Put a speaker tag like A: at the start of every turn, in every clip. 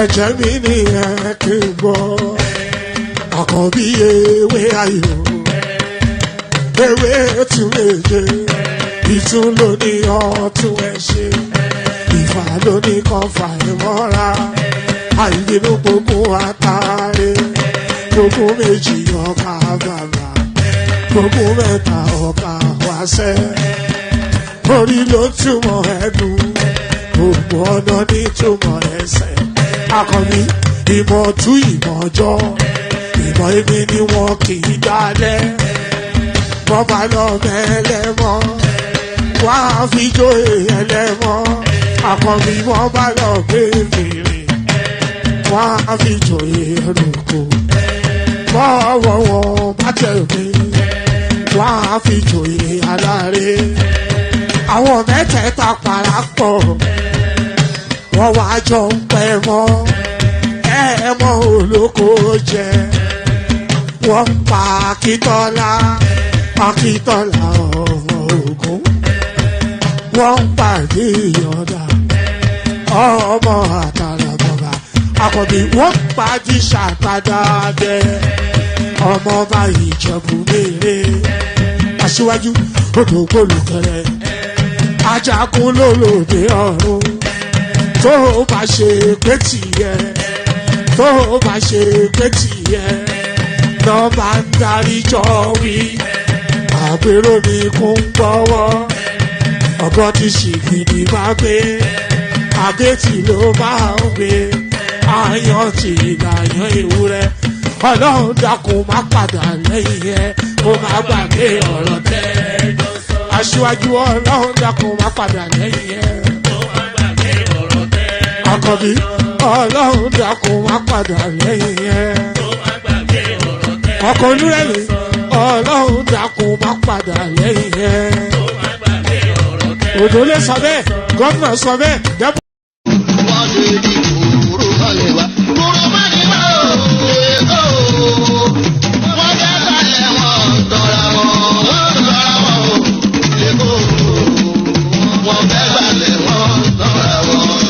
A: ẹ̀jẹ̀ mi ní ẹ̀ kí n gbọ́ àkọ́bí ewé ayò ewé tún méje ìtún ló ní ọtún ẹ̀ ṣe ìfà ló ní kan fà ẹ̀ mọ́ra àìbínú gbogbo àtàrí gbogbo méjì ọkà bàbà gbogbo mẹ́ta ọkà wáṣẹ́ orí ló túmọ̀ ẹnu gbogbo ọ̀nà ní túmọ̀ ẹsẹ̀ akọni ìmọ̀ tú ìmọ̀ ọjọ́ ìmọ̀ èmi ni wọn kì í dálẹ̀ bọ́bá lọ mẹ́lẹ́mọ́ wá fi jó ẹlẹ́mọ́ akọni wọn bá lọ gbé fèrè wá fi jó ẹrùkù bọ́wọ́ wọn bá tẹ̀ mí wá fi jó aláre àwọn mẹ́tẹ̀ẹ̀ta parapọ̀ wọ́n wá jọ ń pẹ́ mọ́ ẹ̀ẹ́mọ́ olóko jẹ wọ́n pa Akíntọ́lá ọmọ Ògún wọ́n pàdé ìyọ̀dà ọmọ àtàràbọ̀bà àkọ́bí wọ́n pàdé ṣàtàdàdẹ ọmọ ọba Ìjẹ̀bú Mèrè aṣíwájú odògbólùkẹrẹ ajagun lólòdì ọ̀run tó bá ṣe pé tìyẹ tó bá ṣe pé tìyẹ lọ bá ń darí jọ wí àgbèrò mi kún gbọ́wọ́ ọgọ́ ti ṣìgìdì bá gbé àgẹ́tì ló máa ń gbé àyàn tí ìlàyàn ewúrẹ́ ọlọ́run dákun má padà lẹ́yìn ẹ kó má gbàgbé ọ̀rọ̀ tẹ́ aṣíwájú ọlọ́run dákun má padà lẹ́yìn ẹ àkọ́bí ọlọ́run dákun má padà lẹ́yìn ẹ ọkọ̀ onírẹ̀lẹ̀ ọlọ́run dákun má padà lẹ́yìn ẹ òdòlé sọ bẹ́ẹ̀ gómìnà sọ bẹ́ẹ̀ dẹ́pọ̀. wọ́n ṣe ní kúrú balẹ̀ wá kúrú balẹ̀ wá ó wọ́n bẹ́ẹ̀ balẹ̀ wọ́n tọ́ra wọn ó lẹ́kọ̀ọ́ wọ́n bẹ́ẹ̀ balẹ̀ wọ́n tọ́ra wọn.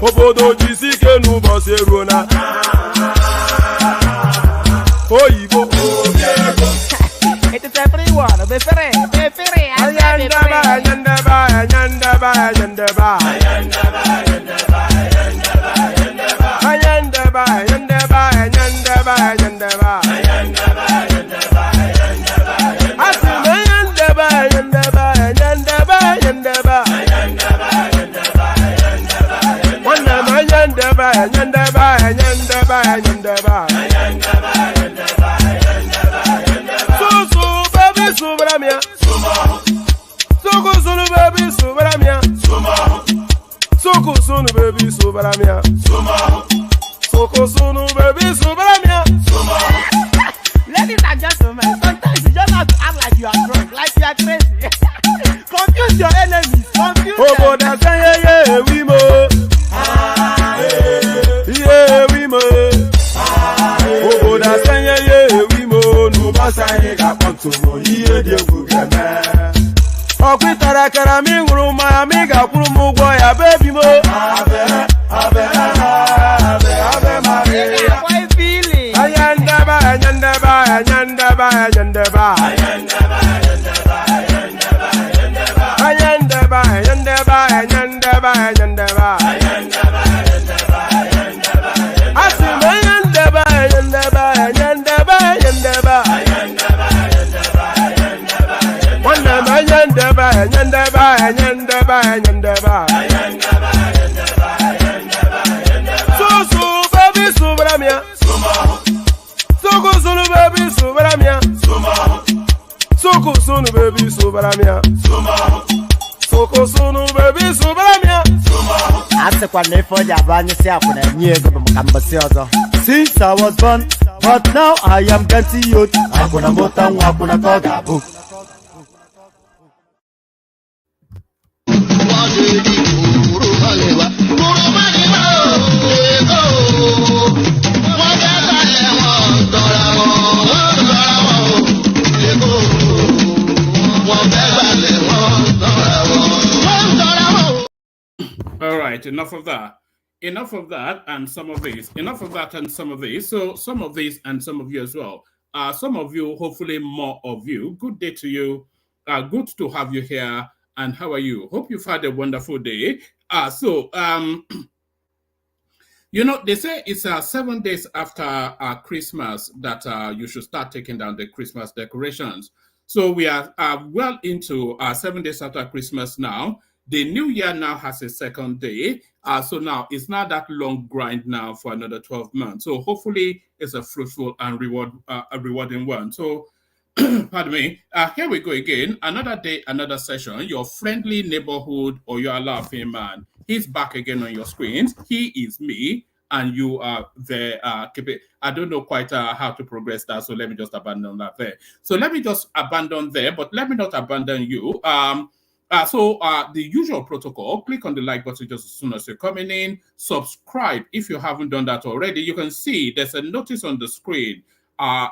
A: Obodo jisike n'ụbọchị eruo na oyibo it's a free one be free Ladies and gentlemen, sometimes you just have to act like you are drunk, like you are crazy. Confuse your enemies, confuse them. Okwitara kara mi nguru ma mi ga kwuru mu gwo ya baby mo abe
B: Since I was born, but now I am getting youth. Hakuna motangu, hakuna kogabu.
C: All right, enough of that. Enough of that and some of these. Enough of that and some of these. So some of these and some of you as well. Some of you, hopefully more of you. Good day to you. Good to have you here. And how are you? Hope you've had a wonderful day. You know, they say it's 7 days after Christmas that you should start taking down the Christmas decorations. So we are well into 7 days after Christmas now. The new year now has a second day. So now it's not that long grind now for another 12 months. So hopefully it's a fruitful and rewarding one. So pardon me. Here we go again. Another day, another session. Your friendly neighborhood or your laughing man. He's back again on your screens. He is me, and you are there. I don't know quite how to progress that, so let me just abandon that there. So let me just abandon there, but let me not abandon you. The usual protocol, click on the like button just as soon as you're coming in. Subscribe if you haven't done that already. You can see there's a notice on the screen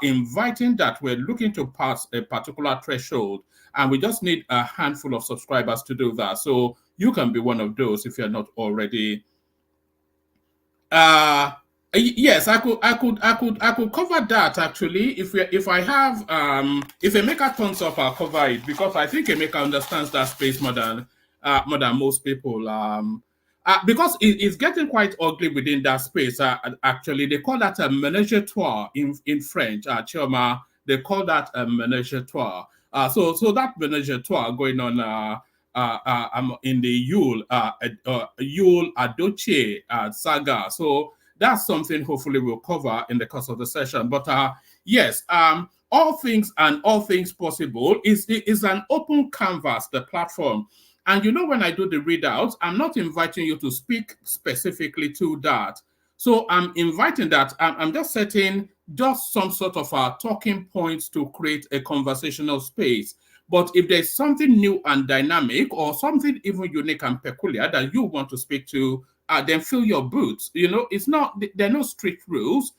C: inviting that we're looking to pass a particular threshold, and we just need a handful of subscribers to do that. So you can be one of those if you're not already. Yes, I could cover that actually. If Emeka turns up, I'll cover it because I think Emeka understands that space more than most people. Because it's getting quite ugly within that space. Actually, they call that a ménage à trois in French. Chioma, they call that a ménage à trois. So that ménage à trois going on in the Yule Adoche saga. So that's something hopefully we'll cover in the course of the session. But yes, all things possible is an open canvas, the platform. And you know, when I do the readouts, I'm not inviting you to speak specifically to that. So I'm inviting that. I'm just setting just some sort of talking points to create a conversational space. But if there's something new and dynamic or something even unique and peculiar that you want to speak to, then fill your boots. You know, there are no strict rules.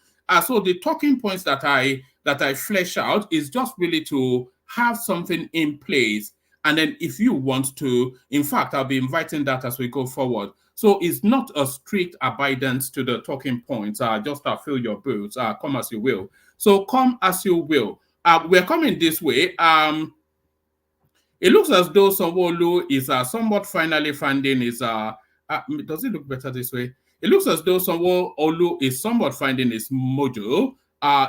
C: So the talking points that I flesh out is just really to have something in place. And then if you want to, in fact, I'll be inviting that as we go forward. So it's not a strict abidance to the talking points. Just fill your boots. Come as you will. So come as you will. We're coming this way. It looks as though Sanwo Olu is somewhat finally finding his. Does it look better this way? It looks as though Sanwo Olu is somewhat finding his mojo.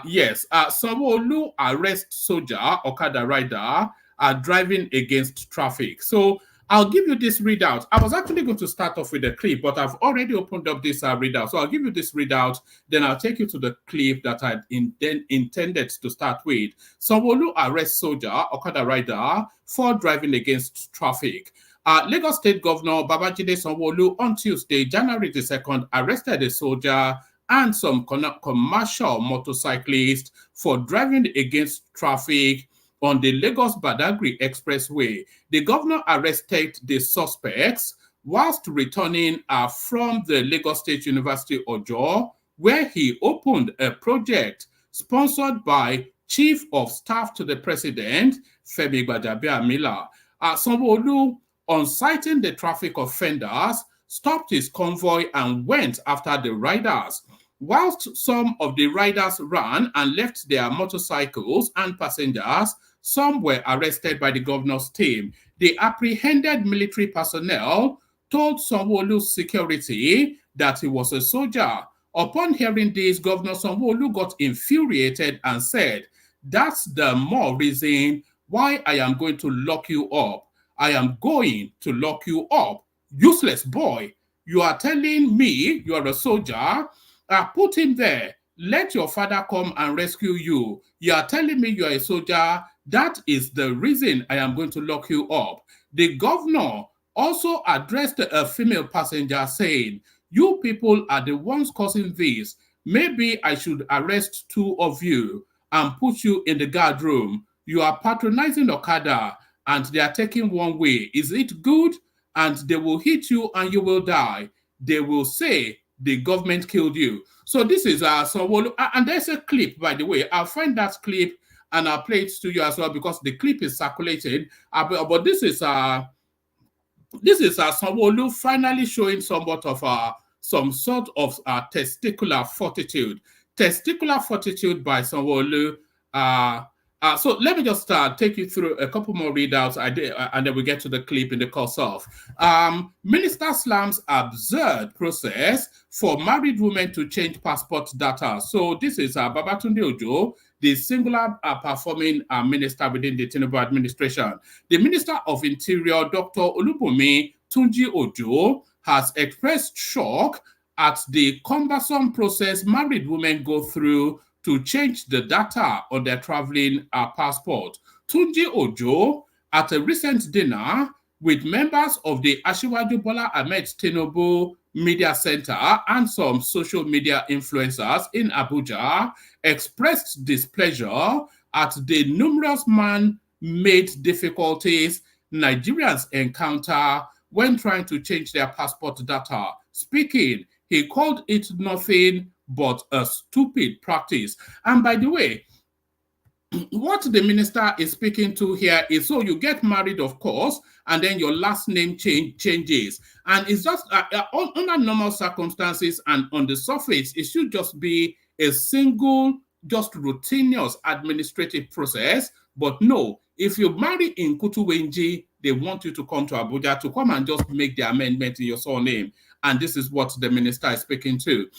C: Yes, Sanwo Olu arrests soldier, Okada rider, driving against traffic. So I'll give you this readout. I was actually going to start off with a clip, but I've already opened up this readout. So I'll give you this readout, then I'll take you to the clip that I intended to start with. Sanwo Olu arrests soldier, Okada rider, for driving against traffic. Lagos State Governor Babajide Sanwo Olu on Tuesday, January the 2nd, arrested a soldier and some commercial motorcyclists for driving against traffic on the Lagos-Badagry Expressway. The governor arrested the suspects whilst returning from the Lagos State University Ojo, where he opened a project sponsored by Chief of Staff to the President, Femi Gbajabiamila. Sanwo Olu, on citing the traffic offenders, stopped his convoy and went after the riders. Whilst some of the riders ran and left their motorcycles and passengers, some were arrested by the governor's team. The apprehended military personnel told Sanwo Olu's security that he was a soldier. Upon hearing this, Governor Sanwo Olu got infuriated and said, "That's the more reason why I am going to lock you up. I am going to lock you up. Useless boy, you are telling me you are a soldier? Put him there. Let your father come and rescue you. You are telling me you are a soldier. That is the reason I am going to lock you up." The governor also addressed a female passenger saying, "You people are the ones causing this. Maybe I should arrest two of you and put you in the guard room. You are patronizing Okada and they are taking one way. Is it good? And they will hit you and you will die. They will say the government killed you." So this is Sanwo Olu. And there's a clip, by the way. I'll find that clip and I'll play it to you as well because the clip is circulated. But this is Sanwo Olu finally showing somewhat of some sort of testicular fortitude. Testicular fortitude by Sanwo Olu. So let me just take you through a couple more readouts and then we get to the clip in the course of. Minister slams absurd process for married women to change passport data. So this is Babatunde Ojo, the singular performing minister within the Tinubu administration. The Minister of Interior, Dr. Olubunmi Tunji Ojo, has expressed shock at the cumbersome process married women go through to change the data on their traveling passport. Tunji Ojo, at a recent dinner with members of the Asiwaju Bola Ahmed Tinubu Media Center and some social media influencers in Abuja, expressed displeasure at the numerous man-made difficulties Nigerians encounter when trying to change their passport data. Speaking, he called it nothing but a stupid practice. And by the way, what the minister is speaking to here is, so you get married, of course, and then your last name changes. And it's just, under normal circumstances and on the surface, it should just be a single, just routinious administrative process. But no, if you marry in Kutuwenji, they want you to come to Abuja to come and just make the amendment in your surname. And this is what the minister is speaking to.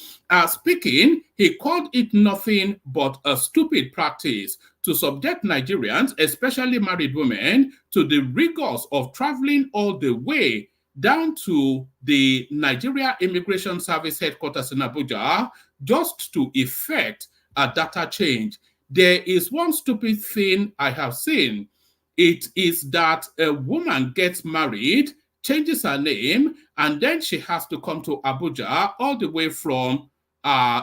C: Speaking, he called it nothing but a stupid practice to subject Nigerians, especially married women, to the rigors of traveling all the way down to the Nigeria Immigration Service headquarters in Abuja just to effect a data change. There is one stupid thing I have seen. It is that a woman gets married, changes her name, and then she has to come to Abuja all the way from,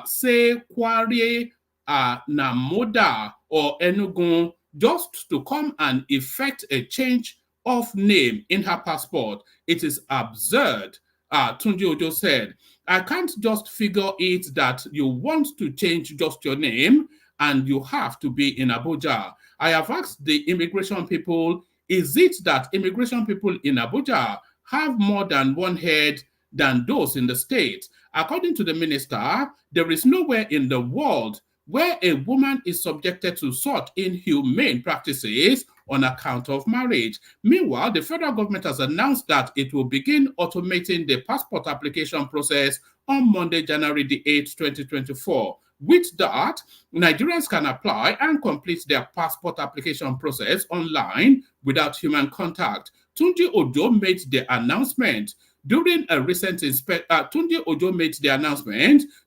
C: say, Kware, Namoda, or Enugu, just to come and effect a change of name in her passport. It is absurd, Tunji Ojo said. I can't just figure it that you want to change just your name and you have to be in Abuja. I have asked the immigration people, is it that immigration people in Abuja have more than one head than those in the state? According to the minister, there is nowhere in the world where a woman is subjected to such inhumane practices on account of marriage. Meanwhile, the federal government has announced that it will begin automating the passport application process on Monday, January the 8th, 2024. With that, Nigerians can apply and complete their passport application process online without human contact. Tunji Ojo made the announcement during a recent inspection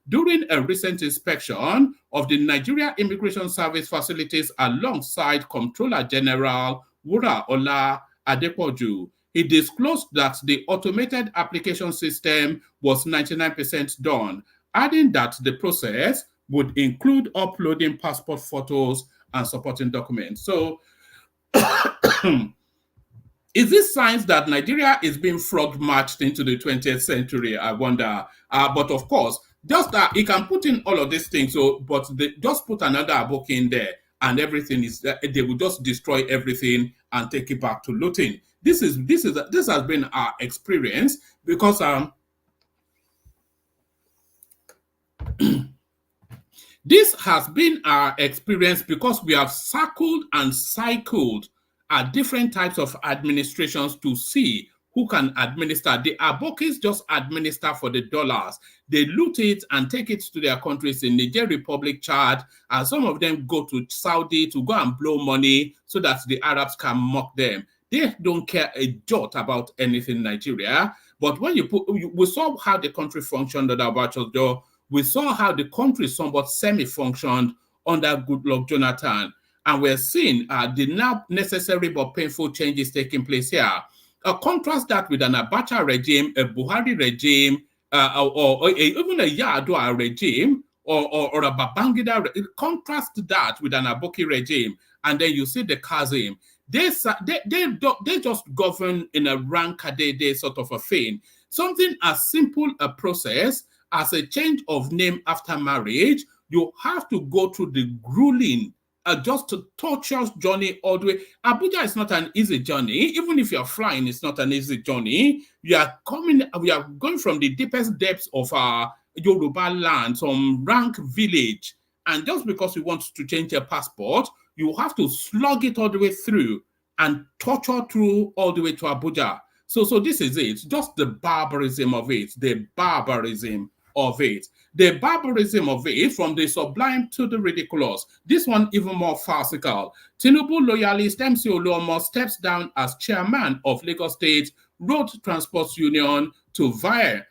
C: during a recent inspection of the Nigeria Immigration Service facilities alongside Comptroller General Wura Ola Adepoju. He disclosed that the automated application system was 99% done, adding that the process would include uploading passport photos and supporting documents. So, is this signs that Nigeria is being frog marched into the 20th century? I wonder. But of course, just that he can put in all of these things. So, but they just put another book in there, and everything is. They will just destroy everything and take it back to looting. This has been our experience because This has been our experience because we have circled and cycled at different types of administrations to see who can administer. The Abokis just administer for the dollars. They loot it and take it to their countries in Niger Republic, Chad, and some of them go to Saudi to go and blow money so that the Arabs can mock them. They don't care a jot about anything in Nigeria. But when we saw how the country functioned under Obasanjo. We saw how the country somewhat semi-functioned under Goodluck Jonathan. And we're seeing the now necessary but painful changes taking place here. Contrast that with an Abacha regime, a Buhari regime, or even a Yar'Adua regime, or a Babangida. Contrast that with an Aboki regime, and then you see the Kazim. They just govern in a rank-a-day sort of a thing. Something as simple a process as a change of name after marriage, you have to go through the grueling, just a torturous journey all the way. Abuja is not an easy journey. Even if you're flying, it's not an easy journey. We are going from the deepest depths of our Yoruba land, some rank village. And just because you want to change your passport, you have to slug it all the way through and torture through all the way to Abuja. So this is it. Just the barbarism of it. The barbarism of it. The barbarism of it, from the sublime to the ridiculous. This one even more farcical. Tinubu loyalist MC Oluomo steps down as chairman of Lagos State Road Transport Union to vie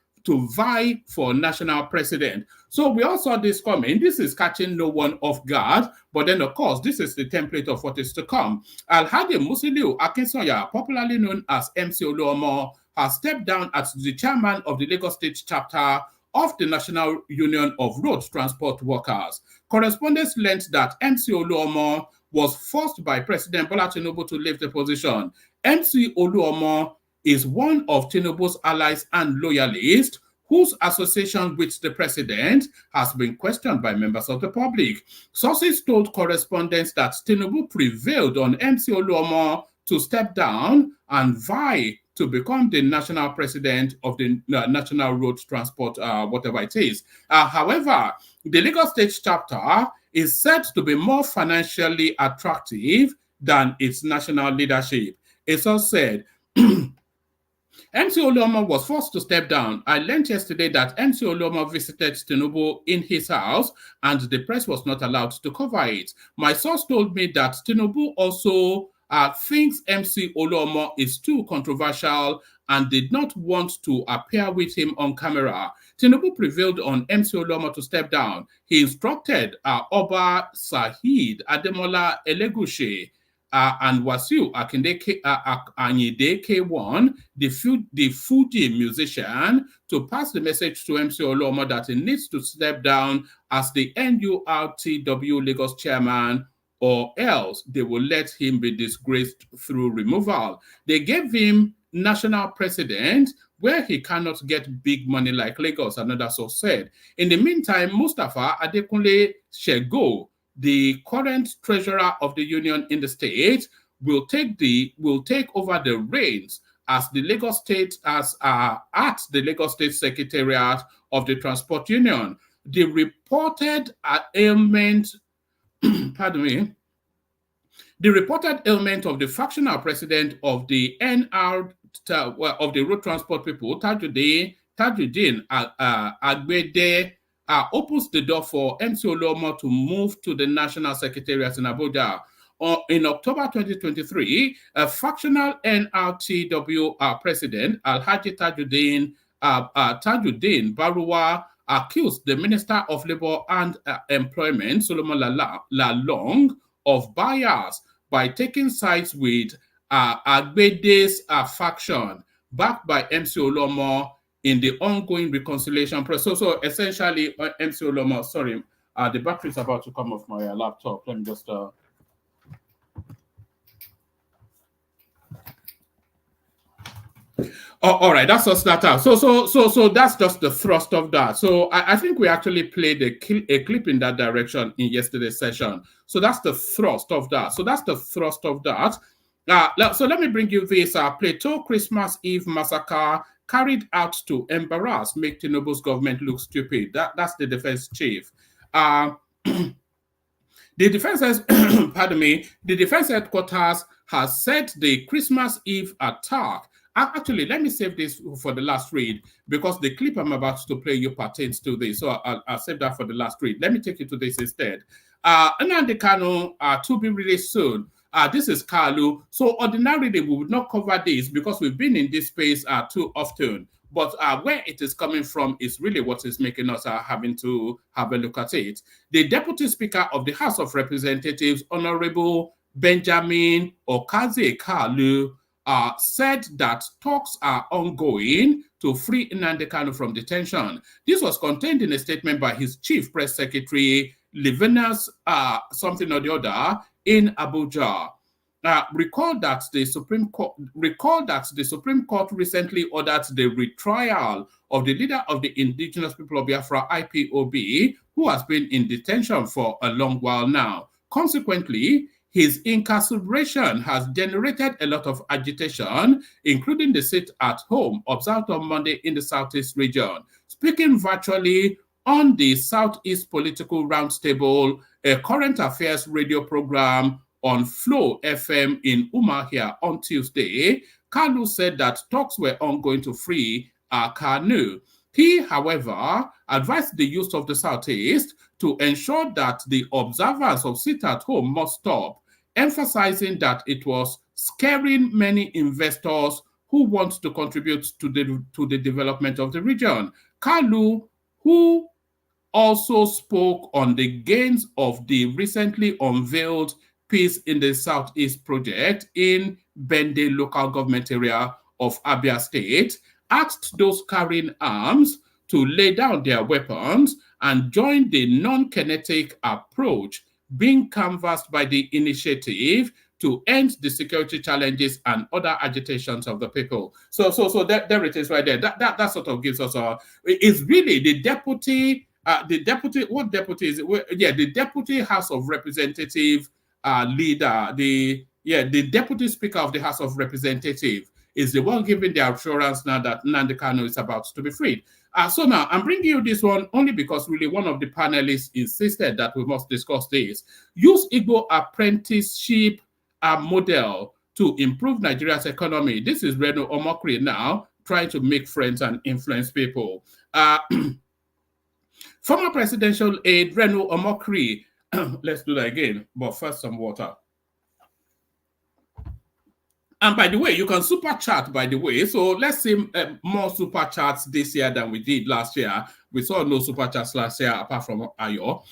C: for national president. So we all saw this coming. This is catching no one off guard. But then, of course, this is the template of what is to come. Alhaji Musiliu Akinsoya, popularly known as MC Oluomo, has stepped down as the chairman of the Lagos State chapter of the National Union of Road Transport Workers. Correspondents learned that MC Oluomo was forced by President Bola Tinubu to leave the position. MC Oluomo is one of Tinubu's allies and loyalists whose association with the president has been questioned by members of the public. Sources told correspondents that Tinubu prevailed on MC Oluomo to step down and vie to become the national president of the National Road Transport, whatever it is. However, the Lagos State chapter is said to be more financially attractive than its national leadership. It's also said, MC Oluomo was forced to step down. I learned yesterday that MC Oluomo visited Tinubu in his house and the press was not allowed to cover it. My source told me that Tinubu also thinks MC Oluomo is too controversial and did not want to appear with him on camera. Tinubu prevailed on MC Oluomo to step down. He instructed Oba Saheed Ademola Elegushi and Wasiu Anyide K1, the Fuji musician, to pass the message to MC Oluomo that he needs to step down as the NURTW Lagos chairman, or else they will let him be disgraced through removal. They gave him national president where he cannot get big money like Lagos, another source said. In the meantime, Mustafa Adekunle Shego, the current treasurer of the union in the state, will take over the reins as the Lagos State at the Lagos State Secretariat of the Transport Union. The reported ailment, pardon me, the reported ailment of the factional president of the of the road transport people, Tajuddin Agbede, opens the door for MC Oluomo to move to the National Secretariat in Abuja. In October 2023, a factional NRTW president, Alhaji Tajuddin Baruwa, accused the Minister of Labour and Employment, Solomon Lalong, of bias by taking sides with Agbede's faction, backed by MC Oluomo in the ongoing reconciliation process. So essentially, MC Oluomo, sorry, the battery is about to come off my laptop. Let me just... all right, that's us that out. So that's just the thrust of that. So I think we actually played a clip in that direction in yesterday's session. So that's the thrust of that. So let me bring you this Plateau Christmas Eve massacre carried out to embarrass, make Tinubu's government look stupid. That's the defense chief. The defense, pardon me, the defense headquarters has said the Christmas Eve attack. Actually, let me save this for the last read because the clip I'm about to play you pertains to this. So I'll save that for the last read. Let me take you to this instead. Nnamdi Kanu to be released soon. This is Kalu. So ordinarily, we would not cover this because we've been in this space too often. But where it is coming from is really what is making us having to have a look at it. The Deputy Speaker of the House of Representatives, Honorable Benjamin Okaze Kalu, said that talks are ongoing to free Nnamdi Kanu from detention. This was contained in a statement by his chief press secretary, Livinus something or the other, in Abuja. Recall that the Supreme Court recently ordered the retrial of the leader of the Indigenous People of Biafra, IPOB, who has been in detention for a long while now. Consequently, his incarceration has generated a lot of agitation, including the sit-at-home observed on Monday in the Southeast region. Speaking virtually on the Southeast Political Roundtable, a current affairs radio program on Flow FM in Umuahia on Tuesday, Kanu said that talks were ongoing to free Kanu. He, however, advised the youth of the Southeast to ensure that the observance of sit-at-home must stop, emphasizing that it was scaring many investors who want to contribute to the development of the region. Kanu, who also spoke on the gains of the recently unveiled Peace in the Southeast project in Bende local government area of Abia State, asked those carrying arms to lay down their weapons and join the non-kinetic approach being canvassed by the initiative to end the security challenges and other agitations of the people. So there it is right there. That sort of gives us it's really the deputy, what deputy is it? Yeah, the deputy House of Representative leader, the deputy speaker of the House of Representatives is the one giving the assurance now that Nnamdi Kanu is about to be freed. So now I'm bringing you this one only because really one of the panelists insisted that we must discuss this. Use Igbo apprenticeship model to improve Nigeria's economy. This is Reno Omokri now trying to make friends and influence people. Former presidential aide Reno Omokri, let's do that again, but first some water. And by the way, you can super chat, by the way. So let's see more super chats this year than we did last year. We saw no super chats last year apart from Ayo.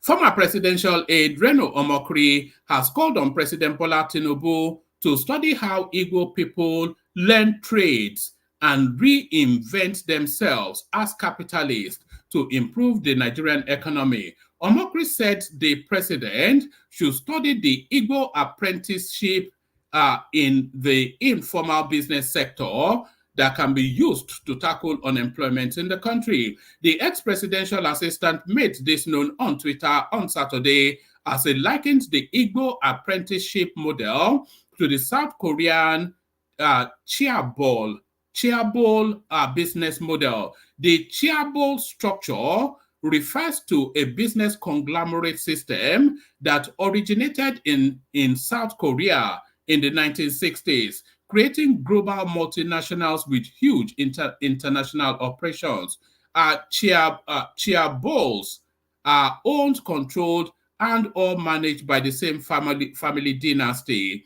C: Former presidential aide Reno Omokri has called on President Bola Tinubu to study how Igbo people learn trades and reinvent themselves as capitalists to improve the Nigerian economy. Omokri said the president should study the Igbo apprenticeship in the informal business sector that can be used to tackle unemployment in the country. The ex-presidential assistant made this known on Twitter on Saturday as he likened the Igbo apprenticeship model to the South Korean chaebol business model. The chaebol structure refers to a business conglomerate system that originated in South Korea in the 1960s, creating global multinationals with huge international operations. Chaebols are owned, controlled, and or managed by the same family dynasty.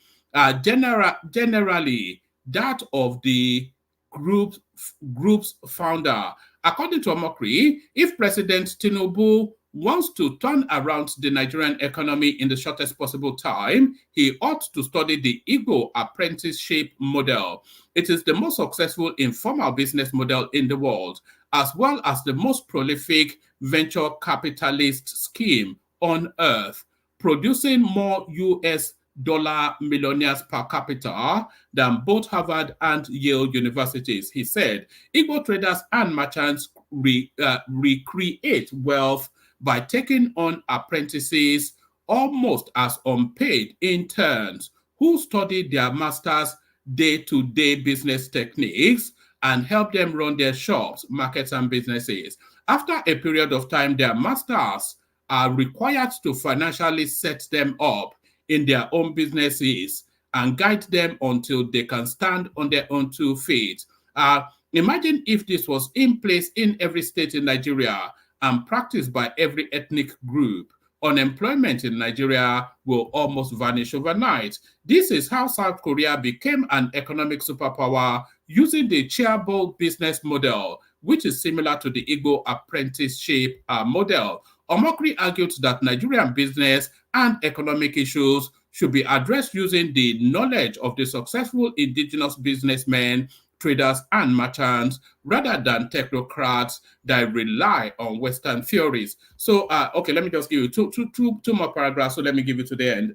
C: Generally, that of the group's founder. According to Omokri, if President Tinubu wants to turn around the Nigerian economy in the shortest possible time, he ought to study the Igbo apprenticeship model. It is the most successful informal business model in the world, as well as the most prolific venture capitalist scheme on earth, producing more US dollar millionaires per capita than both Harvard and Yale universities. He said, Igbo traders and merchants recreate wealth by taking on apprentices almost as unpaid interns who study their masters' day-to-day business techniques and help them run their shops, markets, and businesses. After a period of time, their masters are required to financially set them up in their own businesses and guide them until they can stand on their own 2 feet. Imagine if this was in place in every state in Nigeria and practiced by every ethnic group. Unemployment in Nigeria will almost vanish overnight. This is how South Korea became an economic superpower using the charitable business model, which is similar to the Igbo apprenticeship model. Omokri argued that Nigerian business and economic issues should be addressed using the knowledge of the successful indigenous businessmen, traders, and merchants rather than technocrats that rely on Western theories. So, okay, let me just give you two more paragraphs. So let me give you to the end.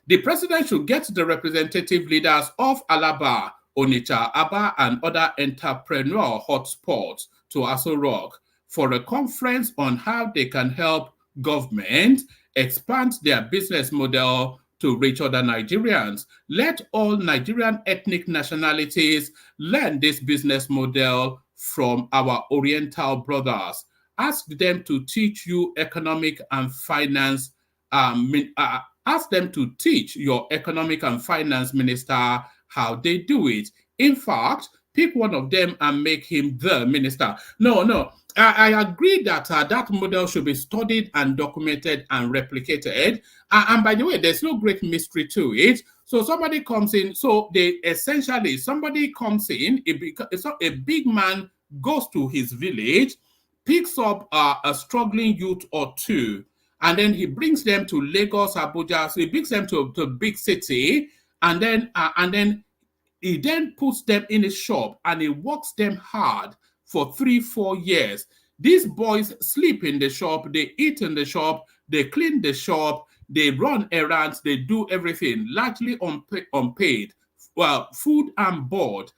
C: The president should get the representative leaders of Alaba, Onitsha, Aba, and other entrepreneur hotspots to Aso Rock for a conference on how they can help government expand their business model to reach other Nigerians. Let all Nigerian ethnic nationalities learn this business model from our Oriental brothers. Ask them to teach you economic and finance. Ask them to teach your economic and finance minister how they do it. In fact, pick one of them and make him the minister. No. I agree that that model should be studied and documented and replicated. And by the way, there's no great mystery to it. So somebody comes in. So somebody comes in. A big man goes to his village, picks up a struggling youth or two, and then he brings them to Lagos, Abuja. So he brings them to a big city, and then he then puts them in a shop and he works them hard for 3-4 years. These boys sleep in the shop, they eat in the shop, they clean the shop, they run errands, they do everything, largely unpaid. Well, food and board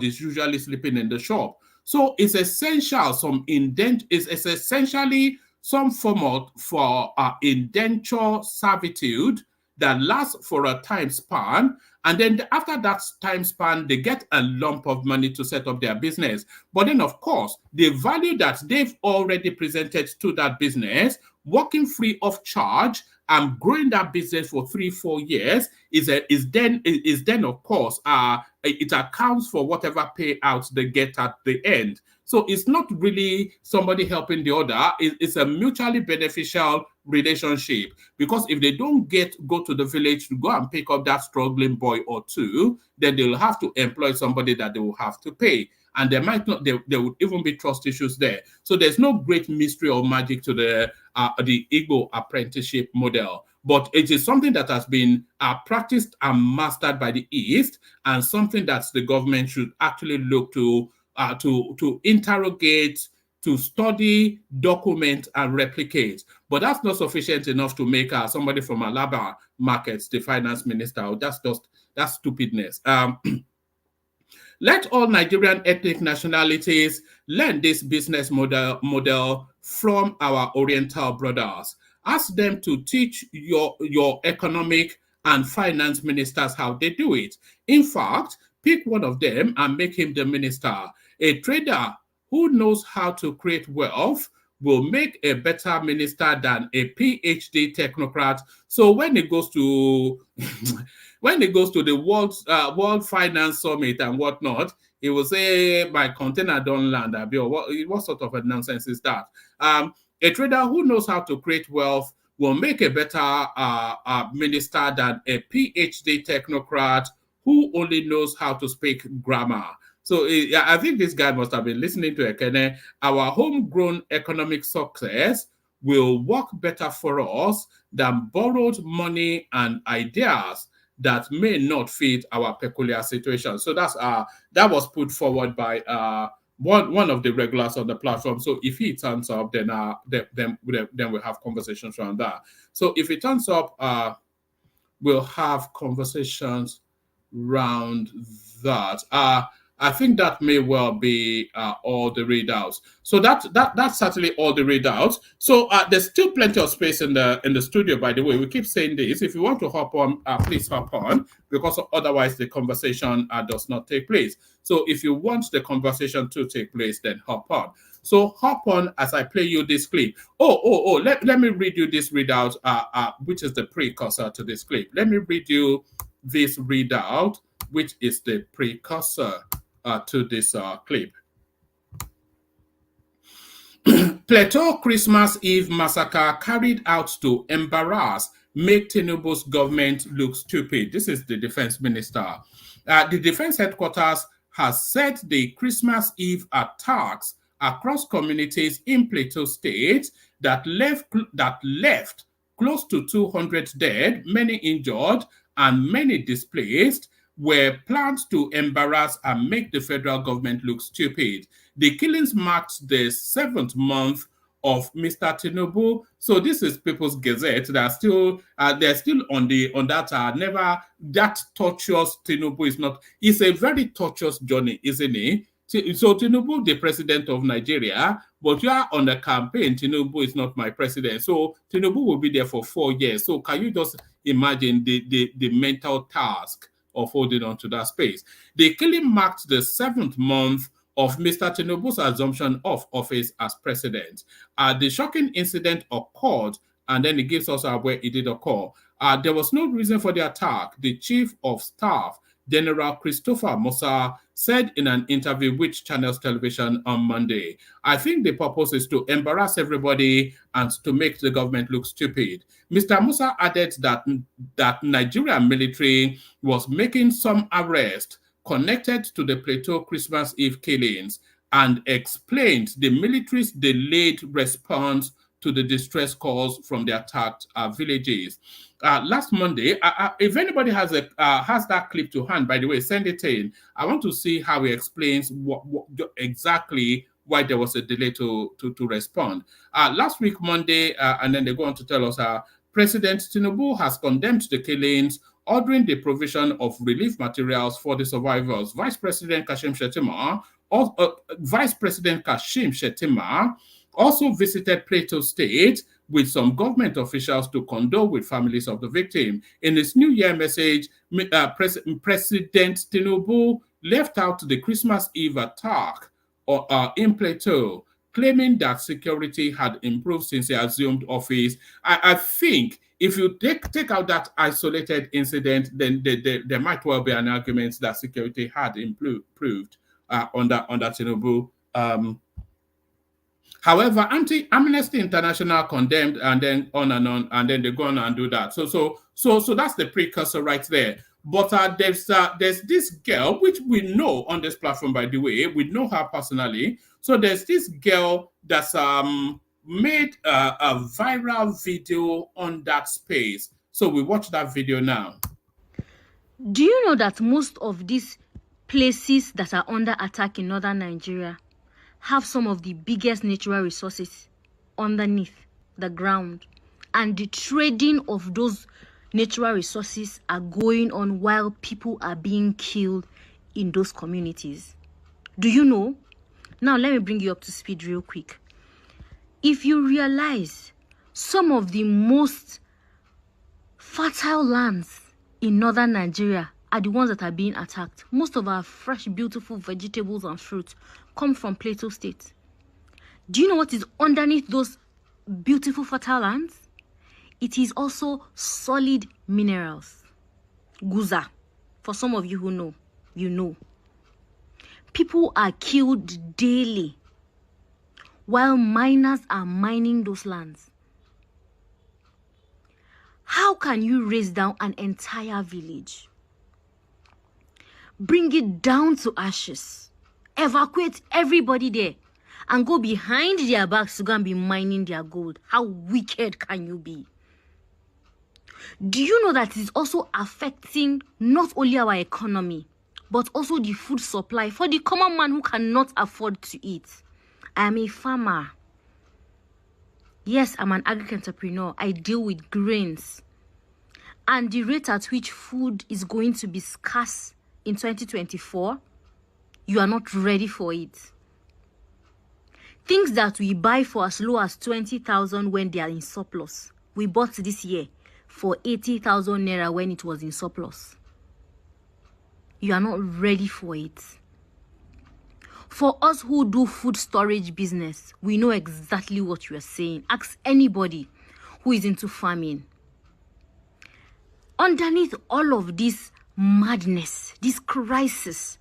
C: is usually sleeping in the shop. So it's essential it's essentially some form for indenture servitude that lasts for a time span, and then after that time span, they get a lump of money to set up their business. But then, of course, the value that they've already presented to that business, working free of charge and growing that business for 3-4 years, is then of course it accounts for whatever payouts they get at the end. So it's not really somebody helping the other. It's a mutually beneficial relationship, because if they don't go to the village to go and pick up that struggling boy or two, then they'll have to employ somebody that they will have to pay. And there would even be trust issues there. So there's no great mystery or magic to the Igbo apprenticeship model. But it is something that has been practiced and mastered by the East, and something that the government should actually look to interrogate, to study, document, and replicate. But that's not sufficient enough to make somebody from Alaba markets the finance minister. That's stupidness. Let all Nigerian ethnic nationalities learn this business model from our Oriental brothers. Ask them to teach your economic and finance ministers how they do it. In fact, pick one of them and make him the minister. A trader who knows how to create wealth will make a better minister than a PhD technocrat. So when it goes to the World Finance Summit and whatnot, he will say, "My container don't land." What sort of a nonsense is that? A trader who knows how to create wealth will make a better minister than a PhD technocrat who only knows how to speak grammar. So I think this guy must have been listening to Ekene. Our homegrown economic success will work better for us than borrowed money and ideas that may not fit our peculiar situation. So that was put forward by one of the regulars on the platform. So if he turns up, then we'll have conversations around that. So if he turns up, we'll have conversations around that. I think that may well be all the readouts. So that's certainly all the readouts. So there's still plenty of space in the studio. By the way, we keep saying this. If you want to hop on, please hop on, because otherwise the conversation does not take place. So if you want the conversation to take place, then hop on. So hop on as I play you this clip. Let me read you this readout, which is the precursor to this clip. Let me read you this readout, which is the precursor to this clip. Plateau Christmas Eve massacre carried out to embarrass, make Tinubu's government look stupid. This is the defense minister. The defense headquarters has said the Christmas Eve attacks across communities in Plateau State that left close to 200 dead, many injured, and many displaced were plans to embarrass and make the federal government look stupid. The killings marked the 7th month of Mr. Tinubu. So this is People's Gazette. They're still on that. Never that tortuous Tinubu is not. It's a very tortuous journey, isn't it? So Tinubu, the president of Nigeria, but you are on the campaign. Tinubu is not my president. So Tinubu will be there for 4 years. So can you just imagine the mental task of holding on to that space? The killing marked the 7th month of Mr. Tinubu's assumption of office as president. The shocking incident occurred, and then it gives us where it did occur. There was no reason for the attack. The chief of staff, General Christopher Musa, said in an interview with Channels Television on Monday, I think the purpose is to embarrass everybody and to make the government look stupid. Mr. Musa added that Nigerian military was making some arrests connected to the Plateau Christmas Eve killings and explained the military's delayed response to the distress calls from the attacked villages. Last Monday, if anybody has that clip to hand, by the way, send it in. I want to see how he explains what exactly why there was a delay to respond. Last week, Monday, and then they go on to tell us President Tinubu has condemned the killings, ordering the provision of relief materials for the survivors. Vice President Kashim Shettima also visited Plateau State with some government officials to condole with families of the victim. In his New Year message, President Tinubu left out the Christmas Eve attack in Plateau, claiming that security had improved since he assumed office. I think if you take out that isolated incident, then there might well be an argument that security had improved under Tinubu. However, Amnesty International condemned, and then on, and then they go on and do that. So that's the precursor right there. But there's this girl, which we know on this platform, by the way, we know her personally. So there's this girl that's made a viral video on that space. So we watch that video now.
D: Do you know that most of these places that are under attack in northern Nigeria have some of the biggest natural resources underneath the ground, and the trading of those natural resources are going on while people are being killed in those communities? Do you know? Now let me bring you up to speed real quick. If you realize some of the most fertile lands in northern Nigeria are the ones that are being attacked. Most of our fresh, beautiful vegetables and fruits come from Plateau State. Do you know what is underneath those beautiful fertile lands? It is also solid minerals. Guza. For some of you who know, you know. People are killed daily while miners are mining those lands. How can you raise down an entire village? Bring it down to ashes, evacuate everybody there, and go behind their backs to go and be mining their gold? How wicked can you be? Do you know that it's also affecting not only our economy, but also the food supply for the common man who cannot afford to eat? I am a farmer. Yes, I'm an agri-entrepreneur. I deal with grains. And the rate at which food is going to be scarce in 2024, you are not ready for it. Things that we buy for as low as 20,000 when they are in surplus, we bought this year for 80,000 naira when it was in surplus. You are not ready for it. For us who do food storage business, we know exactly what you are saying. Ask anybody who is into farming. Underneath all of this madness, this crisis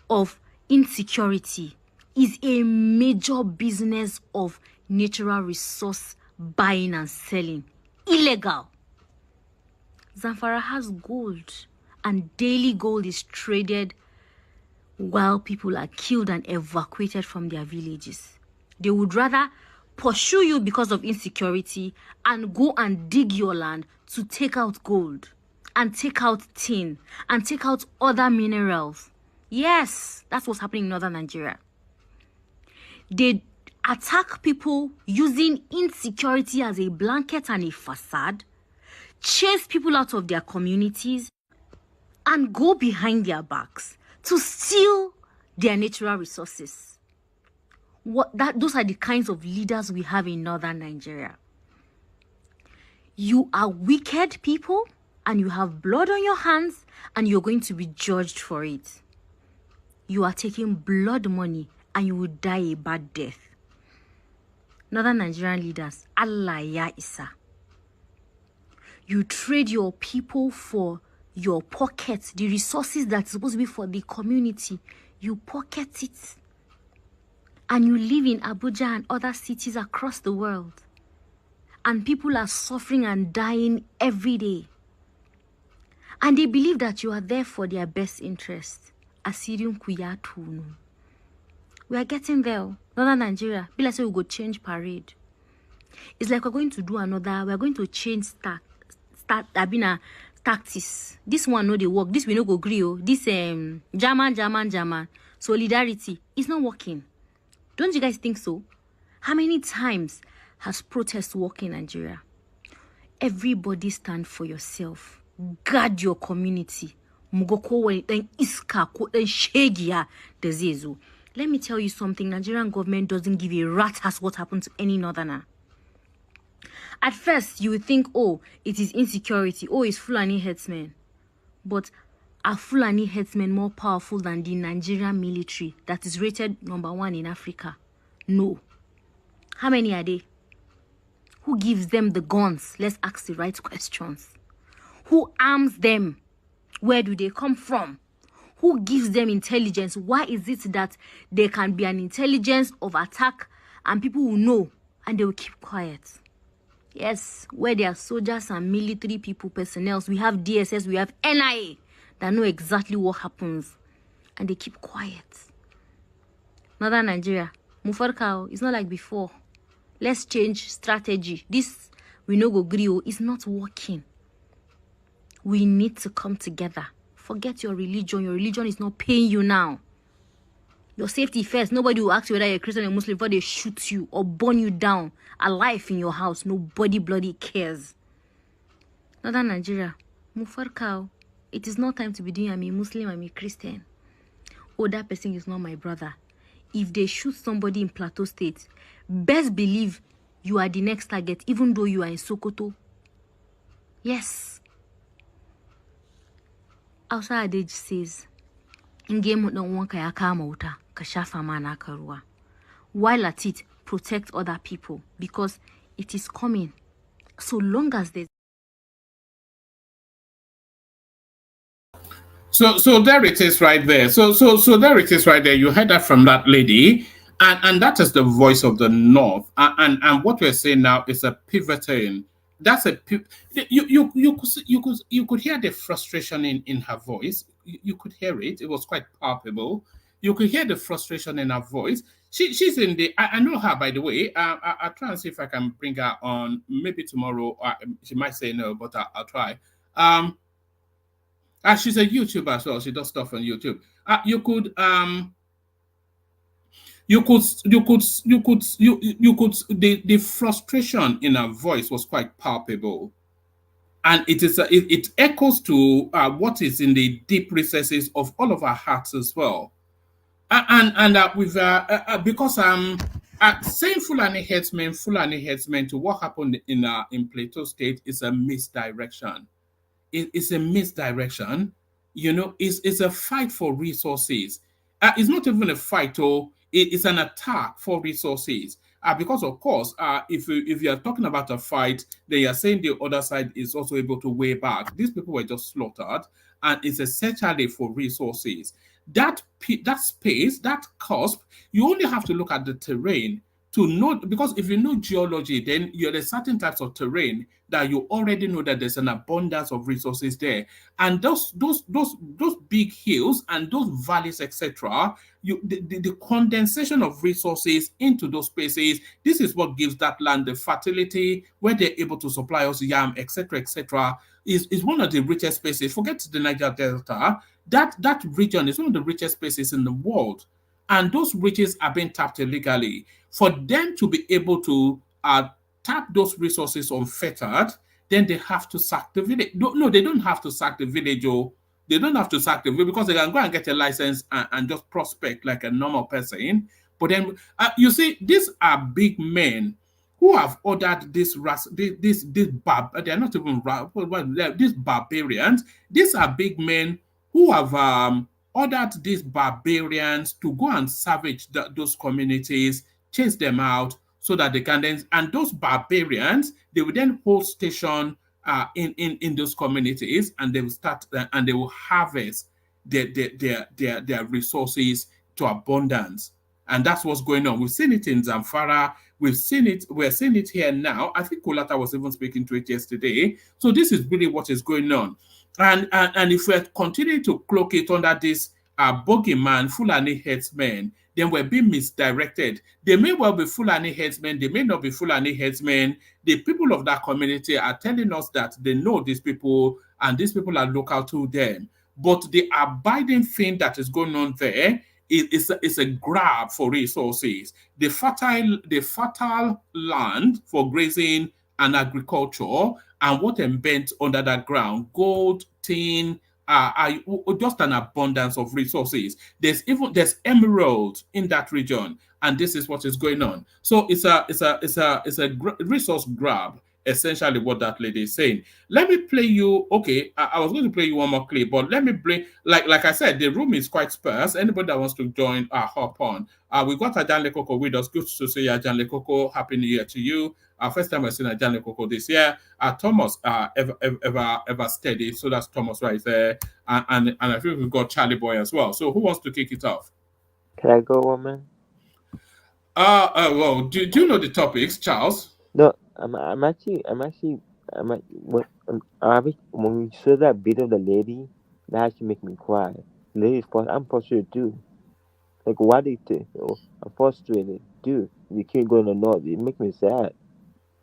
D: of insecurity, is a major business of natural resource buying and selling. Illegal. Zamfara has gold, and daily gold is traded while people are killed and evacuated from their villages. They would rather pursue you because of insecurity and go and dig your land to take out gold and take out tin and take out other minerals. Yes, that's what's happening in northern Nigeria. They attack people using insecurity as a blanket and a facade, chase people out of their communities, and go behind their backs to steal their natural resources. Those are the kinds of leaders we have in northern Nigeria. You are wicked people, and you have blood on your hands, and you're going to be judged for it. You are taking blood money, and you will die a bad death. Northern Nigerian leaders, Allah ya Isa. You trade your people for your pockets, the resources that's supposed to be for the community. You pocket it. And you live in Abuja and other cities across the world. And people are suffering and dying every day. And they believe that you are there for their best interest. Assyrian Kuyatunu. We are getting there. Northern Nigeria, be like say we go change parade. It's like we're going to change tactics. This one no they work. This we no go gree. This German. Solidarity is not working. Don't you guys think so? How many times has protest worked in Nigeria? Everybody stand for yourself. Guard your community. Let me tell you something. Nigerian government doesn't give a rat ass what happened to any northerner. At first, you would think, oh, it is insecurity. Oh, it's Fulani headsmen. But are Fulani headsmen more powerful than the Nigerian military that is rated #1 in Africa? No. How many are they? Who gives them the guns? Let's ask the right questions. Who arms them? Where do they come from? Who gives them intelligence? Why is it that there can be an intelligence of attack and people will know and they will keep quiet? Yes, where there are soldiers and military people, personnel, we have DSS, we have NIA that know exactly what happens and they keep quiet. Northern Nigeria, Mufarkao, it's not like before. Let's change strategy. This we know go grill is not working. We need to come together. Forget your religion. Your religion is not paying you now. Your safety first. Nobody will ask you whether you're a Christian or Muslim before they shoot you or burn you down alive in your house. Nobody bloody cares. Northern Nigeria, Mufarkao, it is not time to be doing I'm a Muslim, I'm a Christian. Oh, that person is not my brother. If they shoot somebody in Plateau State, best believe you are the next target, even though you are in Sokoto. Yes. Outside Adage says, in game don't want kaya kama uta, kashafa mana karua. While at it, protect other people because it is coming. So long as there's
C: So there it is right there. So there it is right there. You heard that from that lady, and that is the voice of the North. And what we're saying now is a pivoting. That's a you could hear the frustration in her voice. You could hear it. It was quite palpable. You could hear the frustration in her voice. She's in the. I know her, by the way. I'll try and see if I can bring her on. Maybe tomorrow. She might say no, but I'll try. She's a YouTuber as well. She does stuff on YouTube. The frustration in her voice was quite palpable, and it echoes to what is in the deep recesses of all of our hearts as well. With because saying Fulani headsmen to what happened in Plateau State is a misdirection. It's a misdirection. It's a fight for resources. It's not even a fight, or it's an attack for resources. Because of course, if you are talking about a fight, then you are saying the other side is also able to weigh back. These people were just slaughtered, and it's essentially for resources. That space, that cusp, you only have to look at the terrain to know, because if you know geology, then there's certain types of terrain that you already know that there's an abundance of resources there, and those big hills and those valleys, etc. The condensation of resources into those spaces. This is what gives that land the fertility where they're able to supply us yam, etc., etc. Is one of the richest spaces. Forget the Niger Delta. That region is one of the richest spaces in the world, and those riches are being tapped illegally. For them to be able to tap those resources unfettered, then they have to sack the village. No, they don't have to sack the village, or they don't have to sack the village, because they can go and get a license and just prospect like a normal person. But then you see, these are big men who have ordered they're not even these barbarians. These are big men who have ordered these barbarians to go and savage those communities, chase them out, so that they can then, and those barbarians, they will then hold station in those communities, and they will start and they will harvest their resources to abundance. And that's what's going on. We've seen it in Zamfara. We're seeing it here now. I think Kolata was even speaking to it yesterday. So this is really what is going on. And if we're continuing to cloak it under this bogeyman, Fulani headsmen, then we're being misdirected. They may well be Fulani headsmen, they may not be Fulani headsmen. The people of that community are telling us that they know these people, and these people are local to them. But the abiding thing that is going on there is a grab for resources. The fertile land for grazing and agriculture, and what embeds under that ground, gold, tin, just an abundance of resources. There's emerald in that region, and this is what is going on. So it's a resource grab, essentially what that lady is saying. Let me play you. Okay, I was going to play you one more clip, but let me play. Like I said, the room is quite sparse. Anybody that wants to join, hop on. We got Ja1L Errant with us. Good to see you, Ja1L Errant. Happy New Year to you. First time I've seen Ja1L Errant this year. Thomas, ever steady. So that's Thomas right there. And I think we've got Charlie Boy as well. So who wants to kick it off?
E: Can I go, woman?
C: Well, do you know the topics, Charles?
E: No, I'm actually when you saw that bit of the lady, that actually make me cry. The lady, I'm frustrated too. Like, why did you? I'm frustrated, dude. You can't go in the north. It makes me sad.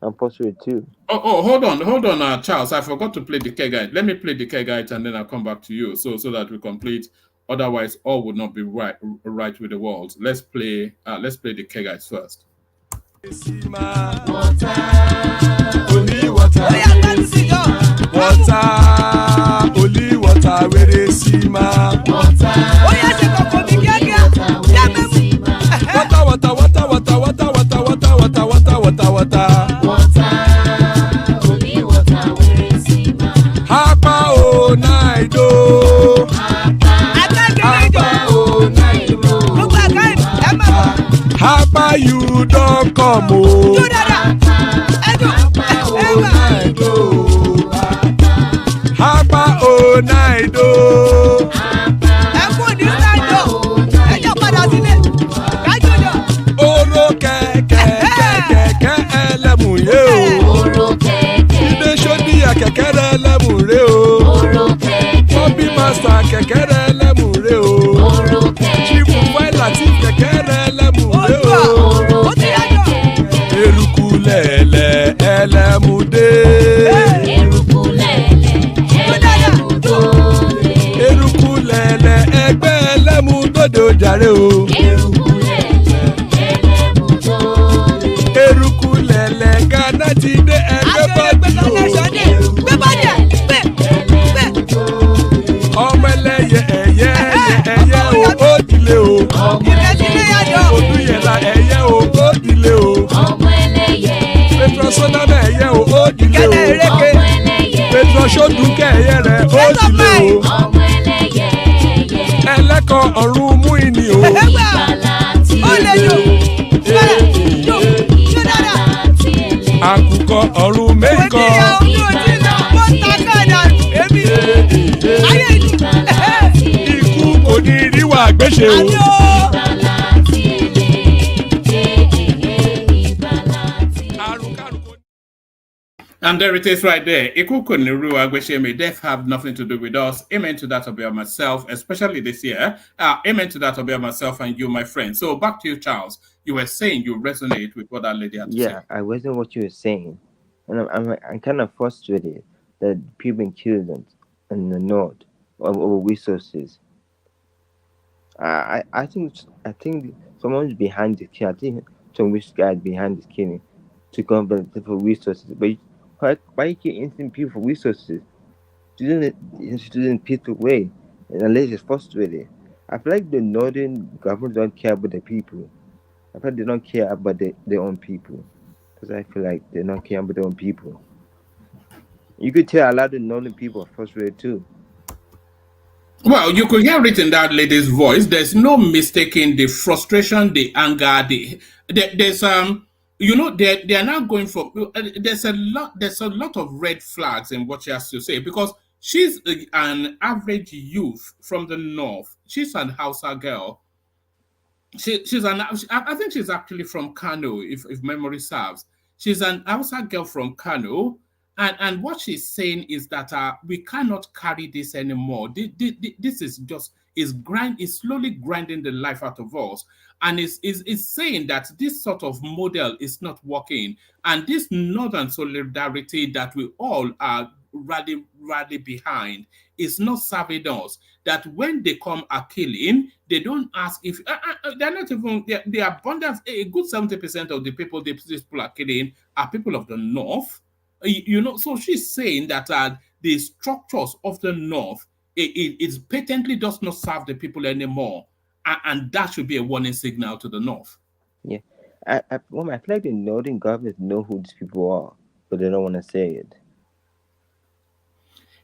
E: I'm frustrated too.
C: Oh, hold on, Charles. I forgot to play the care guide. Let me play the care guide, and then I'll come back to you, so that we complete. Otherwise, all would not be right with the world. Let's play the care guides first. Water, only water.
F: Water, only water. Where they see ma. Water. Oh yes, water. Only water. Where they see ma. Hapa o naido. Hapa o naido. Hapa you don't come o. Hapa o naido. Oro kẹ̀kẹ́ ẹlẹ́mù yé o. Ilé sọ́dí kẹ̀kẹ́ ẹlẹ́mù ré o. Bobby master kẹ̀kẹ́ ẹlẹ́mù ré o. Chifu Waila ti kẹ̀kẹ́ ẹlẹ́mù ré o. Eruku lẹ̀lẹ̀ ẹlẹ́mù dé. Eruku lẹ̀lẹ̀ ẹgbẹ́ ẹlẹ́mù dòde ojàre o. Eruku lẹ̀lẹ̀ Ghana ti dé ẹgbẹ́ bọ́dì o. Ọmọ ẹlẹ́yẹ ẹ̀yẹ o ó dilé o. orin ni o. Àkùkọ ọ̀run mẹ́kọ̀. Ikú kò ní ríwà gbéṣe o.
C: And there it is right there. May death have nothing to do with us. Amen to that about myself, especially this year. Amen to that about myself and you, my friend. So back to you, Charles. You were saying you resonate with what that lady had to say.
E: Yeah, I resonate what you were saying. And I'm kind of frustrated that people been killed in the north over resources. I think someone's behind this killing. I think some rich guy behind this killing to come for resources. But why you keep insulting people for resources? Do it in a peaceful way, and unless it's frustrated. I feel like the northern government don't care about the people. I feel like they don't care about their own people, because I feel like they don't care about their own people. You could tell a lot of northern people are frustrated too.
C: Well, you could hear it in that lady's voice. There's no mistaking the frustration, the anger. There's you know, they are now going for. There's a lot of red flags in what she has to say, because she's an average youth from the north. She's an Hausa girl. I think she's actually from Kano, if memory serves. She's an Hausa girl from Kano. And what she's saying is that we cannot carry this anymore. This is just is slowly grinding the life out of us, and is saying that this sort of model is not working, and this northern solidarity that we all are rally behind is not serving us. That when they come a killing, they don't ask if they're not even the abundance. A good 70% of the people these people are killing are people of the north. You know, so she's saying that the structures of the north it patently does not serve the people anymore, and that should be a warning signal to the north.
E: Yeah, I feel like the northern government know who these people are, but they don't want to say it.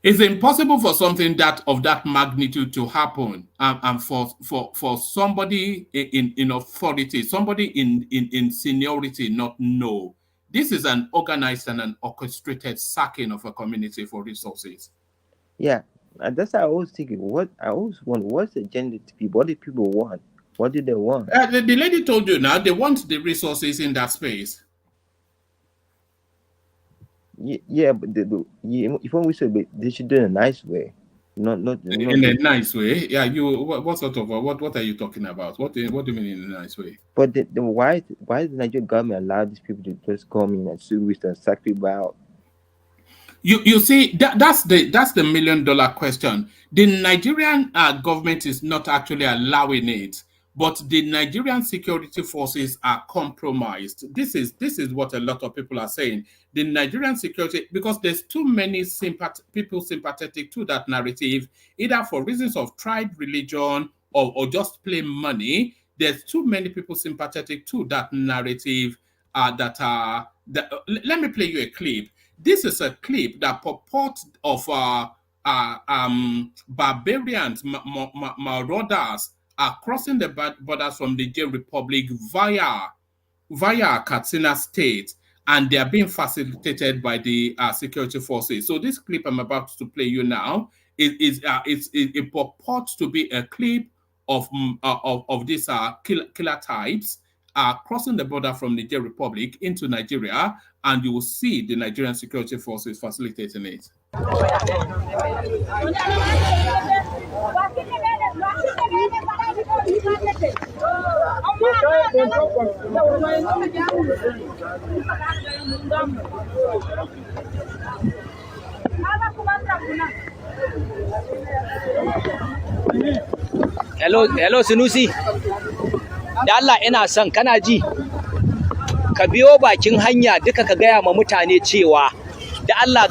C: It's impossible for something of that magnitude to happen, and for somebody in authority, somebody in seniority not know. This is an organized and an orchestrated sacking of a community for resources.
E: Yeah, and that's how I always think. What's the agenda to people? What do people want? What do they want?
C: The lady told you now they want the resources in that space.
E: Yeah, but if we say they should do it in a nice way, not
C: in a nice way. Yeah, what sort of what are you talking about? What do you mean in a nice way?
E: But why does the Nigerian government allow these people to just come in and sue with and sack people out?
C: You see, that's the $1 million question. The Nigerian government is not actually allowing it, but the Nigerian security forces are compromised. This is what a lot of people are saying. The Nigerian security, because there's too many people sympathetic to that narrative, either for reasons of tribe, religion, or just plain money. There's too many people sympathetic to that narrative. Let me play you a clip. This is a clip that purports of barbarians, marauders, are crossing the borders from the Niger Republic via Katsina State, and they are being facilitated by the security forces. So this clip I'm about to play you now it purports to be a clip of these killer types crossing the border from the Niger Republic into Nigeria, and you will see the Nigerian security forces facilitating it.
G: Hello Sunusi. Da Allah ina son kana ji ka biyo bakin hanya duka ka gaya ma mutane cewa da Allah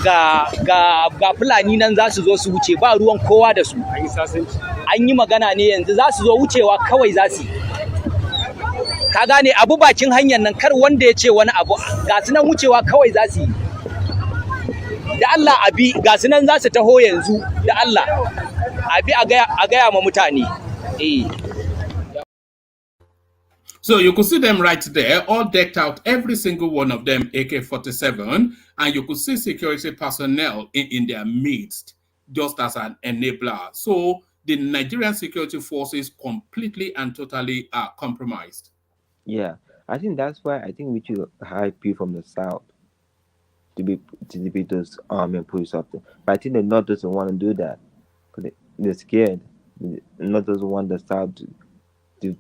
G: ga fulani nan za su zo su wuce ba ruwan kowa da su. An yi magana ne yanzu za su zo wucewa kawai za su. Ka gane abu bakin hanyar nan kar wanda ya ce wani abu ga su nan wucewa kawai za su yi. Da Allah abi ga su nan za su taho yanzu da Allah abi a gaya ma mutane.
C: So you could see them right there, all decked out, every single one of them AK-47, and you could see security personnel in their midst, just as an enabler. So the Nigerian security forces completely and totally are compromised.
E: Yeah, I think that's why I think we should hire people from the south to be those army and police officers. But I think the north doesn't want to do that because they're scared. The north doesn't want the south to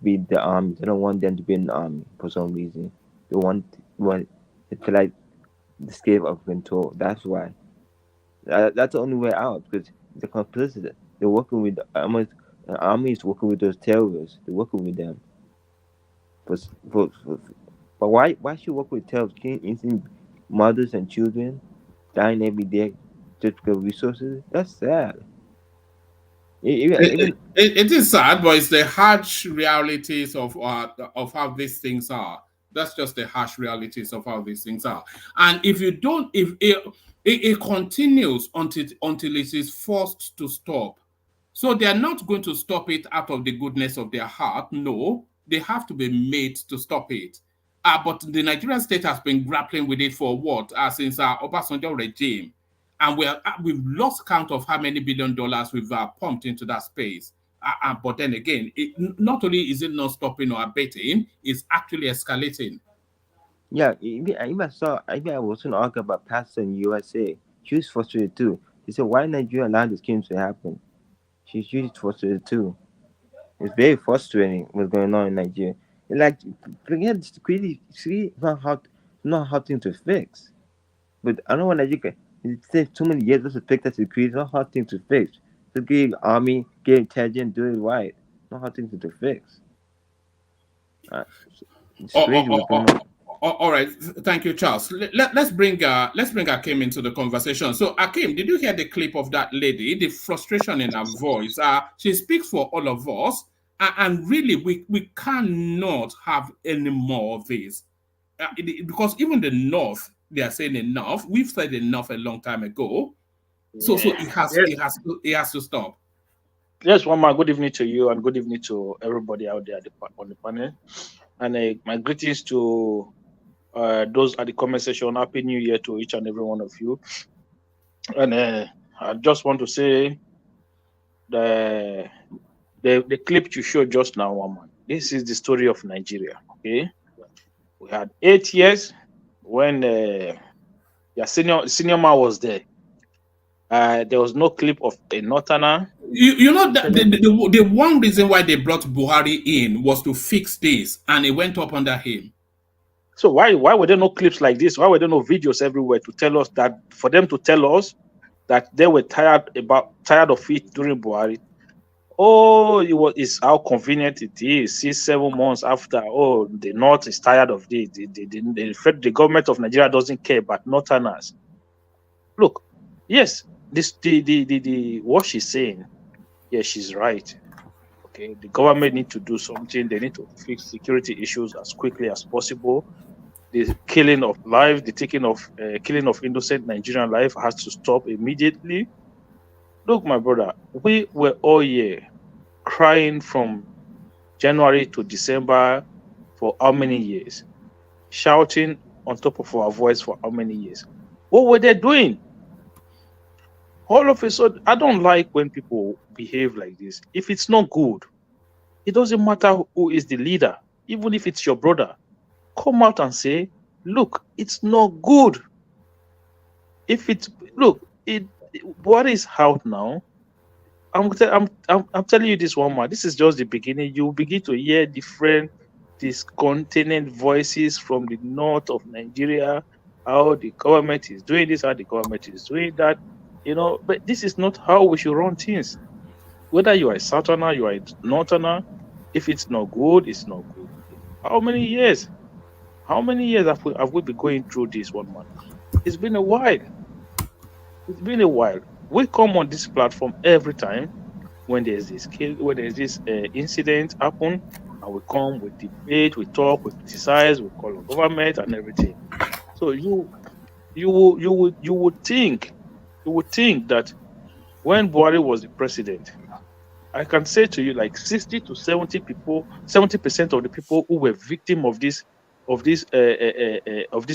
E: be the army. They don't want them to be in the army for some reason. They want it to like escape of control. That's why. That's the only way out because they're complicit. They're working with the army is working with those terrorists. They're working with them. For, for, for, but why should you work with terrorists? Can you see mothers and children dying every day just because of resources? That's sad. Even
C: It is sad, but it's the harsh realities of how these things are. That's just the harsh realities of how these things are. And if you don't, if it continues until it is forced to stop. So they are not going to stop it out of the goodness of their heart. No, they have to be made to stop it. But the Nigerian state has been grappling with it for what? Since our Obasanjo regime. And we've lost count of how many $1 billion we've pumped into that space. But then again, not only is it not stopping or abating, it's actually escalating.
E: yeah, even I was an article about pastor in USA. She was frustrated too. She said, "Why Nigeria allowed this killing to happen?" She's frustrated too. It's very frustrating what's going on in Nigeria. Like, forget this crazy. See, not hard thing to fix. But I don't want Nigeria. It takes too many years just to fix that to create. It's not hard thing to fix. To get army, get intelligent, do it right. Not hard thing to fix. It's crazy what's going on.
C: All right, thank you, Charles. Let's bring Akim into the conversation. So, Akim, did you hear the clip of that lady? The frustration in her voice. She speaks for all of us, and really, we cannot have any more of this because even the North, they are saying enough. We've said enough a long time ago. So it has to stop.
H: Yes, one man. Good evening to you, and good evening to everybody out there on the panel. And my greetings to those at the comment section. Happy New Year to each and every one of you. And I just want to say the clip you showed just now, woman. This is the story of Nigeria. Okay, we had 8 years when senior man was there. There was no clip of a northerner.
C: You know that the one reason why they brought Buhari in was to fix this, and it went up under him.
H: So why were there no clips like this? Why were there no videos everywhere to tell us that, for them to tell us that they were tired of it during Buhari? Oh, it's how convenient it is. 6-7 months after, the North is tired of this. The government of Nigeria doesn't care about Northerners. Look, yes, the what she's saying, yes, she's right. Okay, the government need to do something. They need to fix security issues as quickly as possible. The killing of life, the killing of innocent Nigerian life has to stop immediately. Look, my brother, we were all here crying from January to December for how many years? Shouting on top of our voice for how many years? What were they doing? All of a sudden, I don't like when people behave like this. If it's not good, it doesn't matter who is the leader. Even if it's your brother, come out and say, look, it's not good. What is out now? I'm telling you this, one man. This is just the beginning. You begin to hear different discontented voices from the north of Nigeria, how the government is doing this, how the government is doing that. But this is not how we should run things. Whether you are a southerner, you are a northerner, if it's not good, it's not good. How many years? Have we been going through this, one man? It's been a while. We come on this platform every time when there's this incident happen, and we come, we debate, we talk, we criticize, we call on government and everything. So you would think that when Buhari was the president, I can say to you, like 60 to 70 people, 70% of the people who were victim of these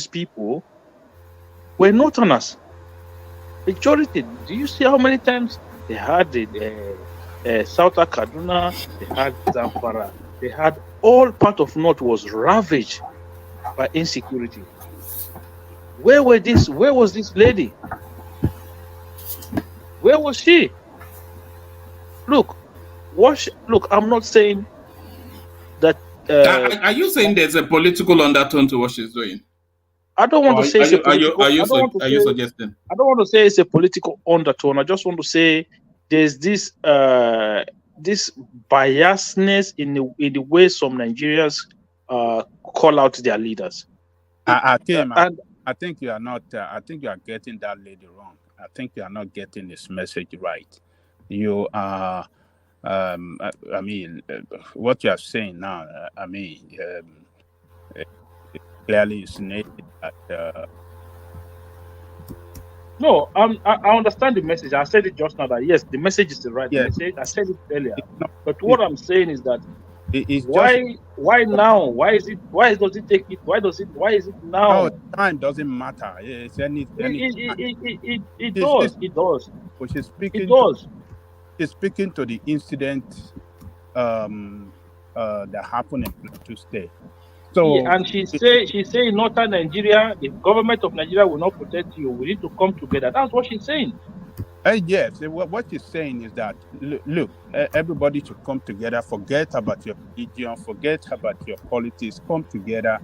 H: people were Northerners. Majority. Do you see how many times they had the South Kaduna, they had Zamfara, they had all part of North was ravaged by insecurity. Where was this lady? Where was she? Look, I'm not saying that.
C: Are you saying there's a political undertone to what she's doing?
H: I don't want to say it's a political.
C: Are you suggesting?
H: I don't want to say it's a political undertone. I just want to say there's this this biasness in the way some Nigerians call out their leaders.
I: I think you are not. I think you are getting that lady wrong. I think you are not getting this message right. You are. I mean, what you are saying now. I mean, clearly insinuating that.
H: No, I understand the message. I said it just now that yes, the message is the right message. I said it earlier. But what I'm saying is that why now? Why does it take it? Why is it now?
I: No, time doesn't matter. It's any
H: it does.
I: But she's speaking.
H: It does.
I: She's speaking to the incident that happened in Plateau State. So
H: yeah, and she say in northern Nigeria, the government of Nigeria will not protect you. We need to come together. That's what she's saying.
I: Yes, what she's saying is that look, everybody should come together. Forget about your religion. Forget about your politics. Come together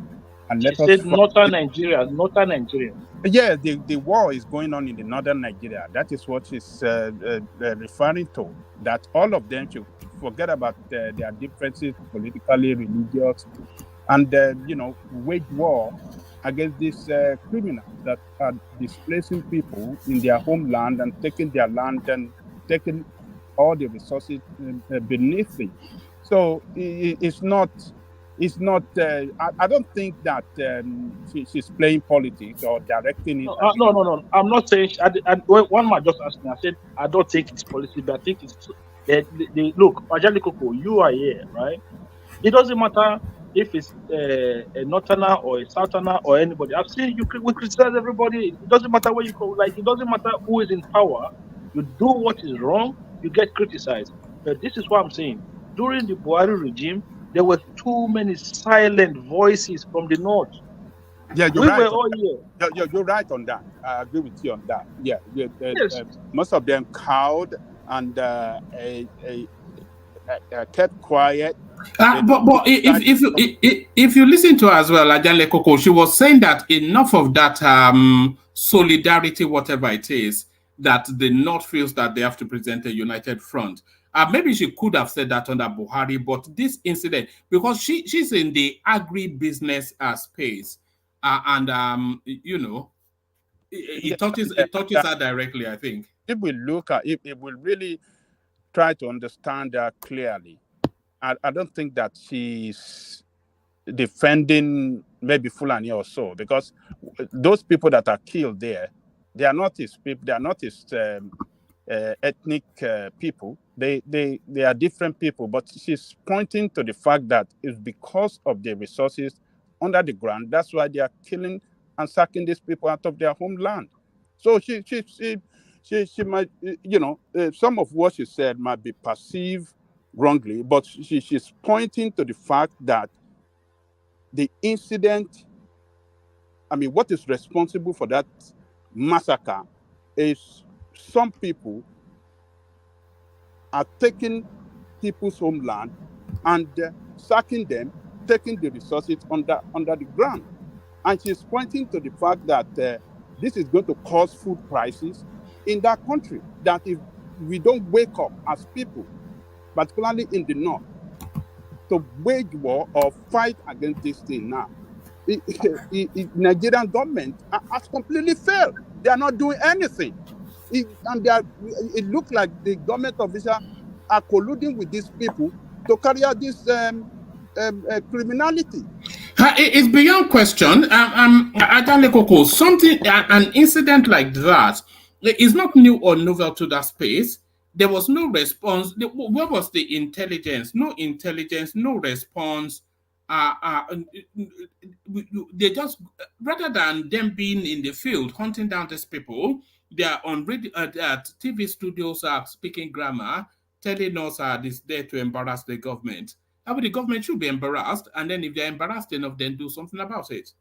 I: and let us.
H: She said northern Nigeria.
I: Yeah, the war is going on in the northern Nigeria. That is what she's referring to. That all of them should forget about their differences, politically, religious, and wage war against these criminals that are displacing people in their homeland and taking their land and taking all the resources beneath it. So it's not. I don't think that she's playing politics or directing it.
H: No. I'm not saying. One man just asked me. I said I don't think it's politics, but I think it's. Look, Ajali Koko, you are here, right? It doesn't matter if it's a northerner or a southerner or anybody. I've seen we criticize everybody. It doesn't matter where you go. Like it doesn't matter who is in power. You do what is wrong, you get criticized. But this is what I'm saying. During the Buhari regime, there were too many silent voices from the north.
I: Yeah, you're right. You're right on that. I agree with you on that. Yeah, yes. Most of them cowed and kept quiet.
C: But if you listen to her as well, Ja1L Koko, she was saying that enough of that solidarity, whatever it is, that the North feels that they have to present a united front. Maybe she could have said that under Buhari, but this incident, because she's in the agribusiness space, and it touches her directly, I think.
I: If we look at it, it will really try to understand that clearly. I don't think that she's defending maybe Fulani or so, because those people that are killed there, they are not his people. They are not his ethnic people. They are different people. But she's pointing to the fact that it's because of the resources under the ground. That's why they are killing and sacking these people out of their homeland. So she might, some of what she said might be perceived wrongly, but she's pointing to the fact that the incident, what is responsible for that massacre is some people are taking people's homeland and sacking them, taking the resources under the ground. And she's pointing to the fact that this is going to cause food prices in that country, that if we don't wake up as people, particularly in the north, to wage war or fight against this thing now, Nigerian government has completely failed. They are not doing anything. It looks like the government officials are colluding with these people to carry out this criminality.
C: It's beyond question. Ja1L Koko, an incident like that is not new or novel to that space. there was no response. Where was the intelligence? No intelligence, no response. They just, rather than them being in the field hunting down these people, they are on radio, at TV studios are speaking grammar, telling us this there to embarrass the government. I mean, the government should be embarrassed, and then if they're embarrassed enough, then do something about it.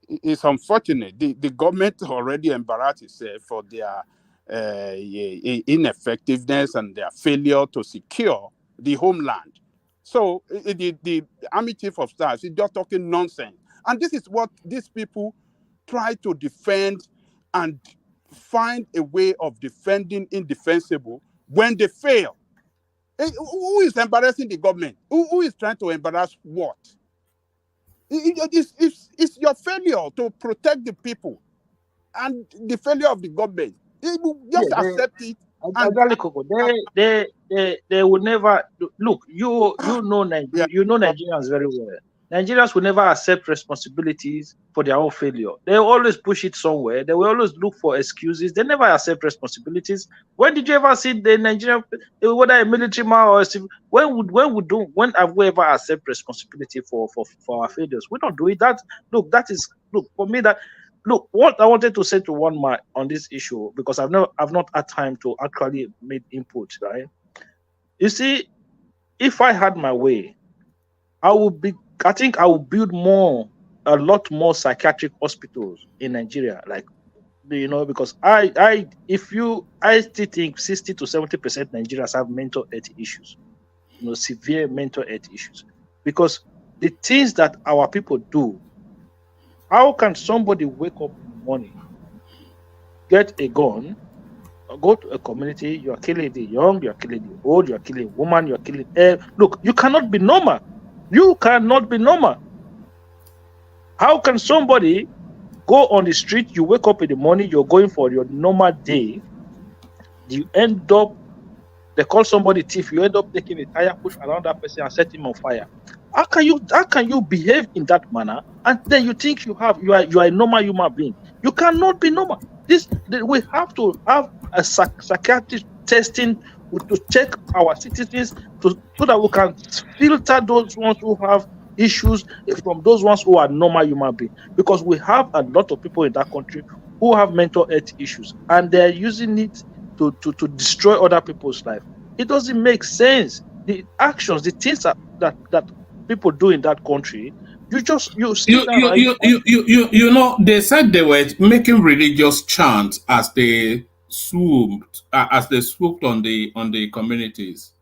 I: It's unfortunate. The government already embarrassed itself for their ineffectiveness and their failure to secure the homeland. So the army chief of staff is just talking nonsense. And this is what these people try to defend and find a way of defending indefensible when they fail. Who is embarrassing the government? Who is trying to embarrass what? It's your failure to protect the people and the failure of the government. Just accept it.
H: They will never look. You know Nigeria. You know Nigerians very well. Nigerians will never accept responsibilities for their own failure. They always push it somewhere. They will always look for excuses. They never accept responsibilities. When did you ever see the Nigerian, whether a military man or a civil, when have we ever accept responsibility for our failures? We don't do it. For me, what I wanted to say to one man on this issue, because I've not had time to actually make input, right? You see, if I had my way, I think I would build a lot more psychiatric hospitals in Nigeria, because I still think 60 to 70% Nigerians have mental health issues, severe mental health issues, because the things that our people do. How can somebody wake up in the morning, get a gun, go to a community, you are killing the young, you are killing the old, you are killing woman, you are killing look, you cannot be normal. You cannot be normal. How can somebody go on the street, you wake up in the morning, you're going for your normal day, you end up, they call somebody thief, you end up taking a tire, push around that person and set him on fire. How can you behave in that manner and then you think you are a normal human being? You cannot be normal. We have to have a psychiatric testing to check our citizens so that we can filter those ones who have issues from those ones who are normal human beings. Because we have a lot of people in that country who have mental health issues and they're using it to destroy other people's life. It doesn't make sense. The actions, the things that people do in that country, they
C: said they were making religious chants as they swooped on the communities.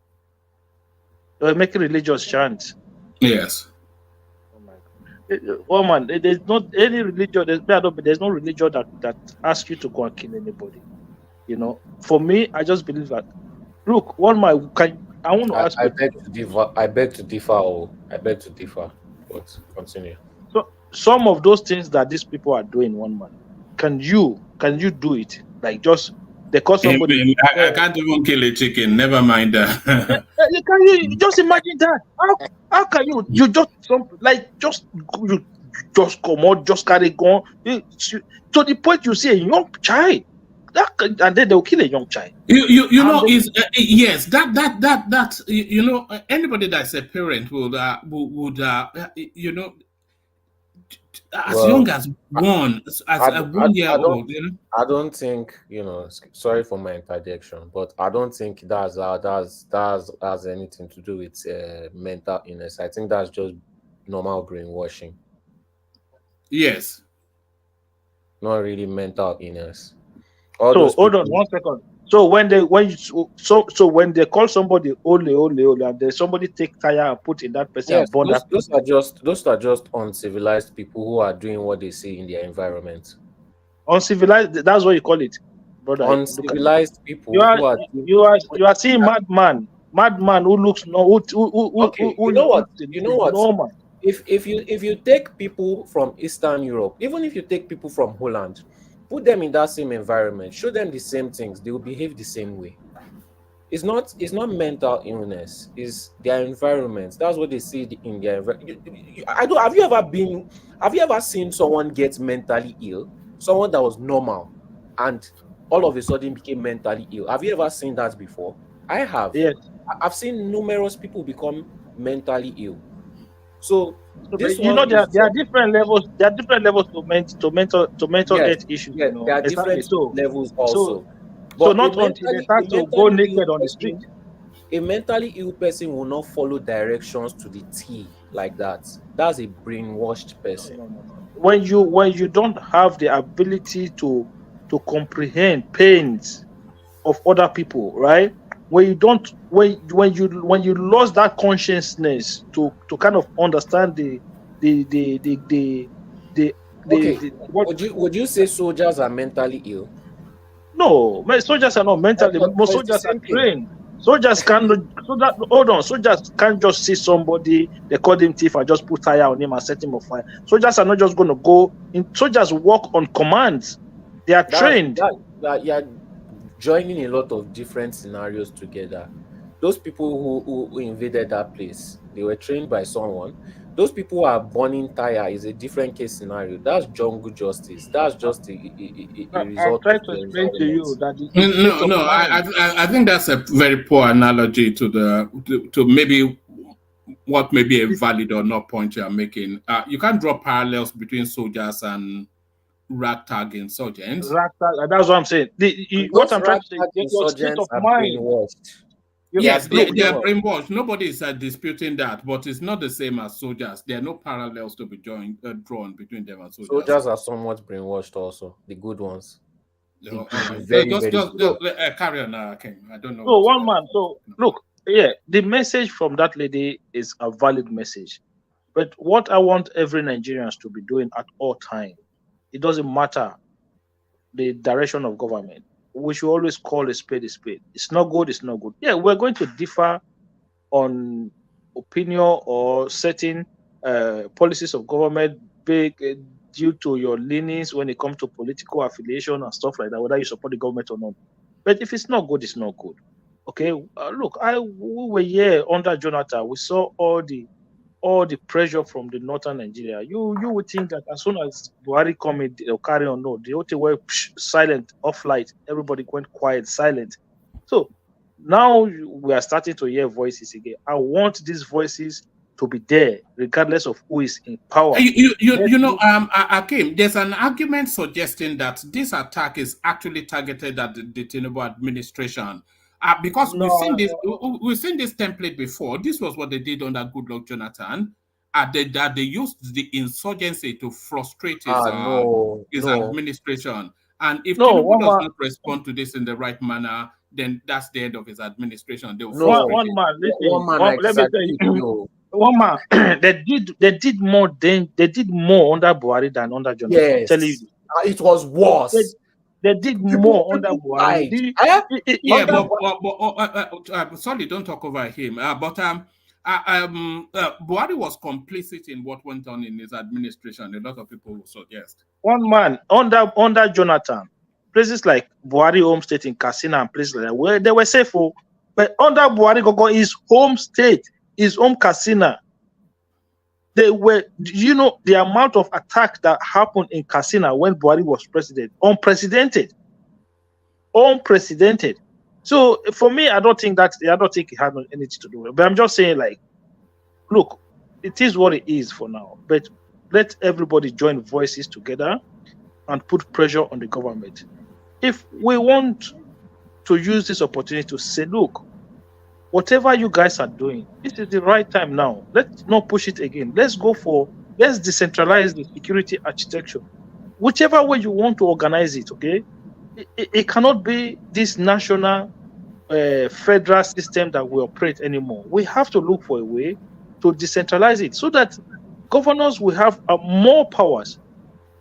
H: They were making religious chants.
C: Yes.
H: Oh my God. Oh man, there's not any religion. There's no religion that asks you to go and kill anybody. For me, I just believe that. Look, I want to ask.
J: I beg to differ. But continue.
H: So some of those things that these people are doing, one man, can you do it? Like just they call somebody.
C: I can't even kill a chicken. Never mind that.
H: Can you just imagine that? How can you? You just come out, just carry gun to the point you see a young child. And then they'll kill a young child.
C: Yes, that anybody that's a parent would young as one, a 1 year old.
J: I don't think Sorry for my interjection, but I don't think that has anything to do with mental illness. I think that's just normal brainwashing.
C: Yes,
J: not really mental illness.
H: So hold on 1 second. So when they call somebody ole, and then somebody take tire and put in that person and burn that person.
J: Those are just uncivilized people who are doing what they see in their environment.
H: Uncivilized, that's what you call it, brother.
J: Uncivilized people.
H: You are seeing madman who looks you know what? Normal.
J: If you take people from Eastern Europe, even if you take people from Holland, put them in that same environment, show them the same things, they will behave the same way. It's not mental illness, it's their environment. That's what they see in their environment. Have you ever seen someone get mentally ill? Someone that was normal and all of a sudden became mentally ill. Have you ever seen that before? I have.
H: Yes.
J: I've seen numerous people become mentally ill. So
H: So,
J: this
H: you
J: one
H: know,
J: is
H: there are different levels. There are different levels to mental
J: yes,
H: health issues.
J: yes,
H: You know,
J: there are
H: exactly.
J: different
H: So,
J: levels
H: so,
J: also.
H: so
J: But
H: not until they start to go naked on the street.
J: a mentally ill person will not follow directions to the T like that. That's a brainwashed person.
H: No. When you don't have the ability to comprehend pains of other people, right? When you don't, when you lost that consciousness to kind of understand the the
J: Okay,
H: what.
J: would you say soldiers are mentally ill?
H: No, soldiers are not mentally. Most
J: But it's the
H: soldiers are
J: same thing.
H: trained. Soldiers can't. So that hold on. Soldiers can't just see somebody, they call him thief, and just put tire on him and set him on fire. Soldiers are not just going to go in. Soldiers work on commands. They are trained.
J: You're joining a lot of different scenarios together. Those people who invaded that place, they were trained by someone. Those people who are burning tire is a different case scenario. That's jungle justice. That's just a
H: I'm
J: result
H: trying
J: of
H: to
J: the
H: explain to
J: environment.
H: you that it's state
C: No,
H: of
C: no.
H: mind.
C: I think that's a very poor analogy to to maybe what may be a valid or not point you are making. You can't draw parallels between soldiers and ragtag insurgents.
H: That's what I'm saying. What
J: Those
H: I'm trying to say,
J: ragtag
H: your state
J: insurgents
H: of
J: are
H: mind.
J: brainwashed. They are
C: Yes, they are
J: brainwashed.
C: brainwashed. Nobody is disputing that, but it's not the same as soldiers. There are no parallels to be drawn between them and soldiers.
J: Soldiers are somewhat brainwashed also, the good ones.
C: No, all
J: The
C: right.
J: very, very good
C: Just
J: ones.
C: carry on, King. I don't know
H: So
C: what you
H: one
C: were.
H: man. So look, yeah, the message from that lady is a valid message. But what I want every Nigerians to be doing at all time, it doesn't matter the direction of government. We should always call a spade a spade. It's not good. It's not good. Yeah, we're going to differ on opinion or certain policies of government big due to your leanings when it comes to political affiliation and stuff like that, whether you support the government or not. But if it's not good, it's not good. Okay, look, we were here under Jonathan. We saw all the pressure from the northern Nigeria. You would think that as soon as Buhari come in, they'll carry on. No, the whole thing were silent, off light. Everybody went quiet, silent. So now we are starting to hear voices again. I want these voices to be there, regardless of who is in power.
C: You know, Akim, there's an argument suggesting that this attack is actually targeted at the Tinubu administration. Because we've seen this template before. This was what they did under Goodluck Jonathan. That they used the insurgency to frustrate his administration. And if Tinubu does not respond to this in the right manner, then that's the end of his administration. They will frustrate
H: One man, listen. Let me tell
J: I
H: you, one man. They did more. They did more under Buhari than under Jonathan. I'm telling you,
J: it was worse.
H: They did more under Buhari.
C: Sorry, don't talk over him. Buhari was complicit in what went on in his administration. A lot of people will suggest.
H: One man under Jonathan, places like Buhari home state in Katsina and places like that, where they were safe. But under Buhari Gogo, his home state, his home Katsina, they were, you know, the amount of attack that happened in Katsina when Buhari was president, unprecedented. So for me, I don't think it had anything to do with it. But I'm just saying, like, look, it is what it is for now. But let everybody join voices together and put pressure on the government. If we want to use this opportunity to say, look, whatever you guys are doing, this is the right time now. Let's not push it again. Let's decentralize the security architecture. Whichever way you want to organize it, okay? It cannot be this national federal system that we operate anymore. We have to look for a way to decentralize it so that governors will have more powers.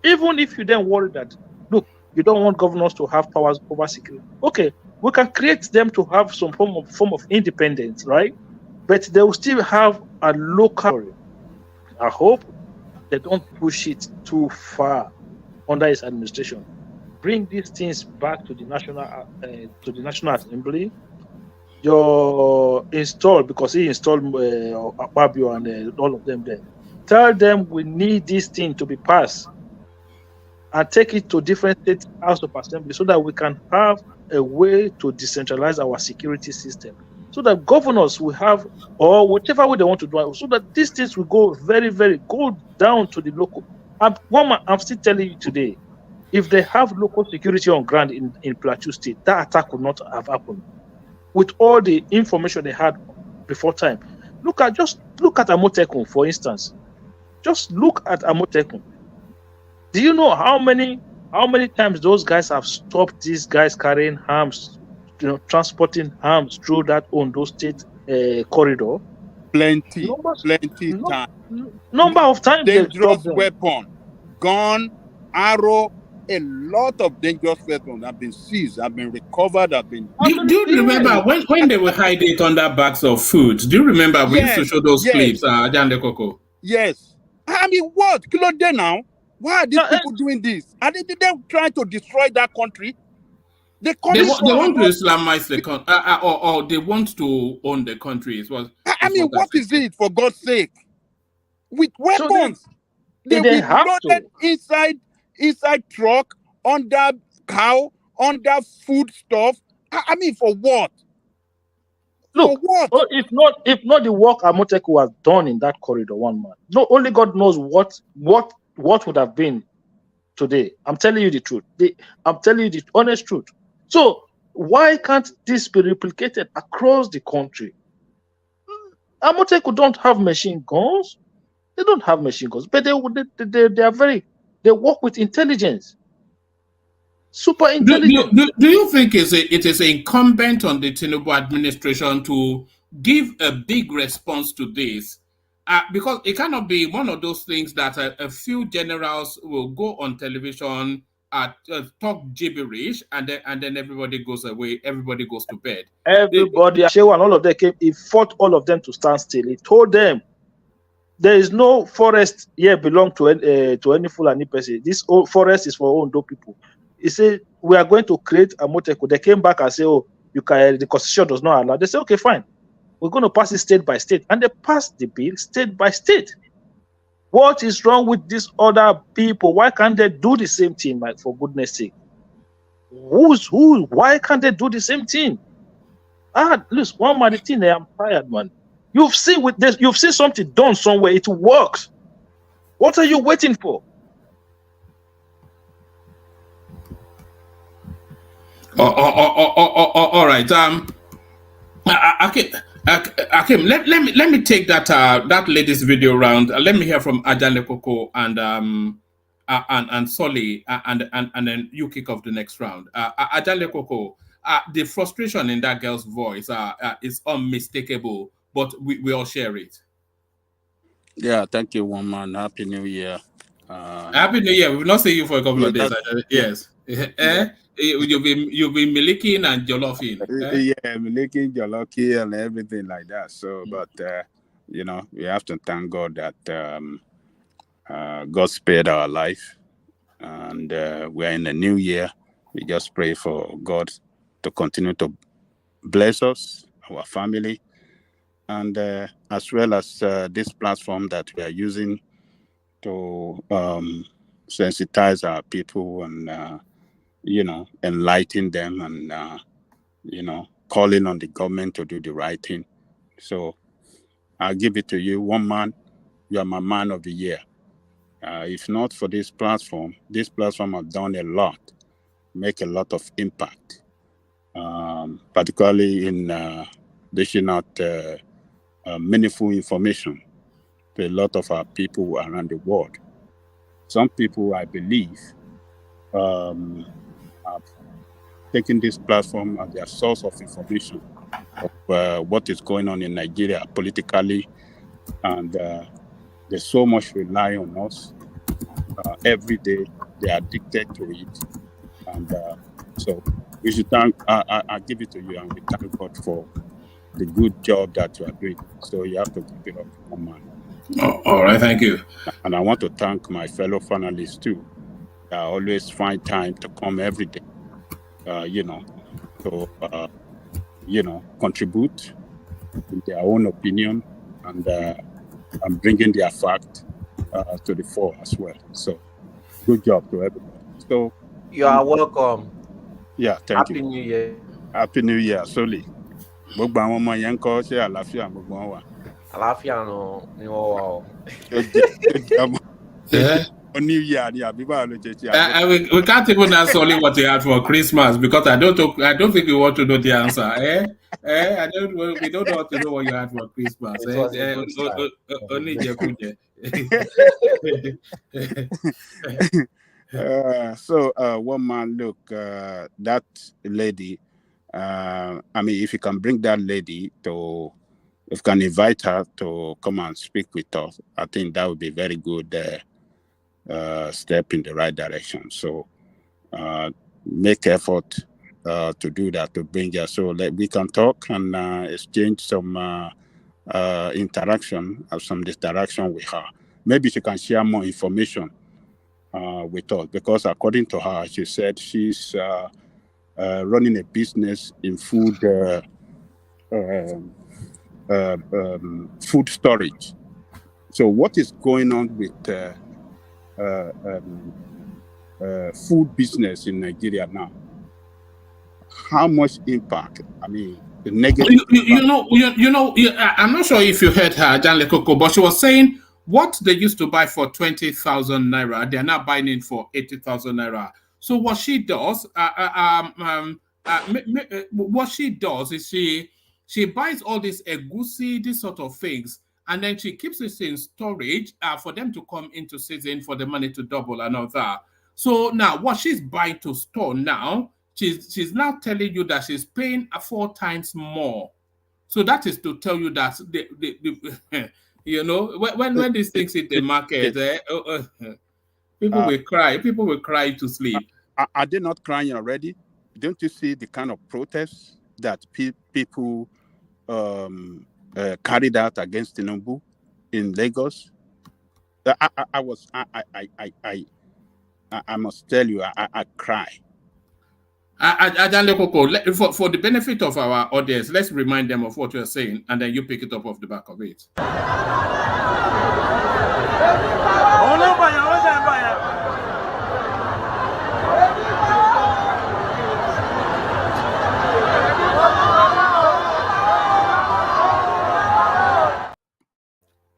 H: Even if you then worry that, look, you don't want governors to have powers over security. Okay, we can create them to have some form of independence, right? But they will still have a local. I hope they don't push it too far under his administration. Bring these things back to the National Assembly. Your install, because he installed Akpabio and all of them there. Tell them we need this thing to be passed and take it to different state house of assembly so that we can have a way to decentralize our security system so that governors will have, or whatever way they want to do it, so that these things will go go down to the local. I'm still telling you today, if they have local security on ground in Plateau State, that attack would not have happened. With all the information they had before time. Just look at Amotekun, for instance. Just look at Amotekun. Do you know how many times those guys have stopped these guys carrying arms, transporting arms through that Ondo State corridor?
I: Plenty time.
H: Number of times they
I: dangerous
H: stopped them.
I: weapon, gun, arrow, a lot of dangerous weapons have been seized, have been recovered, have been.
C: Do you remember when they would hide it under bags of food? Do you remember we used to show those clips, Ja1L Koko?
I: Yes. I mean, what? Kilo day now? Why are these people doing this? Are they trying to destroy that country? They want
C: to Islamize the country, or they want to own the country.
I: I mean, what is it, for God's sake? With weapons,
H: so they have
I: loaded inside truck, under cow, under food stuff. I mean, for what?
H: Look, for what? If not the work Amotekun has done in that corridor, one man. No, only God knows what would have been today. I'm telling you the truth. I'm telling you the honest truth. So why can't this be replicated across the country? Amotekun don't have machine guns. They don't have machine guns, but they work with intelligence. Super intelligent.
C: Do you think it is incumbent on the Tinubu administration to give a big response to this? Because it cannot be one of those things that a few generals will go on television, talk gibberish, and then everybody goes away, everybody goes to bed.
H: Everybody, Shewa and all of them came, he fought all of them to stand still. He told them, there is no forest here belong to any Fulani person. This forest is for Ondo people. He said, we are going to create a Amotekun. They came back and said, the constitution does not allow. They said, okay, fine. We're going to pass it state by state. And they passed the bill state by state. What is wrong with these other people? Why can't they do the same thing, like, for goodness sake? Why can't they do the same thing? Listen, one man, I'm tired, man. You've seen something done somewhere, it works. What are you waiting for?
C: All right. Akim, let me take that latest video round. Let me hear from Ja1L Koko and Solly, and then you kick off the next round. Ja1L Koko, the frustration in that girl's voice is unmistakable, but we all share it.
I: Yeah, thank you, one man. Happy New Year.
C: Happy New Year. We will not see you for a couple of days. Yes. You've been milking and jollofing.
I: Yeah, milking, jollofi, and everything like that. So, but we have to thank God that God spared our life, and we're in the new year. We just pray for God to continue to bless us, our family, and as well as this platform that we are using to sensitize our people and enlighten them, and calling on the government to do the right thing. So I'll give it to you. One man, you are my man of the year. If not for this platform has done a lot, make a lot of impact, particularly in dishing out meaningful information to a lot of our people around the world. Some people, I believe, have taken this platform as their source of information of what is going on in Nigeria politically, and they so much rely on us. Every day they are addicted to it, and so we should thank. I give it to you, and we thank God for the good job that you are doing. So you have to keep it up, one man.
C: All right, thank you.
I: And I want to thank my fellow finalists too. I always find time to come every day, to contribute with their own opinion and bringing their fact to the fore as well. So good job to everybody. So
J: you are welcome.
I: Yeah, thank
J: Happy
I: you.
J: New Year.
I: Happy New Year, Soli. Gbogbo àwọn ọmọ yẹn ń kọ́ ṣé àlàáfíà gbogbo wọn wà.
J: Àlàáfíà ni wọ́n wà o.
I: Ó jẹ́ ọmọ
C: Yeah.
I: New Year ni àbí báwo ló ṣe ṣe
C: We can't even ask only what they had for Christmas because I don't think we want to know the answer. We don't want to know what you had for Christmas.
J: It was a good time.
C: Only Jekuje.
I: One man, look, that lady, I mean, if you can bring that lady to, if you can invite her to come and speak with us, I think that would be very good step in the right direction. So make effort to do that, to bring her so that we can talk and exchange some interaction, some interaction with her. Maybe she can share more information with us, because according to her, she said she's running a business in food storage. So what is going on with food business in Nigeria now? How much impact? I mean, the negative.
C: I'm not sure if you heard her, Ja1L Koko, but she was saying what they used to buy for 20,000 naira, they're now buying it for 80,000 naira. So what she does, what she does is she buys all this egusi, these sort of things, and then she keeps it in storage for them to come into season for the money to double and all that. So now what she's buying to store now, she's now telling you that she's paying 4 times more. So that is to tell you that when these things hit the market, people will cry. People will cry to sleep.
I: Are they not crying already? Don't you see the kind of protests that people carried out against Tinubu in Lagos? I must tell you, I cry.
C: Ja1L Koko, for the benefit of our audience, let's remind them of what you're saying, and then you pick it up off the back of it.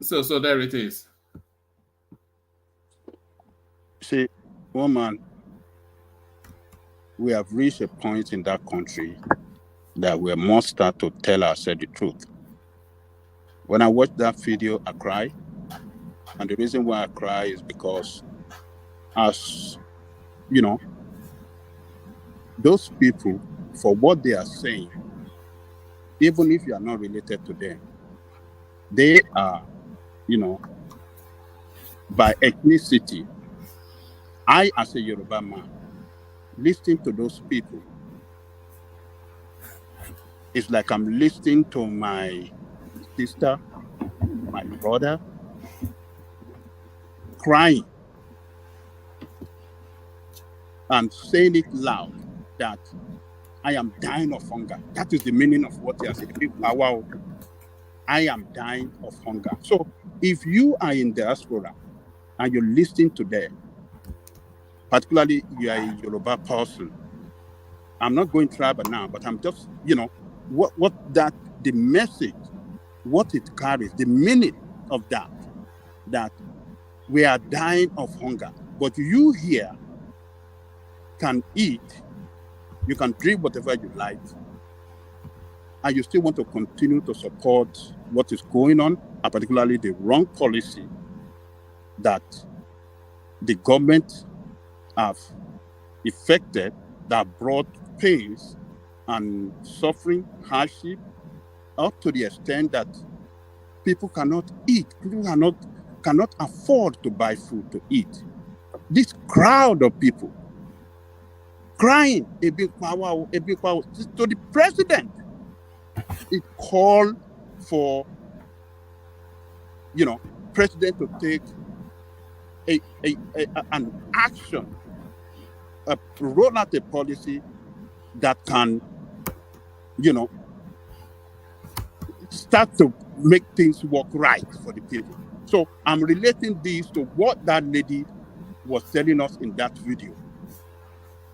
C: So there it is.
I: See, woman, we have reached a point in that country that we must start to tell ourselves the truth. When I watch that video, I cry. And the reason why I cry is because, as you know, those people, for what they are saying, even if you are not related to them, they are, by ethnicity. I, as a Yoruba man, listening to those people, it's like I'm listening to my sister, my brother, crying and saying it loud that I am dying of hunger. That is the meaning of what they are saying. Wow, I am dying of hunger. So if you are in diaspora and you're listening to them, particularly you are a Yoruba person, I'm not going tribal now, but I'm just, the message, what it carries, the meaning of that we are dying of hunger. But you here can eat, you can drink whatever you like, and you still want to continue to support what is going on, and particularly the wrong policy that the government have effected, that brought pains and suffering, hardship, up to the extent that people cannot eat. People cannot afford to buy food to eat. This crowd of people crying to the president. It called for, president to take an action, roll out a policy that can, start to make things work right for the people. So I'm relating this to what that lady was telling us in that video.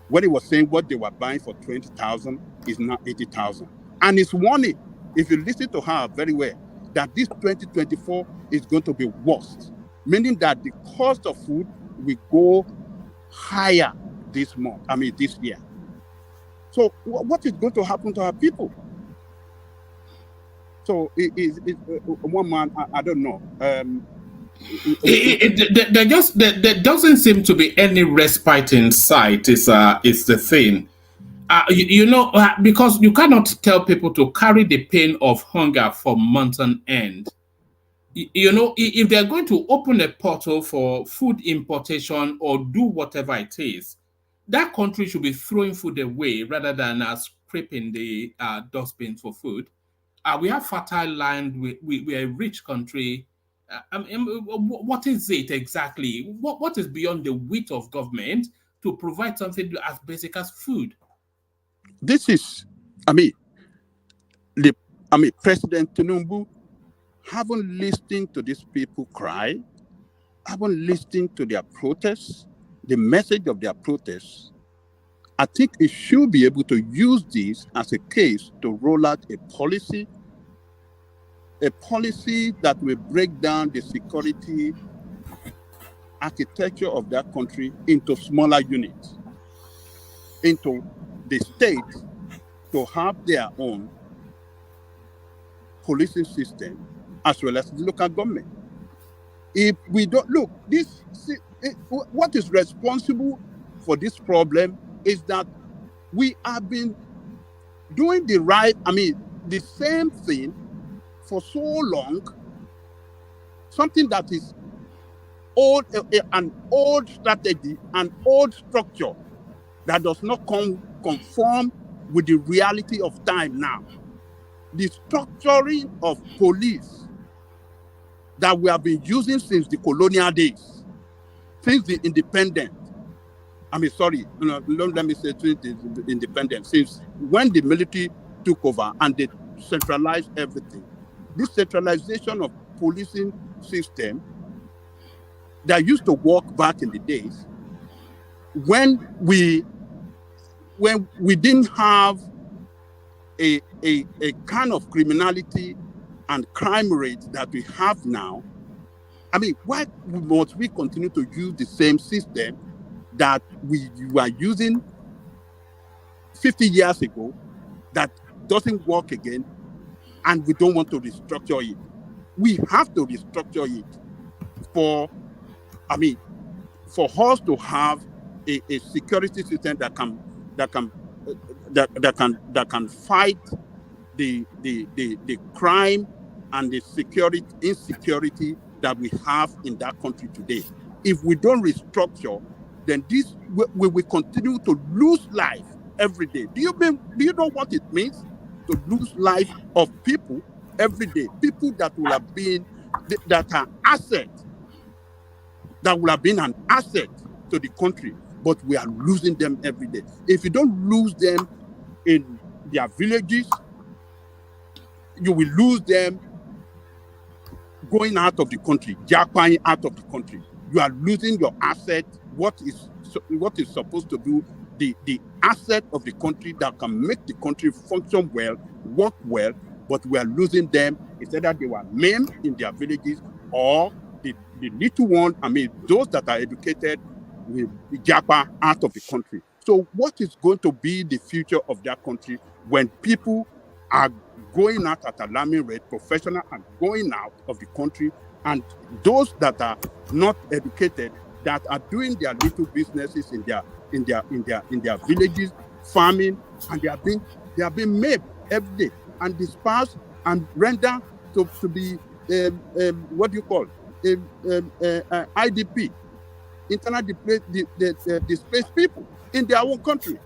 I: when he was saying what they were buying for 20,000 is now 80,000. And it's warning, if you listen to her very well, that this 2024 is going to be worst, meaning that the cost of food will go higher this year. So what is going to happen to our people? So one man, I don't know.
C: There doesn't seem to be any respite in sight. Is the thing. Because you cannot tell people to carry the pain of hunger for months on end. If they're going to open a portal for food importation or do whatever it is, that country should be throwing food away rather than scraping the dustbins for food. We have fertile land. We're a rich country. What is it exactly? What is beyond the wit of government to provide something as basic as food?
I: This is, President Tinubu haven't listened to these people cry, haven't listened to their protests, the message of their protests. I think he should be able to use this as a case to roll out a policy that will break down the security architecture of that country into smaller units, into the states to have their own policing system as well as the local government. If we don't look, what is responsible for this problem is that we have been doing the same thing for so long, something that is old, an old strategy, an old structure that does not conform with the reality of time now. The structuring of police that we have been using since the colonial days, since the independence. Let me say since the independence, since when the military took over and they centralized everything. This centralization of policing system that used to work back in the days when we didn't have a kind of criminality and crime rate that we have now. Why must we continue to use the same system that we were using 50 years ago that doesn't work again, and we don't want to restructure it? We have to restructure it for us to have a security system that can fight the crime and the insecurity that we have in that country today. If we don't restructure, then we will continue to lose life every day. Do you know what it means to lose life of people every day? People that will have been that are assets, that will have been an asset to the country, but we are losing them every day. If you don't lose them in their villages, you will lose them going out of the country, jackpotting out of the country. You are losing your asset, what is supposed to be the asset of the country that can make the country function well, work well, but we are losing them. It's either they were maimed in their villages or the little one, those that are educated will be jackpot out of the country. So what is going to be the future of that country when people are going out at alarming rate, professional are going out of the country, and those that are not educated, that are doing their little businesses in their villages, farming, and they are being made every day and dispersed and rendered to be what do you call IDP, internal displaced people in their own country.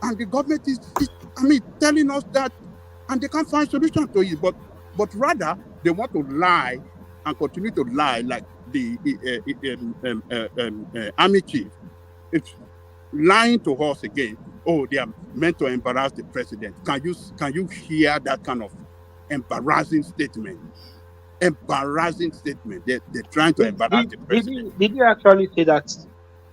I: And the government is telling us that, and they can't find solution to it, but rather they want to lie and continue to lie like the army chief. It's lying to us again. Oh, they are meant to embarrass the president. Can you hear that kind of embarrassing statement? Embarrassing statement. They're trying to embarrass the president.
H: Did you actually say that?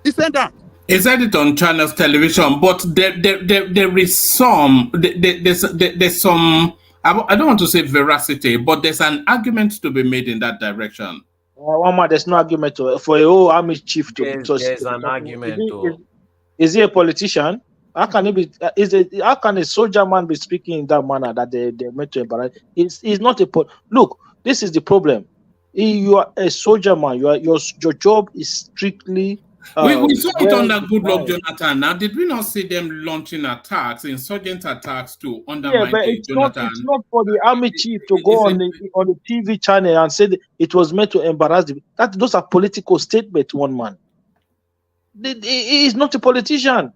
I: He said that.
C: He said it on China's television, but there is some, there's some, I don't want to say veracity, but there's an argument to be made in that direction.
H: One man, there's no argument for a whole army chief to
J: There's an argument, though.
H: Is he a politician? How can he be? How can a soldier man be speaking in that manner that they're meant to embarrass? He's not a look. This is the problem. You are a soldier man. Your job is strictly.
C: We saw it under Goodluck Jonathan. Now, did we not see them launching attacks, insurgent attacks to undermine
H: but
C: Jonathan?
H: It's not for the army chief to go on the TV channel and say it was meant to embarrass those are political statements. One man. He is not a politician.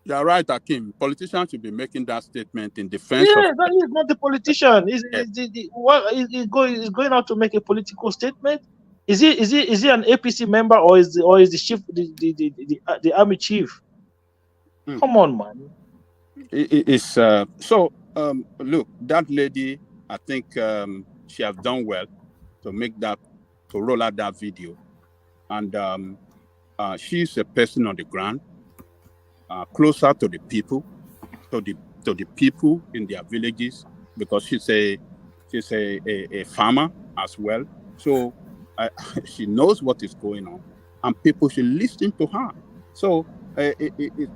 I: You're right, Akim. Politicians should be making that statement in defense of...
H: that is not a politician. He's going out to make a political statement. Is he an APC member or is the chief the army chief? Come on, man.
I: Look, that lady, I think she has done well to roll out that video, and she's a person on the ground, closer to the people, to the people in their villages, because she's a farmer as well. So she knows what is going on, and people should listen to her. So it's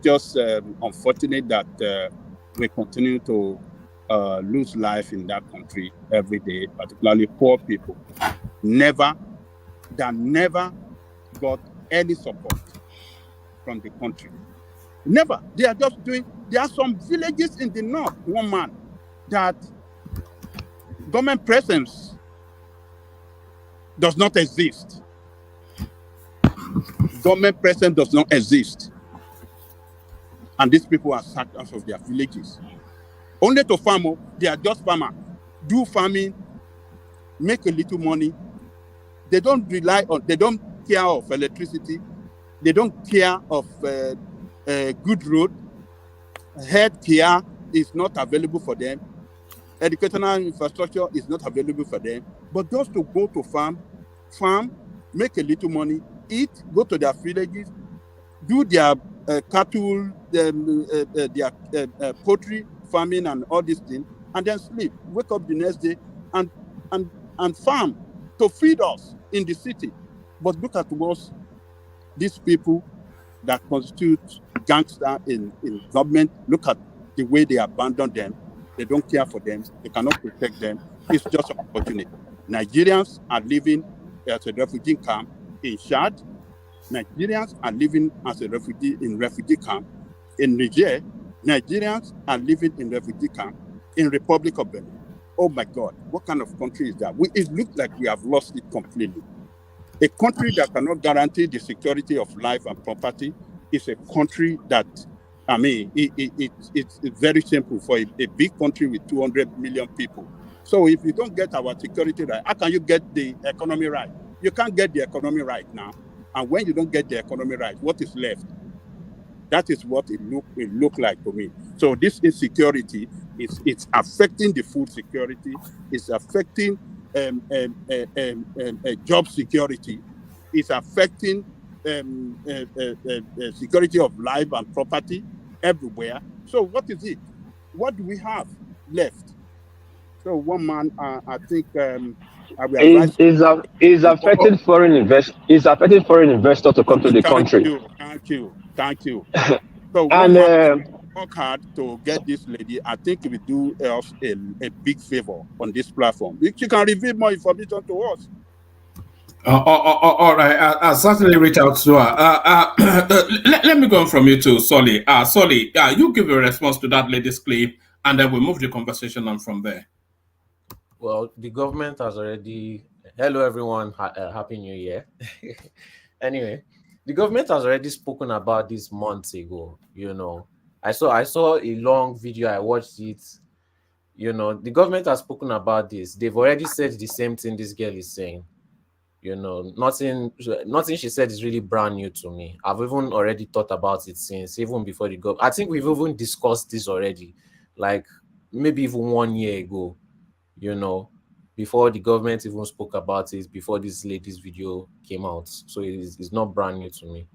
I: just unfortunate that we continue to lose life in that country every day, particularly poor people. Never got any support from the country. Never. They are just there are some villages in the north, one man, that government presence does not exist. Government presence does not exist. And these people are sacked out of their villages. Only to farm, they are just farmers. Do farming, make a little money. They don't care of electricity. They don't care of good road. Health care is not available for them. Educational infrastructure is not available for them. But just to go to farm, make a little money, eat, go to their villages, do their cattle, their poultry farming and all these things, and then sleep, wake up the next day and farm to feed us in the city. But look at us, these people that constitute gangsters in government, look at the way they abandon them. They don't care for them. They cannot protect them. It's just unfortunate. Nigerians are living as a refugee camp in Chad. Nigerians are living as a refugee in refugee camp in Niger. Nigerians are living in refugee camp in Republic of Benin. Oh my God, what kind of country is that? It looks like we have lost it completely. A country that cannot guarantee the security of life and property is a country that, I mean, it's very simple for a big country with 200 million people. So if you don't get our security right, how can you get the economy right? You can't get the economy right now. And when you don't get the economy right, what is left? That is what it look like to me. So this insecurity it's affecting the food security. It's affecting job security. It's affecting security of life and property everywhere. So what is it? What do we have left? So one man, I think,
K: is affecting foreign investors to come to the country.
I: Thank you. So and work hard to get this lady. I think it will do us a big favor on this platform. She can reveal more information to us.
C: All right, I'll certainly reach out to her. Let me go on from you too, Solly. Solly, you give a response to that lady's clip, and then we'll move the conversation on from there.
J: Well, the government has already... Hello, everyone. Happy New Year. Anyway, the government has already spoken about this months ago. I saw a long video. I watched it. The government has spoken about this. They've already said the same thing this girl is saying. Nothing she said is really brand new to me. I've even already thought about it since, even before the government. I think we've even discussed this already, like maybe even 1 year ago. before the government even spoke about it, before this latest video came out. So it's not brand new to me.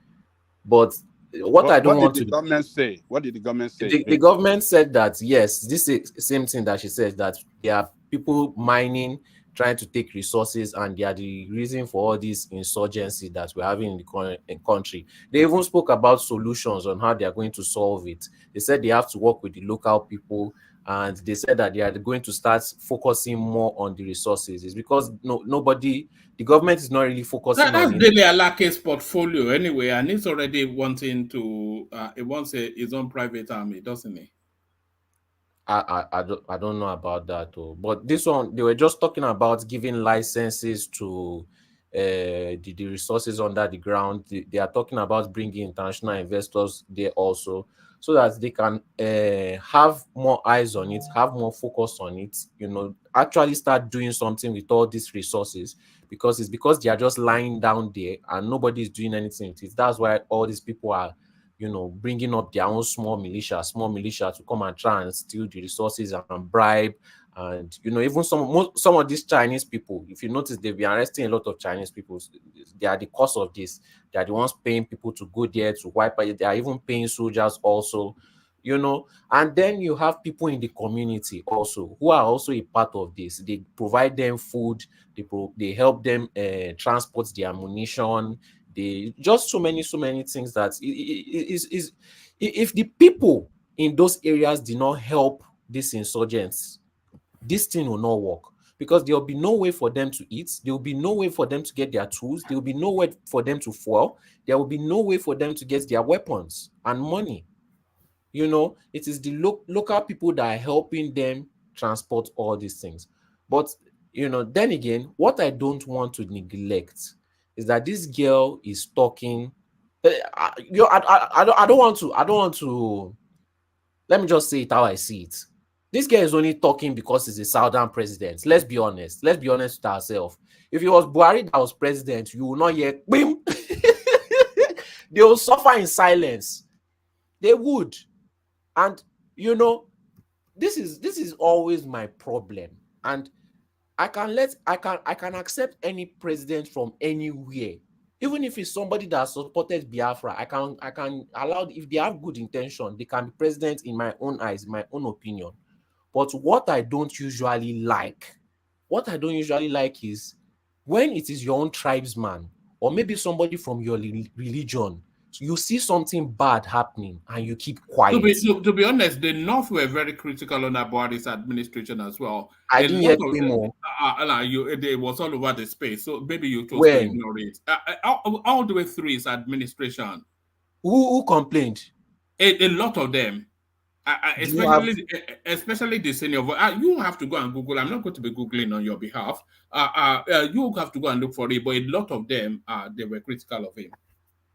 J: But what I don't
I: What did
J: want
I: the
J: to
I: government say? What did the government say?
J: the government said that yes, this is same thing that she said, that there are people mining, trying to take resources, and they are the reason for all this insurgency that we're having in the country. They even spoke about solutions on how they are going to solve it. They said they have to work with the local people, and they said that they are going to start focusing more on the resources. It's because the government is not really focusing
C: That's
J: on it.
C: Dele Alake's portfolio anyway, and he's already wanting to. He wants his own private army, doesn't he?
J: I don't know about that though. But this one, they were just talking about giving licenses to the resources under the ground. They are talking about bringing international investors there also, so that they can have more eyes on it, have more focus on it, actually start doing something with all these resources, because they are just lying down there and nobody is doing anything with it. That's why all these people are bringing up their own small militia to come and try and steal the resources and bribe. And even some of these Chinese people, if you notice, they've been arresting a lot of Chinese people. They are the cause of this. They are the ones paying people to go there to wipe out. They are even paying soldiers also, and then you have people in the community also who are also a part of this. They provide them food, they help them transport their ammunition. They just so many things that is if the people in those areas did not help these insurgents, this thing will not work, because there will be no way for them to eat, there will be no way for them to get their tools, there will be no way for them to fuel, there will be no way for them to get their weapons and money. It is the local people that are helping them transport all these things. But then again, what I don't want to neglect is that this girl is talking. I don't want to. Let me just say it how I see it. This girl is only talking because he's a southern president. Let's be honest. Let's be honest with ourselves. If it was Buhari that was president, you will not hear bim. They will suffer in silence. They would. And this is always my problem. And I can accept any president from anywhere, even if it's somebody that supported Biafra. I can allow, if they have good intention, they can be president in my own eyes, in my own opinion. But what I don't usually like is when it is your own tribesman, or maybe somebody from your religion, you see something bad happening and you keep quiet.
C: To be honest, the North were very critical on Buhari's administration as well.
J: I didn't hear more.
C: It was all over the space, so maybe you chose to ignore it. All the way through his administration.
J: Who complained?
C: A lot of them. Especially the senior. You have to go and Google. I'm not going to be Googling on your behalf. You have to go and look for it. But a lot of them, they were critical of him.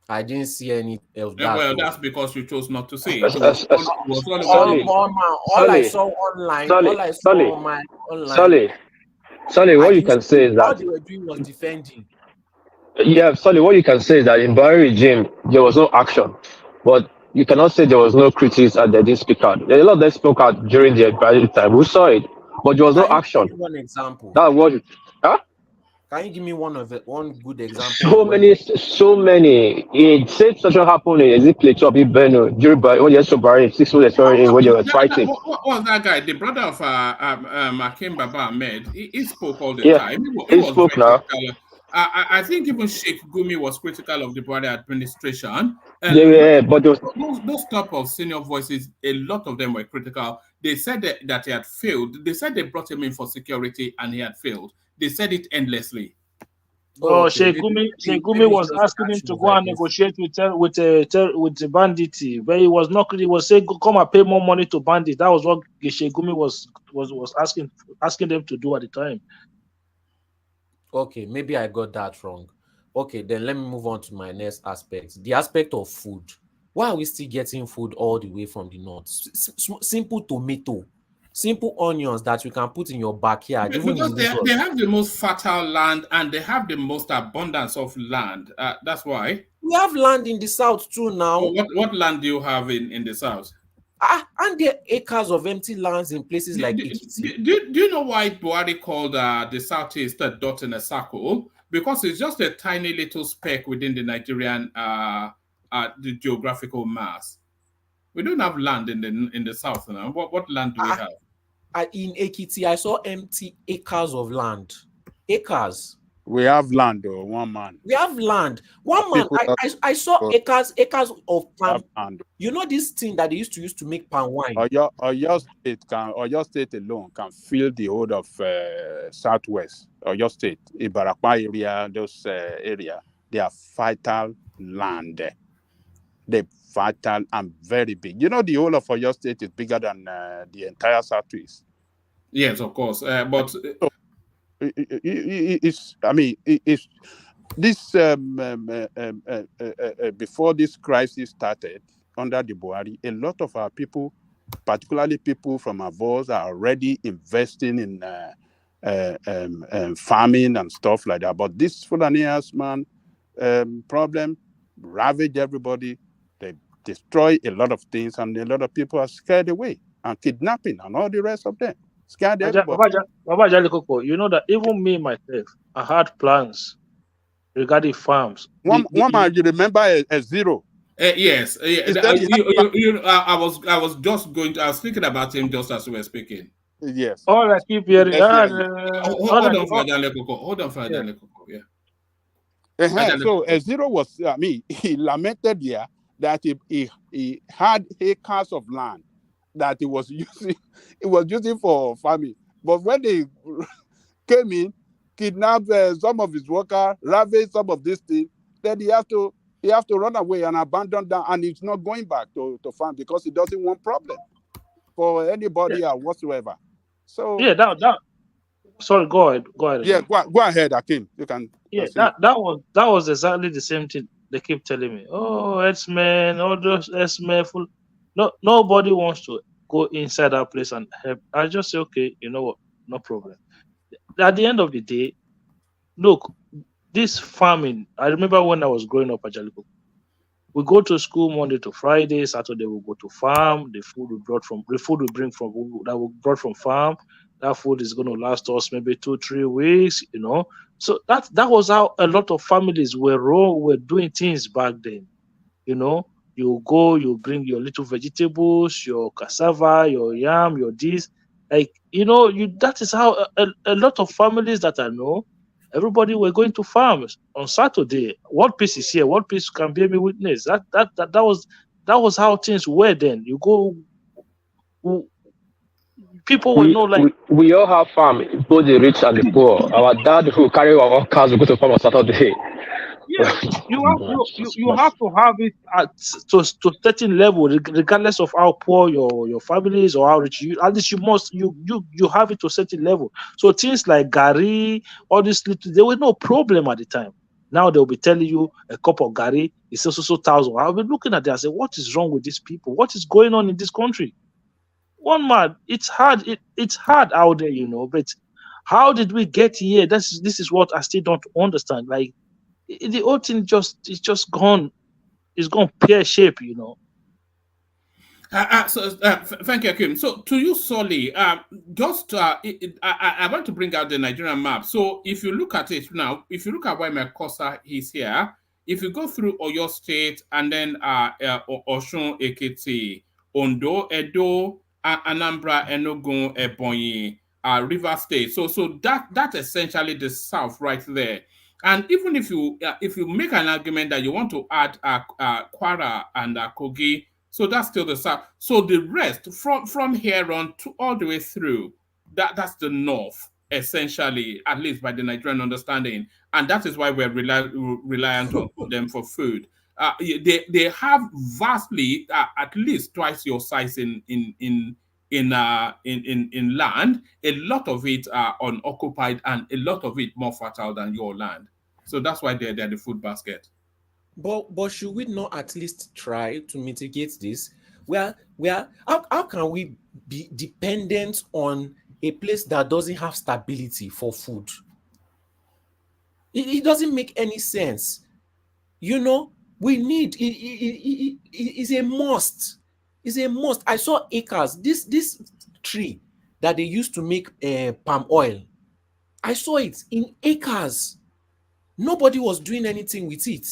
J: I didn't see any of that.
C: Well, that's because you chose not to see
K: it.
J: All I saw online. All I saw on my online.
K: Sully, what you can say is that
J: all they were doing was defending.
K: Yeah, Sully, what you can say is that in Buhari regime there was no action, but you cannot say there was no critics and they didn't speak out. There are a lot of them spoke out during the Buhari time. We saw it, but there was no action.
J: One example.
K: That was.
J: Can you give me one good example?
K: So many. Same situation happened in Plateau of Benue during when you saw Buhari 6 months when they were fighting.
C: What was that guy? The brother of Akim Baba Ahmed. He spoke all the time.
K: He spoke now.
C: I think even Sheikh Gumi was critical of the Buhari administration.
K: But
C: those type of senior voices, a lot of them were critical. They said that he had failed. They said they brought him in for security and he had failed. They said it endlessly.
H: Sheikh Gumi was asking him to go and negotiate with the bandits, but he was not. He was saying, "Come and pay more money to bandits." That was what Sheikh Gumi was asking them to do at the time.
J: Okay, maybe I got that wrong. Okay, then let me move on to my next aspect. The aspect of food. Why are we still getting food all the way from the north? Simple tomato, simple onions that you can put in your backyard.
C: Because they have the most fertile land and they have the most abundance of land. That's why.
J: We have land in the south too now.
C: What land do you have in the south?
J: And there are acres of empty lands in places like Ekiti.
C: Do you know why Buhari called the Southeast a dot in a circle? Because it's just a tiny little speck within the Nigerian the geographical mass. We don't have land in the south now. What land do we have?
J: In Ekiti, I saw empty acres of land. Acres.
I: We have land, though, one man.
J: We have land. One man, I saw acres of palm. You know this thing that they used to use to make palm wine?
I: Or your state alone can fill the whole of Southwest. Or your state, Ibarakwa area, those area, they are fertile land. They're fertile and very big. You know, the whole of your state is bigger than the entire Southwest.
C: Yes, of course. But
I: it's this before this crisis started under the Buhari, a lot of our people, particularly people from abroad, are already investing in farming and stuff like that. But this Fulanians man problem ravaged everybody. They destroy a lot of things, and a lot of people are scared away, and kidnapping and all the rest of them. Scared everybody.
H: Baba Jalikoko, you know that even me myself, I had plans regarding farms.
I: One man, you remember a zero?
C: Yes. I was just going to. I was thinking about him just as we were speaking.
I: Yes.
H: All I keep hearing.
C: Hold on, Father Lekoko. Hold on, Father Lekoko. Yeah.
I: So a zero was. He lamented here that he had acres of land that he was using for farming. But when they came in, kidnapped some of his workers, ravaged some of these things, then he have to run away and abandon that, and he's not going back to farm because he doesn't want problem for anybody or whatsoever. So
H: that sorry, go ahead.
I: Yeah, go ahead, Akim. You can.
H: Yeah, that was exactly the same thing they keep telling me. Oh, X-Men, all those X-Men full. No, nobody wants to go inside that place and help. I just say, okay, you know what? No problem. At the end of the day, look, this farming, I remember when I was growing up at Jaliko, we go to school Monday to Friday, Saturday we go to farm, the food we brought from farm, that food is going to last us maybe 2-3 weeks, you know. So that was how a lot of families were doing things back then, you know. You go, you bring your little vegetables, your cassava, your yam, your this. Like, you know, that is how a lot of families that I know, everybody were going to farms on Saturday. What piece is here? What piece can bear me witness? That was how things were then. You go, people were not like.
K: We all have farm, both the rich and the poor. Our dad who carry our cars will go to farm on Saturday.
H: Yeah, you have to have it to certain level, regardless of how poor your family is or how rich you. At least you have it to a certain level. So things like Gary, all this little, there was no problem at the time. Now they'll be telling you a cup of Gary is so 1,000. I'll be looking at that and say, what is wrong with these people? What is going on in this country? One man, it's hard. It's hard out there, you know. But how did we get here? This is what I still don't understand. Like, the whole thing it's just gone. It's gone pear shape, you know.
C: Thank you, Akim. So to you, Solly, I want to bring out the Nigerian map. So if you look at it now, if you look at where my cursor is here, if you go through Oyo State and then Osun, Ekiti, Ondo, Edo, Anambra, Enugu, Ebonyi, River State. So that's essentially the south right there. And even if you make an argument that you want to add Kwara and Kogi, so that's still the south. So the rest from here on to all the way through, that's the north, essentially, at least by the Nigerian understanding. And that is why we're reliant on them for food. They have vastly, at least twice your size in land. A lot of it are unoccupied, and a lot of it more fertile than your land. So that's why they're the food basket.
J: But should we not at least try to mitigate this? How can we be dependent on a place that doesn't have stability for food? It doesn't make any sense. You know, we need it's a must. It's a must. I saw acres. This tree that they used to make palm oil. I saw it in acres. Nobody was doing anything with it.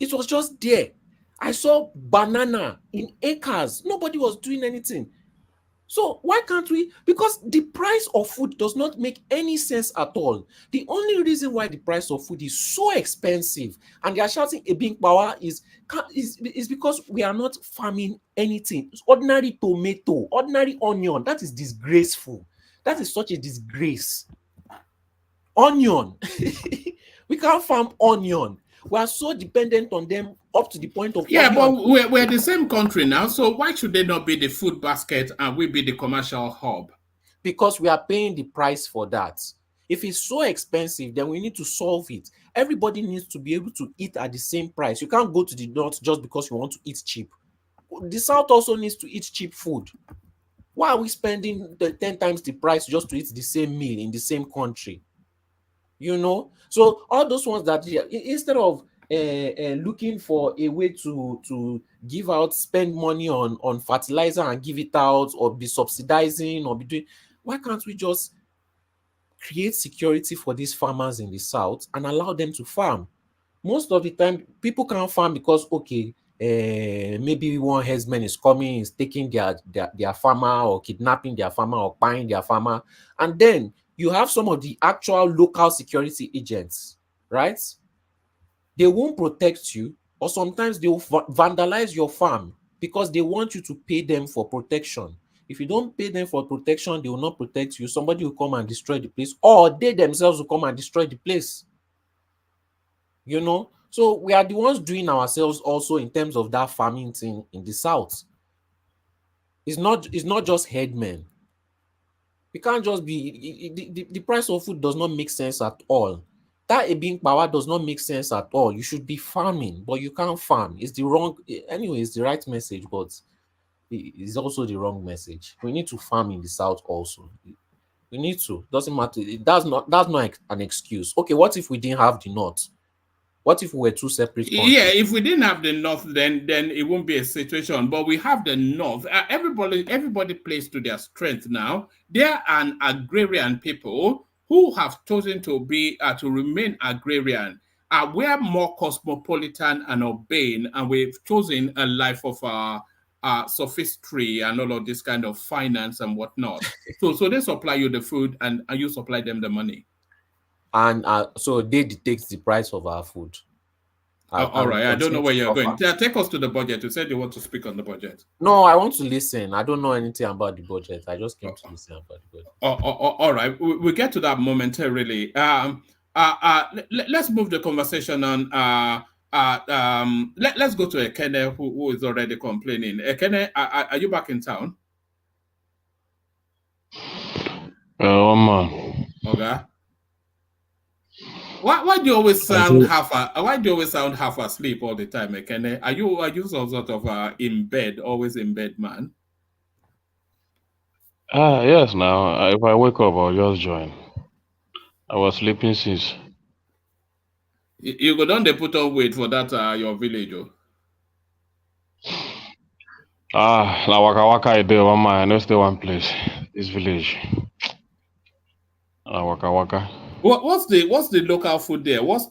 J: It was just there. I saw banana in acres. Nobody was doing anything. So why can't we? Because the price of food does not make any sense at all. The only reason why the price of food is so expensive and they are shouting a big power is because we are not farming anything. It's ordinary tomato, ordinary onion. That is disgraceful. That is such a disgrace. Onion. We can't farm onion. We are so dependent on them up to the point of
C: but we're the same country now, so why should they not be the food basket and we be the commercial hub?
J: Because we are paying the price for that. If it's so expensive, then we need to solve it. Everybody needs to be able to eat at the same price. You can't go to the north just because you want to eat cheap. The south also needs to eat cheap food. Why are we spending 10 times the price just to eat the same meal in the same country? You know, so all those ones that instead of looking for a way to give out, spend money on fertilizer and give it out, or be subsidizing or be doing, why can't we just create security for these farmers in the south and allow them to farm? Most of the time, people can't farm because maybe one herdsman is coming, is taking their farmer or kidnapping their farmer or buying their farmer, and then you have some of the actual local security agents, right? They won't protect you, or sometimes they will vandalize your farm because they want you to pay them for protection. If you don't pay them for protection, they will not protect you. Somebody will come and destroy the place, or they themselves will come and destroy the place. You know, so we are the ones doing ourselves also in terms of that farming thing in the south. It's not just headmen. We can't just be the price of food does not make sense at all. That a being power does not make sense at all. You should be farming, but you can't farm. It's the wrong, anyway, it's the right message, but it's also the wrong message. We need to farm in the south also. We need to. Doesn't matter. That's not an excuse. Okay, what if we didn't have the north? What if we were two separate countries?
C: Yeah, if we didn't have the north, then it won't be a situation. But we have the north. Everybody plays to their strength now. There are an agrarian people who have chosen to remain agrarian. We're more cosmopolitan and urbane, and we've chosen a life of sophistry and all of this kind of finance and whatnot. so they supply you the food, and you supply them the money.
J: And so they dictate the price of our food.
C: All right, I don't know where you're going. Take us to the budget. You said you want to speak on the budget.
J: No, I want to listen. I don't know anything about the budget. I just came to listen about the budget.
C: All right, we'll get to that momentarily. Let's move the conversation on. Let's go to Ekene, who is already complaining. Ekene, are you back in town?
K: One man.
C: Okay. Why do you always sound half asleep all the time, Ekene? Are you some sort of in bed, always in bed, man?
K: Yes. Now, if I wake up, I'll just join. I was sleeping since.
C: You go down. They put on weight for that your village, oh.
K: La waka I do one man. I know stay one place. This village. La waka.
C: What's the local food there? What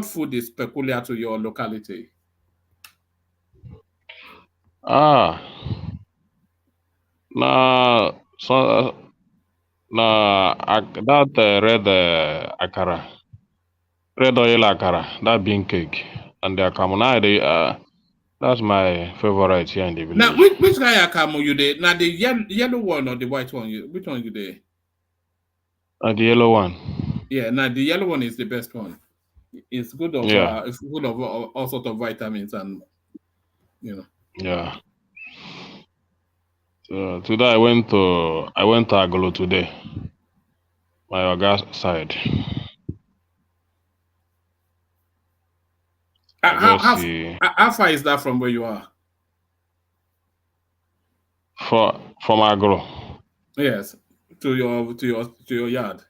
C: food is peculiar to your locality?
K: That red akara, red oil akara, that bean cake, and the akamu. That's my favorite here in the village.
C: Now, which kind of akamu you there? Now the yellow one or the white one? Which one you there?
K: The yellow one.
C: Yeah, now the yellow one is the best one. It's good of it's full of all sorts of vitamins and
K: Yeah. So today I went to Agolo today. My Oga side.
C: How far is that from where you are?
K: From Agolo.
C: Yes. To your yard.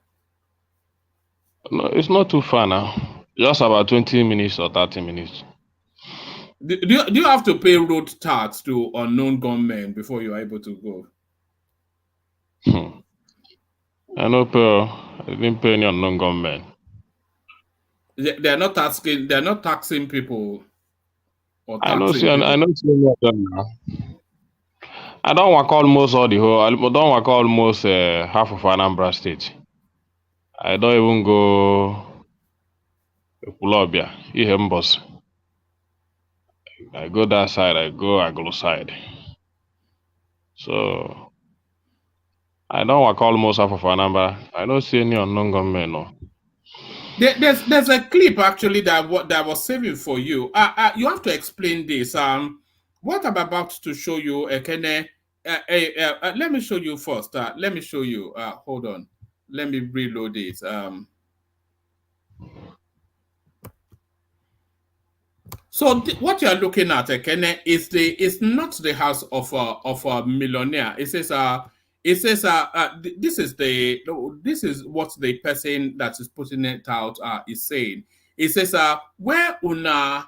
K: No, it's not too far now. Just about 20 minutes or 30 minutes.
C: Do you have to pay road tax to unknown gunmen before you are able to go?
L: I know, I didn't pay any unknown gunmen.
C: They're not asking. They're not taxing people. Or
L: I know.
C: taxing
L: See,
C: people.
L: I know. See any of them now. I don't work almost all the whole. I don't work almost half of Anambra State. I don't even go Kulobia, Ihembos. I go that side. I go Aglo side. So I don't work almost half of Anambra. I don't see any unknown gunmen. No.
C: There's a clip actually that I was saving for you. You have to explain this. What I'm about to show you, Ekene. Let me show you first. Let me show you. Hold on. Let me reload it. So what you are looking at, Ekene, is not the house of a millionaire. It says this is what the person that is putting it out is saying. It says where una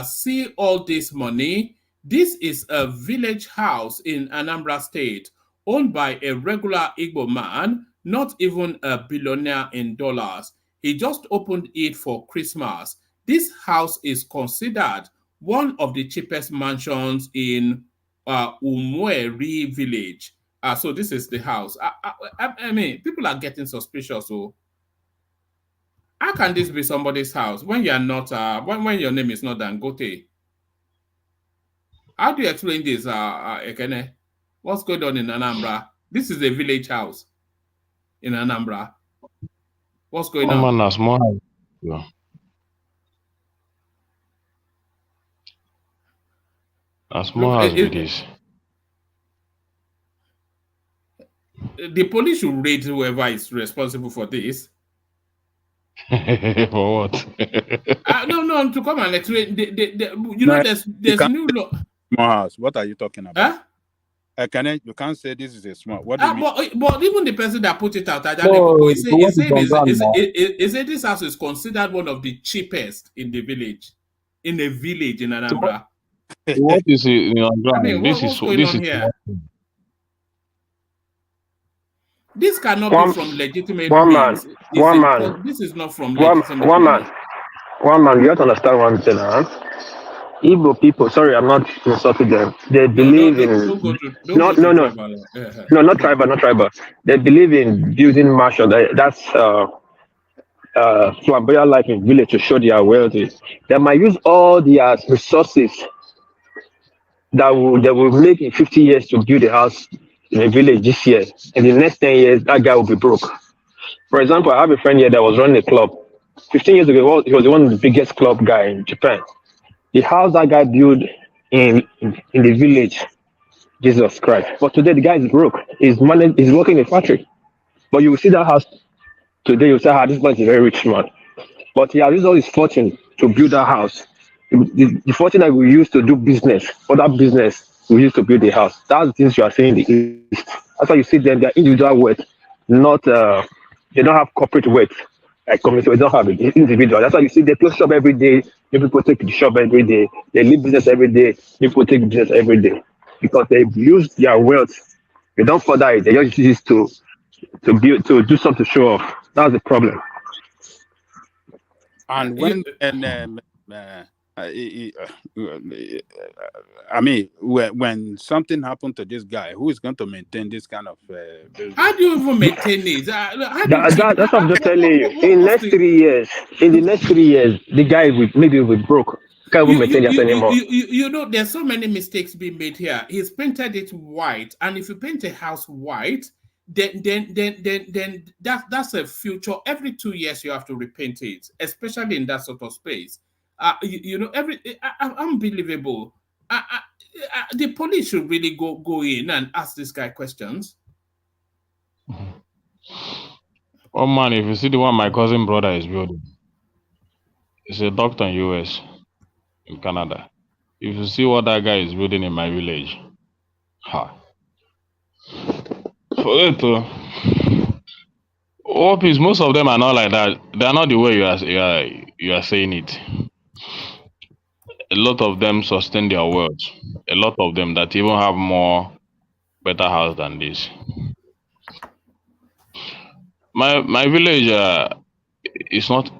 C: see all this money. This is a village house in Anambra State owned by a regular Igbo man, not even a billionaire in dollars. He just opened it for Christmas. This house is considered one of the cheapest mansions in Umweri village. So this is the house. I mean, people are getting suspicious. So how can this be somebody's house when you are not? When your name is not Dangote? How do you explain this, Ekene? What's going on in Anambra? This is a village house in Anambra. What's going on?
L: Man, small. Yeah. As small as it is.
C: The police should raid whoever is responsible for this.
L: For what?
C: No, to come and explain. You know, there's new law.
I: Small house. What are you talking about?
C: Huh?
I: You can't say this is a small. What do you mean?
C: But even the person that put it out, he said this house is considered one of the cheapest in the village, in a village in Anambra.
L: What is it?
C: I mean, what's going on here? This cannot be from legitimate means. This is not from legitimate means.
K: One man, you have to understand one thing, huh? Igbo people, sorry, I'm not insulting them. They believe not tribal. They believe in building mansion. That's flamboyant life in village to show their wealthy. They might use all their resources that they will make in 50 years to build a house in a village this year. In the next 10 years, that guy will be broke. For example, I have a friend here that was running a club. 15 years ago, he was one of the biggest club guy in Japan. The house that guy built in the village, Jesus Christ. But today the guy is broke. He's working in a factory. But you will see that house today, you say, this man is a very rich man. But he has used all his fortune to build that house. The fortune that we use to do business, other business, we use to build the house. That's the things you are saying in the East. That's why you see them, their individual wealth, not they don't have corporate wealth. Like community, we don't have it. It's individual. That's why you see they close shop every day. People take the shop every day. They leave business every day. People take business every day because they use their wealth. They don't further it. They just use it to build, to do something to show off. That's the problem.
I: And I mean, when something happened to this guy, who is going to maintain this kind of building?
C: How do you even maintain it?
K: That's what I'm just telling you. In the next 3 years, the guy will be broke. Can't even maintain that anymore.
C: You know, there's so many mistakes being made here. He's painted it white, and if you paint a house white, then that's a future. Every 2 years you have to repaint it, especially in that sort of space. Unbelievable. The police should really go in and ask this guy questions.
L: Oh man, if you see the one my cousin brother is building, he's a doctor in US, in Canada. If you see what that guy is building in my village, forget to. Most of them are not like that. They are not the way you are saying it. a lot of them sustain their wealth. A lot of them that even have more better house than this. My village is not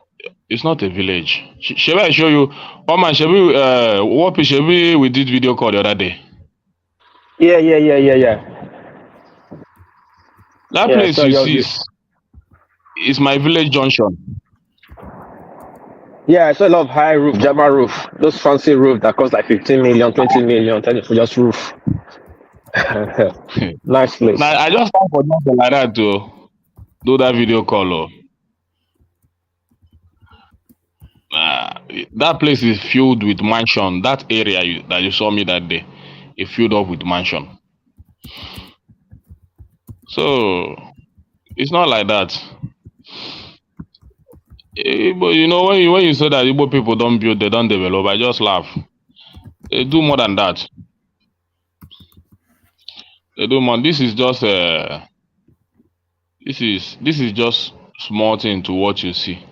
L: it's not a village. Shall I show you? Oh man, shall we what shall we did video call the other day?
K: Yeah.
L: That
K: Yeah,
L: place
K: so
L: you
K: you're
L: see
K: you.
L: is my village junction.
K: Yeah, I saw a lot of high roof, Jama roof. Those fancy roof that cost like 15 million, 20 million, tell you for just roof. Nice place.
L: Now I just time for nothing like that to do that video call. Oh. That place is filled with mansion. That area that you saw me that day is filled up with mansion. So it's not like that. But you know when you say that Igbo people don't build, they don't develop, I just laugh. They do more than that. They do more. This is just this is just small thing to what you see.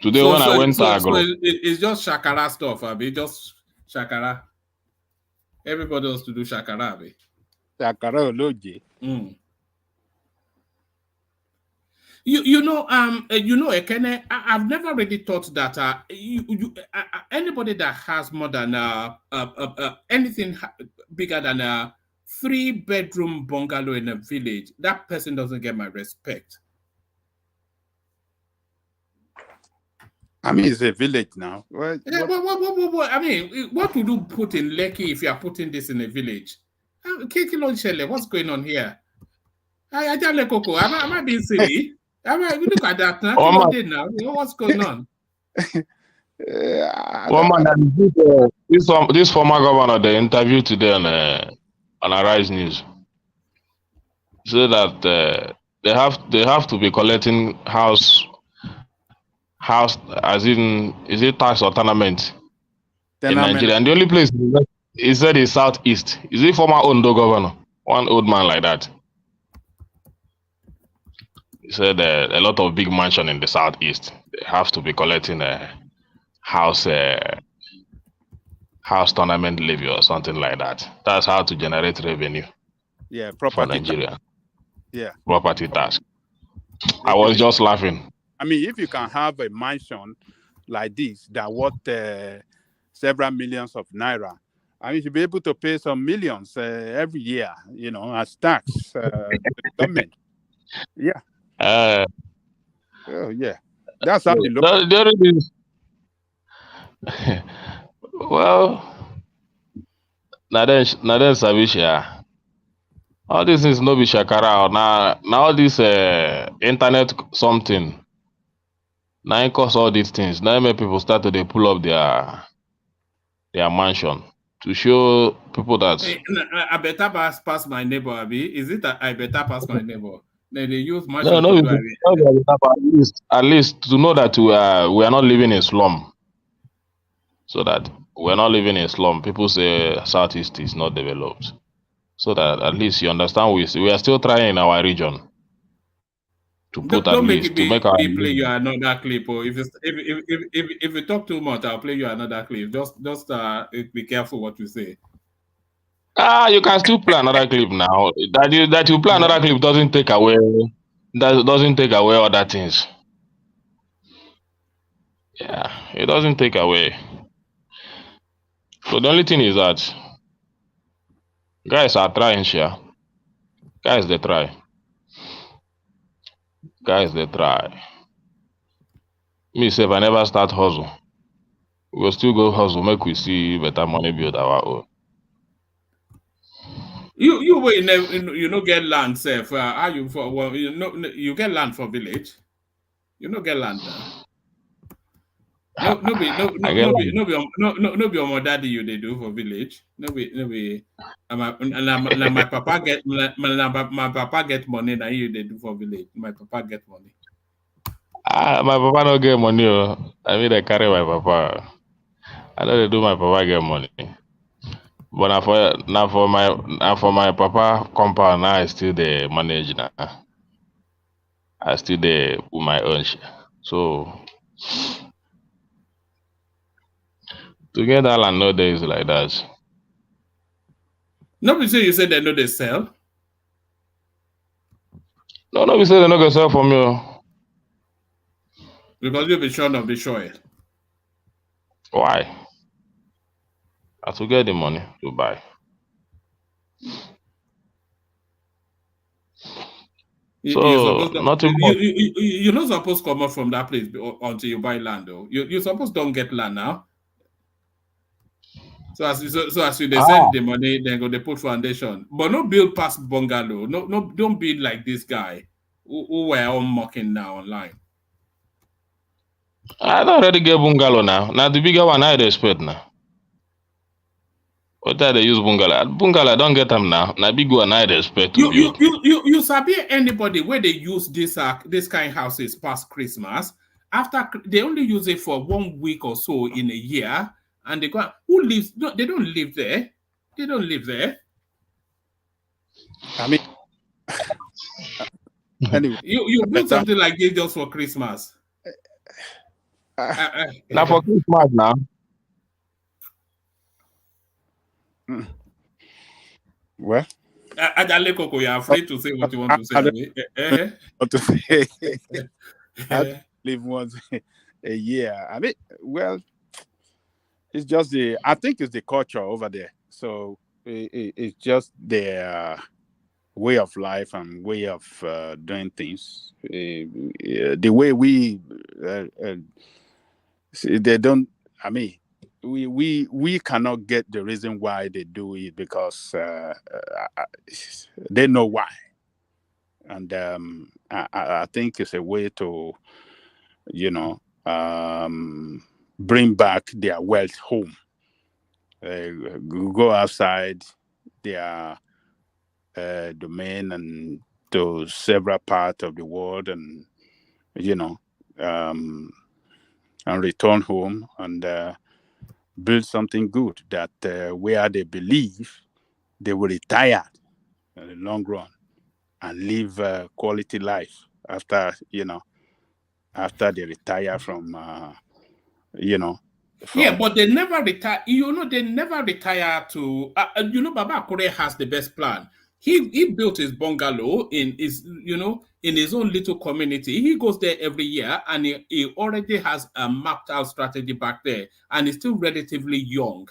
L: Today when I went to Agro,
C: it's just shakara stuff, Abi. Just shakara. Everybody wants to do shakara, Abi.
I: Shakara Oloje.
C: Ekene, I've never really thought that anybody that has more than anything bigger than a 3-bedroom bungalow in a village, that person doesn't get my respect.
I: I mean, it's a village now.
C: What? I mean, what would you put in Lekki if you are putting this in a village? What's going on here? Am I being silly? Look at that now. What's going on?
L: This former governor, they interviewed today on Arise News, said that they have to be collecting house as in, is it tax or tenement in Nigeria? And the only place he said is Southeast. Is it former Ondo governor? One old man like that. He said a lot of big mansion in the Southeast. They have to be collecting a house tournament levy or something like that. That's how to generate revenue.
I: Yeah,
L: for Nigeria.
I: Yeah,
L: property tax. I was just laughing.
I: I mean, if you can have a mansion like this that worth several millions of naira, I mean, you should be able to pay some millions every year, as tax to the government. Yeah. Oh yeah, that's how you look.
L: There is. Well, Naden Savisha. All this is no be shakara. Now all this internet something. Now it cause all these things. Now make people start to pull up their mansion to show people that
C: I better pass my neighbor, Abi. Is it that I better pass my neighbor? Then they use my
L: no, at least to know that we are not living in slum. So that we're not living in slum. People say Southeast is not developed. So that at least you understand we are still trying in our region to put
C: don't
L: at least to make our
C: play you another clip. Or if you talk too much, I'll play you another clip. Just be careful what you say.
L: You can still play another clip now. That you play another clip doesn't take away other things. Yeah, it doesn't take away. So the only thing is that guys are trying, sure. Guys they try. Me say if I never start hustle, we'll still go hustle, make we see better money build our own.
C: You will never get land, sir. Are you for you get land for village? You no get land now. No be your daddy you they do for village. No be. My papa get money. Now you they do for village. My papa get money.
L: My papa don't get money. I mean, I carry my papa. I know they do my papa get money. But for my papa compound, now I still the manage now. I still the with my own share. So To get that land nowadays like that.
C: Nobody say you said they know they sell.
L: No, we say they're not gonna sell from you.
C: Because you'll be sure of the soil.
L: Why? I to get the money to buy.
C: You're
L: So
C: supposed to,
L: nothing much.
C: you're not supposed to come out from that place until you buy land, though. You're supposed to don't get land now. So as they send the money, then go they put foundation. But no build past bungalow. No, don't build like this guy who were all mocking now online.
L: I don't already get bungalow now. Now the bigger one I expect now. What time they use bungalow? Bungalow I don't get them now. Now big one I expect to build.
C: You sabi anybody where they use this kind of houses past Christmas, after they only use it for 1 week or so in a year, and they go, who lives? No, they don't live there. They don't live there.
I: I mean, anyway,
C: you build something like this just for Christmas.
L: Now for Christmas now.
I: Well,
C: Adalekoko, you're afraid to say what you want to say.
I: What to say? I live once a year. I mean, well, it's just I think it's the culture over there. So it's just their way of life and way of doing things. The way we they don't. I mean, we cannot get the reason why they do it because they know why, and I think it's a way to, bring back their wealth home. Go outside their domain and to several parts of the world, and and return home and build something good that where they believe they will retire in the long run and live a quality life after they retire from
C: yeah, but they never retire. They never retire to. Baba Akure has the best plan. He built his bungalow in his own little community. He goes there every year, and he already has a mapped out strategy back there, and he's still relatively young.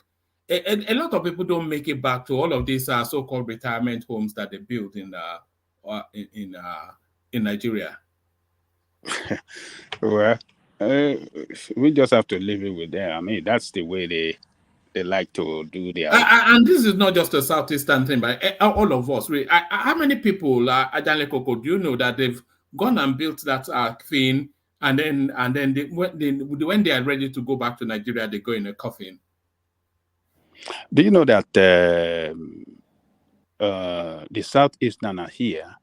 C: A lot of people don't make it back to all of these so-called retirement homes that they build in Nigeria.
I: Well, we just have to leave it with them. I mean, that's the way they like to do their.
C: And this is not just a Southeastern thing, but all of us. How many people, Ajanle Koko, do you know that they've gone and built that thing, and then when they are ready to go back to Nigeria, they go in a coffin?
I: Do you know that the Southeastern here?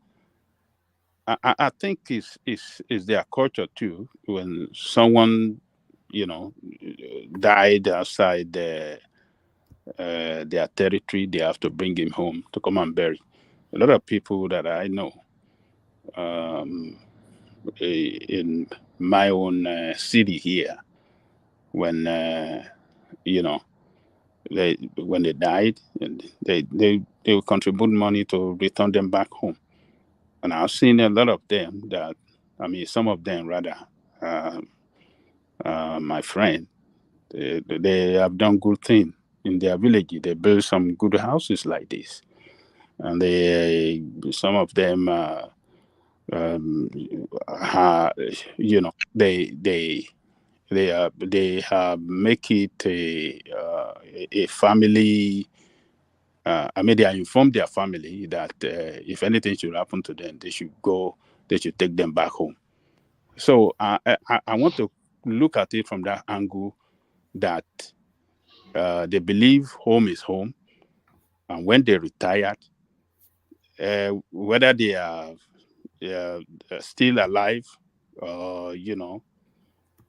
I: I think is their culture too. When someone, died outside their territory, they have to bring him home to come and bury. A lot of people that I know, in my own city here, when when they died, they will contribute money to return them back home. And I've seen a lot of them some of them rather, my friend, they have done good things in their village. They build some good houses like this. And some of them, they make it a family. They inform their family that if anything should happen to them, they should take them back home. So I want to look at it from that angle, that they believe home is home, and when they retired, whether they are still alive or in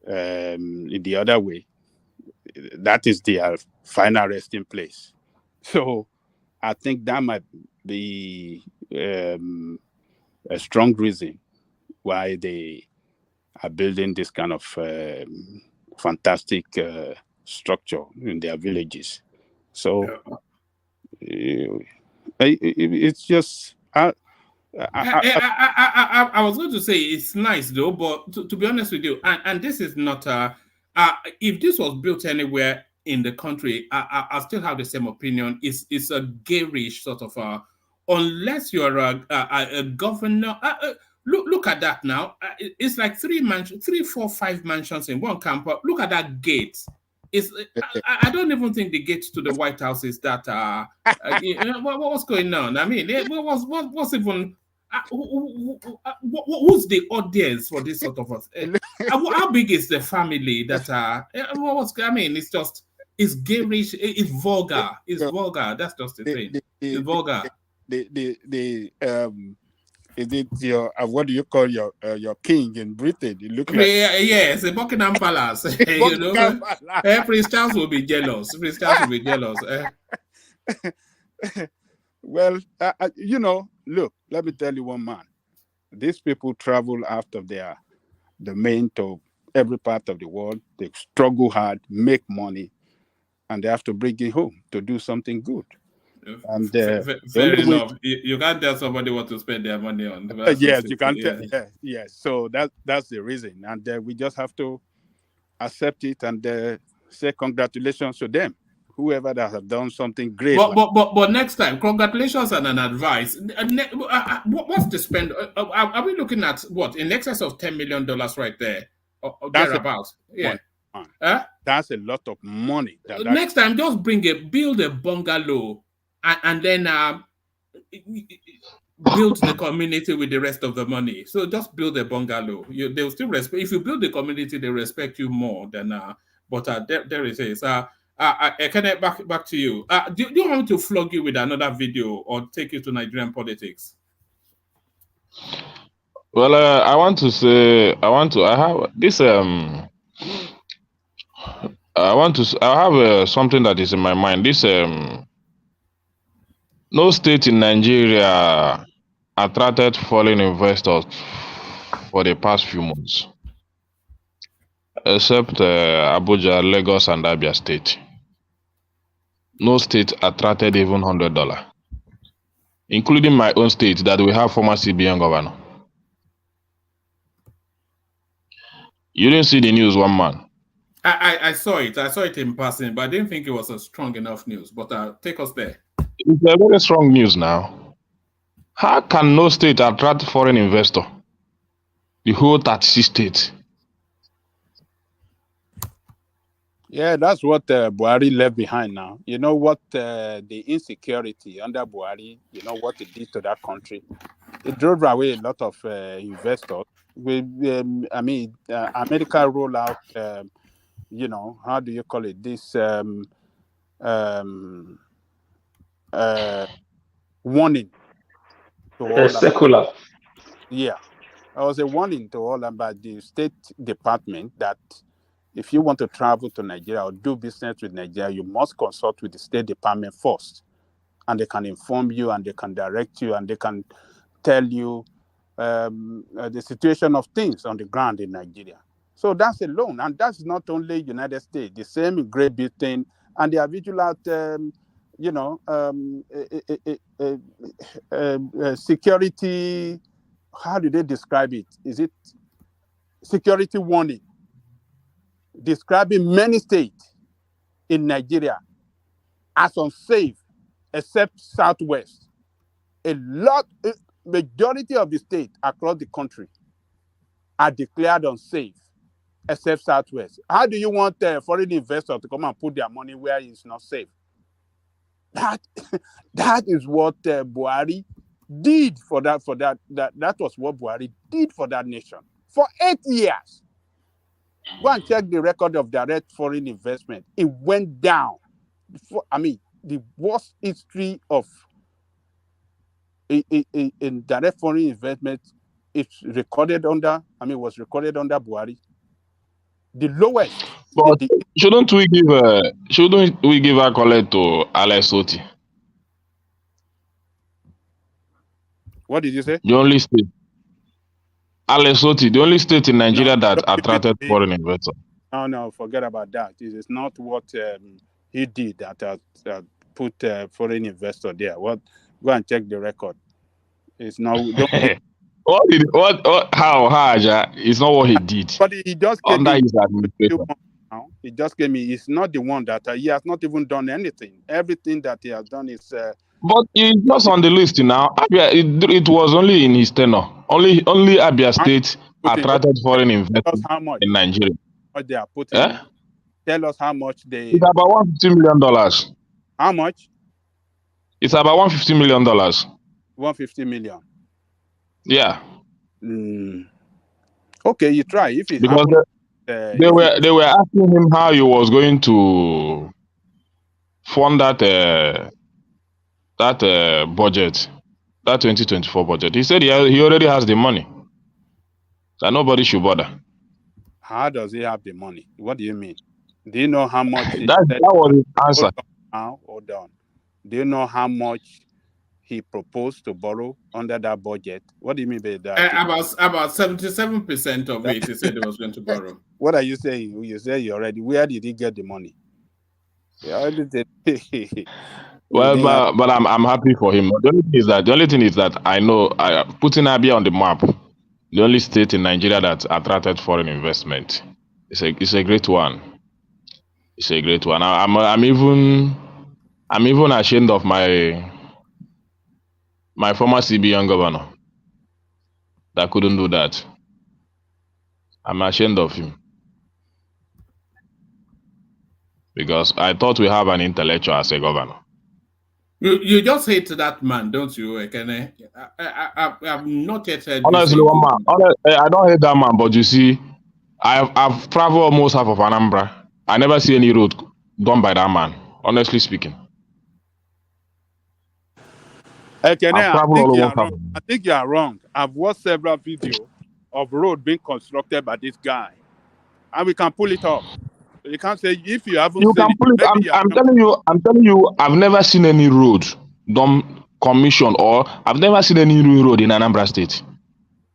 I: the other way, that is their final resting place. So I think that might be a strong reason why they are building this kind of fantastic structure in their villages. So it's just
C: I was going to say it's nice though, but to be honest with you, and this is not if this was built anywhere in the country, I still have the same opinion. It's a garish sort of unless you're a governor. Look at that now. It's like 3, 4, 5 mansions in one campus. Look at that gate. I don't even think the gate to the White House is that. What's going on? I mean, what's even? Who's the audience for this sort of? How big is the family that? I mean, it's garish. It's vulgar. It's vulgar. That's just the thing. It's vulgar.
I: Is it your what do you call your king in Britain? You look like
C: yes, the Buckingham Palace. You know, Prince Charles will be jealous. Prince Charles will be jealous.
I: Well, look. Let me tell you one man. These people travel after their domain to every part of the world. They struggle hard, make money, and they have to bring it home to do something good. And
C: fair enough. You can't tell somebody what to spend their money on.
I: Yes, you can't tell. Yes. So that's the reason, and we just have to accept it and say congratulations to them, whoever that have done something great.
C: But next time, congratulations and an advice. What's the spend? Are we looking at what in excess of $10 million right there, or thereabouts? Yeah.
I: That's a lot of money.
C: Next time, just build a bungalow. And then build the community with the rest of the money. So just build a bungalow. They'll still respect. If you build the community, they respect you more than. But there it is. Kenneth, back to you. Do you want me to flog you with another video or take you to Nigerian politics?
L: Well, I have this. I have something that is in my mind. This no state in Nigeria attracted foreign investors for the past few months, except Abuja, Lagos, and Abia State. No state attracted even $100, including my own state that we have former CBN governor. You didn't see the news, one man.
C: I saw it. I saw it in passing, but I didn't think it was a strong enough news. But take us there.
L: It's a very strong news now. How can no state attract foreign investor? The whole 36 states.
I: Yeah, that's what Buhari left behind now. You know what the insecurity under Buhari, you know what it did to that country? It drove away a lot of investors. America roll out, how do you call it? This warning to all
K: secular.
I: Yeah, I was a warning to all about the State Department that if you want to travel to Nigeria or do business with Nigeria, you must consult with the State Department first, and they can inform you and they can direct you and they can tell you the situation of things on the ground in Nigeria. So that's alone, and that's not only United States. The same in Great Britain, and they are vigilant. Security, how do they describe it? Is it security warning? Describing many states in Nigeria as unsafe, except Southwest. Majority of the states across the country are declared unsafe, except Southwest. How do you want foreign investors to come and put their money where it's not safe? That is what Buhari did for that. That was what Buhari did for that nation for 8 years. Go and check the record of direct foreign investment. It went down. The worst history of in direct foreign investment. It's recorded under. Was recorded under Buhari. The lowest.
L: But shouldn't we give accolade to Alex Oti?
I: What did you say?
L: The only state. Alex Oti, the only state in Nigeria that attracted foreign investors.
I: No, forget about that. It is not what he did that put foreign investor there. What? Go and check the record. It's not.
L: How, Aja? It's not what he did.
I: But he just came
L: Under
I: in.
L: his administration.
I: Now. He just came in. He's not the one that he has not even done anything. Everything that he has done is.
L: But he's just on the list now. Abia, it was only in his tenure. Only Abia State attracted foreign investors in Nigeria.
I: What they are putting. Tell us how much they.
L: It's about $150 million.
I: How much?
L: It's about $150 million.
I: 150 million.
L: Yeah.
I: Okay, you try. If it
L: because
I: happens,
L: they were asking him how he was going to fund that budget, that 2024 budget. He said he already has the money, that nobody should bother.
I: How does he have the money? What do you mean? Do you know how much?
L: that was his answer.
I: Hold on. Do you know how much he proposed to borrow under that budget? What do you mean by that?
C: About 77% of it, he said he was going to borrow.
I: What are you saying? You say you already. Where did he get the money?
L: Well, but I'm happy for him. The only thing is that I know putting Abia on the map, the only state in Nigeria that attracted foreign investment. It's a great one. It's a great one. I'm even ashamed of my former CBN governor that couldn't do that. I'm ashamed of him because I thought we have an intellectual as a governor.
C: You just hate that man, don't you, Ekene? I've not yet heard.
L: Honestly, I don't hate that man, but you see, I've traveled almost half of Anambra. I never see any road done by that man, honestly speaking.
I: Ekene, I think you are wrong. I've watched several videos of road being constructed by this guy, and we can pull it off. You can't say if you haven't. You can pull it.
L: I'm telling you, I've never seen any road done commission, or I've never seen any road in Anambra State.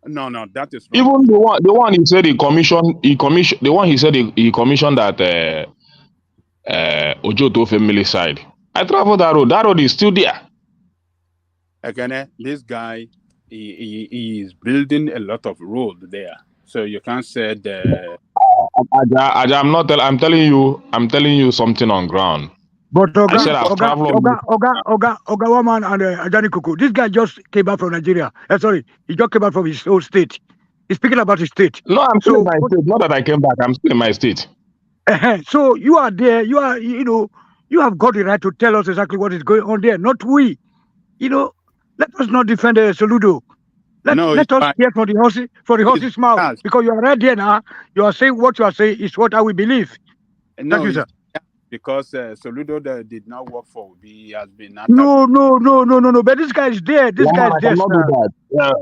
I: No, that is
L: wrong. Even the one he said he commissioned that Ojoto family side. I traveled that road. That road is still there.
I: Again, this guy he is building a lot of road there, so you can't say the.
L: I'm telling you something on ground.
M: But Oga Woman and Ajani Kuku, this guy just came back from Nigeria. Sorry, he just came back from his own state. He's speaking about his state.
L: No, I'm still in my state. Not that I came back, I'm still in my state.
M: So you are there, you have got the right to tell us exactly what is going on there, not we. Let us not defend Soludo. Let us hear from the horse's mouth. Because you are right there now. You are saying what you are saying is what I will believe.
I: No,
M: thank you, sir.
I: Because Soludo did not work for he has been attacked.
M: No. But this guy is there. This guy is there.
L: I cannot do that.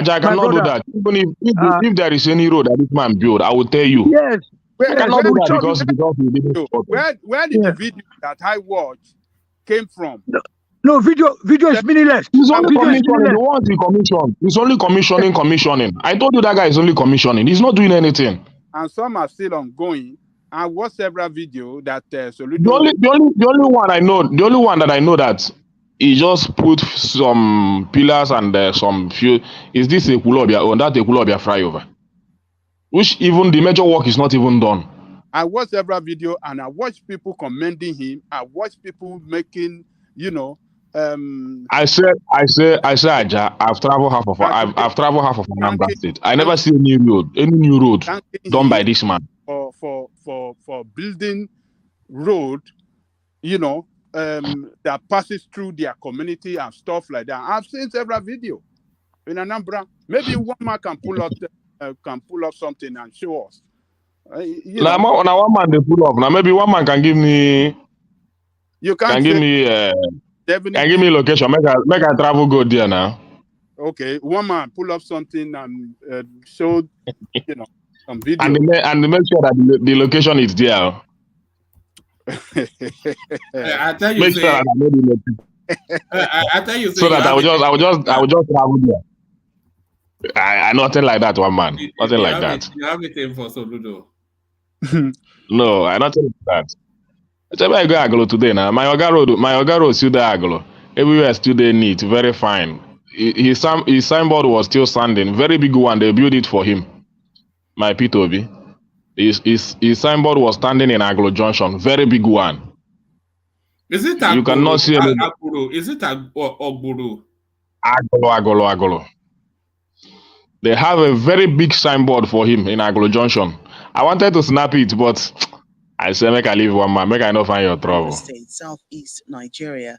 L: I cannot do that. Even if there is any road that this man built, I will tell you.
M: Yes.
L: I cannot do that because he didn't.
I: Where did the video that I watched came from?
M: No, video is meaningless.
L: He's only commissioning. The ones he commissioned. He's only commissioning. I told you that guy is only commissioning. He's not doing anything.
I: And some are still ongoing. I watched several videos that Soludo.
L: The only one that I know that he just put some pillars and some few. Is this a Kulobia or that a Kulobia flyover? Which even the major work is not even done.
I: I watched several videos and I watched people commending him. I watched people making, I say,
L: Aja, I've traveled half of Anambra State. I never see any new road done by this man.
I: For building road, that passes through their community and stuff like that. I've seen several videos in Anambra. Maybe one man can pull up something and show us.
L: Now one man they pull up. Now maybe one man can give me.
I: You can
L: give me. Can give me location. Make I travel go there now.
I: Okay, one man pull up something and show some video.
L: And make sure that the location is there.
C: I tell you,
L: make sure that I know the location.
C: I tell you,
L: so that I will just travel there. I nothing like that, one man. Nothing like that.
C: You have it in for Soludo.
L: No, I don't tell you that. I tell you I go Agolo today now. My Oga road still there Agolo. Everywhere still there neat, very fine. His signboard was still standing, very big one. They built it for him. My P2B. His signboard was standing in Agolo Junction, very big one.
C: Is it
L: You cannot see any.
C: Agboro? Is it Ogboro?
L: Agolo. They have a very big signboard for him in Agolo Junction. I wanted to snap it, but I said, make I leave one man, make I not find your trouble.
N: State, Southeast Nigeria,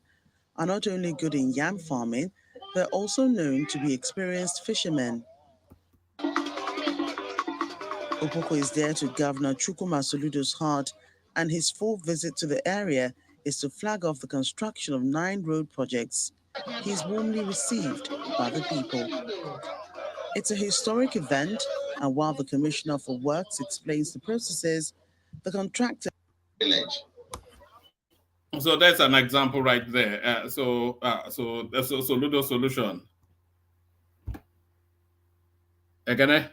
N: are not only good in yam farming, they're also known to be experienced fishermen. Opoko is there to Governor Chukwuma Soludo's heart, and his full visit to the area is to flag off the construction of 9 road projects. He is warmly received by the people. It's a historic event, and while the Commissioner for Works explains the processes, the contractor...
C: So that's an example right there. So Soludo solution. Again?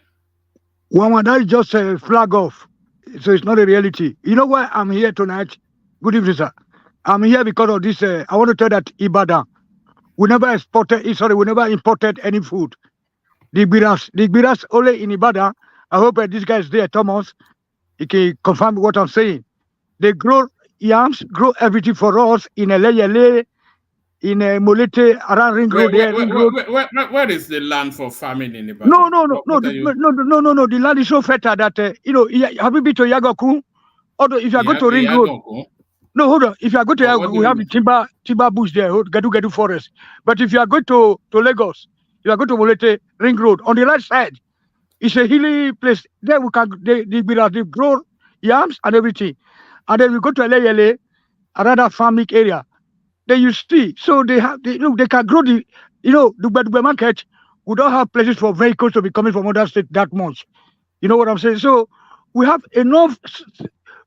M: One, that is just a flag off. So it's not a reality. You know why I'm here tonight? Good evening, sir. I'm here because of this. I want to tell that Ibadan, we never imported any food. The Gbiras only in Ibadan. I hope this guy is there, Thomas. He can confirm what I'm saying. They grow yams, grow everything for us in Eleyele, in Molete, around Ring Road.
C: Where is the land for farming in Ibadan?
M: No. The land is so fertile that have you been to Yagoku? Although if you go to Ring Road, no, hold on. If you go to Yagoku, we have the timber bush there, Gedu forest. But if you are going to Lagos, you are going to Molete, Ring Road, on the right side, it's a hilly place. There we can they grow yams and everything. And then we go to Eleyele, another farming area. Then you see, so they can grow the Dugbe market. We don't have places for vehicles to be coming from other states that much. You know what I'm saying? So we have enough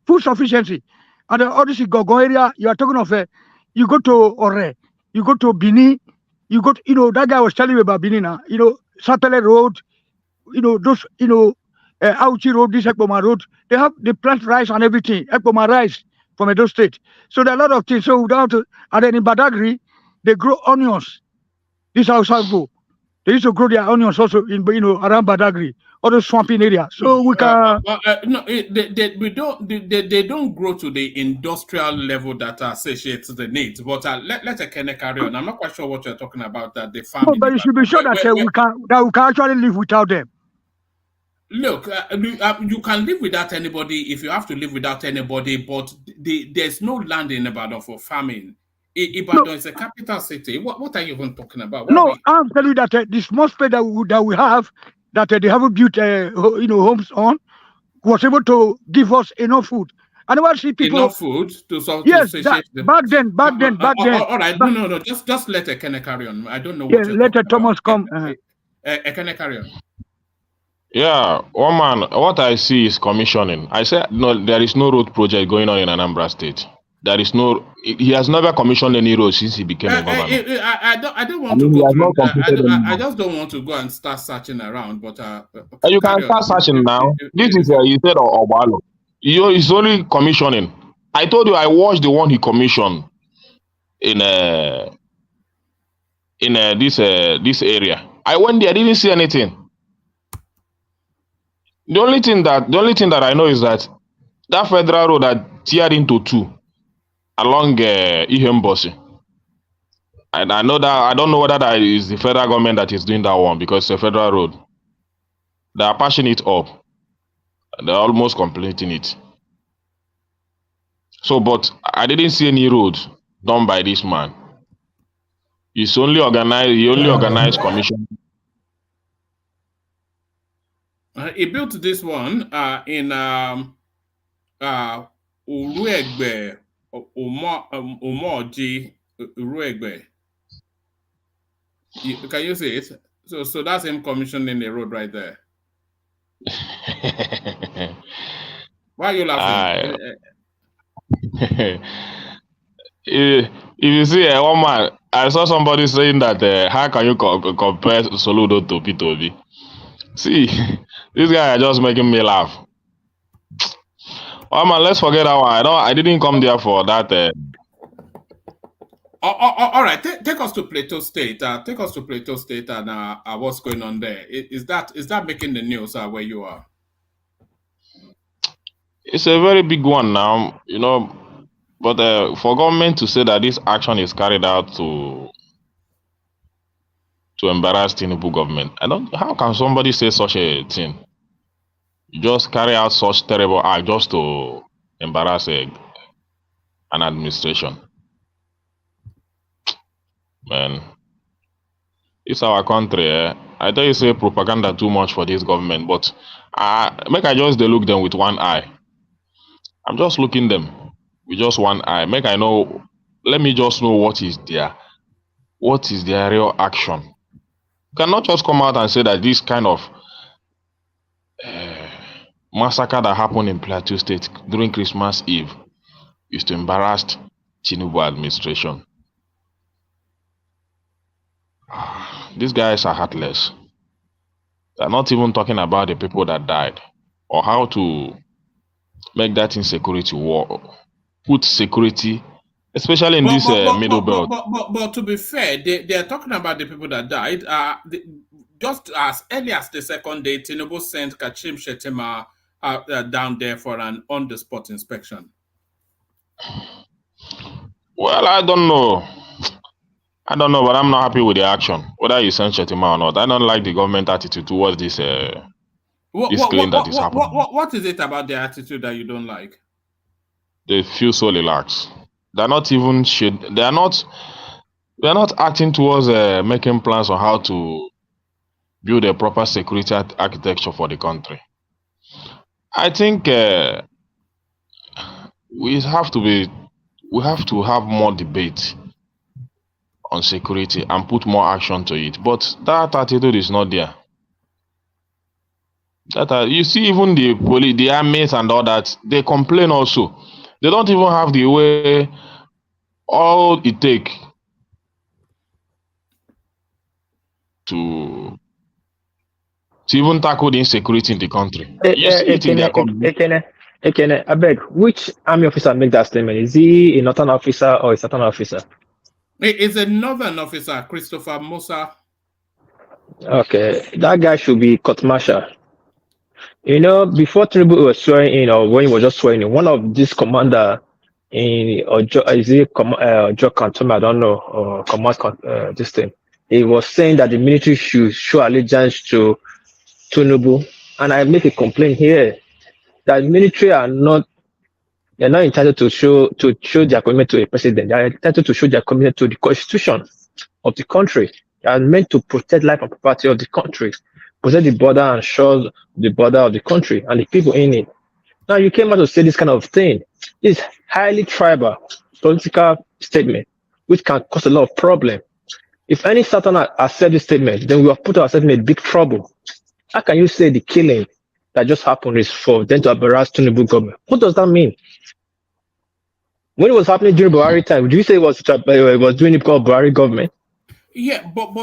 M: food sufficiency. And then all this Gogo area, you are talking of you go to Ore, you go to Bini, you go to, that guy was telling me about Bini now, Satellite Road, those, Auchi Road, this Ekpoma Road, they plant rice and everything, Ekpoma rice from Edo State. So there are a lot of things. So without, and then in Badagry, they grow onions. This is how go. They used to grow their onions also in around Badagry, other swamping area. So we can.
C: No, they don't grow to the industrial level that satiates the needs. But let a carry on. I'm not quite sure what you're talking about. That the farm.
M: No, but you should be sure that we can actually live without them.
C: Look, you can live without anybody if you have to live without anybody, but there's no land in Ibadan for farming. Ibadan is a capital city. What are you even talking about?
M: I'm telling you that the small space that we have, that they haven't built homes on, was able to give us enough food. I never see people
C: enough food to
M: satiate them. Back then.
C: All right, no. Just let Ekene carry on. I don't know.
M: Yeah, let Thomas come.
C: Ekene carry on.
L: Yeah, one man, what I see is commissioning. I said, no, there is no road project going on in Anambra State. There is no, he has never commissioned any road since he became a governor.
C: I don't want to go I just don't want to go and start searching around, but
L: you can start searching now. This is, you said, Obalo. It's only commissioning. I told you I watched the one he commissioned in this area. I went there, I didn't see anything. The only thing that I know is that federal road that teared into 2 along Ihembosi. And I know that I don't know whether that is the federal government that is doing that one because it's a federal road. They are patching it up. They're almost completing it. So, but I didn't see any road done by this man. He only organized commission.
C: He built this one in Uruegbe, Umoji, Uruegbe. Can you see it? So that's him commissioning the road right there. Why are you laughing?
L: If you see one man, I saw somebody saying that how can you compare Soludo to P2B? See, this guy is just making me laugh. Oh man, let's forget that one. I didn't come there for that.
C: All right, take us to Plateau State. Take us to Plateau State and what's going on there. Is that making the news where you are?
L: It's a very big one now, but for government to say that this action is carried out to embarrass Tinubu government, how can somebody say such a thing? You just carry out such terrible act just to embarrass an administration. Man, it's our country. I tell you, say propaganda too much for this government, but make I just look them with one eye. I'm just looking them with just one eye. Let me just know what is their real action. You cannot just come out and say that this kind of massacre that happened in Plateau State during Christmas Eve is to embarrass Tinubu administration. These guys are heartless. They're not even talking about the people that died or how to make that insecurity war. Put security, especially in this middle belt.
C: But to be fair, they are talking about the people that died. Just as early as the second day, Tinubu sent Kachim Shettima down there for an on-the-spot inspection.
L: Well, I don't know, but I'm not happy with the action. Whether you send Shettima or not, I don't like the government attitude towards this. This claim that is happening.
C: What is it about their attitude that you don't like?
L: They feel so relaxed. They're not even They're not acting towards making plans on how to build a proper security architecture for the country. I think we have to have more debate on security and put more action to it. But that attitude is not there. You see, even the police, the armies and all that, they complain also. They don't even have the way all it takes to even tackle the insecurity in the country.
K: Ekene, I beg, which army officer make that statement? Is he a northern officer or a southern officer?
C: It's a northern officer, Christopher Musa.
K: Okay, that guy should be court-martial. Before Tinubu was swearing in, or when he was just swearing in, one of these commander in Ojo Canton, I don't know, or command this thing, he was saying that the military should show allegiance to Tinubu, and I make a complaint here that military they're not entitled to show their commitment to a president. They are entitled to show their commitment to the constitution of the country. They are meant to protect life and property of the country, protect the border and shore the border of the country and the people in it. Now you came out to say this kind of thing. It's highly tribal political statement, which can cause a lot of problem. If any Southern has said this statement, then we have put ourselves in a big trouble. How can you say the killing that just happened is for them to embarrass Tinubu government? What does that mean? When it was happening during Buhari time, do you say it was doing it because of Buhari government?
C: Yeah, but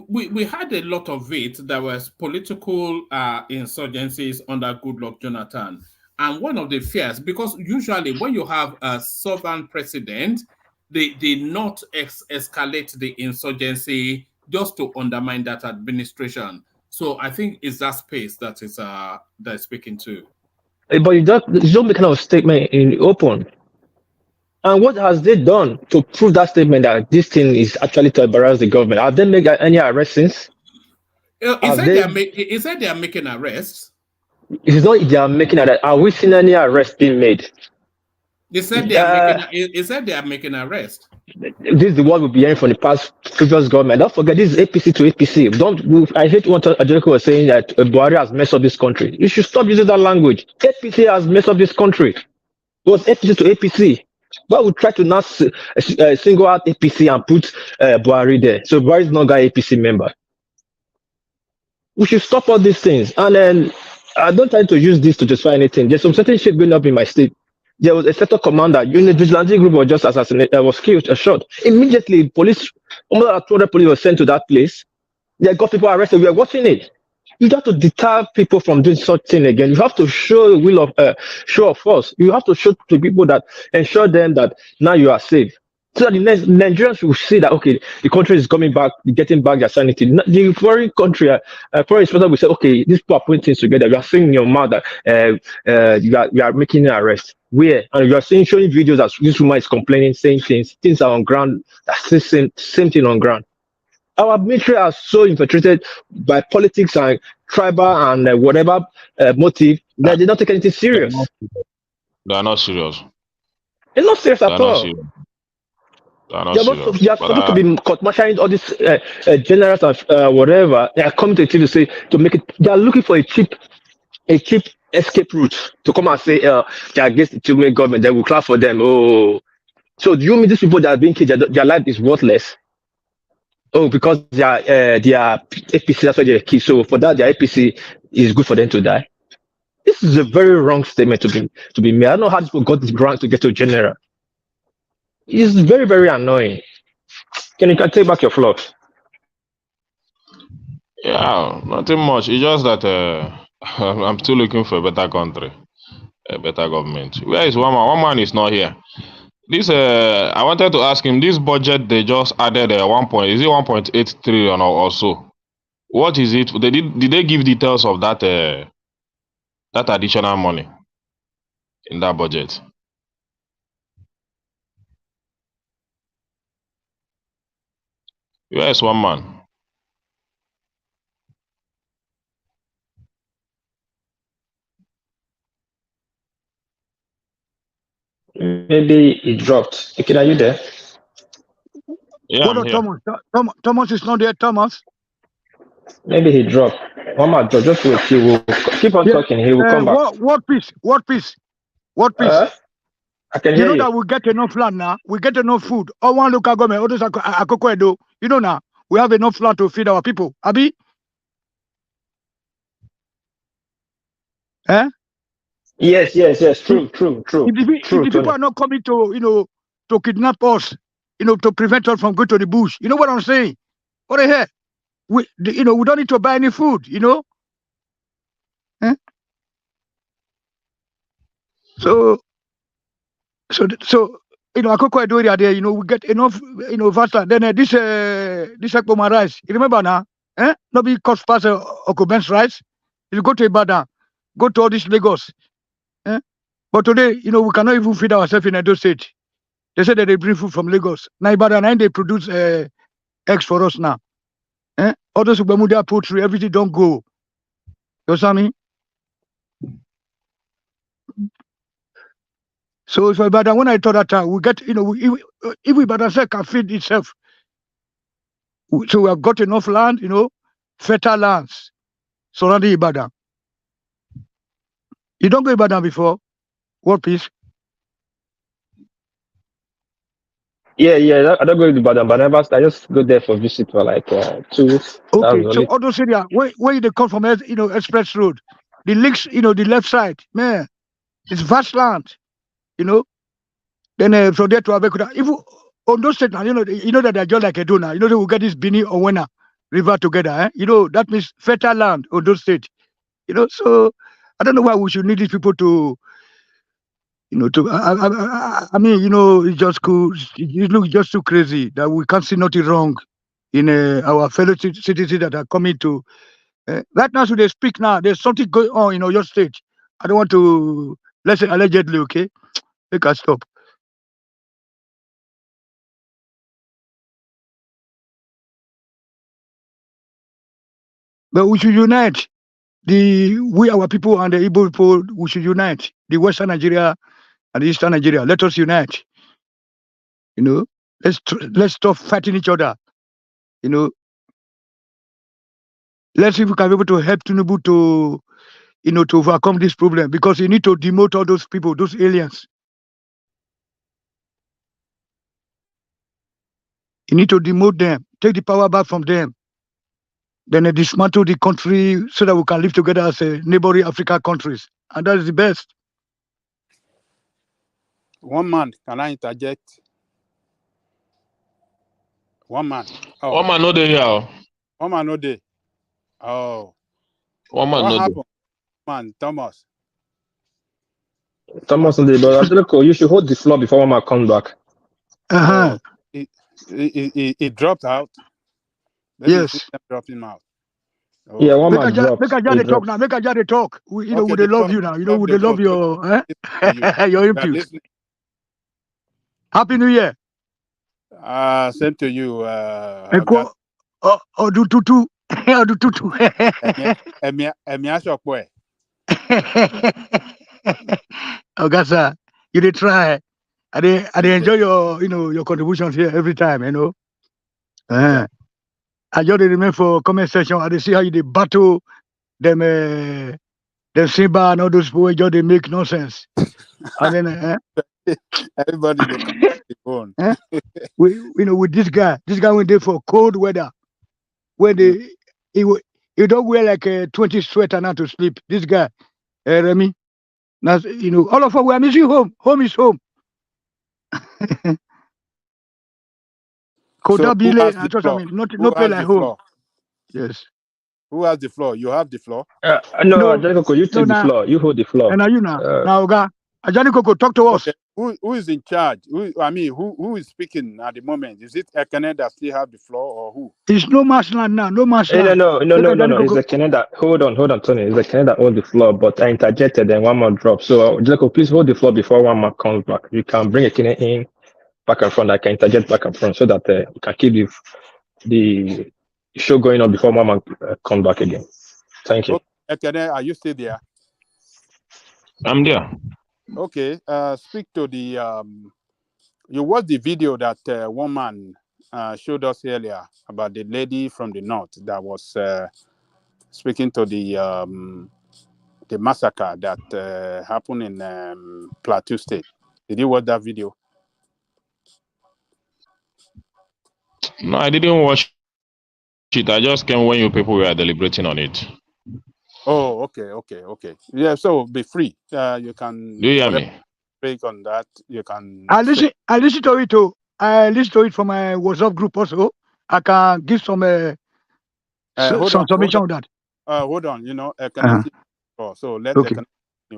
C: we had a lot of it that was political insurgencies under Goodluck Jonathan. And one of the fears, because usually when you have a southern president, they not escalate the insurgency just to undermine that administration. So I think it's that space that is speaking to.
K: But you don't make kind of statement in the open. And what has they done to prove that statement that this thing is actually to embarrass the government? Have they made any arrests since?
C: Is that they are making arrests?
K: It's not they are making arrests. Are we seeing any arrests being made?
C: They said they are making arrests.
K: This is the word we'll be hearing from the previous government. Don't forget, this is APC to APC. I hate what Ajoko was saying that Buhari has messed up this country. You should stop using that language. APC has messed up this country. It was APC to APC. But we try to not single out APC and put Buhari there. So Buhari is not a APC member. We should stop all these things. And then I don't try to use this to justify anything. There's some certain shit going up in my state. There was a sector commander, unit vigilante group was just assassinated, was killed, shot. Immediately, police, almost 200 police were sent to that place. They got people arrested. We are watching it. You have to deter people from doing such thing again. You have to show the will of show of force. You have to show to people that ensure them that now you are safe. So that the next Nigerians will see that okay, the country is coming back, getting back their sanity. The foreign country, foreign inspector will say, okay, these people are putting things together. You are saying in your mouth that you are making an arrest. Where and you are showing videos that this woman is complaining, saying things are on ground. That's the same thing on ground. Our military are so infiltrated by politics and tribal and whatever motive that they don't take anything serious.
L: They are not serious.
K: It's not serious at all.
L: They are not serious.
K: They are supposed to be court-martialing all these generals and whatever. They are coming to the TV to say to make it. They are looking for a cheap escape route to come and say they are against the Chilean government. They will clap for them. Oh, so do you mean these people that are being killed, their life is worthless? Oh, because they are APC, that's why they're killed. So for that, their APC is good for them to die. This is a very wrong statement to be made. I don't know how people got this grant to get to general. It's very, very annoying. Can you take back your flocks?
L: Yeah, nothing much. It's just that I'm still looking for a better country, a better government. Where is one man? One man is not here. This I wanted to ask him. This budget they just added is it 1.8 trillion or so? What is it? Did they give details of that that additional money in that budget? Where is one man?
K: Maybe it dropped. Okay, are you there?
L: Yeah, I'm here.
M: Thomas is not there. Thomas.
K: Maybe he dropped. One man dropped. Just wait. He will keep on talking. He will come back.
M: What peace?
K: I can hear you.
M: You know that we get enough land now. We get enough food. All one local government. All those Akoko Edo. You know now. We have enough land to feed our people. Abi? Eh?
K: Yes. True.
M: If the people are not coming to to kidnap us, to prevent us from going to the bush. You know what I'm saying? What the hell? We don't need to buy any food. Eh? So Akoko Edo area there. We get enough. Faster. Then this Ekpoma rice. You remember now? Eh? Nobody cost past Okoben's rice. If you go to Ibadan, go to all these Lagos. Eh? But today, we cannot even feed ourselves in Edo State. They said that they bring food from Lagos. Now Ibadan, and they produce eggs for us now. Eh? All those Bermuda poultry, everything don't go. You understand me? So for Ibadan, when I thought that time, we get, if Ibadan can feed itself, so we have got enough land, fertile lands surrounding Ibadan. You don't go Ibadan before? What peace?
K: Yeah. I don't go to Ibadan, but I just go there for visit for like 2 weeks.
M: Okay, so all those areas where they come from, Express Road, the links, the left side, man, it's vast land, Then from there to Abeokuta, if on those states now, that they're just like Edo now, they will get this Bini or Wena river together, that means fertile land on those states, So I don't know why we should need these people to. I mean, it's just cool. It looks just too crazy that we can't see nothing wrong in our fellow citizens that are coming to. Right now, so they speak now. There's something going on in your state. I don't want to, let's say allegedly, okay? Make us stop. But we should unite. Our people and the Igbo people, we should unite. The Western Nigeria and the Eastern Nigeria, let us unite. Let's stop fighting each other. Let's see if we can be able to help Tinubu to, to overcome this problem, because you need to demote all those people, those aliens. You need to demote them, take the power back from them. Then dismantle the country so that we can live together as neighboring African countries. And that is the best.
I: One man, can I interject? One man.
L: One man no dey here.
I: One man no dey. Oh.
L: One man
I: What
L: no dey.
I: happened, man, Thomas?
K: Thomas on the but Angelico, you should hold the floor before Mama comes back.
I: Oh, he dropped out. Maybe the
M: Yes.
I: system dropped him out.
K: Yeah,
I: Okay.
K: Mama dropped.
M: Make a
K: He
M: talk
K: dropped.
M: now. Make a talk. We,
I: Okay,
M: they
I: the
M: love
I: talk,
M: you now.
I: the
M: They love
I: talk,
M: your
I: to you.
M: your
I: We are
M: input.
I: listening.
M: Happy New Year.
I: Same to you,
M: Eko, do tutu. Do tutu. Ogasa, you dey try. I dey enjoy your your contributions here every time.
I: Okay.
M: I just remember for comment section. I dey see how you dey battle them. Them Simba and all those boys just they make nonsense. And then
I: everybody they come the phone.
M: we with this guy went there for cold weather. When he don't wear like a 20 sweater now to sleep. This guy, Remy. Now all of us we are missing home. Home is home.
I: So who has the
M: I
I: floor?
M: mean, not
I: Who
M: play
I: has
M: like
I: the
M: home.
I: floor?
M: Yes.
I: Who has the floor? You have the floor.
K: No, Angelico, you take the floor. You hold the floor.
M: And now you now, Oga, Ajani talk to us.
I: Okay. Who is in charge? Who is speaking at the moment? Is it Ekene that still have the floor or who?
M: It's no man's land now. No man's land.
K: No. It's the Canada. Hold on, Tony. It's the Canada hold the floor, but I interjected and one more drop. So, Angelico, please hold the floor before one more comes back. You can bring a Canada in back and front. I can interject back and front so that you can keep the show going on before Mama comes back again. Thank you.
I: Okay. Ekene, are you still there?
L: I'm there.
I: Okay. Speak to the you watched the video that one man showed us earlier about the lady from the north that was speaking to the massacre that happened in Plateau State. Did you watch that video?
L: No, I didn't watch it. I just came when you people were deliberating on it.
I: Oh, okay. Yeah, so be free. You can.
L: Do you hear me?
I: Speak on that. You can.
M: I listen to it too. I listen to it from my WhatsApp group also. I can give some some submission on that.
I: Hold on. So let
M: okay.
I: Ekene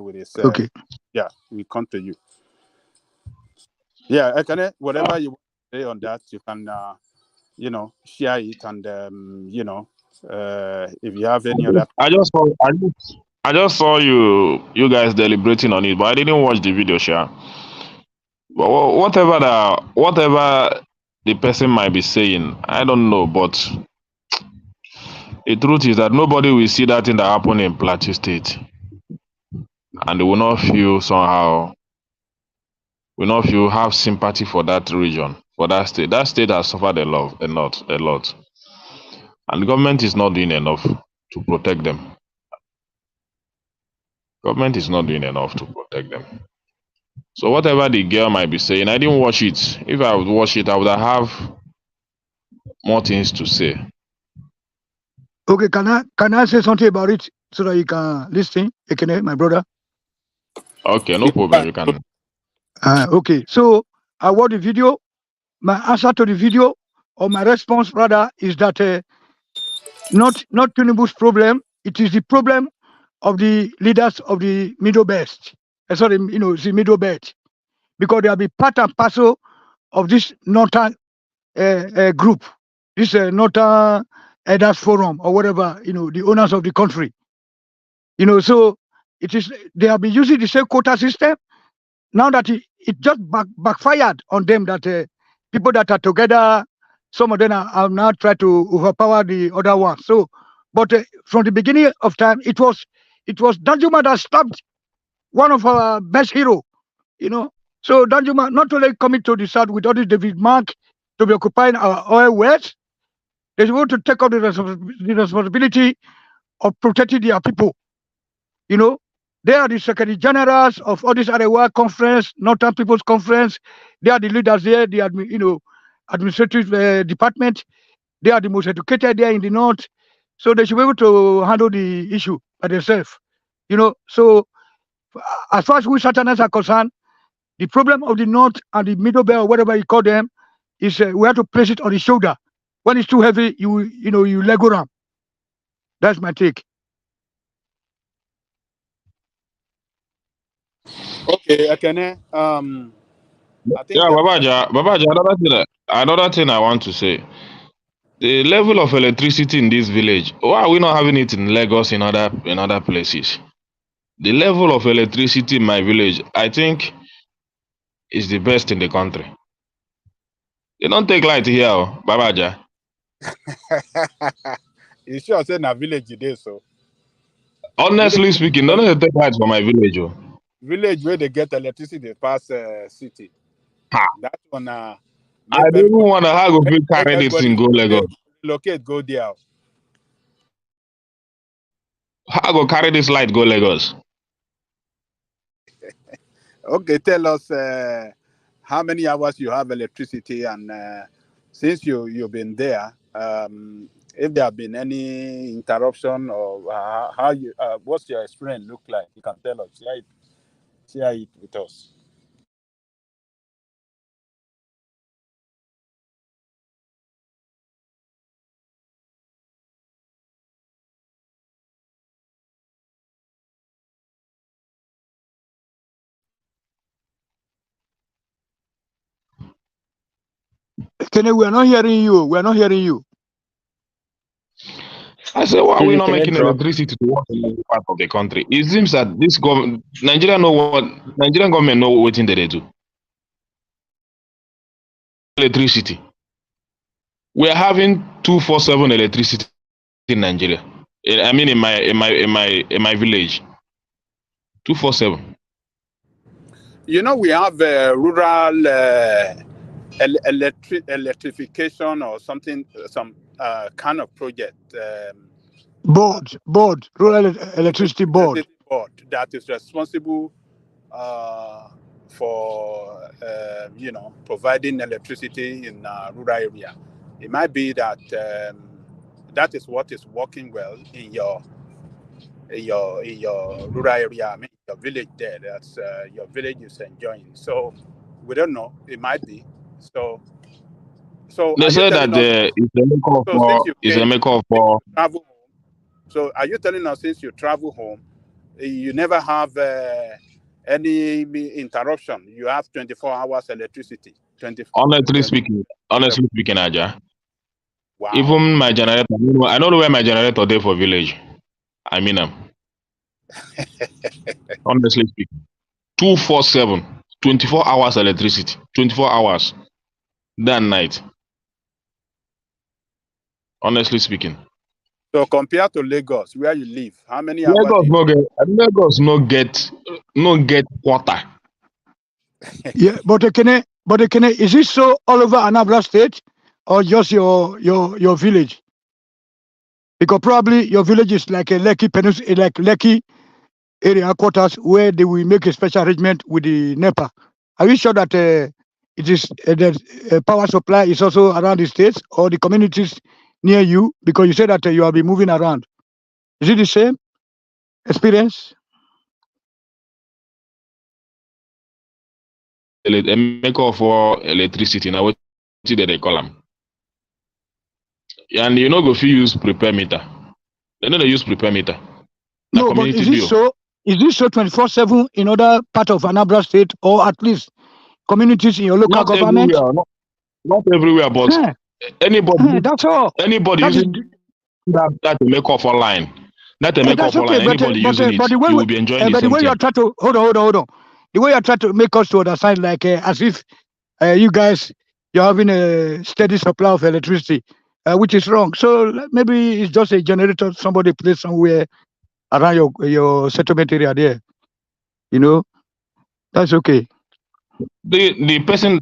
I: with this.
M: Okay.
I: Yeah, we come to you. Yeah, Ekene, whatever you want to say on that, you can, share it and, if you have any other.
L: I just saw you guys deliberating on it, but I didn't watch the video, Sha. But whatever the person might be saying, I don't know. But the truth is that nobody will see that thing that happened in Plateau State, and they will not feel somehow. Will not feel have sympathy for that region, for that state. That state has suffered a lot, and the government is not doing enough to protect them. Government is not doing enough to protect them. So whatever the girl might be saying, I didn't watch it. If I would watch it, I would have more things to say.
M: Okay, can I say something about it so that you can listen, Ekene, my brother?
L: Okay, no problem. You can.
M: Okay, so I watched the video. My answer to the video, or my response rather, is that not Tinubu's problem. It is the problem of the leaders of the Middle Belt. Sorry, the Middle Belt, because they have been part and parcel of this northern group, this northern Elders Forum or whatever, the owners of the country. So it is they have been using the same quota system. Now that it just backfired on them, that people that are together, some of them have now tried to overpower the other one. So, but from the beginning of time, it was Danjuma that stabbed one of our best hero. So Danjuma not only coming to the south with all this David Mark to be occupying our oil wells, they want to take up the responsibility of protecting their people. They are the secretary generals of all this Arewa conference, Northern People's Conference. They are the leaders there, the administrative department. They are the most educated there in the north. So they should be able to handle the issue by themselves. So as far as we Southerners are concerned, the problem of the north and the middle belt, or whatever you call them, is we have to place it on the shoulder. When it's too heavy, you Lego ram. That's my take.
I: Okay, Akene. I think
L: Yeah, Babaja, another thing I want to say. The level of electricity in this village, why are we not having it in Lagos in other places? The level of electricity in my village, I think, is the best in the country. They don't take light here, Babaja.
I: you sure say na village it is so?
L: Honestly speaking, none of them take light for my village.
I: Village where they get electricity pass city.
L: Ha.
I: That one
L: I
I: make
L: don't even
I: everybody
L: want to how go fit
I: make
L: carry this
I: everybody
L: thing go Lagos.
I: locate go there.
L: How go carry this light go Lagos?
I: Okay, tell us how many hours you have electricity, and since you've been there, if there have been any interruption or how you what's your experience look like? You can tell us. Share it with us.
M: Kenny, we are not hearing you. We are not hearing you.
L: I say, why are we
K: Can
L: not
K: I
L: making
K: drop?
L: electricity to work in every part of the country? It seems that this government, Nigerian government know what they do. Electricity. We are having 247 electricity in Nigeria. I mean, in my village, 247.
I: You know, we have rural electrification or something, some kind of project.
M: Rural electricity board.
I: Electricity board that is responsible uh, for providing electricity in rural area. It might be that that is what is working well in your rural area. I mean, your village there. That's your village is enjoying. So we don't know. It might be. So
L: They
I: are you
L: say that
I: telling us?
L: it's a make-up
I: So since
L: for
I: you
L: it's a
I: came,
L: make-up
I: since
L: for.
I: you travel home. So are you telling us since you travel home, you never have any interruption? You have 24 hours electricity. 20.
L: Honestly speaking, Aja.
I: Wow.
L: Even my generator, I don't know where my generator there for village. I mean, honestly speaking, 247, 24 hours electricity, 24 hours, day and night. Honestly speaking,
I: So compared to Lagos, where you live, how many hours do
L: Lagos
I: you?
L: no get water.
M: Yeah, but Kenny, is it so all over Anambra State or just your village? Because probably your village is like a Lekki peninsula, like Lekki area quarters where they will make a special arrangement with the NEPA. Are you sure that it is the power supply is also around the states or the communities near you? Because you said that you have been moving around. Is it the same experience?
L: A make-up for electricity now what they call them. And you know go fit use prepare meter. They know they use prepare meter. Na
M: No, but
L: community bill.
M: is this so 24/7 in other part of Anambra State or at least communities in your local
L: Not
M: government?
L: everywhere, not everywhere, but
M: Eh,
L: anybody
M: that's all.
L: anybody
M: That is
L: using that to make off online. That to make
M: that's
L: off
M: okay,
L: online.
M: but
L: Anybody using it,
M: the way
L: you will be enjoying the
M: but the
L: same
M: way you are
L: thing.
M: trying to hold on, the way you are trying to make us to understand like as if you guys you're having a steady supply of electricity, which is wrong. So maybe it's just a generator somebody placed somewhere around your settlement area there. You know, that's okay.
L: The person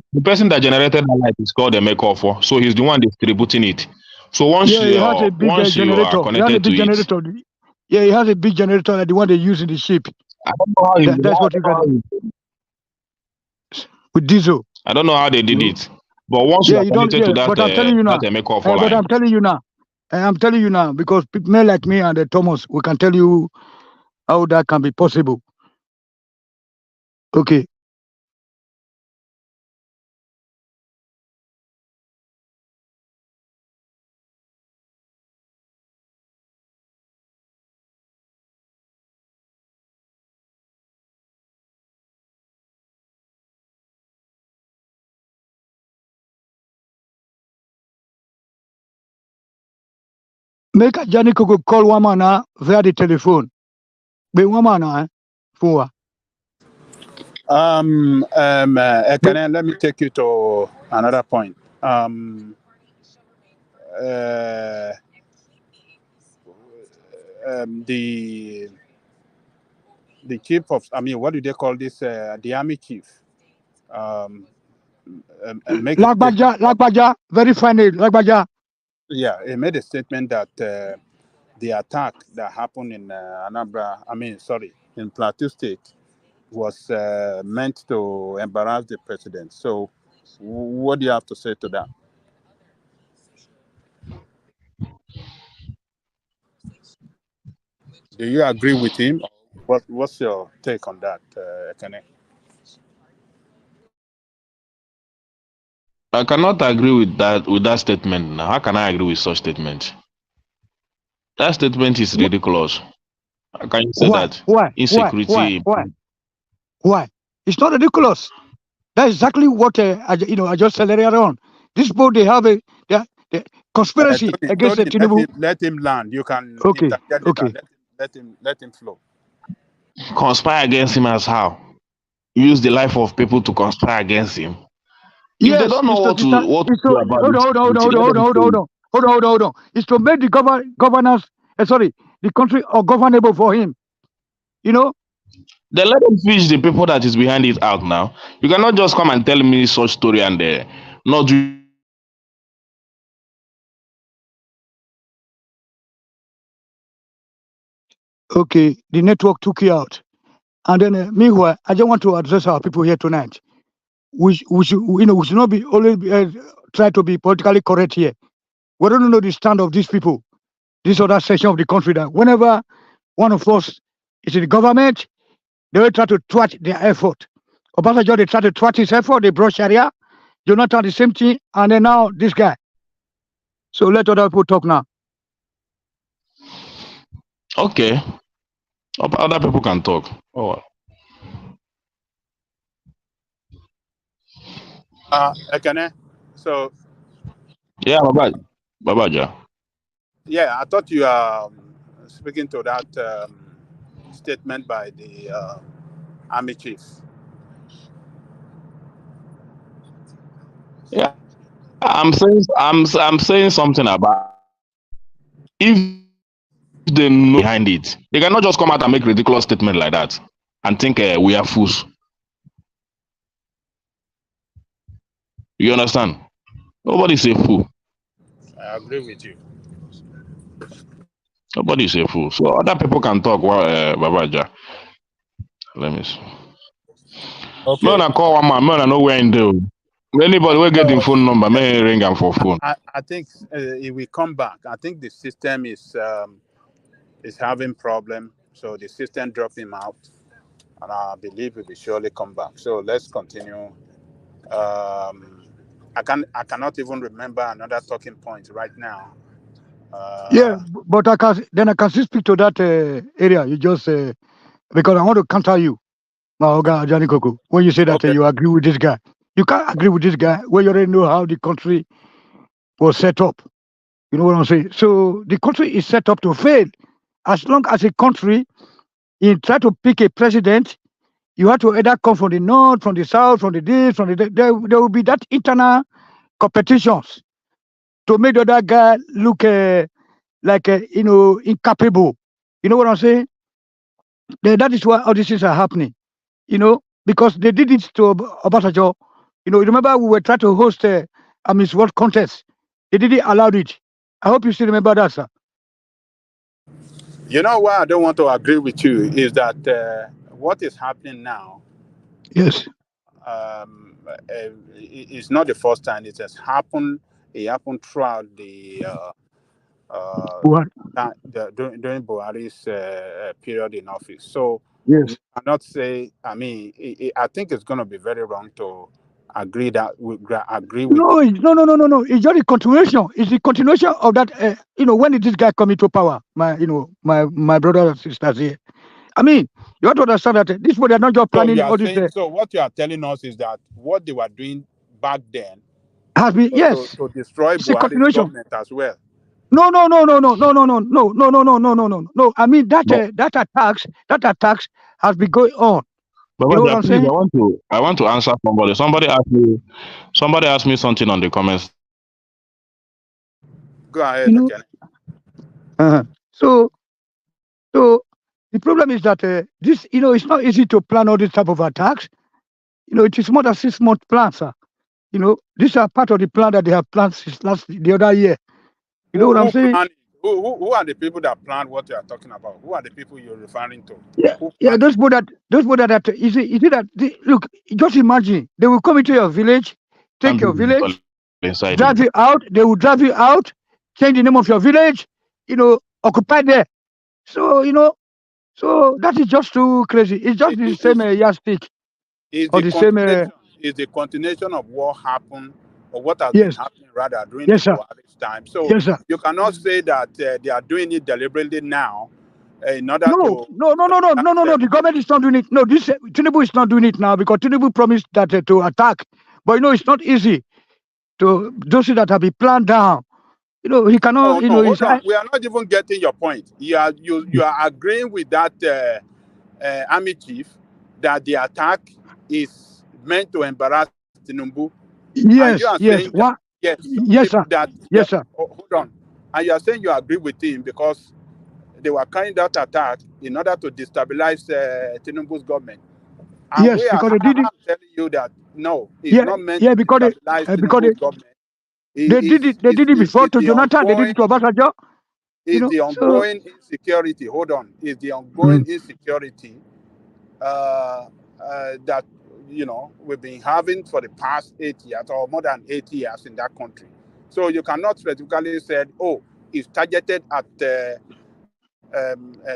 L: that generated the light is called the make off for. So he's the one distributing it. So once
M: Yeah, he has
L: you
M: a big
L: once you are
M: generator. He has a
L: connected to
M: big
L: it,
M: generator. Yeah, he has a big generator like the one they use in the ship.
L: I don't know how
M: That's what you can with diesel.
L: I don't know how they
M: You
L: did
M: know?
L: it. But once you
M: Yeah,
L: are
M: you don't.
L: connected to
M: Yeah, but I'm telling you now.
L: that make off
M: But
L: line,
M: I'm telling you now. I'm telling you now because men like me and Thomas, we can tell you how that can be possible. Okay. Make a Johnny Coco call woman via the telephone. Be woman for.
I: Let me take you to another point. The chief of, what do they call this? The army chief. Make
M: Lagbaja, very funny, Lagbaja.
I: Yeah, he made a statement that the attack that happened in in Plateau State was meant to embarrass the president. So, what do you have to say to that? Do you agree with him? What's your take on that, Ekene?
L: I cannot agree with that statement. Now, how can I agree with such statement? That statement is ridiculous. How can you say that?
M: Why?
L: Insecurity.
M: Why? It's not ridiculous. That's exactly what I just said earlier on. These people, they have a conspiracy against
I: Tony,
M: Tinubu.
I: Let him land. You can
M: Okay.
I: Let him flow.
L: Conspire against him as how? Use the life of people to conspire against him. If they don't know what to do about
M: Hold on. It's to make the governance, the country ungovernable for him. You know?
L: They let him fish the people that is behind it out now. You cannot just come and tell me such story and not do.
M: Okay, the network took you out. And then, meanwhile, I just want to address our people here tonight. We should not be always try to be politically correct here. We don't know the stand of these people, this other section of the country, that whenever one of us is in the government, they will try to thwart their effort. Obasanjo, they try to thwart his effort, they brought Sharia. Jonathan, the same thing, and then now this guy. So let other people talk now.
L: Okay. Other people can talk. Oh.
I: Ekene. So.
L: Yeah, Babaja.
I: Yeah, I thought you are speaking to that statement by the army chief.
L: Yeah, I'm saying something about if they know behind it, they cannot just come out and make ridiculous statement like that and think we are fools. You understand? Nobody's a fool.
I: I agree with you.
L: Nobody's a fool. So other people can talk. Babaja. Let me see.
I: Okay.
L: Man, I call one man. Man, I know where in do. Anybody will get the phone number. May ring him for phone.
I: I think it will come back. I think the system is having problem. So the system dropped him out, and I believe it will surely come back. So let's continue. I cannot even remember another talking point right now.
M: Yeah, but I can still speak to that area you just because I want to counter you, Mahoga Johnny Coco. When you say that you agree with this guy, you can't agree with this guy when you already know how the country was set up. You know what I'm saying? So the country is set up to fail. As long as a country in try to pick a president, you have to either come from the north, from the south, from the this, from the there will be that internal competitions to make the other guy look like incapable. You know what I'm saying? That is why all these things are happening. Because they did it to Obasanjo. Remember we were trying to host a Miss World contest. They didn't allow it. I hope you still remember that, sir.
I: You know why I don't want to agree with you is that what is happening now.
M: Yes.
I: It's not the first time it has happened. It happened throughout the during Buhari's period in office. So
M: yes,
I: I cannot say. I mean, I think it's going to be very wrong to agree that we agree with.
M: No. It's just a continuation. It's the continuation of that. When did this guy come into power? My brothers and sisters here. I mean, you have to understand that this way they're not just planning all this.
I: So what you are telling us is that what they were doing back then
M: has been
I: to destroy Buhari's government as well.
M: No. I mean that attacks has been going on.
L: But
M: You know what I'm
L: please,
M: saying?
L: I want to answer somebody. Somebody asked me something on the comments.
I: Go ahead,
M: You know.
I: again.
M: So the problem is that this, it's not easy to plan all this type of attacks. It is more than 6 month plan, sir. These are part of the plan that they have planned since the other year. You know what I'm saying?
I: Who are the people that planned what you are talking about? Who are the people you're referring to?
M: Yeah, those people that you see that look, just imagine they will come into your village, take your village, drive you out. They will drive you out, change the name of your village, occupy there. So so that is just too crazy. It's just the same yardstick or the same.
I: Is the continuation of what happened or what has been
M: Yes.
I: happening rather during
M: Yes,
I: the
M: sir.
I: Buhari's time. So
M: Yes, sir.
I: you cannot say that they are doing it deliberately now in order to.
M: No. The government is not doing it. No, this Tinubu is not doing it now because Tinubu promised that to attack. But it's not easy to those that have been planned down. He cannot.
I: No, hold on. We are not even getting your point. You are agreeing with that army chief that the attack is meant to embarrass Tinubu.
M: Yes,
I: and you are
M: yes.
I: saying
M: What?
I: that,
M: Yes, sir. Yes, sir.
I: Hold on. And you are saying you agree with him because they were carrying out attack in order to destabilize Tinubu's government. And
M: Yes, because they did it.
I: I'm telling you that no, it's not meant to
M: because
I: destabilize Tinubu's government.
M: They did it before to Jonathan. They did it to Obasanjo.
I: It's the ongoing insecurity. Hold on. It's the ongoing insecurity that we've been having for the past 8 years or more than 8 years in that country. So you cannot specifically say, oh, it's targeted at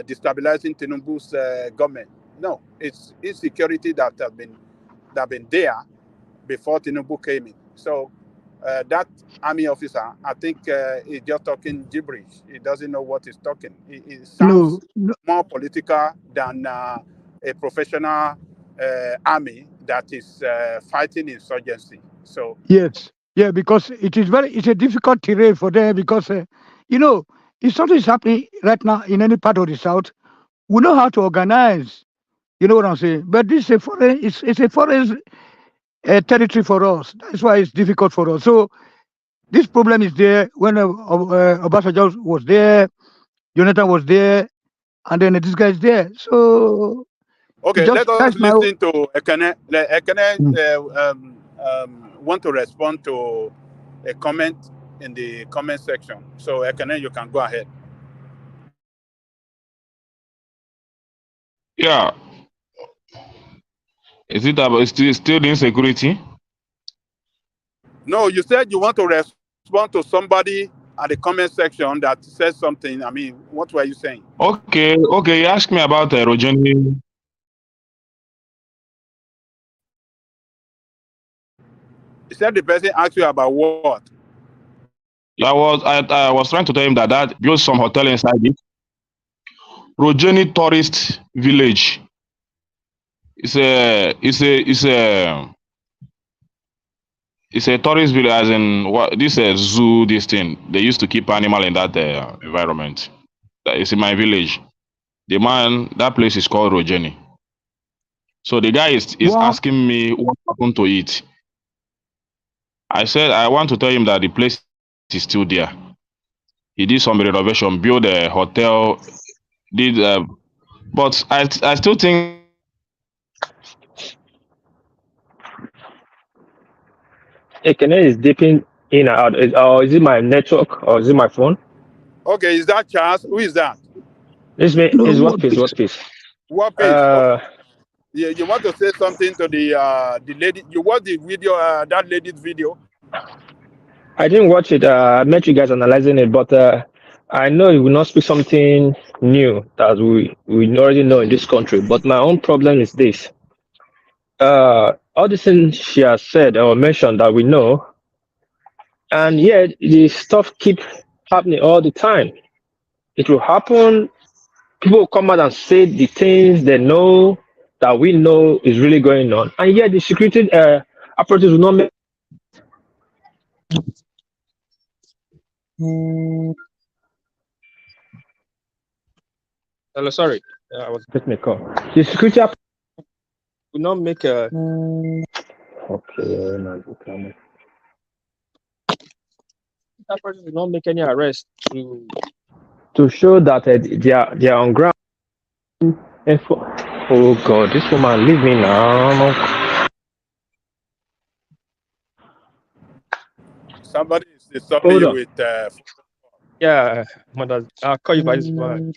I: destabilizing Tinubu's government. No, it's insecurity that have been there before Tinubu came in. So that army officer, I think, is just talking gibberish. He doesn't know what he's talking. It sounds more political than a professional army that is fighting insurgency. So
M: yes, because it's a difficult terrain for them because if something is happening right now in any part of the south, we know how to organize. You know what I'm saying? But this is a foreign. It's a foreign territory for us. That's why it's difficult for us. So this problem is there when Obasanjo was there, Jonathan was there, and then this guy is there. So
I: okay, let us listen to Ekene. Ekene want to respond to a comment in the comment section. So Ekene, you can go ahead.
L: Yeah. Is it about still the insecurity?
I: No, you said you want to respond to somebody at the comment section that says something. I mean, what were you saying?
L: Okay. You asked me about Rojeni.
I: You said the person asked you about what?
L: I was trying to tell him that built some hotel inside it. Rojeni tourist village. It's a tourist village, as in what this zoo. This thing they used to keep animal in that environment. It's in my village. That place is called Rojeni. So the guy is asking me what happened to it. I said I want to tell him that the place is still there. He did some renovation, built a hotel, but I still think.
K: Ekene is dipping in and out. Is it my network or is it my phone?
I: Okay, is that Charles? Who is that?
K: It's me. It's what piece? What piece?
I: What piece? Okay. Yeah, you want to say something to the lady? You watched the video, that lady's video?
K: I didn't watch it. I met you guys analyzing it, but I know it will not speak something new that we already know in this country. But my own problem is this. All the things she has said or mentioned that we know, and yet the stuff keep happening all the time. It will happen. People will come out and say the things they know that we know is really going on, and yet the security apparatus will not make. Hello, sorry, I was getting a call. The security will not make a. Okay, no, that person will not make any arrest to show that they are on ground. Oh God, this woman, leave me now.
I: Somebody is disturbing
K: Hold
I: you
K: on.
I: with.
K: Yeah, mother, I'll call you by this one.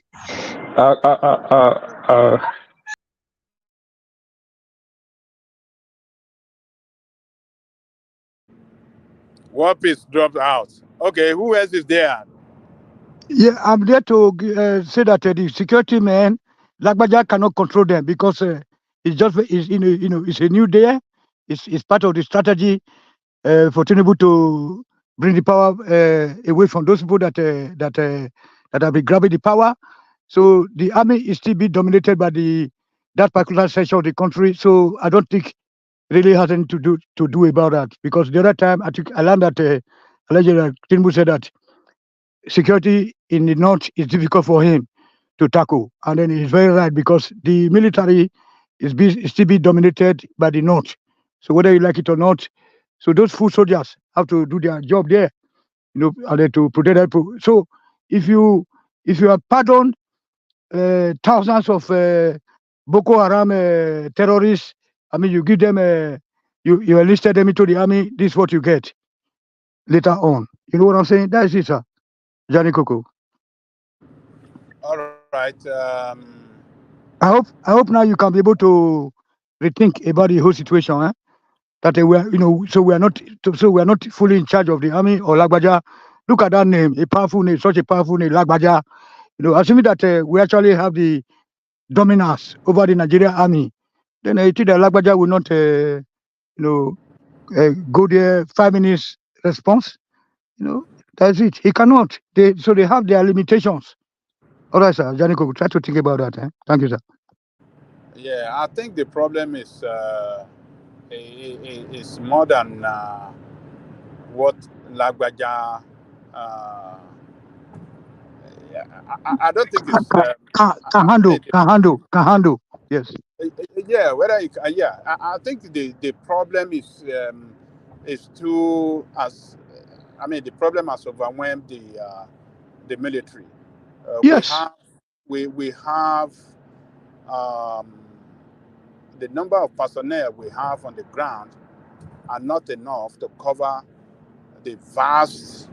I: One piece dropped out. Okay, who else is there?
M: Yeah, I'm there to say that the security men, Lagbaja cannot control them because it's just it's, it's a new day. It's part of the strategy for Tinubu to bring the power away from those people that have been grabbing the power. So the army is still being dominated by that particular section of the country. So I don't think really has anything to do about that because the other time I think I learned that allegedly Tinubu said that security in the north is difficult for him to tackle, and then he's very right because the military is still being dominated by the north. So whether you like it or not, so those foot soldiers have to do their job there, and then to protect people. So if you have pardoned thousands of Boko Haram terrorists, I mean, you give them you enlisted them into the army. This is what you get later on. You know what I'm saying? That is it, sir. Johnny Coco.
I: All right.
M: I hope now you can be able to rethink about the whole situation. That we are, so we are not fully in charge of the army or Lagbaja. Look at that name, a powerful name, such a powerful name, Lagbaja. Assuming that we actually have the dominance over the Nigerian army, then I think that Lagbaja will not, go there 5 minutes response. That's it. He cannot. So they have their limitations. All right, sir. Janiko, try to think about that. Thank you, sir.
I: Yeah, I think the problem is more than what Lagbaja. Yeah, I don't think it's.
M: Can handle. Yes.
I: Yeah, whether you, yeah, I think the problem is too as. I mean, the problem has overwhelmed the military.
M: Yes.
I: We have um, the number of personnel we have on the ground are not enough to cover the vast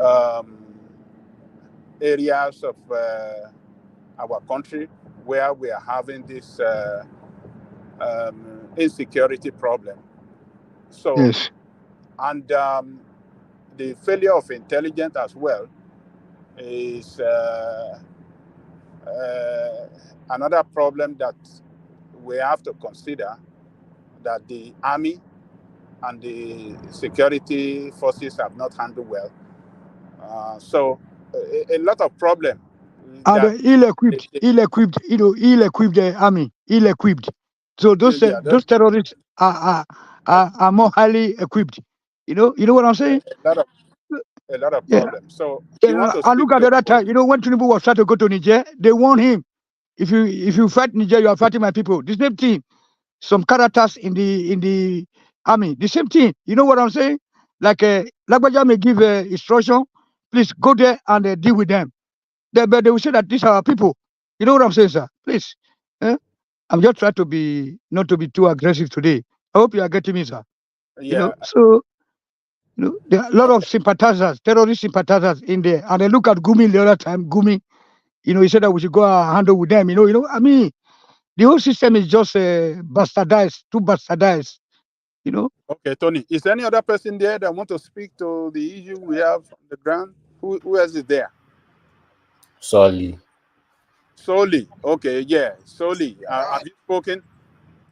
I: um, areas of our country where we are having this insecurity problem. So,
M: Yes.
I: and the failure of intelligence as well is another problem that we have to consider, that the army and the security forces have not handled well. So a lot of problem
M: And
I: that
M: ill-equipped army, ill-equipped. So
I: yeah,
M: those terrorists are more highly equipped. You know what I'm saying?
I: a lot of
M: Yeah.
I: problems. So you want
M: Yeah.
I: to
M: And look
I: speak
M: at the
I: to
M: other time. When Tinubu was trying to go to Niger, they warned him, if you fight Niger, you are fighting my people. The same thing. Some characters in the army, the same thing. You know what I'm saying? Like Lagbaja may give instruction, please go there and deal with them. But they will say that these are our people. You know what I'm saying, sir? Please. I'm just trying to be not to be too aggressive today. I hope you are getting me, sir.
I: yeah.
M: So there are a lot of sympathizers, terrorist sympathizers in there. And I look at Gumi the other time. Gumi, he said that we should go and handle with them. I mean, the whole system is just bastardized, too bastardized.
I: Okay, Tony. Is there any other person there that want to speak to the issue we have on the ground? Who else is there?
J: Solely.
I: Solely. Okay, yeah. Solely. Have you spoken?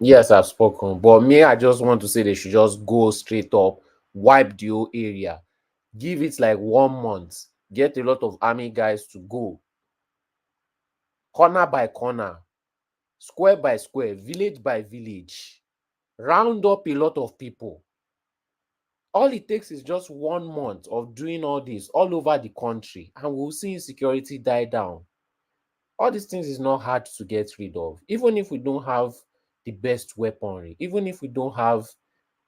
J: Yes, I've spoken. But me, I just want to say they should just go straight up, wipe the whole area. Give it like 1 month. Get a lot of army guys to go. Corner by corner. Square by square. Village by village. Round up a lot of people. All it takes is just 1 month of doing all this all over the country, and we'll see insecurity die down. All these things is not hard to get rid of. Even if we don't have the best weaponry, even if we don't have,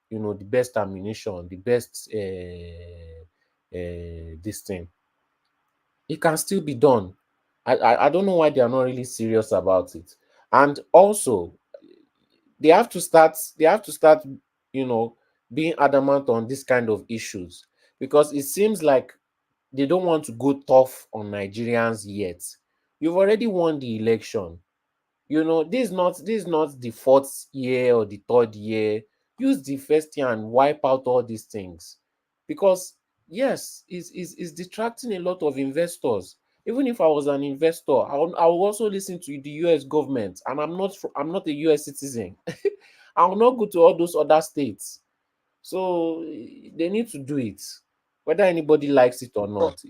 J: the best ammunition, the best this thing, it can still be done. I don't know why they are not really serious about it. And also, they have to start being adamant on this kind of issues, because it seems like they don't want to go tough on Nigerians yet. You've already won the election. This is not the fourth year or the third year. Use the first year and wipe out all these things, because yes, it's detracting a lot of investors. Even if I was an investor, I will also listen to the US government, and I'm not a US citizen. I will not go to all those other states. So they need to do it, whether anybody likes it or not.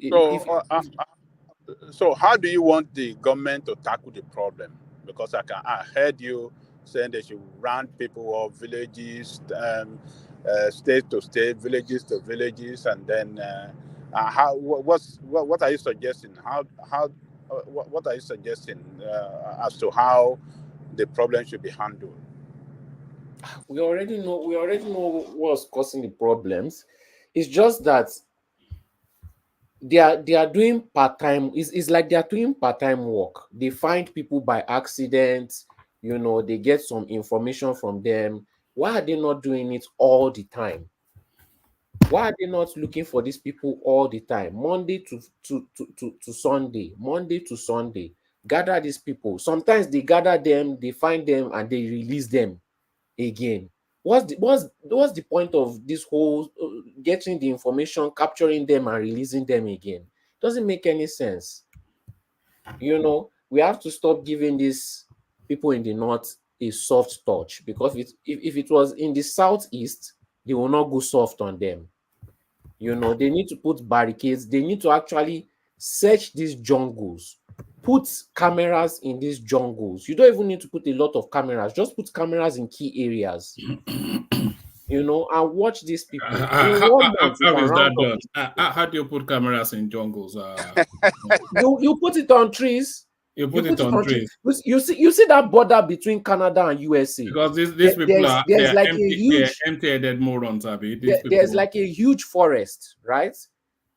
I: So how do you want the government to tackle the problem? Because I heard you saying they should round people off villages, state to state, villages to villages, and then what are you suggesting? What are you suggesting as to how the problem should be handled?
J: We already know what's causing the problems. It's just that they are doing part-time. It's like they are doing part-time work. They find people by accident, they get some information from them. Why are they not doing it all the time? Why are they not looking for these people all the time? Monday to Sunday, Monday to Sunday. Gather these people. Sometimes they gather them, they find them, and they release them again. What's the point of this whole getting the information, capturing them, and releasing them again? Doesn't make any sense. We have to stop giving these people in the north a soft touch, because if it was in the southeast, they will not go soft on them. They need to put barricades. They need to actually search these jungles, put cameras in these jungles. You don't even need to put a lot of cameras. Just put cameras in key areas, and watch these people.
C: How is that done? How do you put cameras in jungles?
J: You put it on trees.
C: You put it on trees.
J: You see that border between Canada and USA.
C: Because these people are empty-headed morons.
J: There's like a huge forest, right,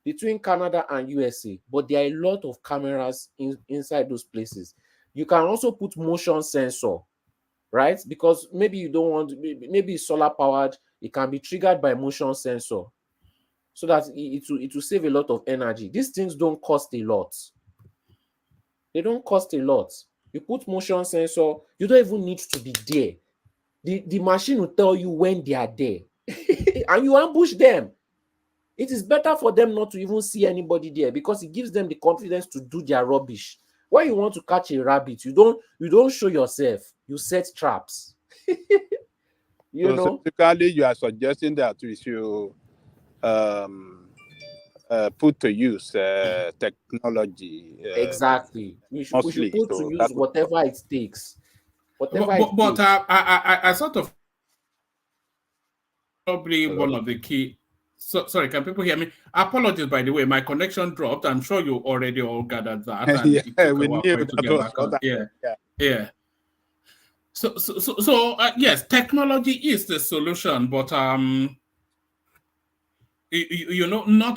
J: between Canada and USA, but there are a lot of cameras inside those places. You can also put motion sensor, right? Because maybe you don't want, maybe it's solar powered, it can be triggered by motion sensor, so that it will save a lot of energy. These things don't cost a lot. They don't cost a lot. You put motion sensor, you don't even need to be there. The machine will tell you when they are there, and you ambush them. It is better for them not to even see anybody there, because it gives them the confidence to do their rubbish. When you want to catch a rabbit, you don't show yourself. You set traps.
I: Basically, you are suggesting that we should put to use technology.
J: Exactly. We should put to use whatever it takes.
C: But I sort of probably one of the key. Sorry, can people hear me? Apologies, by the way, my connection dropped. I'm sure you already all gathered that. And
I: we knew that.
C: Yeah. So yes, technology is the solution, but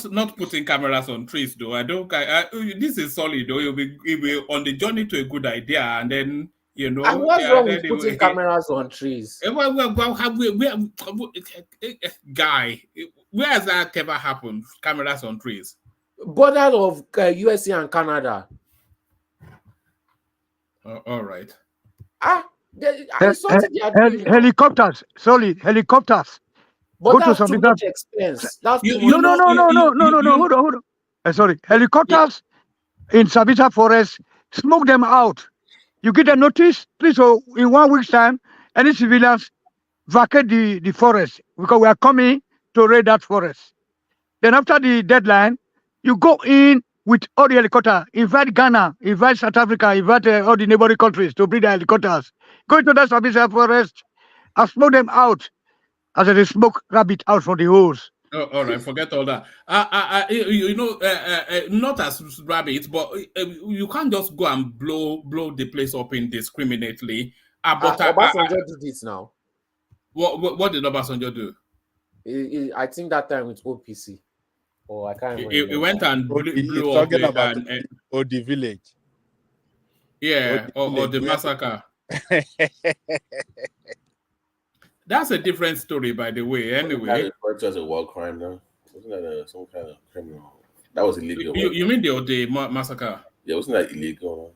C: not putting cameras on trees though. This is solid though. You'll be on the journey to a good idea, and then
J: And what's wrong with putting cameras on trees?
C: Guy, where has that ever happened? Cameras on trees?
J: Border of USA and Canada.
C: All right.
M: Helicopters. Sorry, helicopters.
J: But go that's to too much expense. That's
M: no. Hold on. Sorry, helicopters in Sabita Forest. Smoke them out. You get a notice, please. So in 1 week's time, any civilians vacate the forest, because we are coming to raid that forest. Then after the deadline, you go in with all the helicopters. Invite Ghana, invite South Africa, invite all the neighboring countries to bring the helicopters. Go into that Sabita Forest and smoke them out, as they smoke rabbit out from the holes.
C: Oh, all right, forget all that. Not as rabbit, but you can't just go and blow the place up indiscriminately.
J: Obasanjo did it now.
C: What did Obasanjo do?
J: I think that time with OPC. Oh, I can't remember.
C: He went and blew up
I: talking about the village.
C: Yeah, or the massacre. That's a different story, by the way. Anyway,
O: that referred to as a war crime, though. Wasn't that some kind of criminal? That was illegal.
C: You mean the massacre?
O: Yeah, wasn't that illegal?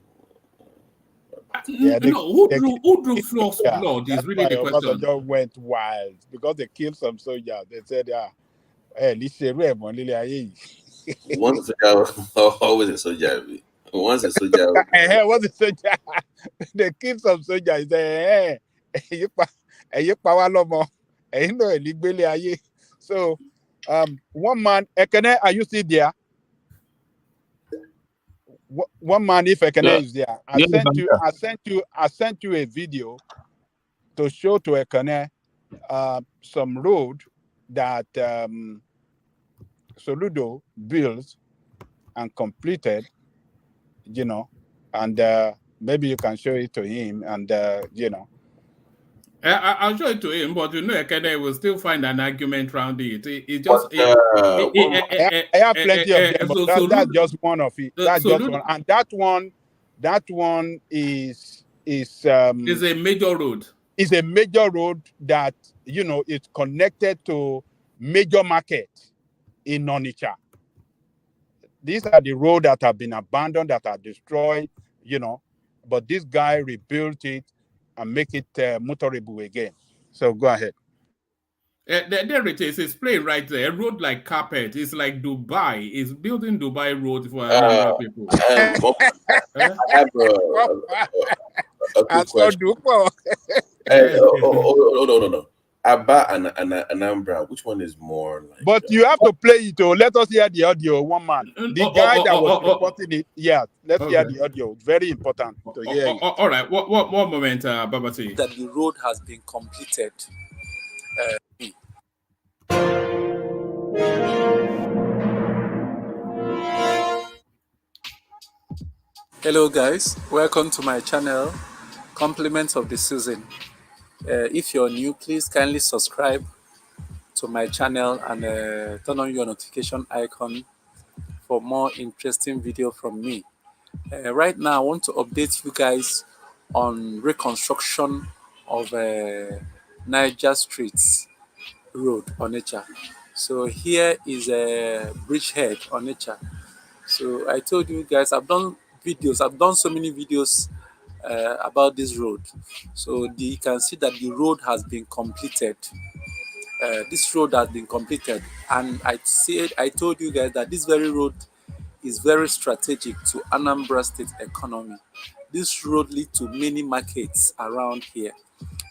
C: Yeah, who drew Floss blood is really the question.
I: Obasanjo went wild because they killed some soldiers. They said,
O: Once a soldier, always a soldier. Once a soldier.
I: Once a soldier. They killed some soldiers. They say, so, one man, Ekene, are you still there? One man, if Ekene is there, I sent you a video to show to Ekene some road that Soludo built and completed, and maybe you can show it to him, and
C: I'll show it to him, but Ekene will still find an argument around it.
I: I have plenty of them, but that's just one of it. That's just one, and that one is
C: a major road.
I: It's a major road that it's connected to major market in Onitsha. These are the roads that have been abandoned, that are destroyed, but this guy rebuilt it and make it motorable again. So go ahead.
C: There it is. It's playing right there. A road like carpet. It's like Dubai. It's building Dubai road for a number of people.
O: I have a quick question. No. Abba and Anambra, which one is more like?
I: But you have to play it. Let us hear the audio. One man, the guy that was reporting it. Yeah, let's hear the audio. Very important to hear it.
C: All right. One moment, Babati.
P: That the road has been completed. Hello guys, welcome to my channel, Compliments of the Season. If you're new, please kindly subscribe to my channel and turn on your notification icon for more interesting video from me. Right now, I want to update you guys on reconstruction of Niger Streets Road, Onitsha. So here is a bridgehead, Onitsha. So I told you guys, I've done so many videos about this road. So you can see that the road has been completed. This road has been completed, and I told you guys that this very road is very strategic to Anambra State economy. This road leads to many markets around here.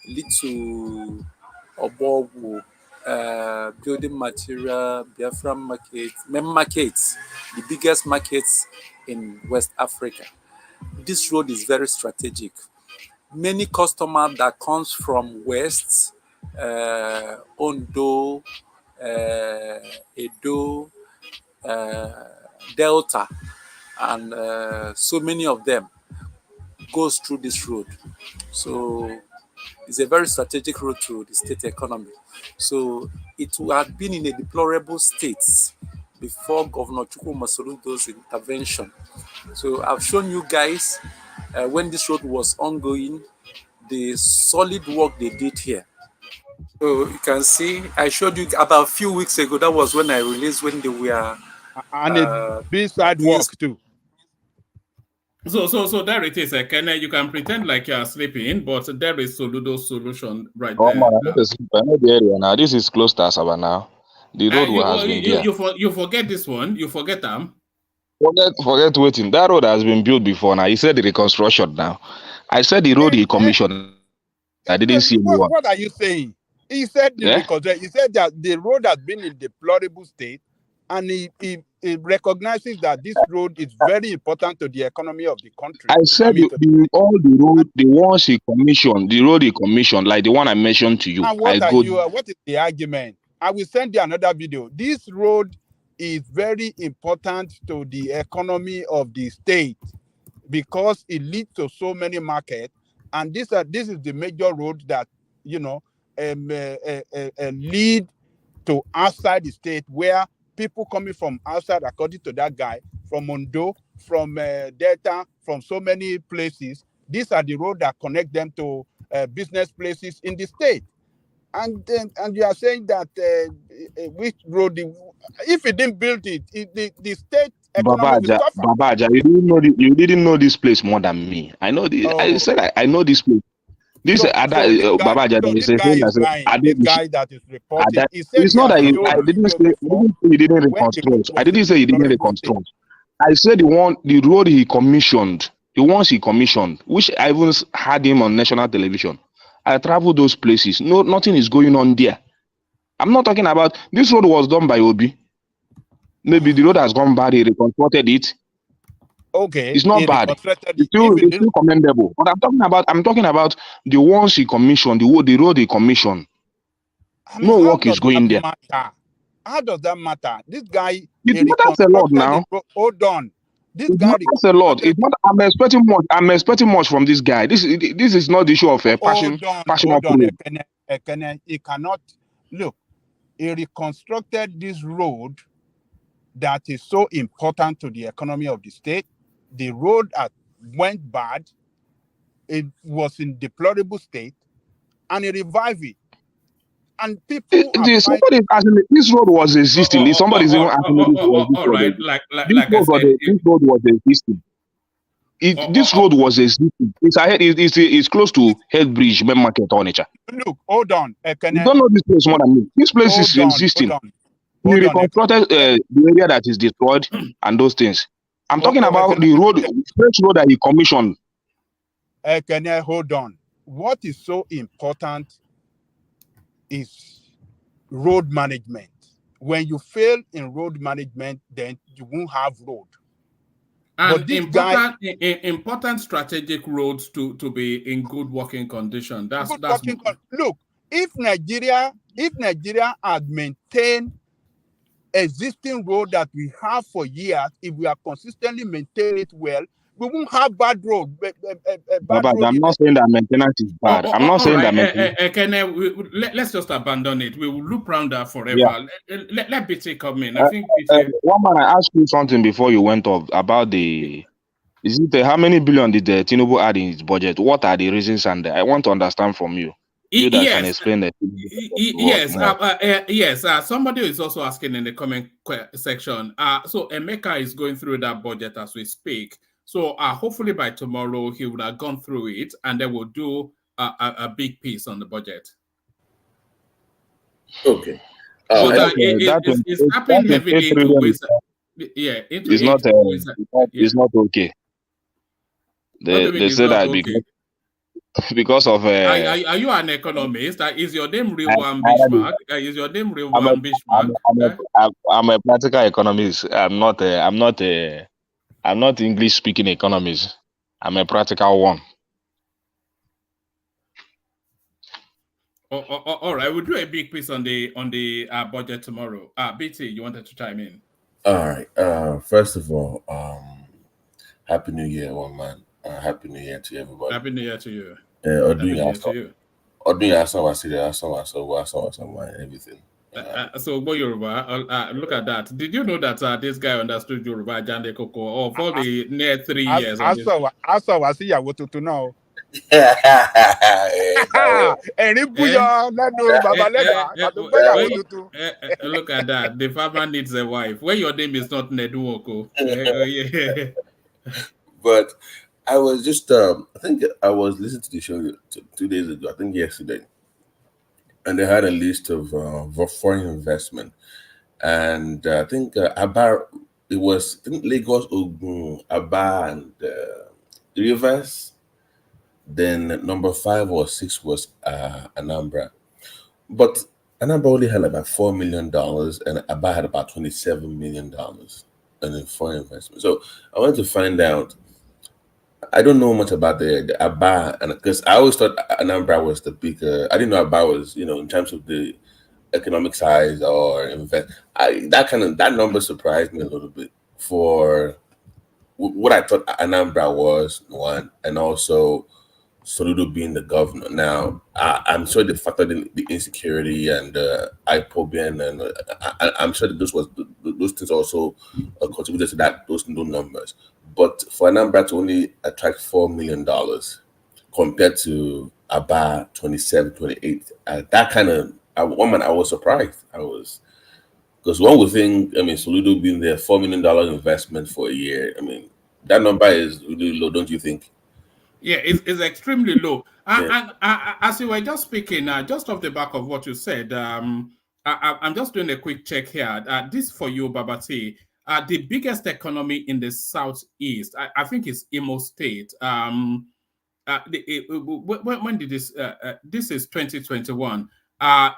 P: Lead to Obogu, building material, Biafran markets, the biggest markets in West Africa. This road is very strategic. Many customers that comes from West, Ondo, Edo, Delta, and so many of them goes through this road. So it's a very strategic road to the state economy. So it had been in a deplorable state before Governor Chukwuma Soludo's intervention. So I've shown you guys when this road was ongoing, the solid work they did here. So you can see, I showed you about a few weeks ago. That was when I released when they were
I: and a B-side work too.
C: So there it is, Kenneth. You can pretend like you are sleeping, but there is Soludo's solution right there.
L: Man, I know the area now. This is close to Asaba now. The road has been there.
C: You forget this one. You forget them.
L: Forget waiting. That road has been built before now. He said the reconstruction now. I said the road he commissioned. I didn't see anyone.
I: What are you saying? He said he said that the road has been in deplorable state, and he recognizes that this road is very important to the economy of the country.
L: I said all the road, the road he commissioned, like the one I mentioned to you.
I: And what is the argument? I will send you another video. This road is very important to the economy of the state because it leads to so many markets, and this is the major road that lead to outside the state, where people coming from outside, according to that guy, from Mondo, from Delta, from so many places. These are the roads that connect them to business places in the state. And you are saying that which road, if it didn't build it, the state economy will suffer.
L: Babaja, you didn't know this place more than me. I know this. I said I know this place. This Babaja,
I: this guy is lying. This guy that is reporting, he said
L: it's not that I didn't say he didn't reconstruct. I didn't say he didn't reconstruct. I said the road he commissioned, the ones he commissioned, which I even had him on national television. I traveled those places. No, nothing is going on there. I'm not talking about this road was done by Obi. Maybe the road has gone bad. He reconstructed it.
I: Okay,
L: it's not bad. It's still commendable. But I'm talking about the ones he commissioned, the road he commissioned. No work is going there.
I: How does that matter? This guy.
L: It matters a lot now.
I: Hold on.
L: This guy matters a lot. It's not. I'm expecting much from this guy. This is not the issue of passion.
I: Hold on. He cannot look. He reconstructed this road that is so important to the economy of the state. The road went bad. It was in deplorable state, and he revived it. And people.
L: Somebody is asking me, this road was existing. Somebody's even asking me.
C: All right,
L: this road was existing. This road was existing. It's close to Headbridge, Main Market, Onitsha.
I: Look, hold on.
L: You don't know this place more than me. This place is existing. We reconstructed the area that is destroyed and those things. I'm talking about the road, fresh road that he commissioned.
I: Hold on. What is so important is road management. When you fail in road management, then you won't have road.
C: And important strategic roads to be in good working condition.
I: Look, if Nigeria had maintained existing road that we have for years, if we are consistently maintain it well, we won't have bad road.
L: I'm not saying that maintenance is bad. I'm not saying that
C: maintenance. Let's just abandon it. We will loop around that forever. Yeah. Let BT come in. I think
L: one man, I asked you something before you went off about how many billion did the Tinubu add in his budget? What are the reasons? And I want to understand from you. You that can explain that.
C: Yes. Somebody is also asking in the comment section. So Emeka is going through that budget as we speak. So hopefully by tomorrow he would have gone through it, and they will do a big piece on the budget.
O: Okay.
C: It's happening heavily into ways. Yeah,
L: it's not okay. They say that because of
C: are you an economist? Is your name real one Bismarck? Is your name real one Bismarck?
L: I'm a practical economist. I'm not English speaking economist. I'm a practical one.
C: All right, we'll do a big piece on the budget tomorrow. BT, you wanted to chime in?
O: All right. First of all, Happy New Year, one man. Happy New Year to everybody.
C: Happy New Year to you.
O: Happy New Year to you. Everything.
C: So Yoruba, look at that. Did you know that this guy understood Yoruba Jande Koko for the near 3 years?
I: I see you to know.
C: Look at that. The farmer needs a wife. When your name is not Neduoko.
O: But I was just I think I was listening to the show 2 days ago, I think yesterday, and they had a list of foreign investment, and I think it was Lagos, Ogun, Aba, and Rivers. Then number 5 or 6 was Anambra, but Anambra only had about $4 million, and Aba had about $27 million in foreign investment. So I wanted to find out. I don't know much about the Aba, and because I always thought Anambra was the bigger. I didn't know Aba was, in terms of the economic size or invest. That number surprised me a little bit for what I thought Anambra was one, and also Soludo being the governor. Now, I'm sure they factored in the insecurity and IPOBN, and I'm sure that those things also contributed to those new numbers. But for Anambra to only attract $4 million compared to Aba 27, 28, that kind of I was surprised. Because one would think, Soludo being there, $4 million investment for a year. That number is really low, don't you think?
C: Yeah, it's extremely low. And as you were just speaking, just off the back of what you said, I'm just doing a quick check here. This for you, Babati. The biggest economy in the southeast, I think, is Imo State. When did this? This is 2021.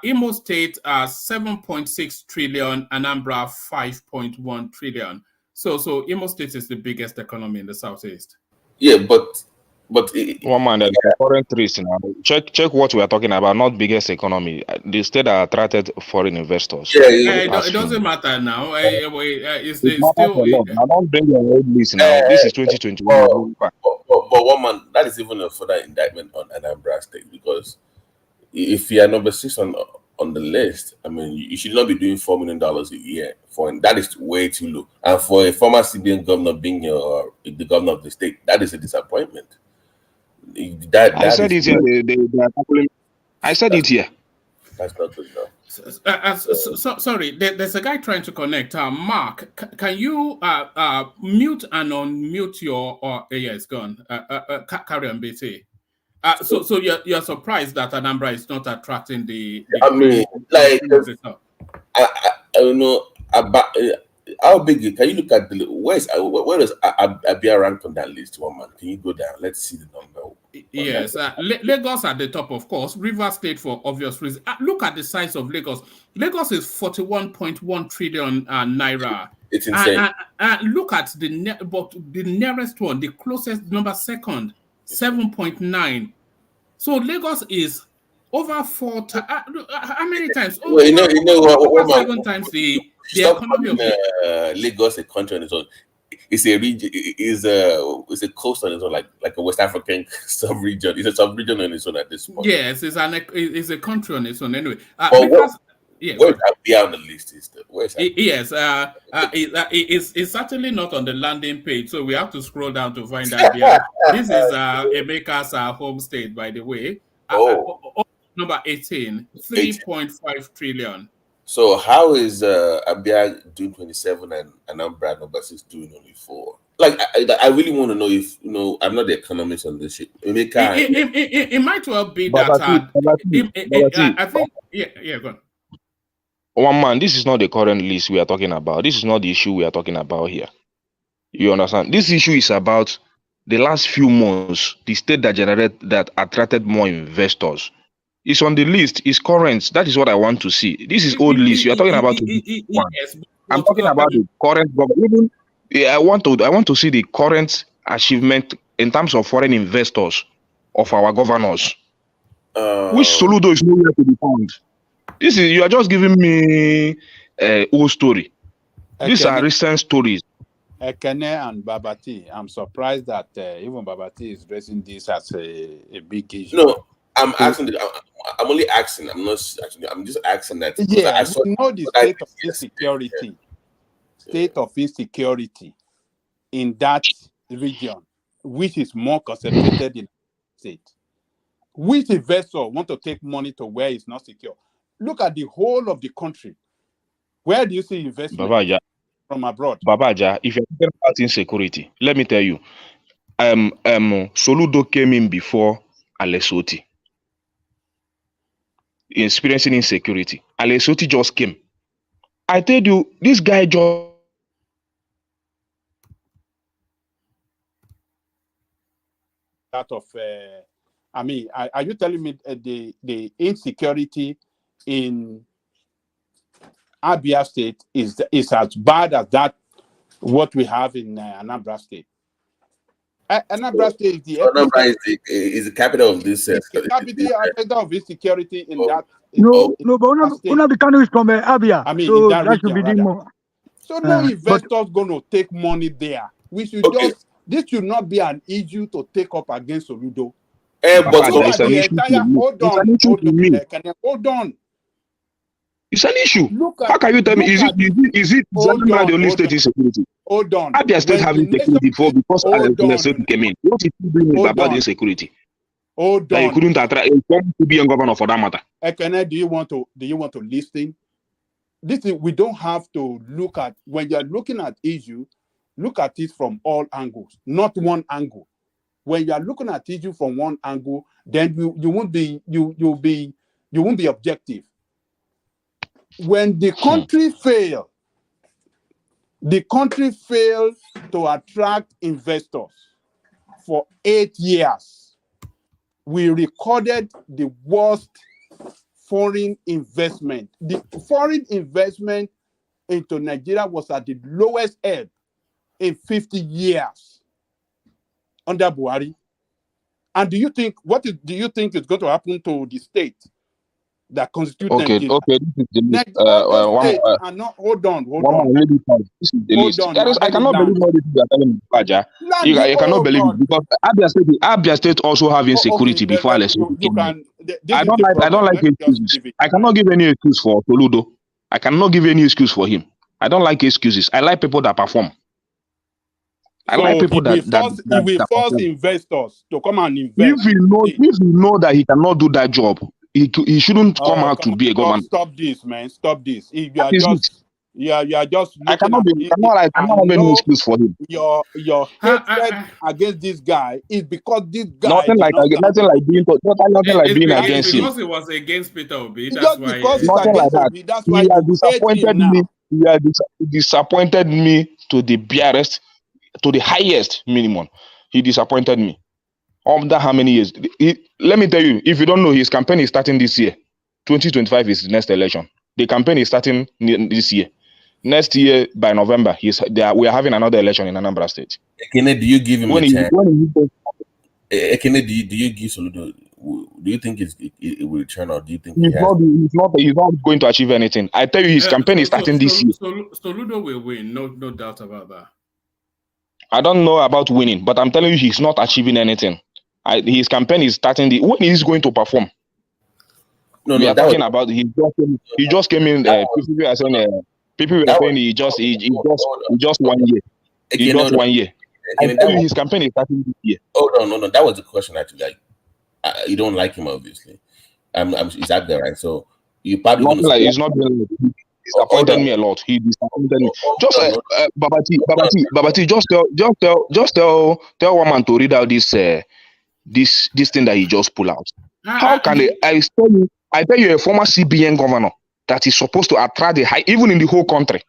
C: Imo State 7.6 trillion, Anambra 5.1 trillion. So Imo State is the biggest economy in the southeast.
O: Yeah, but
L: one man, there's a foreign risk now. Check what we are talking about, not biggest economy. The state that attracted foreign investors.
C: Yeah, it doesn't matter now. It's still.
L: I don't bring your old list now. This is 2021.
O: But one man, that is even a further indictment on Anambra State, because if you are number 6 on the list, you should not be doing $4 million a year. That is way too low. And for a former CBN governor being the governor of the state, that is a disappointment.
L: I said it here. I said it here.
O: That's not good enough.
C: Sorry, there's a guy trying to connect. Mark, can you mute and unmute your? Yeah, it's gone. Carry on, BT. So you're surprised that Anambra is not attracting the
O: I don't know about how big. Can you look at where does Abia rank on that list? One man, can you go down? Let's see the number.
C: Yes, Lagos at the top, of course. River State for obvious reasons. Look at the size of Lagos. Lagos is 41.1 trillion naira.
O: It's insane.
C: Look at the nearest one, the closest number second, 7.9. So Lagos is over 4 times. How many times?
O: Over
C: 7 times the economy of
O: Lagos, a country on its own. It's a region. It's a coast on its own, like a West African sub-region. It's a sub-region on its own at this point.
C: Yes, it's a country on its own anyway.
O: Where's Abia on the list?
C: Yes, it's certainly not on the landing page, so we have to scroll down to find Abia. This is Emeka's home state, by the way. Number 18, 3.5 trillion.
O: So how is Abia doing 27 and Anambra number 6 doing only 4? I really want to know if I'm not the economist on this shit.
C: It might well be that. I think. Yeah, go on.
L: One man, this is not the current list we are talking about. This is not the issue we are talking about here. You understand? This issue is about the last few months, the state that attracted more investors. It's on the list. It's current. That is what I want to see. This is old list. You are talking about
C: yes,
L: I'm talking about the current government. I want to see the current achievement in terms of foreign investors of our governors. Which Soludo is nowhere to be found. You are just giving me a old story. These are recent stories.
I: Ekene and Babati, I'm surprised that even Babati is raising this as a big issue.
O: No, I'm asking. I'm only asking. I'm not actually. I'm just asking that.
I: Yeah, we know the state of insecurity. Yeah. State of insecurity in that region, which is more concentrated in the state. Which investor want to take money to where it's not secure? Look at the whole of the country. Where do you see investment from abroad?
L: Babaja, if you're talking about insecurity, let me tell you, Soludo came in before Alesoti. Experiencing insecurity. Alesoti just came. I told you, this guy just
I: out of are you telling me the insecurity in Abia State is as bad as that what we have in Anambra State? Anambra State is the
O: Anambra is the capital of this.
I: It's the capital of insecurity in that.
M: No, but Unabi Kanu is from Abia,
I: I mean,
M: so
I: in that
M: that should
I: region,
M: be the
I: rather.
M: more.
I: So no
M: but
I: investors going to take money there. We should just. This should not be an issue to take up against Soludo.
O: But
I: look at the entire. Hold on. Hold on.
L: It's an issue.
I: Look at,
L: how can you tell me? Is it Anambra the only state insecurity?
I: Hold on.
L: Abia State having insecurity before because Lesotho came in. What is he doing about the insecurity?
I: Hold
L: that
I: on.
L: you couldn't attract to be a governor for that matter.
I: Ekene, do you want to listen? This is, we don't have to look at, when you're looking at issue, look at it from all angles, not one angle. When you're looking at issue from one angle, then you won't be objective. When the country failed to attract investors for 8 years. We recorded the worst foreign investment. The foreign investment into Nigeria was at the lowest ebb in 50 years under Buhari. And do you think is going to happen to the state that constitutes Nigeria?
L: Okay, this is the list.
I: Hold on.
L: This is the list. I cannot believe all this you are telling me, Baja. You cannot believe it because Abia State also have insecurity before Lesotho came in. I don't like excuses. I cannot give any excuse for Soludo. I cannot give any excuse for him. I don't like excuses. I like people that perform. I like people that
I: force investors to come and invest.
L: If you know that he cannot do that job, he shouldn't come out to be a governor.
I: Stop this, man. Stop this. If you are just
L: I cannot have any excuse for him.
I: Your hatred against this guy is because this guy
L: nothing like being against him.
C: Because it was against Peter Obi.
I: That's why
L: nothing like that.
I: That's why
L: he has disappointed me. He has disappointed me to the barest, to the highest minimum. He disappointed me. Under how many years? Let me tell you, if you don't know, his campaign is starting this year. 2025 is the next election. The campaign is starting this year. Next year, by November, we are having another election in Anambra State.
O: Ekene, do you give him a chance? Ekene, do you give Soludo? Do you think it will return, or do you think
L: he's not going to achieve anything? I tell you, his campaign is starting this year.
C: Soludo will win, no doubt about that.
L: I don't know about winning, but I'm telling you, he's not achieving anything. His campaign is starting. When is he going to perform? We are talking about he just came in. People were saying he just 1 year. He just 1 year. I tell you, his campaign is starting this year.
O: Oh no, that was the question actually. Like, you don't like him, obviously. Is that there, right? So you probably
L: he's not doing it. He disappointed me a lot. He disappointed me. Just Babati, just tell one man to read out this thing that he just pulled out. How can I tell you a former CBN governor that is supposed to attract the high, even in the whole country.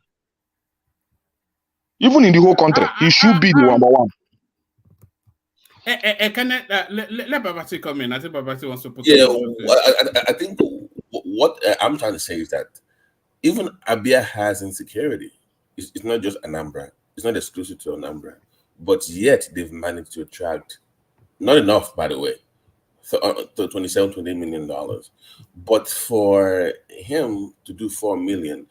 L: Even in the whole country, he should be the number one.
C: Let Babati come in. I think Babati wants to put.
O: I think what I'm trying to say is that even Abia has insecurity. It's not just Anambra. It's not exclusive to Anambra. But yet they've managed to attract, not enough, by the way, to $27-28 million. But for him to do $4 million,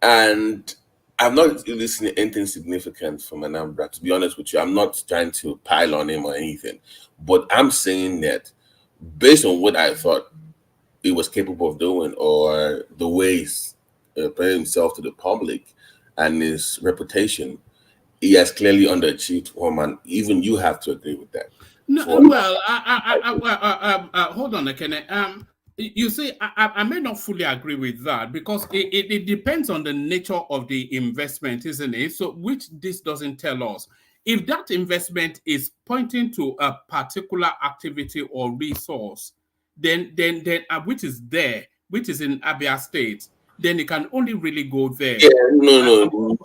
O: and I'm not really seeing anything significant from Anambra, to be honest with you. I'm not trying to pile on him or anything. But I'm saying that based on what I thought he was capable of doing, or the ways presenting himself to the public and his reputation, he has clearly underachieved, woman. Even you have to agree with that.
C: No, well, hold on, Ekene. You see, I may not fully agree with that because it depends on the nature of the investment, isn't it? So, which this doesn't tell us. If that investment is pointing to a particular activity or resource, then which is in Abia State, then it can only really go there.
O: Yeah, no,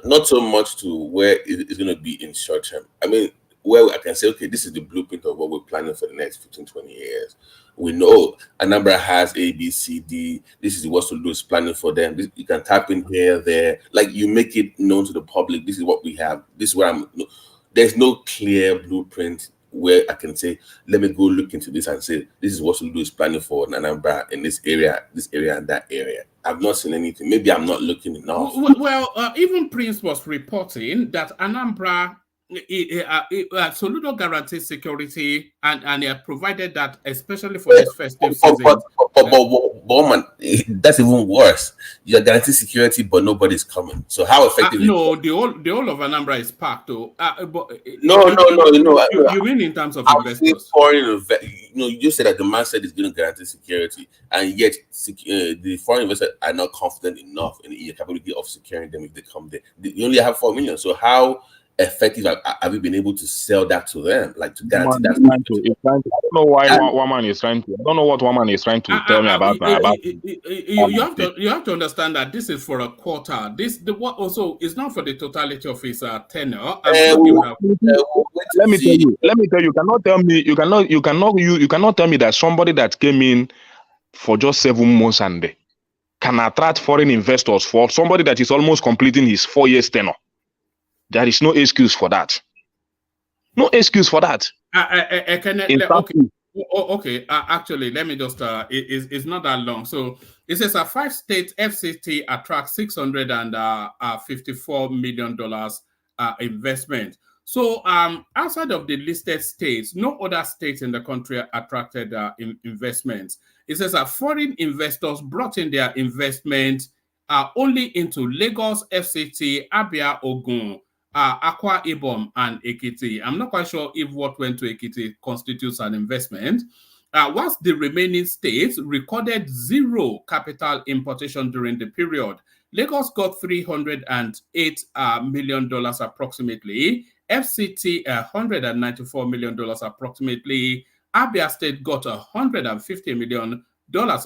O: not so much to where it's going to be in short term. I mean, where I can say, okay, this is the blueprint of what we're planning for the next 15-20 years. We know Anambra has A, B, C, D. This is what Soludo is planning for them. You can tap in here, there. Like, you make it known to the public. This is what we have. This is where I'm. there's no clear blueprint where I can say, let me go look into this and say, this is what Soludo is planning for Anambra in this area, and that area. I've not seen anything. Maybe I'm not looking enough.
C: Well, even Prince was reporting that Anambra, Soludo guarantees security and provided that, especially for this festive season.
O: But man, that's even worse. You're guaranteed security, but nobody's coming. So how effective?
C: No, the whole of Anambra is packed, though.
O: No.
C: You mean in terms of investors?
O: You just said that the man said he's going to guarantee security, and yet the foreign investors are not confident enough in the capability of securing them if they come there. You only have 4 million. So how effective have you been able to sell that to them, like to guarantee that?
L: I don't know why one man is trying to. I don't know what one man is trying to tell me about.
C: You have to understand that this is for a quarter. What also is not for the totality of his tenure.
L: Let me tell you. You cannot tell me. You cannot tell me that somebody that came in for just 7 months and can attract foreign investors for somebody that is almost completing his 4 years tenure. There is no excuse for that. No excuse for that.
C: Okay. Actually, let me just. It's not that long. So it says a 5-state FCT attracts $654 million investment. So outside of the listed states, no other states in the country attracted investments. It says that foreign investors brought in their investment only into Lagos, FCT, Abia, Ogun, Akwa Ibom, and Ekiti. I'm not quite sure if what went to Ekiti constitutes an investment. Whilst the remaining states recorded zero capital importation during the period. Lagos got $308 million approximately. FCT $194 million approximately. Abia State got $150 million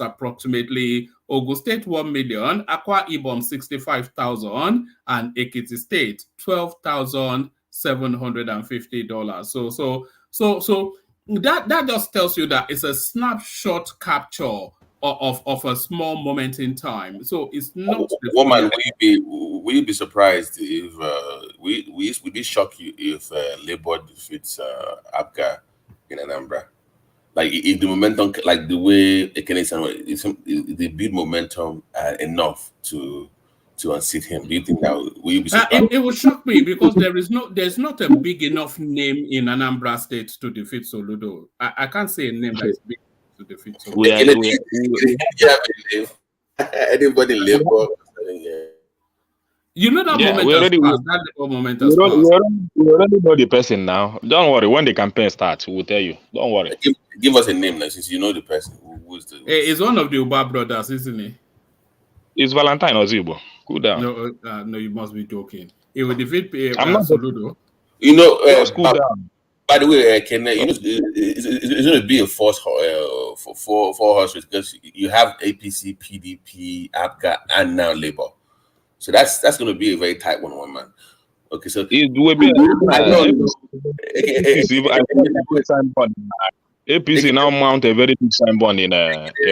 C: approximately. Ogun State 1 million, Akwa Ibom 65,000, and Ekiti State $12,750. So that just tells you that it's a snapshot capture of a small moment in time. So it's not.
O: Woman, will you be surprised if would it shock you if Labour defeats APGA in Anambra? Like if the momentum, like the way they build momentum enough to unseat him, do you think that will you be surprised?
C: It will shock me because there's not a big enough name in Anambra State to defeat Soludo. I can't say a name that is big to defeat Soludo.
O: Anybody Labour?
C: You know that moment
L: we already
C: we
L: already know the person now. Don't worry. When the campaign starts, we'll tell you. Don't worry.
O: Give us a name now, since you know the person. Who's the?
C: It's one of the Uba brothers, isn't he?
L: It's Valentine Ozibo. Cool down.
C: No, you must be joking. He will defeat
L: I'm not
C: Soludo.
O: You know,
L: cool down.
O: By the way, Ken, you know, it's going to be a force for four horses because you have APC, PDP, APGA, and now Labour. So that's going to be a very tight one, man. Okay, so
L: it will be. APC now mount a very big signboard in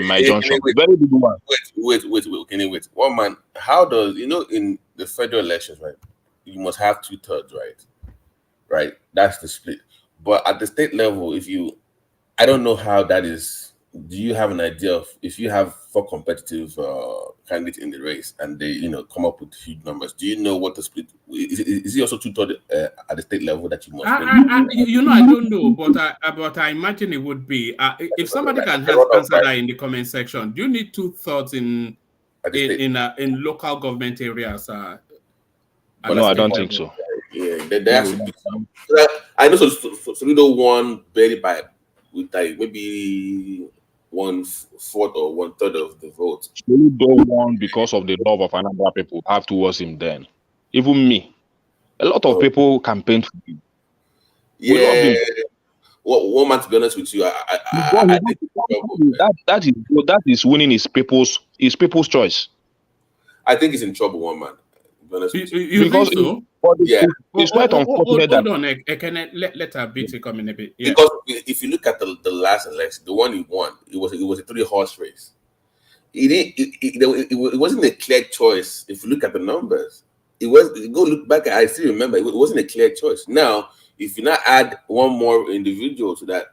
L: my junction. Very big one.
O: Wait. Wait. One man, how does in the federal elections, right? You must have 2/3, right? That's the split. But at the state level, I don't know how that is. Do you have an idea of if you have 4 competitive candidates in the race and they, come up with huge numbers? Do you know what the split is? It also 2/3 at the state level that you must?
C: I don't know, but I imagine it would be. If somebody can answer that in the comment section, do you need 2/3 in local government areas?
L: No, I don't think so.
O: Yeah, there has to be some. I know Soludo won barely by with like maybe 1/4 or 1/3 of the vote.
L: Soludo won because of the love of Anambra people have towards him. Then, even me, a lot of people campaigned for him.
O: Yeah. Well, one man, to be honest with you, I think
L: that is winning his people's choice.
O: I think he's in trouble, one man.
C: You think so?
L: It's quite unfortunate.
C: Hold on, let her beat come in a bit. Yeah.
O: Because if you look at the last election, the one he won, it was a 3-horse race. It wasn't a clear choice. If you look at the numbers, go look back. I still remember it wasn't a clear choice. Now If you not add one more individual to the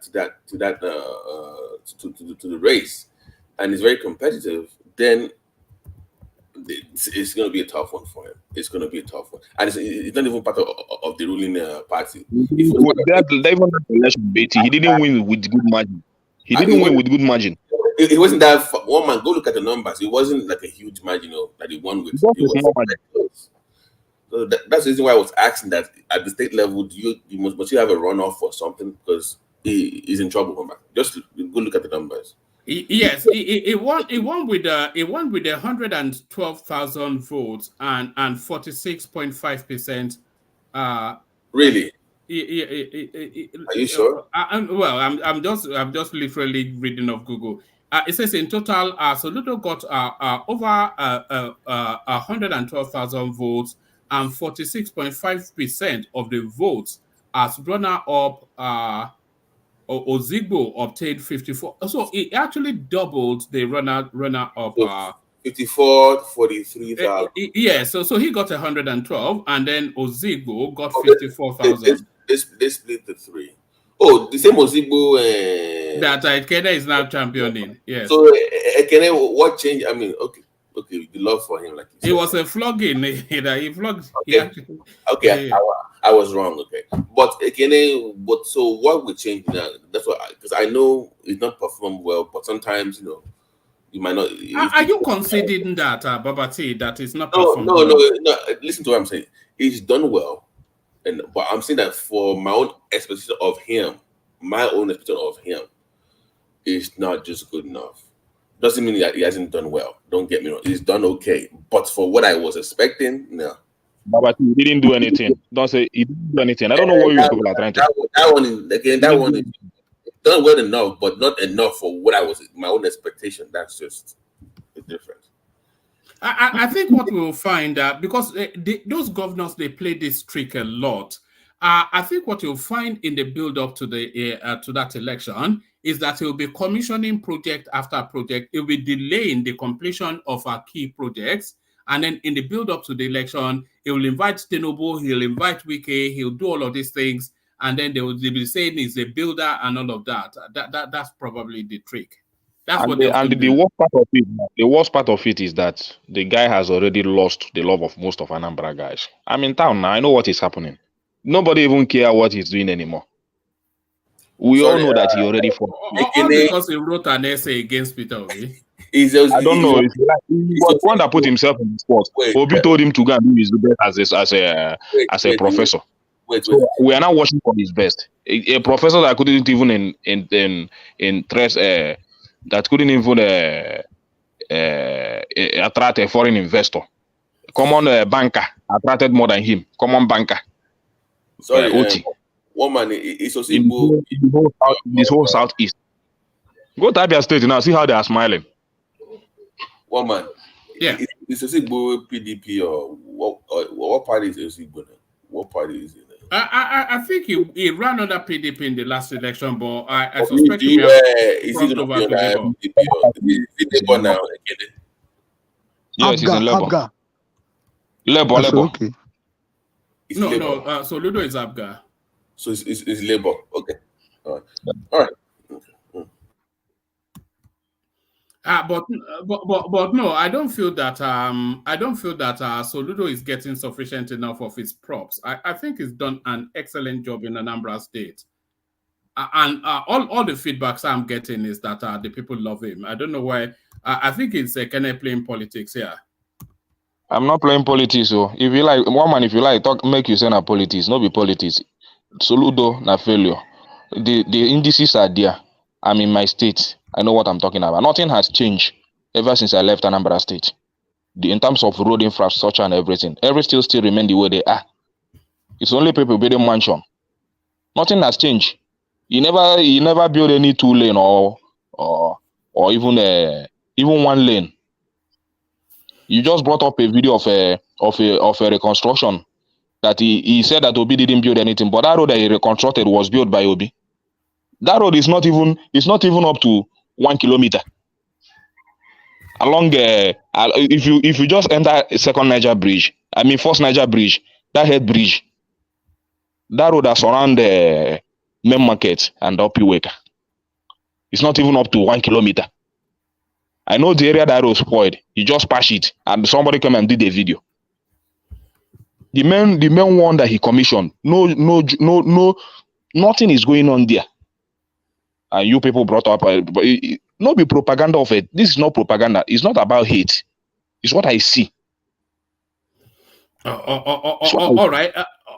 O: race, and it's very competitive, then it's going to be a tough one for him. It's going to be a tough one, and it's not even part of the ruling party.
L: That even that election, Betty, he didn't win with good margin. He didn't win with good margin.
O: It wasn't that one man. Go look at the numbers. It wasn't like a huge margin that he won with. It was close. So that's the reason why I was asking that at the state level, must you have a runoff or something, because he's in trouble. Just go look at the numbers.
C: Yes, it won with 112,000 votes and 46.5%.
O: Really?
C: Are
O: you sure?
C: I'm just literally reading off Google. It says in total, Soludo got over 112,000 votes and 46.5% of the votes as runner-up. Ozigbo obtained 54. So it actually doubled the runner-up.
O: 54, 43,000.
C: Yeah, so he got 112, and then Ozigbo got 54,000.
O: They split the three. Oh, the same Ozigbo.
C: That Ekene is now championing. Yes.
O: So Ekene, what changed? I mean, okay, the love for him, like you said.
C: It was a flogging. He flogged.
O: Okay, I was wrong. Okay, but so what would change now? That's what, because I know it's not performed well, but sometimes you might not.
C: Are you conceding that, Babati, that is not performed
O: no,
C: well?
O: No. Listen to what I'm saying. He's done well, but I'm saying that for my own expectation of him, is not just good enough. Doesn't mean that he hasn't done well. Don't get me wrong. He's done okay. But for what I was expecting, no.
L: But he didn't do anything. Don't say he didn't do anything. I don't know what you people are trying to do.
O: That one is done well enough, but not enough for what I was, my own expectation. That's just the difference.
C: I think what we will find, because those governors, they play this trick a lot. I think what you'll find in the build-up to that election is that he'll be commissioning project after project. He'll be delaying the completion of our key projects. And then in the build-up to the election, he'll invite Tinubu, he'll invite Wike, he'll do all of these things. And then they'll be saying he's a builder and all of that. That's probably the trick. That's what
L: the worst part of it. The worst part of it is that the guy has already lost the love of most of Anambra guys. I'm in town now. I know what is happening. Nobody even care what he's doing anymore. We all know that he already fought.
C: All because he wrote an essay against Peter Obi.
L: I don't know. He was one that put himself in the spot. Obi told him to go and do his best as a professor. So we are now watching for his best. A professor that couldn't even that couldn't even attract a foreign investor. Common banker attracted more than him. Common banker.
O: Sorry, woman, it's also
L: this whole southeast. Go to Abia State now. See how they are smiling.
O: Woman,
C: yeah,
O: it's Osigbo PDP or what party is Osigbo? What party is it?
C: I think he ran under PDP in the last election, but I suspect he
O: is he going to be on PDP now?
L: Yes, he's in Labour. Labour.
M: Okay.
C: No. So Ludo is Abga.
O: So it's Labour. Okay. All right.
C: But no, I don't feel that Soludo is getting sufficient enough of his props. I think he's done an excellent job in Anambra State, and all the feedbacks I'm getting is that the people love him. I don't know why. I think it's kind of playing politics here.
L: I'm not playing politics. So if you like, woman, if you like, talk, make you say na politics, not be politics. Soludo na failure. The indices are there. I'm in my state. I know what I'm talking about. Nothing has changed ever since I left Anambra State. In terms of road infrastructure and everything, everything still remain the way they are. It's only people building mansion. Nothing has changed. You never build any 2-lane or even one lane. You just brought up a video of a reconstruction that he said that Obi didn't build anything, but that road that he reconstructed was built by Obi. That road is not even up to 1 kilometer. Along if you just enter Second Niger Bridge, first Niger Bridge, that head bridge, That road that surround the main market and Opiweka. It's not even up to 1 kilometer. I know the area that was spoiled. You just patch it, and somebody come and did a video. The main one that he commissioned, no, nothing is going on there. And you people brought up, but not be propaganda of it. This is not propaganda. It's not about hate. It's what I see.
C: All right.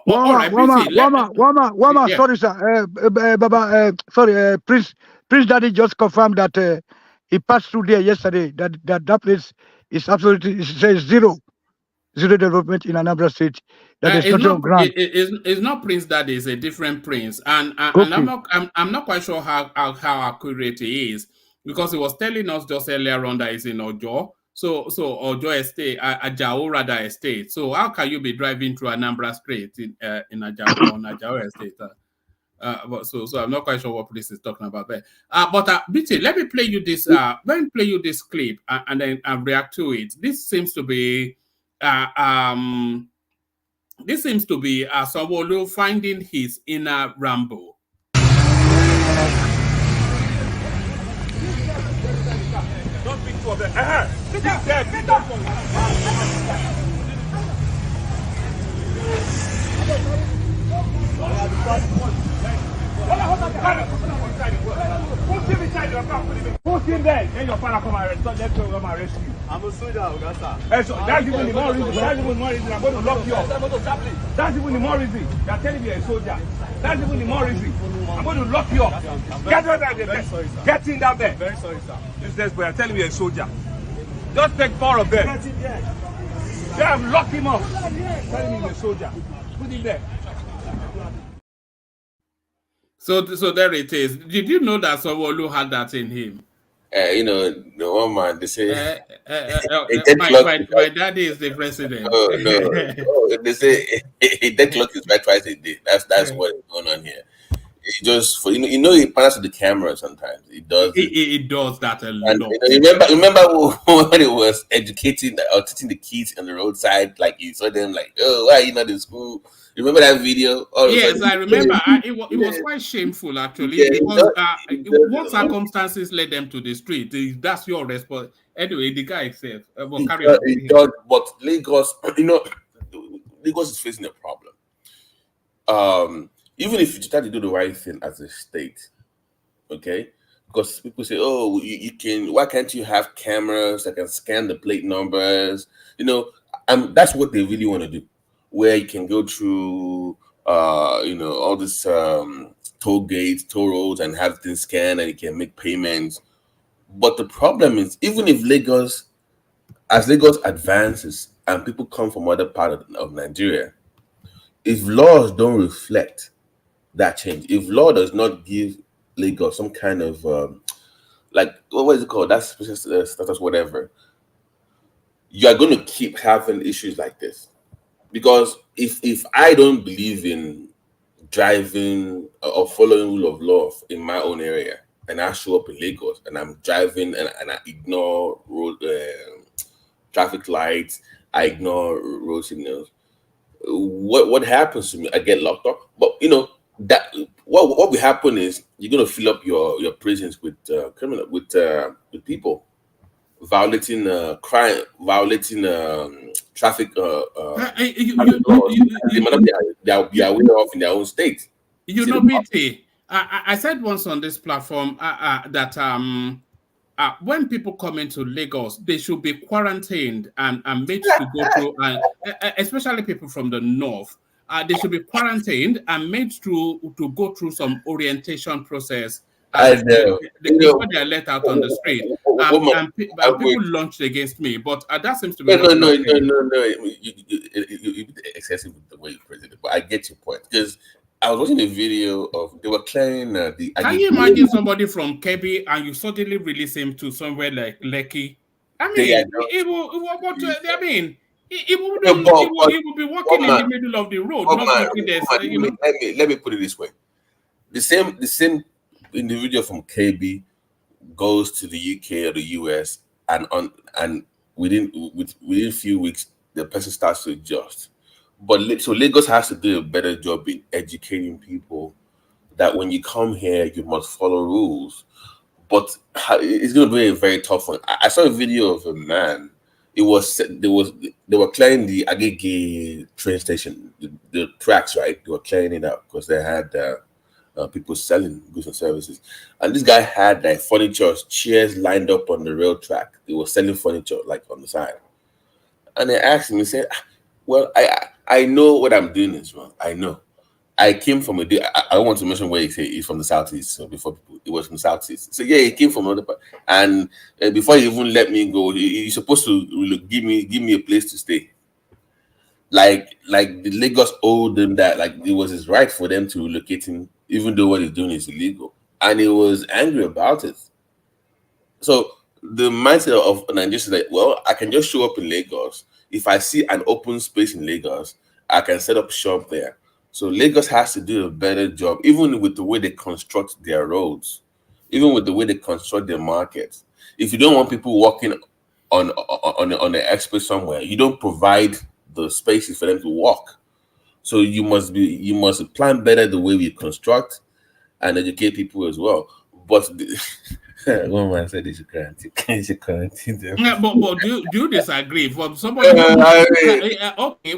C: All right,
M: Wama, sorry, sir. Baba, sorry, Prince Daddy just confirmed that he passed through there yesterday. That place is absolutely says zero development in Anambra State. That is not on ground.
C: It's not Prince that is a different Prince, and
M: Okay.
C: I'm not quite sure how accurate he is, because he was telling us just earlier on that he's in Ojo. So Ojo Estate, Ajao rather Estate. So how can you be driving through Anambra Strait in Ajao on Ajao Estate? But so I'm not quite sure what police is talking about there. But BT, let me play you this. Let me play you this clip and then react to it. This seems to be Sanwo Olu finding his inner Rambo.
Q: Don't pick two of them. Sit Put him there. Then your father come and come and rescue you. I'm a soldier, Augusta. That's even the more reason. That's even the more reason I'm going to lock you up. That's even the more reason. You're telling me you're a soldier. That's even the more reason. I'm going to lock you up. Get right down there. Sorry, sir. Get in down there. Very sorry, sir. This boy, I'm telling me you're a soldier. Just take 4 of them. Yeah, lock him up. Telling me you're a soldier. Put him there.
C: So there it is. Did you know that Sanwo Olu had that in him?
O: You know, the one man, they say
C: my daddy is the president.
O: Oh no. They say a dead clock is right twice a day. That's what's going on here. It just for he passes to the camera sometimes. It does.
C: It does that a
O: and,
C: lot.
O: Remember when it was educating or teaching the kids on the roadside, like you saw them like, oh, why are you not in school? Remember that video?
C: Yes, I remember. It was quite shameful, actually, because what circumstances led them to the street? That's your response. Anyway, the guy said, carry on.
O: But Lagos, Lagos is facing a problem. Even if you try to do the right thing as a state, okay? Because people say, oh, you can, why can't you have cameras that can scan the plate numbers? That's what they really want to do, where you can go through, all this toll gates, toll roads, and have things scanned, and you can make payments. But the problem is, even if as Lagos advances and people come from other parts of Nigeria, if laws don't reflect that change, if law does not give Lagos some kind of what is it called? That's status, whatever. You are going to keep having issues like this, because if I don't believe in driving or following rule of law in my own area, and I show up in Lagos and I'm driving and I ignore road traffic lights, I ignore road signals, what happens to me? I get locked up. But that what will happen is you're going to fill up your prisons with criminal with people violating crime, violating traffic laws. They might not be aware of in their own state.
C: BT, I said once on this platform that when people come into Lagos, they should be quarantined and made to go through, especially people from the north. They should be quarantined and made to go through some orientation process. Before they are let out on the street, and people launched against me, but that seems to be
O: no. You're excessive with the way you present it, but I get your point, because I was watching a video of they were clearing the.
C: Can you imagine somebody from Kebbi and you suddenly release him to somewhere like Lekki? I mean, he will be walking in the middle of the road.
O: Let me put it this way: the same individual from KB goes to the UK or the US, and within a few weeks the person starts to adjust. But so Lagos has to do a better job in educating people that when you come here, you must follow rules. But it's going to be a very tough one. I saw a video of a man. It was they were clearing the Agege train station, the tracks, right? They were clearing it up because they had people selling goods and services, and this guy had like furniture, chairs lined up on the rail track. They were selling furniture like on the side, and they asked him. He said, "Well, I know what I'm doing is wrong. I know." I came from I don't want to mention where he's from the southeast. So before people, it was from the southeast. So yeah, he came from another part. And before he even let me go, he's supposed to give me a place to stay. Like the Lagos owed them that. Like it was his right for them to relocate him, even though what he's doing is illegal. And he was angry about it. So the mindset of Nigerians is like, well, I can just show up in Lagos. If I see an open space in Lagos, I can set up shop there. So Lagos has to do a better job, even with the way they construct their roads, even with the way they construct their markets. If you don't want people walking on the express somewhere, you don't provide the spaces for them to walk. So you must plan better the way we construct and educate people as well. But one man said they should quarantine them.
C: Yeah, but do you disagree? From somebody, okay,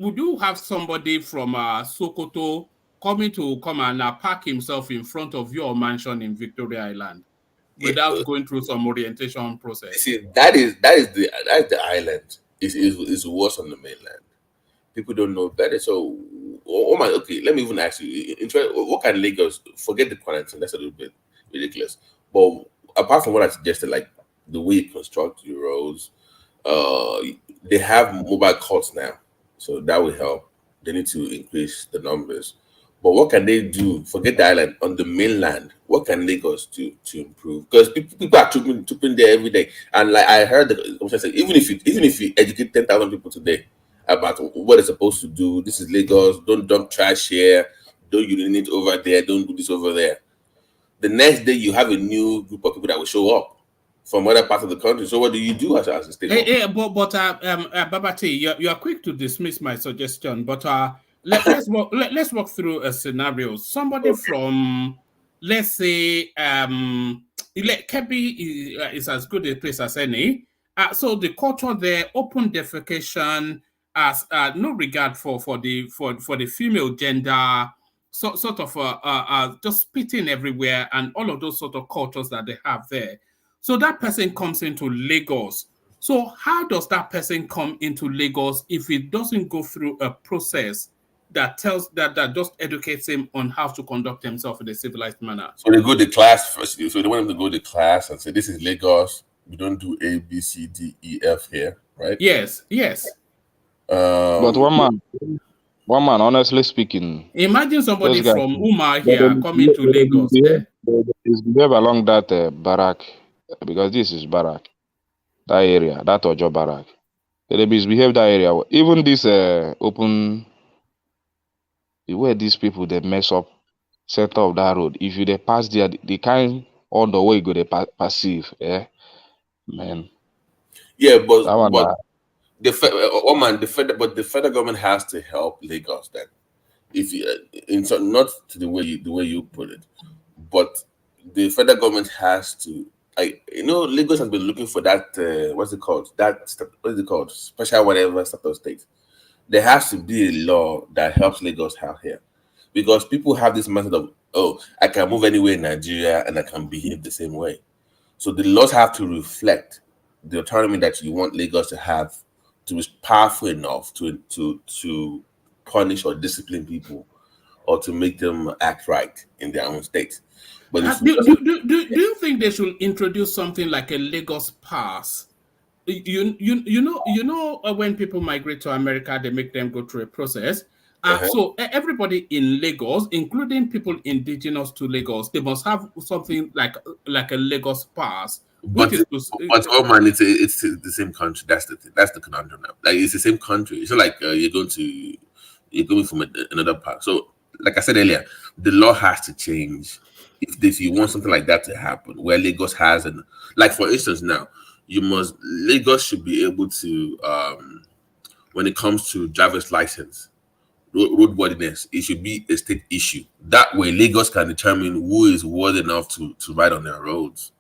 C: would you have somebody from Sokoto come and park himself in front of your mansion in Victoria Island without going through some orientation process?
O: See, that is the island. Is worse on the mainland. People don't know better. So, okay, let me even ask you: what can Lagos do? Forget the quarantine. That's a little bit ridiculous. But apart from what I suggested, like the way you construct your roads, they have mobile courts now, so that will help. They need to increase the numbers. But what can they do? Forget the island on the mainland. What can Lagos do to improve? Because people are trooping there every day, and like I heard, even if you educate 10,000 people today about what they're supposed to do, this is Lagos. Don't dump trash here. Don't urinate over there. Don't do this over there. The next day, you have a new group of people that will show up from other parts of the country. So what do you do as a state?
C: Babati, you are quick to dismiss my suggestion, but let's walk through a scenario. Somebody from, let's say, Kebbi is as good a place as any. So the culture there, open defecation, as no regard for the female gender. Sort of just spitting everywhere and all of those sort of cultures that they have there. So that person comes into Lagos. So how does that person come into Lagos if it doesn't go through a process that tells that just educates him on how to conduct himself in a civilized manner?
O: So they go to class first. So they want him to go to class and say, "This is Lagos. We don't do A, B, C, D, E, F here, right?"
C: Yes.
L: But one man, honestly speaking,
C: imagine somebody from Umar here coming to Lagos.
L: Is behave along that barrack, because this is barrack, that area, that Ojo barrack. They misbehave that area. Even this open, where these people they mess up center of that road. If you they pass there, the kind on the way go they passive, man.
O: Yeah, but the federal government has to help Lagos then. If you not to the way you put it, but the federal government has to. Lagos has been looking for that. What's it called? Special whatever state. There has to be a law that helps Lagos out here, because people have this method of, oh, I can move anywhere in Nigeria and I can behave the same way. So the laws have to reflect the autonomy that you want Lagos to have, to be powerful enough to punish or discipline people, or to make them act right in their own state. But
C: do you think they should introduce something like a Lagos pass? You know when people migrate to America, they make them go through a process. So everybody in Lagos, including people indigenous to Lagos, they must have something like a Lagos pass.
O: But man, it's the same country. That's the thing. That's the conundrum now. Like, it's the same country. It's not like you're going from another part. So, like I said earlier, the law has to change if you want something like that to happen. Where Lagos has like for instance now, Lagos should be able to when it comes to driver's license, roadworthiness, it should be a state issue. That way, Lagos can determine who is worthy enough to ride on their roads,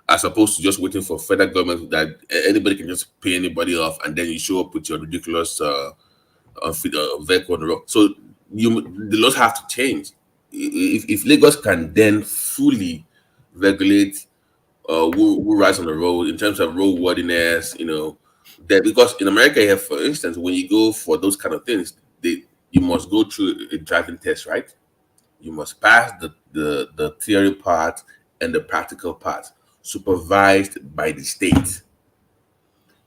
O: as opposed to just waiting for federal government that anybody can just pay anybody off, and then you show up with your ridiculous vehicle on the road. So the laws have to change. If Lagos can then fully regulate who rides on the road in terms of roadworthiness, that, because in America here, for instance, when you go for those kind of things, you must go through a driving test, right? You must pass the theory part and the practical part, supervised by the state.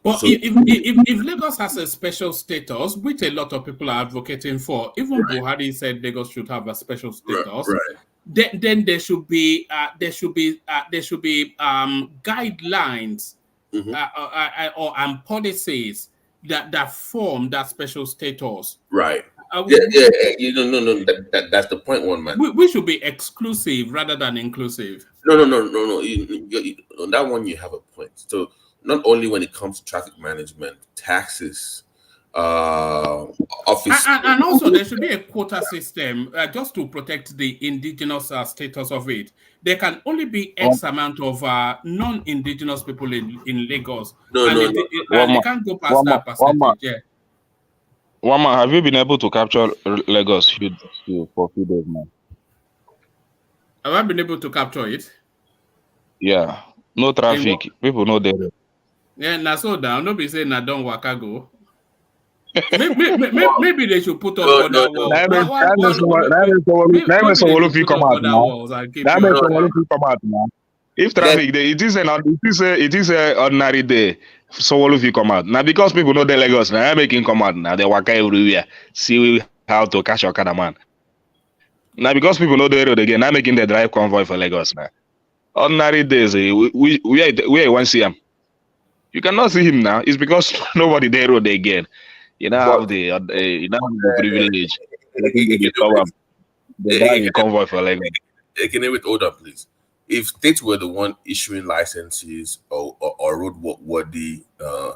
C: But so, if Lagos has a special status, which a lot of people are advocating for, even Buhari said Lagos should have a special status.
O: Right.
C: Then there should be guidelines or policies that form that special status.
O: Right. No. That's the point, one man.
C: We should be exclusive rather than inclusive.
O: No. On that one, you have a point. So not only when it comes to traffic management, taxes, office,
C: and also there should be a quota system just to protect the indigenous status of it. There can only be X amount of non-indigenous people in Lagos. They can't go past that percentage.
L: One man, have you been able to capture Lagos for a few days now?
C: Have I been able to capture it?
L: Yeah. No traffic. People know there.
C: Yeah, now so down. Nobody say na don't waka go. Maybe they should put up other walls.
L: If traffic day, it is an ordinary day. So all of you come out now, because people know the Lagos now. I'm making come out now. They waka everywhere. See how to catch your kind man. Now because people know the road again, I'm making the drive convoy for Lagos now. Ordinary days, we won't see him. You cannot see him now. It's because nobody there road again. You know how the privilege. The convoy for Lagos.
O: Can you hold on, please? If states were the one issuing licenses or roadworthy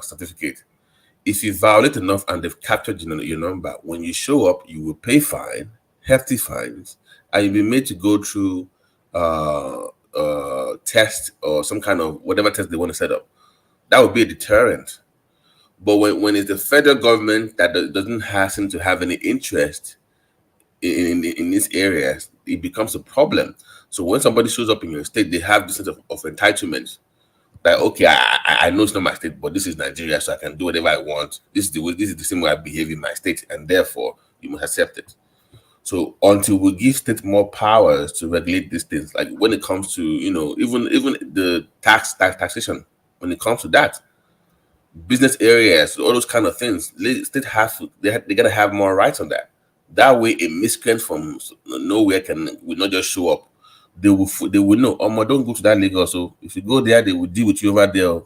O: certificate, if you violate enough and they've captured your number, when you show up, you will pay hefty fines, and you'll be made to go through test or some kind of whatever test they want to set up. That would be a deterrent. But when it's the federal government that doesn't seem to have any interest in these areas, it becomes a problem. So when somebody shows up in your state, they have this sense of entitlement. Like, okay, I know it's not my state, but this is Nigeria, so I can do whatever I want. This is the same way I behave in my state, and therefore you must accept it. So until we give states more powers to regulate these things, like when it comes to even the taxation, when it comes to that, business areas, all those kind of things, states they gotta have more rights on that. That way, a miscreant from nowhere will not just show up. They will know. Don't go to that Lagos. So if you go there, they will deal with you over there.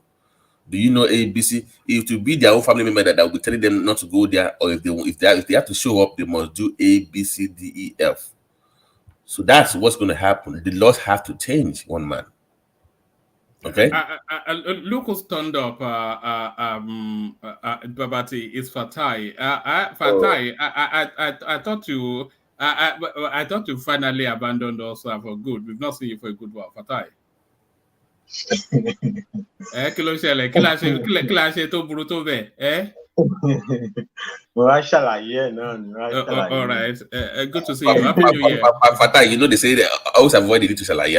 O: Do you know ABC? If to be their own family member that will be telling them not to go there, or if they have to show up, they must do A, B, C, D, E, F. So that's what's going to happen. The laws have to change, one man. Okay.
C: Lucas turned up. Babati is Fatai. Fatai. I thought you. I thought you finally abandoned us for good. We've not seen you for a good while, Fatai. Kí ló ṣe tó burú tó bẹ́ẹ̀? All right. Good to see you. Happy New Year.
O: Fatai, they say that I always avoid it to Shalaye.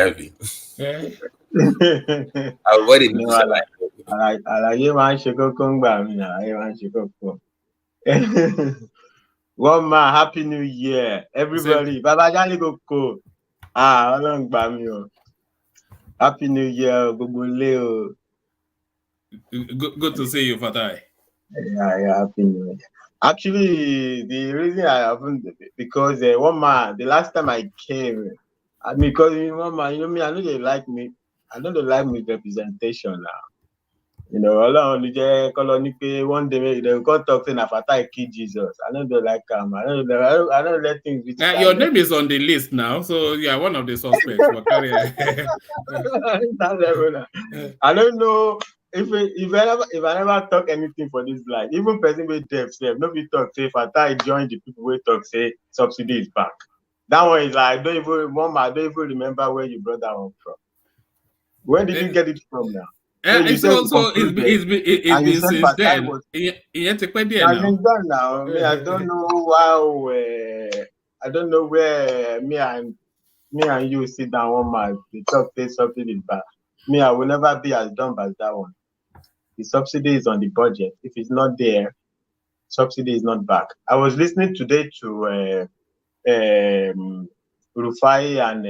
O: Avoid it to Shalaye.
R: Àlàyé máa ń ṣe kókó ń gbà mí, àlàyé máa ń ṣe kókó. One man, Happy New Year, everybody. Baba Jali Goko. Ọlọ́run gbà mí o. Happy New Year, gbogbo ilé o.
C: Good to see you, Fatai.
R: Yeah, Happy New Year. Actually, the reason I haven't, because one man, the last time I came, because one man, me, I know they like me. I know they like me representation now. Ọlọ́run jẹ́ kọ́lọ́ pé one day they go talk to Fatai key Jesus. I know they like him. I don't let things be.
C: Your name is on the list now, so you are one of the suspects.
R: I don't know. if I never talk anything for this life, even person with deaf self, nobody talk say if I join the people who talk say subsidy is back. That one is like I don't even remember where you brought that one from. Where did you get it from now? So you
C: It's
R: said
C: also it's
R: and you
C: been
R: said
C: since
R: Fatai
C: then.
R: was
C: It's
R: been done now. Me, I don't know how I don't know where me and you sit down one man, the talk say subsidy is back. Me, I will never be as dumb as that one. The subsidy is on the budget. If it's not there, subsidy is not back. I was listening today to Rufai and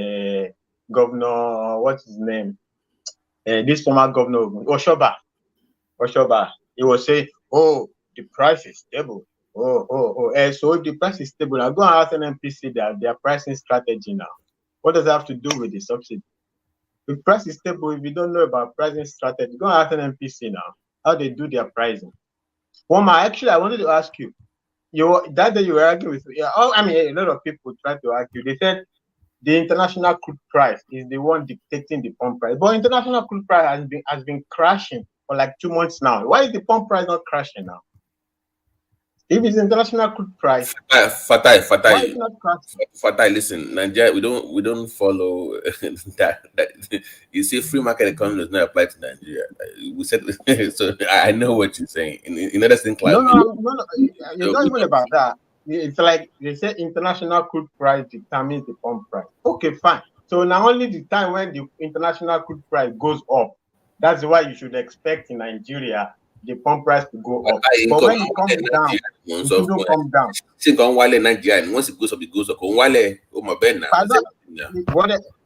R: Governor, what's his name? This former governor, Oshoba. He was saying, oh, the price is stable. So if the price is stable, now go and ask NNPC their pricing strategy now. What does that have to do with the subsidy? If price is stable, if you don't know about pricing strategy, go and ask NNPC now how they do their pricing. Actually, I wanted to ask you. That day you were arguing with me. A lot of people try to argue. They said the international crude price is the one dictating the pump price. But international crude price has been crashing for like 2 months now. Why is the pump price not crashing now? If it's international crude price, why is it not crashing?
O: Fatai, listen, Nigeria, we don't follow that. You see, free market economy does not apply to Nigeria. We said so. I know what you're saying. In other things,
R: No. It's not even about that. It's like they say international crude price determines the pump price. Okay, fine. So now only the time when the international crude price goes up, that's why you should expect in Nigeria the pump price to go up. But when it comes down, it shouldn't come down.
O: Once it goes up, it goes up.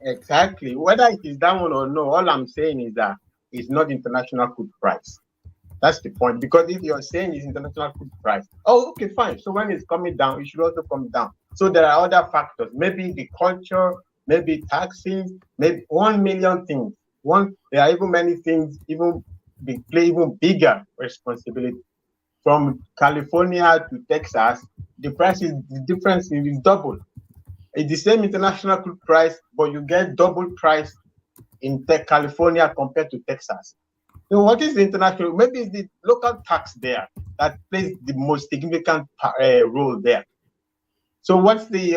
R: Exactly. Whether it is that one or no, all I'm saying is that it's not international crude price. That's the point. Because if you're saying it's international crude price, okay, fine. So when it's coming down, it should also come down. So there are other factors. Maybe the culture, maybe taxes, maybe 1 million things. There are even many things, play even bigger responsibility. From California to Texas, the difference is double. It's the same international crude price, but you get double price in California compared to Texas. So what is the international? Maybe it's the local tax there that plays the most significant role there. So what's the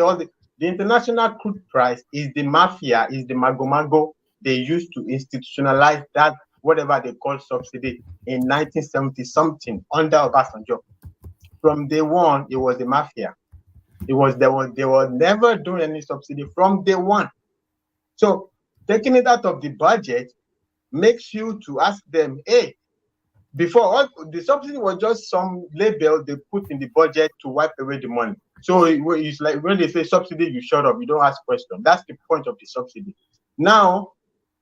R: international crude price is the mafia, is the mago they used to institutionalize that whatever they call subsidy in 1970 something under Obasanjo. From day one, it was the mafia. They were never doing any subsidy from day one. So taking it out of the budget makes you to ask them, hey, before the subsidy was just some label they put in the budget to wipe away the money. So it's like when they say subsidy, you shut up, you don't ask questions. That's the point of the subsidy. Now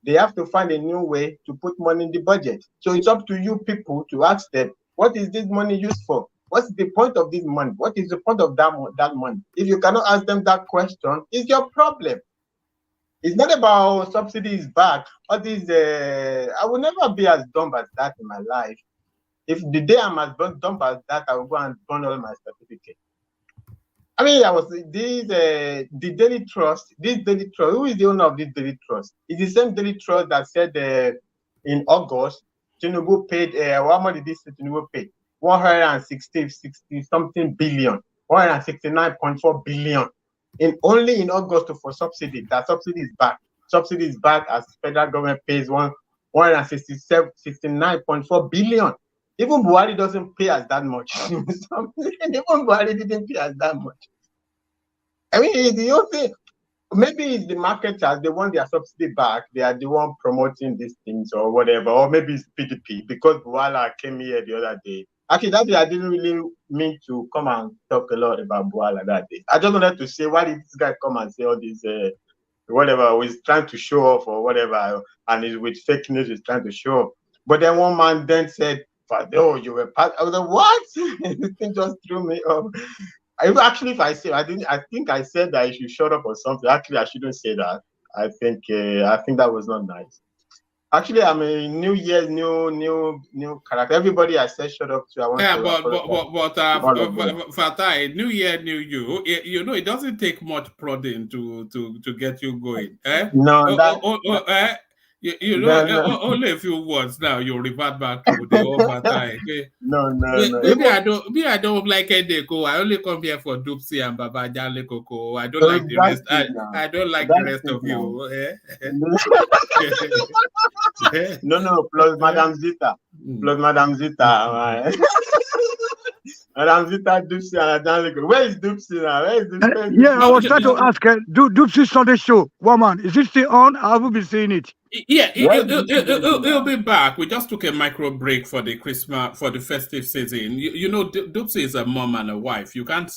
R: they have to find a new way to put money in the budget. So it's up to you people to ask them, what is this money used for? What's the point of this money? What is the point of that money? If you cannot ask them that question, it's your problem. It's not about subsidies back. All these, I will never be as dumb as that in my life. If the day I'm as dumb as that, I will go and burn all my certificates. I mean, the Daily Trust. Who is the owner of this Daily Trust? It's the same Daily Trust that said in August, Tinubu paid. How much did this Tinubu pay? 160 something billion, 169.4 billion. Only in August for subsidy. That subsidy is back. Subsidy is back as federal government pays 169.4 billion. Even Buhari doesn't pay us that much. Even Buhari didn't pay us that much. I mean, the whole thing, maybe it's the marketers, they want their subsidy back. They are the one promoting these things or whatever. Or maybe it's PDP because Buhari came here the other day. Actually, that day I didn't really mean to come and talk a lot about Buhari that day. I just wanted to say, why did this guy come and say all this, whatever, he's trying to show off or whatever, and he's with fake news, he's trying to show off. But then one man then said, "Oh, you were part." I was like, "What?" This thing just threw me off. If I think I said that I should shut up or something. Actually, I shouldn't say that. I think that was not nice. Actually, I'm a new year, new character. Everybody I said shut up to, I want
C: to. Fatai, new year, new you. You know, it doesn't take much prodding to get you going.
R: No,
C: You know, only a few words now. You revert back to the overtime. Okay?
R: No.
C: Maybe I don't like Edeko. I only come here for Dupsy and Baba Jale Koko. I don't
R: So
C: like the
R: that's
C: rest.
R: it now.
C: I don't like the
R: That's
C: rest
R: it
C: of
R: now.
C: you.
R: No, plus Madam Zita. Plus Madam Zita. Madam Zita, Dupsy, and Adanliko. Where is Dupsy now? Where is Dupsy?
M: Yeah, I was trying to ask her, Dupsy Sunday show, woman, is it still on? I haven't been seeing it.
C: Yeah, it'll be back. We just took a micro break for the festive season. You know, Dupsy is a mom and a wife. You can't,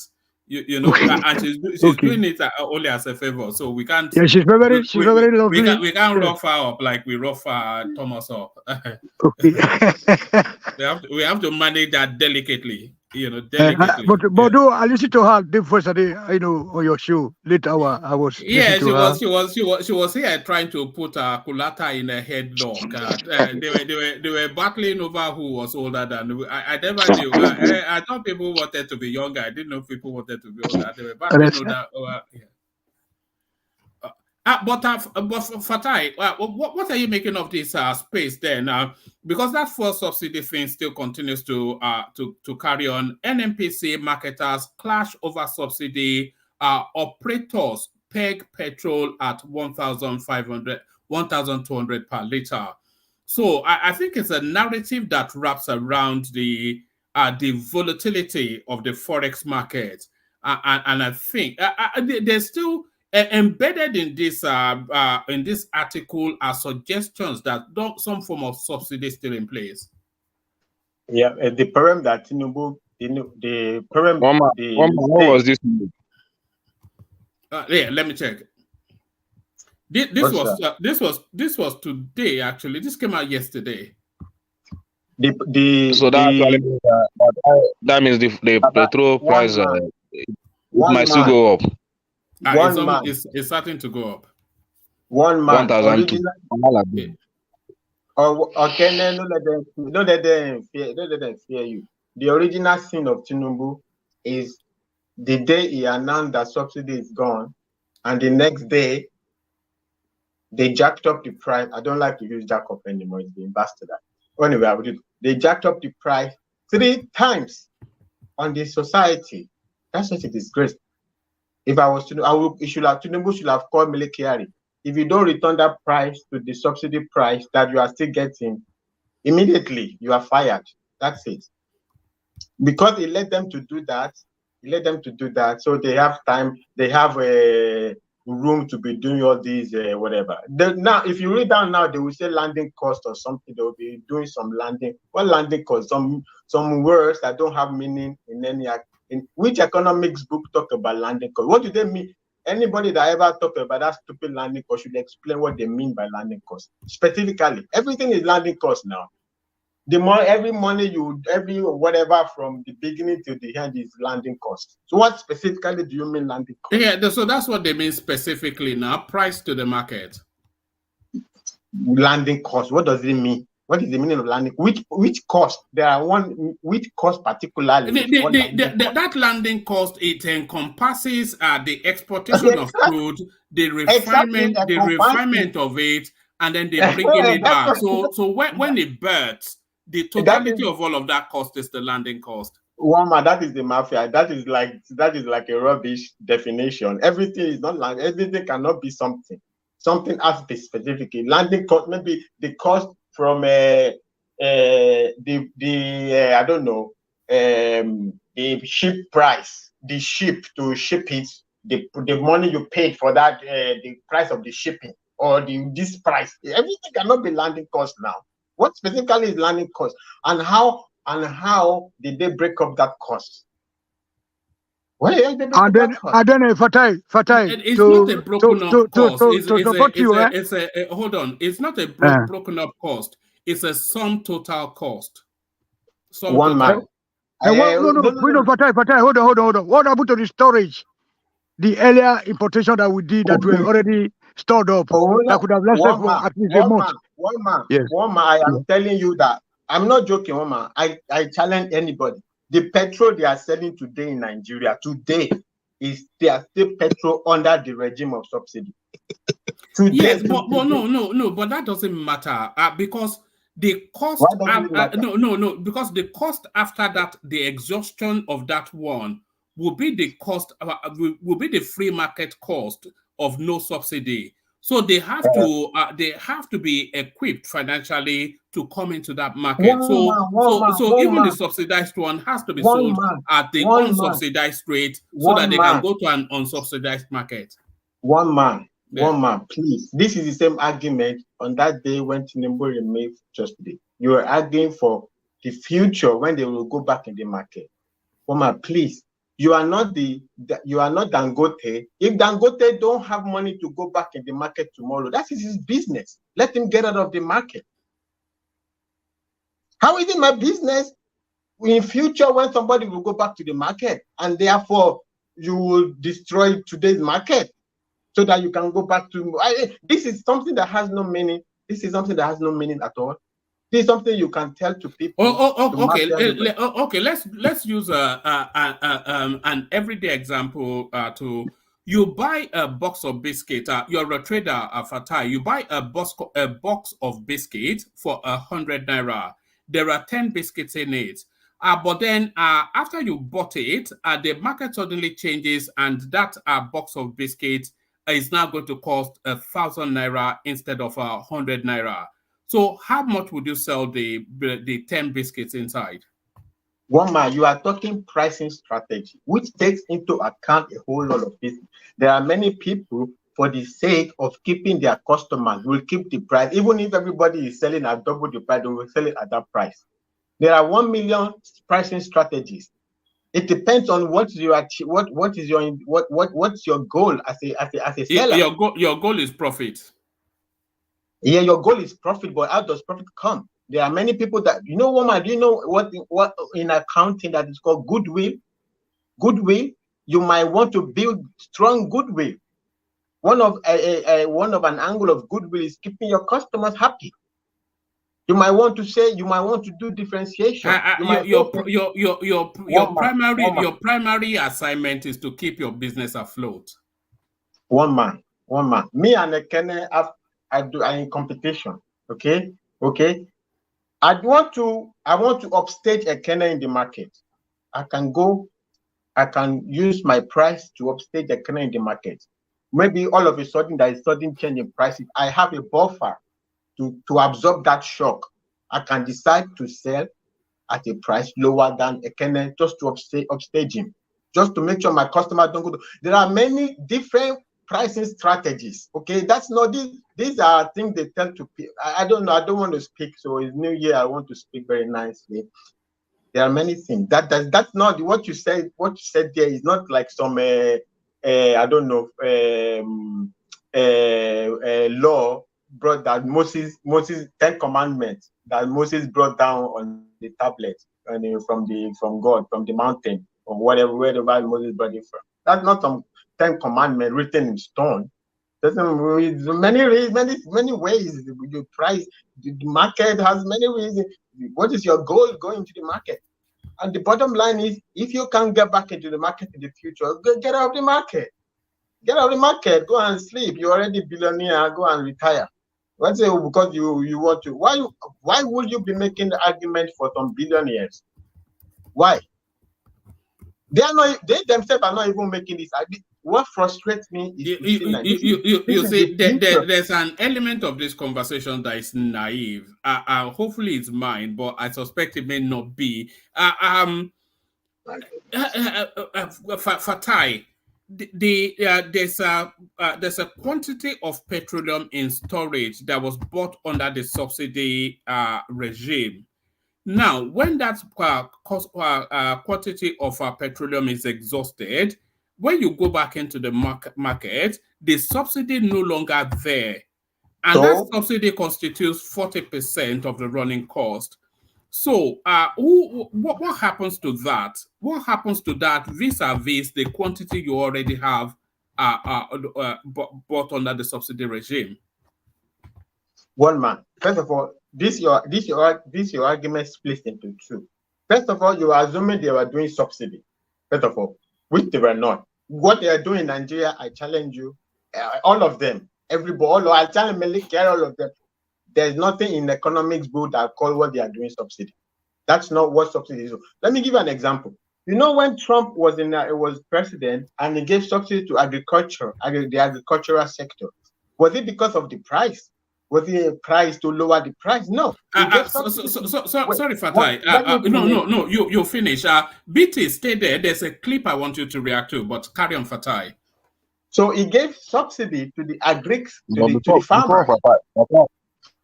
C: you know, and she's doing it only as a favor. So we can't.
M: Yeah, she's very lovely.
C: We can't rough her up like we rough Thomas up.
M: Okay.
C: we have to manage that delicately. You know, delicately.
M: But though I listened to her the first day, on your show late hour, I was
C: yeah,
M: listening to her.
C: she was here trying to put Kulata in a headlock. They were battling over who was older than. I never knew. I thought people wanted to be younger. I didn't know people wanted to be older. They were battling over. Yeah. But Fatai, what are you making of this space then? Because that fuel subsidy thing still continues to carry on. NNPC marketers clash over subsidy. Operators peg petrol at 1,200 per liter. So I think it's a narrative that wraps around the volatility of the forex market, and I think there's still embedded in this article are suggestions that some form of subsidy is still in place.
R: Yeah, the problem that Tinubu, the problem.
L: What was this?
C: Yeah, let me check. This was today actually. This came out yesterday.
L: So that means the petrol price might still go up.
C: It's starting to go up.
R: 1 man.
L: 1,002.
R: Okay, don't let them fear you. The original sin of Tinubu is the day he announced that subsidy is gone, and the next day they jacked up the price. I don't like to use jack up anymore. It's been bastard. Anyway, they jacked up the price 3 times on the society. That's such a disgrace. If I was to know, Tinubu should have called Mele Kyari. If you don't return that price to the subsidy price that you are still getting, immediately you are fired. That's it. Because he let them to do that. So they have time. They have a room to be doing all these whatever. Now, if you read down now, they will say landing cost or something. They will be doing some landing. What landing cost? Some words that don't have meaning in any. In which economics book talk about landing cost? What do they mean? Anybody that ever talk about that stupid landing cost should explain what they mean by landing cost. Specifically, everything is landing cost now. Every whatever from the beginning to the end is landing cost. So what specifically do you mean landing cost?
C: Yeah, so that's what they mean specifically now. Price to the market.
R: Landing cost. What does it mean? What is the meaning of landing? Which cost? Which cost particularly?
C: That landing cost, it encompasses the exportation of crude, the refinement of it, and then they bringing it back. So when it bursts, the totality of all of that cost is the landing cost.
R: Wama, that is the mafia. That is like a rubbish definition. Everything is not land. Everything cannot be something. Something has to be specific. Landing cost, maybe the cost from the ship price, the ship to ship it, the money you paid for that, the price of the shipping, or this price. Everything cannot be landing cost now. What specifically is landing cost, and how did they break up that cost?
M: And then Fatai.
C: It's not a broken up cost. Hold on. It's not a broken up cost. It's a sum total cost.
R: One man.
M: Fatai. Hold on. What happened to the storage? The earlier importation that we did that were already stored up that could have lasted for at least a month.
R: One man. I am telling you that. I'm not joking, one man. I challenge anybody. The petrol they are selling today in Nigeria, they are still petrol under the regime of subsidy.
C: Yes, but no, but that doesn't matter because the cost. Because the cost after that, the exhaustion of that one will be the cost. Will be the free market cost of no subsidy. So they have to be equipped financially to come into that market. So even the subsidized one has to be sold at the unsubsidized rate so that they can go to an unsubsidized market.
R: One man, please. This is the same argument on that day when Tinubu remained just today. You are arguing for the future when they will go back in the market. One man, please. You are not Dangote. If Dangote don't have money to go back in the market tomorrow, that is his business. Let him get out of the market. How is it my business in future when somebody will go back to the market and therefore you will destroy today's market so that you can go back to this is something that has no meaning. This is something that has no meaning at all. This is something you can tell to people.
C: Okay. Let's use an everyday example. You buy a box of biscuit. You're a trader, Fatai. You buy a box of biscuit for 100 naira. There are 10 biscuits in it. But then after you bought it, the market suddenly changes, and that box of biscuits is now going to cost 1,000 naira instead of 100 naira. So how much would you sell the 10 biscuits inside?
R: One man, you are talking pricing strategy, which takes into account a whole lot of things. There are many people, for the sake of keeping their customers, will keep the price. Even if everybody is selling at double the price, they will sell it at that price. There are 1 million pricing strategies. It depends on what's your goal as a seller.
C: Your goal is profit.
R: Yeah, your goal is profit, but how does profit come? There are many people that woman. Do you know what in accounting that is called goodwill? Goodwill. You might want to build strong goodwill. One of an angle of goodwill is keeping your customers happy. You might want to do differentiation.
C: Your primary assignment is to keep your business afloat.
R: One man. Me and Ekene are in competition. Okay. I want to upstage Ekene in the market. I can use my price to upstage Ekene in the market. Maybe all of a sudden there is sudden change in prices. I have a buffer to absorb that shock. I can decide to sell at a price lower than Ekene just to upstage him, just to make sure my customer don't go. There are many different pricing strategies. Okay, that's not these are things they tell to people. I don't know. I don't want to speak. So it's New Year. I want to speak very nicely. There are many things. That's not what you said. What you said there is not like some I don't know law brought that Moses 10 commandments that Moses brought down on the tablet and from God, from the mountain or wherever Moses brought it from. That's not some 10 commandments written in stone. There's many ways you price. The market has many reasons. What is your goal going to the market? And the bottom line is, if you can't get back into the market in the future, get out of the market. Get out of the market. Go and sleep. You're already a billionaire. Go and retire. Let's say because you want to. Why would you be making the argument for some billionaires? Why? They themselves are not even making this. What frustrates me is
C: you see there's an element of this conversation that is naive. Hopefully it's mine, but I suspect it may not be. Fatai, there's a quantity of petroleum in storage that was bought under the subsidy regime. Now, when that quantity of petroleum is exhausted, when you go back into the market, the subsidy no longer there. And that subsidy constitutes 40% of the running cost. So what happens to that? What happens to that vis-a-vis the quantity you already have bought under the subsidy regime?
R: One man. First of all, this your argument splits into two. First of all, you are assuming they were doing subsidy. First of all, which they were not. What they are doing in Nigeria, I challenge you, all of them. everybody, all of all of them. There's nothing in the economics book that call what they are doing subsidy. That's not what subsidy is. Let me give you an example. You know, when Trump was president and he gave subsidy to agriculture, the agricultural sector, was it because of the price? Was it a price to lower the price? No.
C: Sorry, Fatai. No. You finish. BT, stay there. There's a clip I want you to react to, but carry on, Fatai.
R: So he gave subsidy to the to the farmer.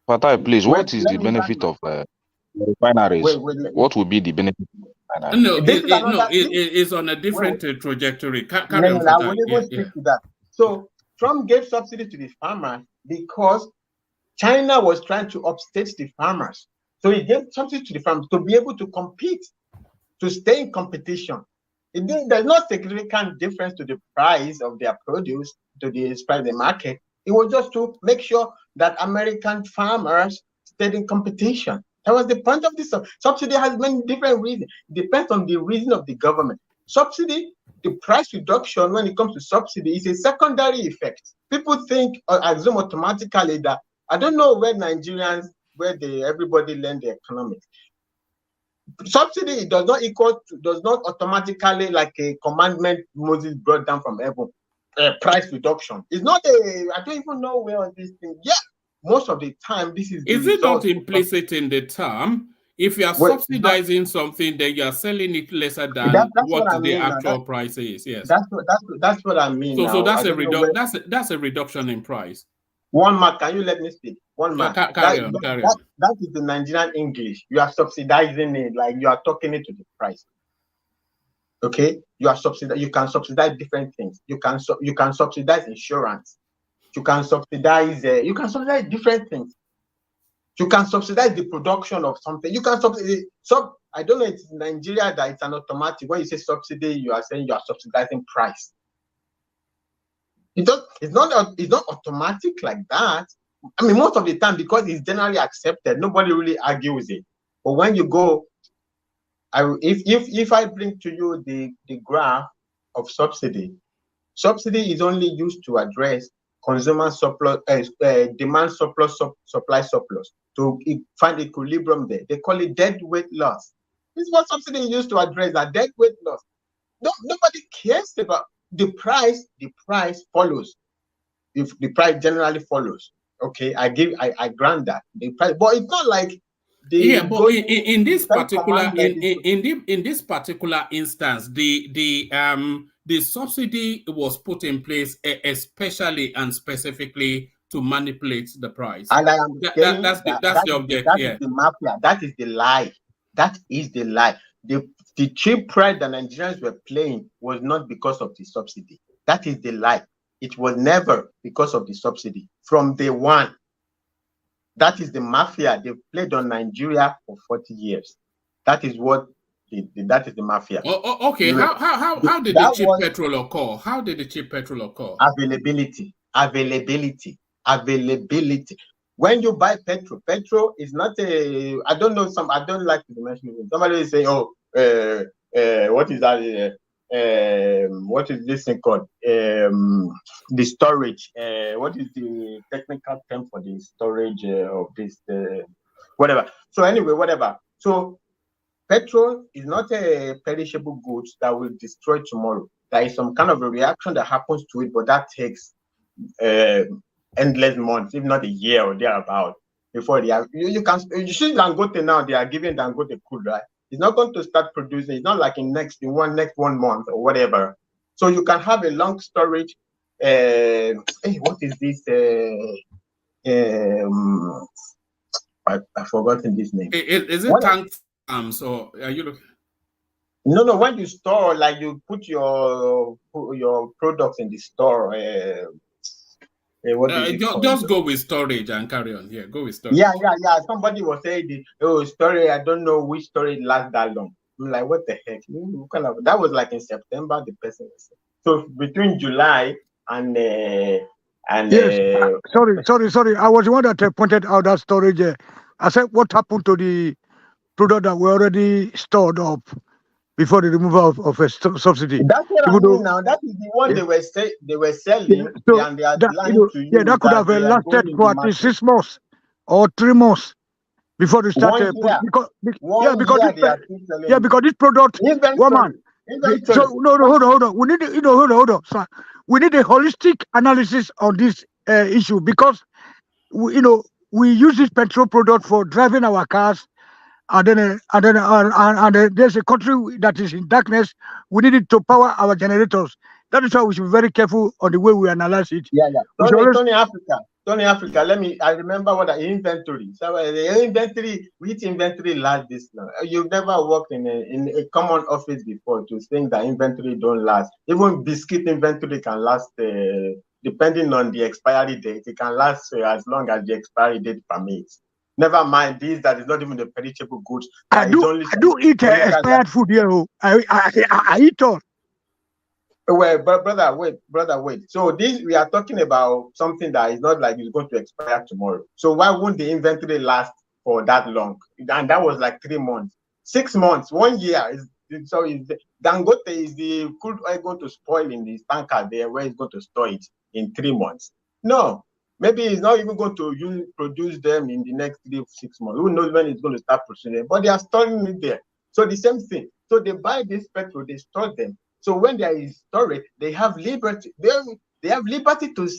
L: Fatai, please, what is the benefit of refineries? What will be the benefit?
C: No, it's on a different trajectory. Carry on,
R: I will even speak to that. So Trump gave subsidy to the farmers because China was trying to upstage the farmers. So he gave subsidy to the farmers to be able to compete, to stay in competition. There's no significant difference to the price of their produce, to the price of the market. It was just to make sure that American farmers stayed in competition. That was the point of this. Subsidy has many different reasons. It depends on the reason of the government. Subsidy, the price reduction when it comes to subsidy is a secondary effect. People think or assume automatically that, I don't know where everybody learn the economics. Subsidy does not automatically, like a commandment Moses brought down from heaven, price reduction. It's not I don't even know where on this thing. Yeah, most of the time this is.
C: Is it not implicit in the term? If you are subsidizing something, then you are selling it lesser than what the actual price is. Yes,
R: that's what I mean.
C: So that's a reduction in price.
R: One mark. Can you let me speak? One mark.
C: Carry on.
R: That is the Nigerian English. You are subsidizing it, like you are talking it to the price. Okay, you are subsidizing. You can subsidize different things. You can subsidize insurance. You can subsidize different things. You can subsidize the production of something. You can subsidize. I don't know. It's in Nigeria that it's an automatic. When you say subsidy, you are saying you are subsidizing price. It's not automatic like that. I mean, most of the time, because it's generally accepted, nobody really argues it. But when you go, if I bring to you the graph of subsidy is only used to address consumer surplus, demand surplus, supply surplus, to find equilibrium there. They call it deadweight loss. This is what subsidy is used to address, that deadweight loss. Nobody cares about the price. The price follows. If the price generally follows, okay, I grant that the price, but it's not like
C: but in this particular in this particular instance, the subsidy was put in place especially and specifically to manipulate the price.
R: And I am
C: that's the object.
R: That is the mafia. That is the lie. That is the lie. The cheap price that Nigerians were playing was not because of the subsidy. That is the lie. It was never because of the subsidy from day one. That is the mafia. They've played on Nigeria for 40 years. That is what. That is the mafia.
C: Okay. How did the cheap petrol occur? How did the cheap petrol occur?
R: Availability. When you buy petrol is not a. I don't like to mention it. Somebody will say, "Oh, what is that? What is this thing called? The storage. What is the technical term for the storage of this? Whatever. So anyway, whatever. So petrol is not a perishable goods that will destroy tomorrow. There is some kind of a reaction that happens to it, but that takes endless months, if not a year or thereabout, before they are. You see Dangote now. They are giving Dangote crude, right? It's not going to start producing. It's not like in next 1 month or whatever. So you can have a long storage. What is this? I've forgotten this name.
C: Is it tank farms or are you looking?
R: No. When you store, like you put your products in the store.
C: Just go with storage and carry on. Yeah, go with storage.
R: Yeah. Somebody was saying, storage. I don't know which storage lasts that long. I'm like, what the heck? That was like in September. The person was saying. So between July and
M: yes. Sorry. I was the one that pointed out that storage. I said, what happened to the product that were already stored up? before the removal of a subsidy.
R: That's what I
M: Even
R: mean
M: though,
R: now. That is the one
M: yeah,
R: they were selling,
M: so
R: and they are
M: that
R: lying to
M: yeah,
R: you
M: that could
R: that
M: have
R: they are
M: lasted
R: going in
M: for
R: the
M: at least
R: market.
M: 6 months or 3 months before they start
R: 1 year.
M: because
R: One
M: because
R: year
M: this
R: they are still selling
M: yeah,
R: it.
M: because this product, woman. So
R: Inventory.
M: no, hold on. We need hold on, sir. We need a holistic analysis on this issue because we use this petrol product for driving our cars, and then there's a country that is in darkness. We need it to power our generators. That is why we should be very careful on the way we analyze it.
R: Yeah.
M: We should always,
R: Tony Africa. I remember what the inventory. So the inventory, which inventory lasts this long? You've never worked in a common office before to think that inventory don't last. Even biscuit inventory can last, depending on the expiry date. It can last as long as the expiry date permits. Never mind this, that is not even the perishable goods.
M: I do eat expired food here. I eat all.
R: Well, but brother, wait. So we are talking about something that is not like it's going to expire tomorrow. So why won't the inventory last for that long? And that was like 3 months, 6 months, 1 year. Dangote, is the crude oil going to spoil in the tanker there where it's going to store it in 3 months? No. Maybe it's not even going to produce them in the next 3 or 6 months. Who knows when it's going to start producing them? But they are storing it there. So the same thing. So they buy this petrol, they store them. So when there is storage, they have liberty. They have liberty to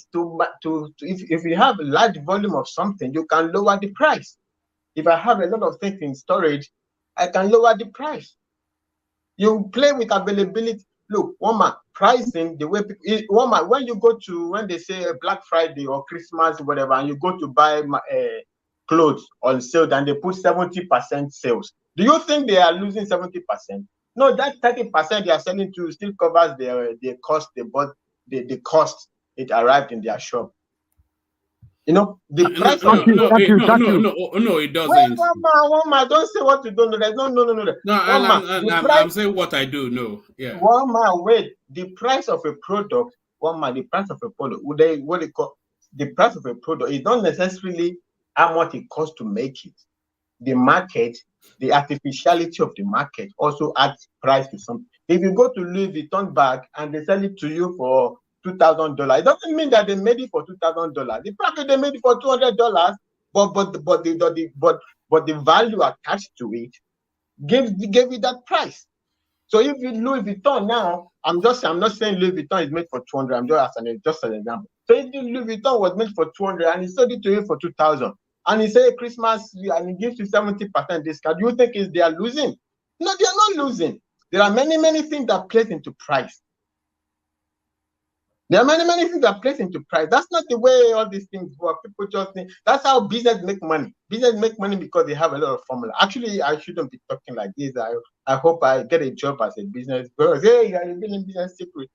R: if you have a large volume of something, you can lower the price. If I have a lot of things in storage, I can lower the price. You play with availability. Look, pricing the way people. When you go to, when they say Black Friday or Christmas, whatever, and you go to buy clothes on sale, and they put 70% sales. Do you think they are losing 70%? No, that 30% they are selling to still covers their cost. They bought the cost it arrived in their shop. The price.
C: No, it doesn't.
R: Wait, Woma, don't say what you don't know. There's no.
C: No, I'm saying what I do know. Yeah.
R: Wait. The price of a product. The price of a product. What they call the price of a product is not necessarily how much it costs to make it. The market, the artificiality of the market also adds price to something. If you go to Louis Vuitton bag and they sell it to you for $2,000, it doesn't mean that they made it for $2,000. The probably they made it for $200, but the value attached to it gave it that price. So if you Louis Vuitton now, I'm not saying Louis Vuitton is made for 200. I'm just an example. So if Louis Vuitton was made for 200 and he sold it to you for 2,000. And he say Christmas and he gives you 70% discount, you think they are losing? No, they are not losing. There are many things that plays into price. There are many things that plays into price. That's not the way all these things work. People just think that's how business make money. Business make money because they have a lot of formula. Actually, I shouldn't be talking like this. I hope I get a job as a business because hey, you're in business secret.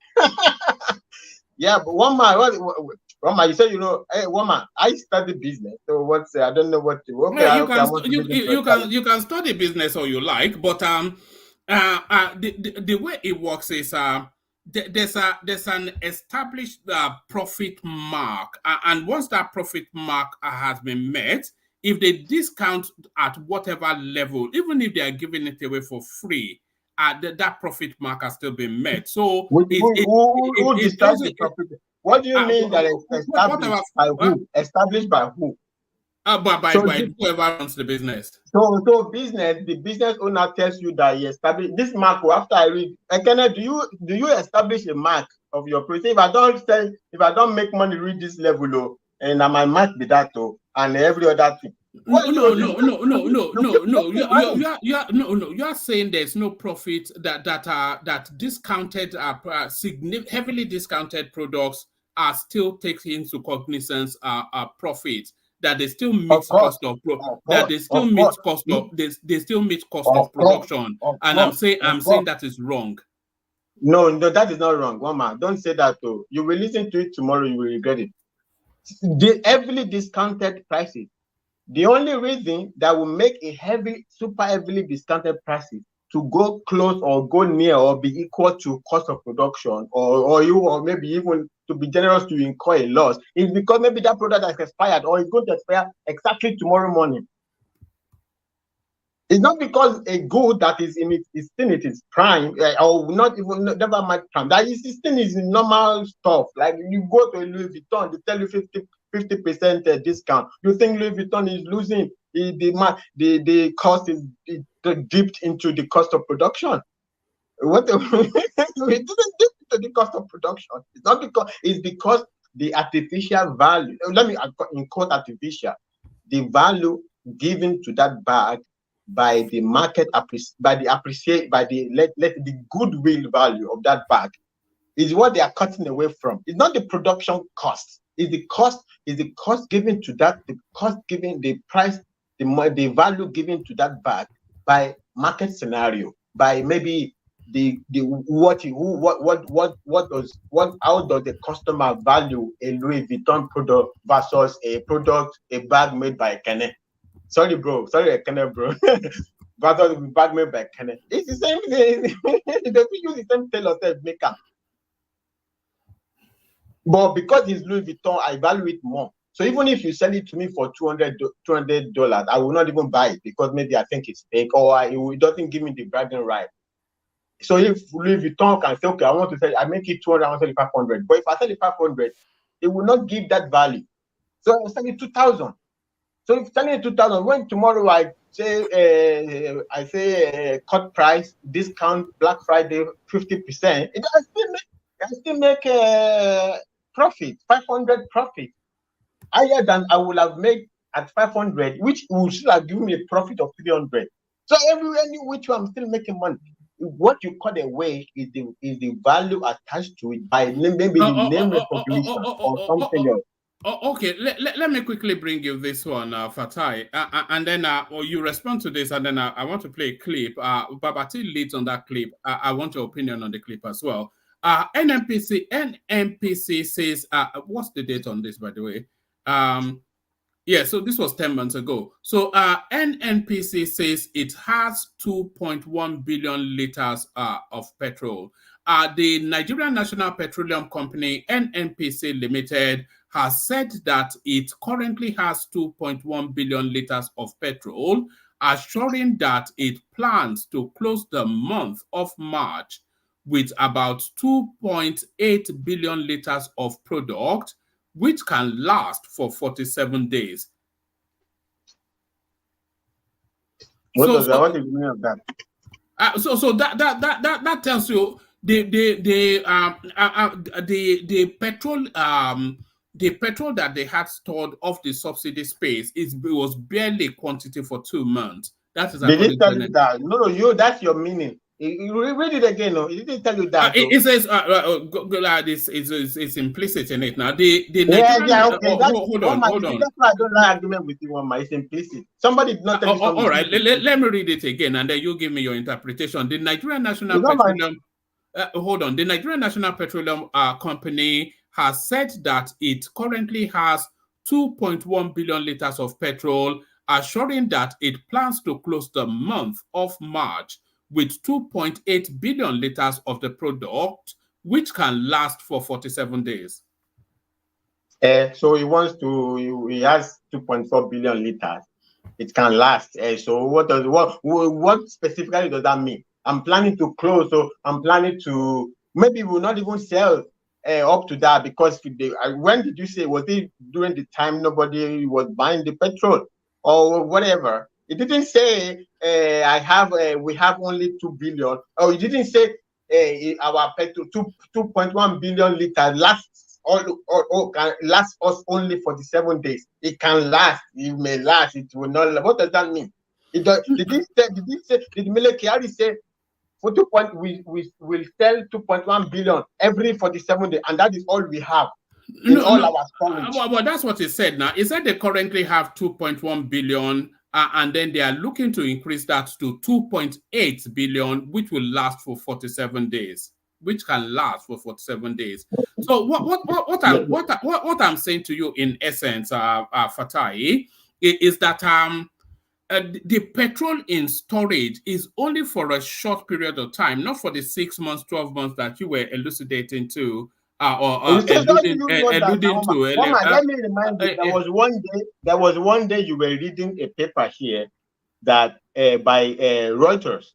R: Yeah, but Woma, you said hey, Woma, I study business. So I don't know what to. Okay,
C: you can study business all you like, but the way it works is there's an established profit mark, and once that profit mark has been met, if they discount at whatever level, even if they are giving it away for free, that profit mark has still been met. So
R: who decides the profit? What do you mean that it's established by who? Established by who?
C: By whoever runs the business.
R: So the business owner tells you that he established this mark. After I read, Kenneth, do you establish a mark of your product? If I don't make money, read this level, and my mark be that, and every other thing.
C: No. You are saying there's no profit that discounted, heavily discounted products are still taken into cognizance profit. That they still meet cost of production, and I'm saying that is wrong.
R: No, that is not wrong, Woma. Don't say that. You will listen to it tomorrow. You will regret it. The heavily discounted prices. The only reason that will make super heavily discounted prices to go close or go near or be equal to cost of production, or maybe even to be generous to incur a loss, is because maybe that product has expired or is going to expire exactly tomorrow morning. It's not because a good that is in its still in its prime, or not even never mind prime. That is still is normal stuff. Like you go to Louis Vuitton, they tell you 50% discount. You think Louis Vuitton is losing? The cost is dipped into the cost of production. What it didn't dip into the cost of production. It's not because it's because the artificial value. Let me quote artificial. The value given to that bag by the market by the goodwill value of that bag is what they are cutting away from. It's not the production cost. It's the cost given to that, the cost given, the price, the value given to that bag by market scenario, by maybe how does the customer value a Louis Vuitton product versus a bag made by Kenne? Sorry, Kenne, bro. Versus a bag made by Kenne. It's the same thing. They use the same tailor maker. But because it's Louis Vuitton, I value it more. So even if you sell it to me for $200, I will not even buy it because maybe I think it's fake or it doesn't give me the bragging right. So if Louis Vuitton can say, okay, I want to sell, I make it 200, I want to sell it 500. But if I sell it 500, it will not give that value. So I will sell it 2,000. So if selling it 2,000, when tomorrow I say cut price, discount, Black Friday 50%, I still make profit, 500 profit, higher than I would have made at 500, which would still have given me a profit of 300. So everywhere which I'm still making money. What you cut away is the value attached to it by maybe the name recognition or something else.
C: Okay, let me quickly bring you this one, Fatai, and then you respond to this, and then I want to play a clip. Babati leads on that clip. I want your opinion on the clip as well. NMPC says, what's the date on this, by the way? Yeah, so this was 10 months ago. So NNPC says it has 2.1 billion liters of petrol. The Nigerian National Petroleum Company, NNPC Limited, has said that it currently has 2.1 billion liters of petrol, assuring that it plans to close the month of March with about 2.8 billion liters of product, which can last for 47 days.
R: What is the meaning of that?
C: So that tells you the petrol that they had stored off the subsidy space was barely quantity for 2 months. That is.
R: Did it tell you that? No, that's your meaning. You read it again. No, it didn't tell you that.
C: It says it's implicit in it now. Okay. Hold on.
R: That's why I don't like argument with you, Mama. It's implicit. Somebody did not tell you something.
C: All right, let me read it again, and then you give me your interpretation. The Nigerian National Petroleum. The Nigerian National Petroleum Company has said that it currently has 2.1 billion liters of petrol, assuring that it plans to close the month of March with 2.8 billion liters of the product, which can last for 47 days.
R: So he has 2.4 billion liters. It can last. So what specifically does that mean? I'm planning to close, so I'm planning to, maybe we'll not even sell up to that, because when did you say, was it during the time nobody was buying the petrol or whatever? It didn't say we have only 2 billion. Oh, it didn't say our petrol 2.1 billion liters lasts can last us only 47 days. It can last. It may last. It will not. What does that mean? Did Mele Kyari say for we will sell 2.1 billion every 47 days, and that is all we have in our storage?
C: Well, that's what he said. Now he said they currently have 2.1 billion. And then they are looking to increase that to 2.8 billion, which will last for 47 days, which can last for 47 days. So what I'm saying to you in essence, Fatai, is that the petrol in storage is only for a short period of time, not for the 6 months, 12 months that you were elucidating to.
R: Alluding to. Mama, let me remind you, there was one day you were reading a paper here that by Reuters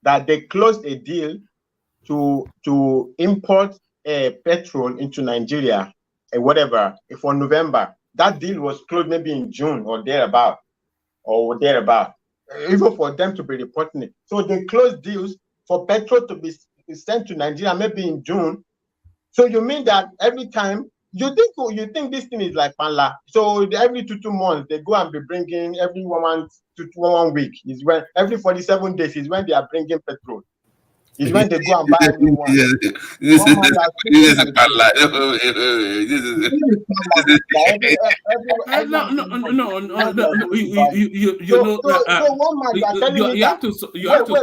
R: that they closed a deal to import petrol into Nigeria, whatever, for November. That deal was closed maybe in June or thereabout, even for them to be reporting it. So they closed deals for petrol to be sent to Nigeria maybe in June. So you mean that every time you think this thing is like Panla? So every 2 months they go and be bringing every 1 month to 1 week is when every 47 days is when they are bringing petrol. Is when they go and buy a new one.
O: This is a bad lie.
C: You have to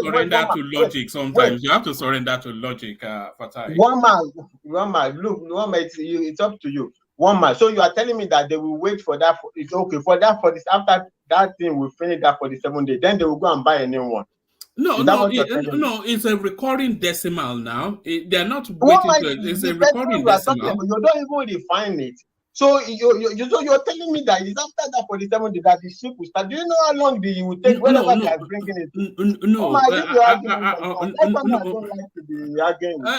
C: surrender to logic sometimes. You have to surrender to logic, Fatai.
R: One man. Look, it's up to you. 1 month. So you are telling me that they will wait for that. It's okay for that. For this, after that thing will finish that 47 days, then they will go and buy a new one.
C: No, it's a recurring decimal now. They're not waiting. It's a recurring decimal.
R: You don't even refine it. So you're telling me that it's after that 47 days that the ship will start. Do you know how long you will take whenever they are bringing it?
C: No.
R: I don't like to be arguing.
C: I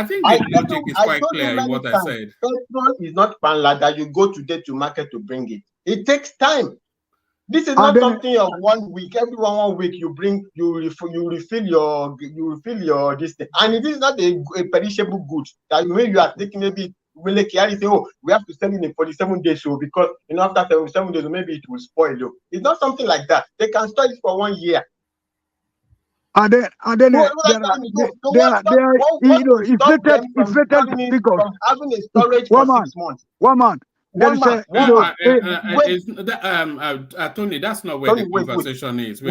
C: think the logic is quite clear in what I said.
R: Petrol is not panla that you go today to market to bring it. It takes time. This is not something of 1 week. Every 1 week you refill your this thing, and it is not a perishable good that when you are taking maybe really carry say, oh, we have to sell it in 47 days, so because after 47 days maybe it will spoil you. It's not something like that. They can store it for 1 year.
M: And then inflated figures.
R: Having a storage for 6 months.
M: 1 month.
C: Tony, that's not where the conversation is.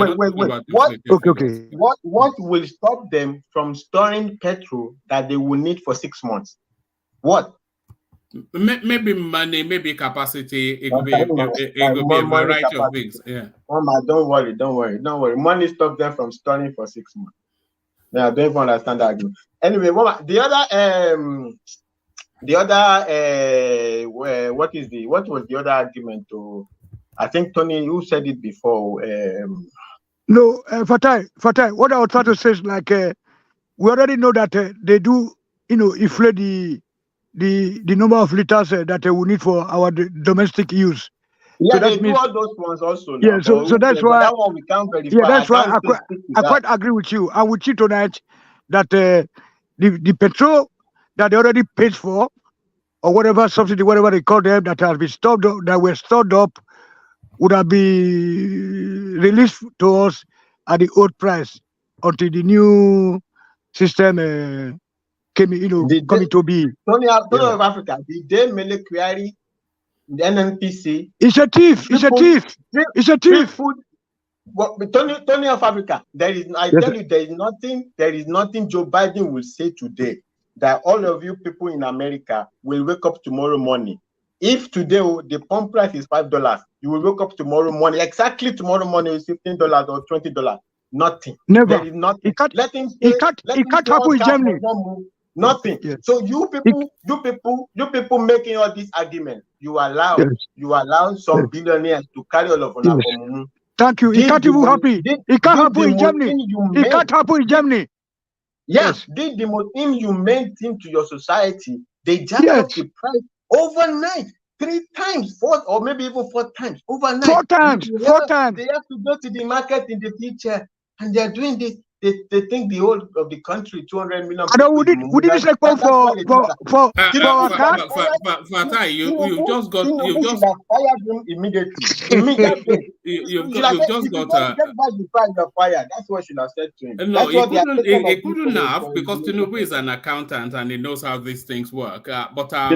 R: Okay. What will stop them from storing petrol that they will need for 6 months? What?
C: Maybe money, maybe capacity. It could be a variety of things. Yeah.
R: Don't worry. Money stops them from storing for 6 months. Yeah, I don't even understand that. Anyway, what was the other argument? I think Tony, you said it before.
M: No, Fatai. What I was trying to say is like we already know that they do, inflate the number of liters that we need for our domestic use.
R: Yeah, so they do all those ones also.
M: Yeah, so that's why
R: that one we can't verify.
M: Yeah, that's why I quite agree with you. I'm with you tonight that the petrol that they already paid for, or whatever subsidy, whatever they call them, that has been stored up, that were stored up, would have been released to us at the old price until the new system came into being.
R: Tony of Africa, the day Mele Query, the NNPC.
M: It's a thief. It's a thief.
R: Tony of Africa, there is nothing Joe Biden will say today that all of you people in America will wake up tomorrow morning. If today the pump price is $5, you will wake up tomorrow morning. Exactly tomorrow morning is $15 or $20. Nothing.
M: Never.
R: There is nothing.
M: It can't happen in Germany.
R: Nothing. Yes. So you people making all these arguments, you allow some billionaires to carry all of them.
M: Yes. Thank you. It can't even happen. It can't happen in Germany. It can't happen in Germany.
R: Yes, did the most inhumane thing to your society. They jack up the price overnight, 3 times, 4, or maybe even 4 times overnight.
M: 4 times.
R: They have to go to the market in the future, and they are doing this. They think the whole of the country, 200 million.
M: I know we didn't say for
C: Fatai, you just
R: fired him immediately.
C: You've just got
R: fired. That's what should have said to him.
C: No, he couldn't have, because Tinubu is an accountant and he knows how these things work. But I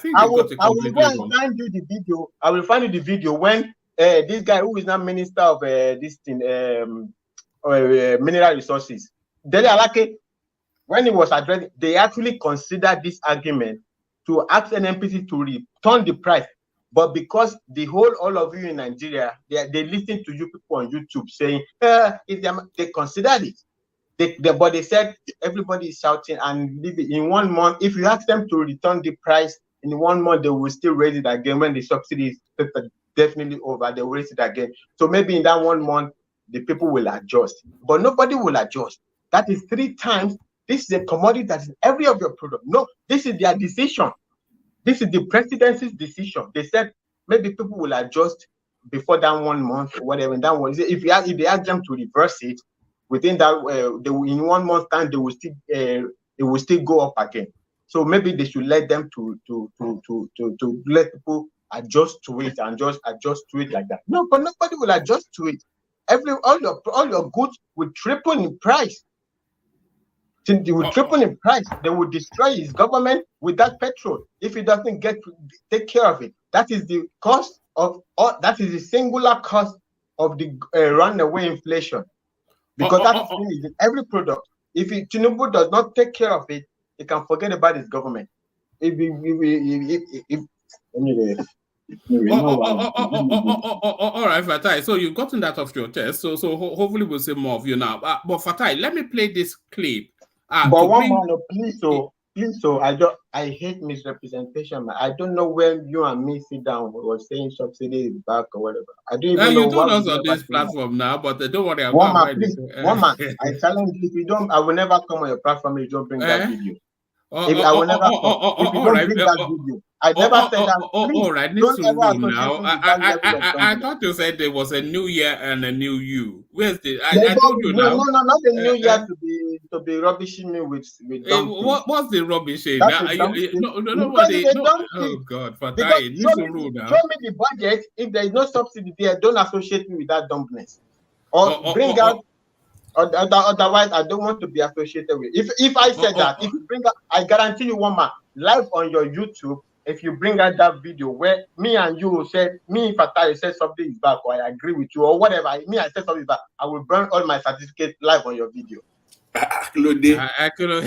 C: think
R: I will go and find you the video. I will find you the video when this guy who is now minister of this thing, mineral resources, Dele Alake, when he was addressing, they actually considered this argument to ask NNPC to return the price. But because all of you in Nigeria, they listen to you people on YouTube saying, they considered it. But they said everybody is shouting, and in 1 month, if you ask them to return the price in 1 month they will still raise it again. When the subsidy is definitely over, they will raise it again. So maybe in that 1 month, the people will adjust. But nobody will adjust. That is 3 times. This is a commodity that is every of your product. No, this is their decision. This is the presidency's decision. They said maybe people will adjust before that 1 month or whatever. And that one, if they ask them to reverse it within that, they will, in 1 month time, it will still go up again. So maybe they should let them to let people adjust to it and just adjust to it like that. No, but nobody will adjust to it. All your goods will triple in price. They will triple in price. They will destroy his government with that petrol if he doesn't take care of it. That is the cost of that is the singular cost of the runaway inflation. Because that is in every product. If Tinubu does not take care of it, he can forget about his government.
C: All right, Fatai. So you've gotten that off your chest. So hopefully we'll see more of you now. But Fatai, let me play this clip.
R: But one man, please, I hate misrepresentation. I don't know when you and me sit down or saying subsidy is back or whatever. I don't even know.
C: You told us on this platform now, but don't worry about
R: one man, please. One man, I challenge you. If you don't, I will never come on your platform if you don't bring that video. I will never come. If you don't bring that video. I never said that.
C: All right,
R: don't ever
C: now. I thought you said there was a new year and a new you. Where's the? I told you now.
R: No, not the new year to be rubbishing me with
C: what's the rubbishing?
R: Nobody.
C: Oh God, Fatai,
R: show me the budget. If there is no subsidy there, don't associate me with that dumbness. Or bring out. Otherwise, I don't want to be associated with. If I said that, if you bring out, I guarantee you, one man, live on your YouTube. If you bring out that video where me and you said, me Fatai said something is back, or I agree with you, or whatever, I said something is back, I will burn all my certificates live on your video.
C: I couldn't.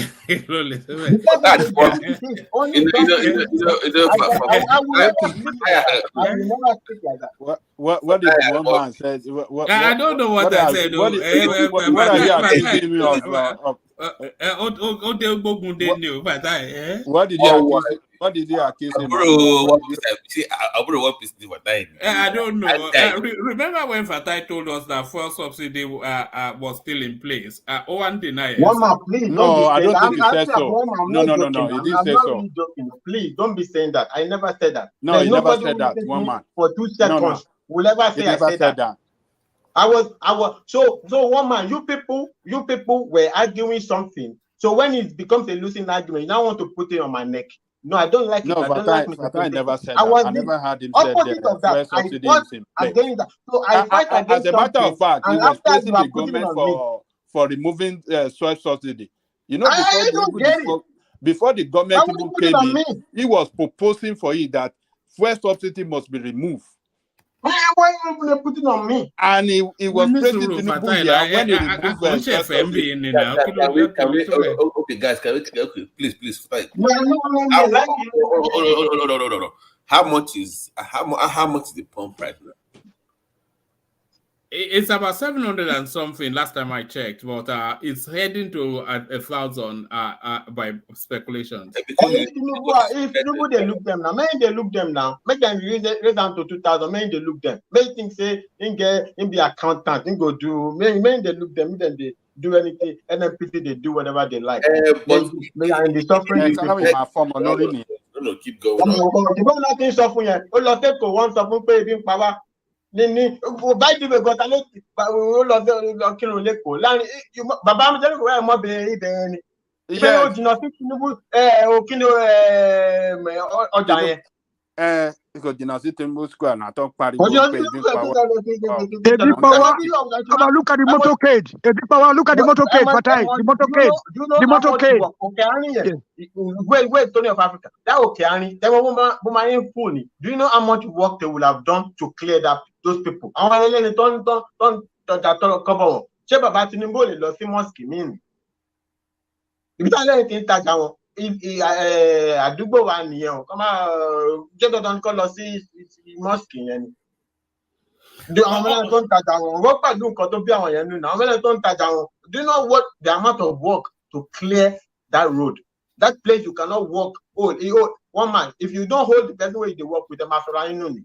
I: What did one man say?
C: I don't know what I said.
I: What are you accusing me of? What did he accuse him of?
C: I don't know. Remember when Fatai told us that fuel subsidy was still in place? One denied.
R: One man, please.
I: No, I don't think he said so. No. He didn't say so.
R: Please don't be saying that. I never said that.
I: No, he never said that. One man.
R: For 2 seconds. Will ever say I said that. I was so one man, you people were arguing something. So when it becomes a losing argument, you now want to put it on my neck. No, I don't like it. I don't like it.
I: I never said that. I never heard him say that. Subsidy is in place.
R: So I fight against
I: as a matter of fact, he was praising the government for removing soil subsidy. You know, before the government even came in, he was proposing for it that fuel subsidy must be removed.
R: Why you put it on me?
I: And he was praising Tinubu when he removed
O: Okay, guys, please fight.
R: No.
O: How much is the pump price now?
C: It's about 700 and something last time I checked, but it's heading to 1,000 by speculations.
R: If Tinubu they look them now, maybe they look them now. Make them raise down to 2,000. Maybe they look them. Maybe think say in be accountant, in go do. Maybe they look them. Then they do anything. NMPT they do whatever they like.
O: But
R: and the suffering.
O: No, keep going.
R: Nothing suffering. Oh, Lord, take one suffering pay being power. Báyìí ti bẹ̀ gọ́ta ló lọ kírun lẹ́kọ̀ọ́ láàrin bàbá mi tẹ́lẹ̀ kò wáyé mọ́bìnrin ibẹ̀ ni ṣé ó jìnnà sí Tinubu òkìlò ọjà yẹn.
I: Kò jìnnà sí Tinubu square náà tó pariwo pé ebi power.
M: Ebi power. Look at the motorcade. Ebi power. Look at the motorcade. Fatai. The motorcade. The motorcade.
R: Okay, wait, Tony of Africa. That okay, Ani. They were boomerang full. Do you know how much work they will have done to clear those people? I want to don't cover. Ṣé bàbá Tinubu lè lọ sí mosque mi ni? Ibi tí alẹ́ ti ń tajà wọn. Àdúgbò wa nìyẹn o. Kọ́ máa jẹ́ dandan kọ́ lọ sí mosque yẹn ni. Àwọn mẹ́lẹ̀ tó ń tajà wọn. Wọ́n pàdé nǹkan tó bí àwọn yẹn nínú. Àwọn mẹ́lẹ̀ tó ń tajà wọn. Do you know what the amount of work to clear that road? That place you cannot walk. one man. If you don't hold the person where you work with them after I know me.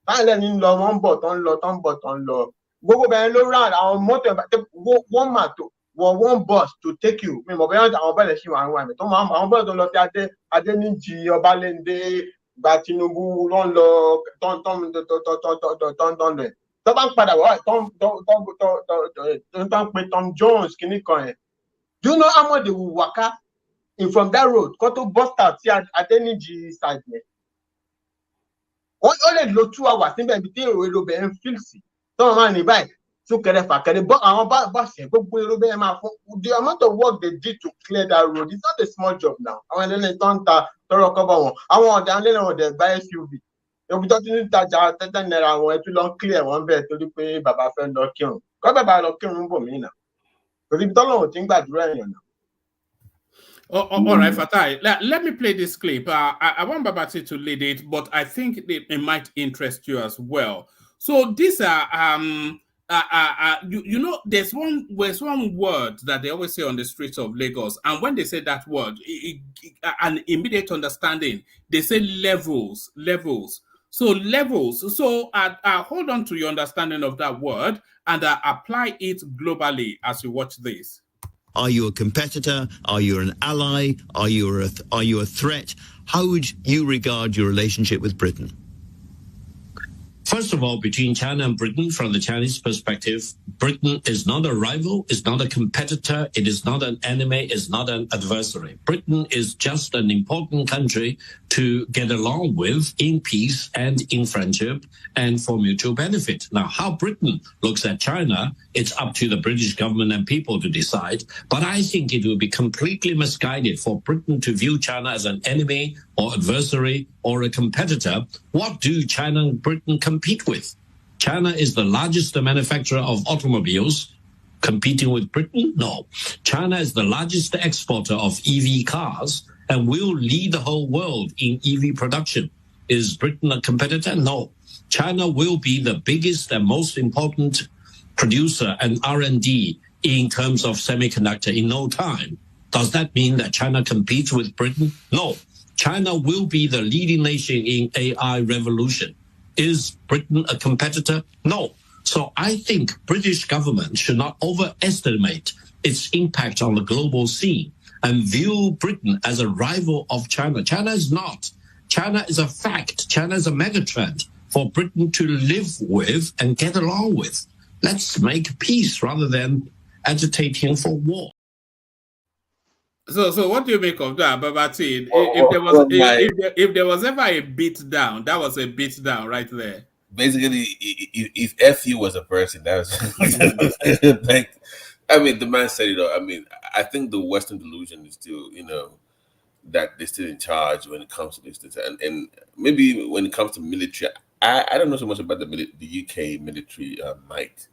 R: Can't let him love one button love. Go back and round our motor one man to one bus to take you. Me mo beyond our bele shi wan wan. To ma àwọn bus don lọ ti Adéníjì Ọbalẹ́ndé gba Tinubu lon lọ ton lọ. Tó bá ń padà wá ton pe Tom Jones kini kan yẹn. Do you know how much they will waka in from that road? Go to bus stop see Adéníjì side yẹn. Only lo 2 hours níbẹ̀ ibi tí èrò èrò bẹ̀rẹ̀ ń fíl sí tọ́wọ́n máa ní báyìí súnkẹrẹ fàkẹrẹ bọ́ àwọn bọ́ọ̀sì ẹ̀ gbogbo èrò bẹ̀rẹ̀ máa fún the amount of work they did to clear that road is not a small job now. Àwọn ẹlẹ́ni tó ń ta tọrọ kọ́bọ̀ wọn àwọn ọ̀dà ẹlẹ́ni ọ̀dà gba SUV òbí tó ti ní tajà $10 àwọn ẹtú lọ ń clear wọn bẹ́ẹ̀ torí pé bàbá fẹ́ lọ kírun kọ́ bàbá lọ kírun bò mí nà torí tọ́lọ́run ti ń gbàdúrà èèyàn náà.
C: All right, Fatai. Let me play this clip. I want Babati to lead it, but I think it might interest you as well. So these are you know, there's one word that they always say on the streets of Lagos, and when they say that word, an immediate understanding, they say levels. So levels. So hold on to your understanding of that word and apply it globally as you watch this.
S: Are you a competitor? Are you an ally? Are you a threat? How would you regard your relationship with Britain?
T: First of all, between China and Britain, from the Chinese perspective, Britain is not a rival, it's not a competitor, it is not an enemy, it's not an adversary. Britain is just an important country to get along with in peace and in friendship and for mutual benefit. Now, how Britain looks at China, it's up to the British government and people to decide. But I think it would be completely misguided for Britain to view China as an enemy or adversary or a competitor. What do China and Britain compete with? China is the largest manufacturer of automobiles. Competing with Britain? No. China is the largest exporter of EV cars and will lead the whole world in EV production. Is Britain a competitor? No. China will be the biggest and most important producer and R&D in terms of semiconductor in no time. Does that mean that China competes with Britain? No. China will be the leading nation in AI revolution. Is Britain a competitor? No. So I think British government should not overestimate its impact on the global scene and view Britain as a rival of China. China is not. China is a fact. China is a megatrend for Britain to live with and get along with. Let's make peace rather than agitating for war.
C: So what do you make of that, Babati? If there was ever a beat down, that was a beat down right there.
O: Basically, if FU was a person, that was like, I mean, the man said it all. I mean, I think the Western delusion is still, that they're still in charge when it comes to this, and maybe when it comes to military, I don't know so much about the UK military might,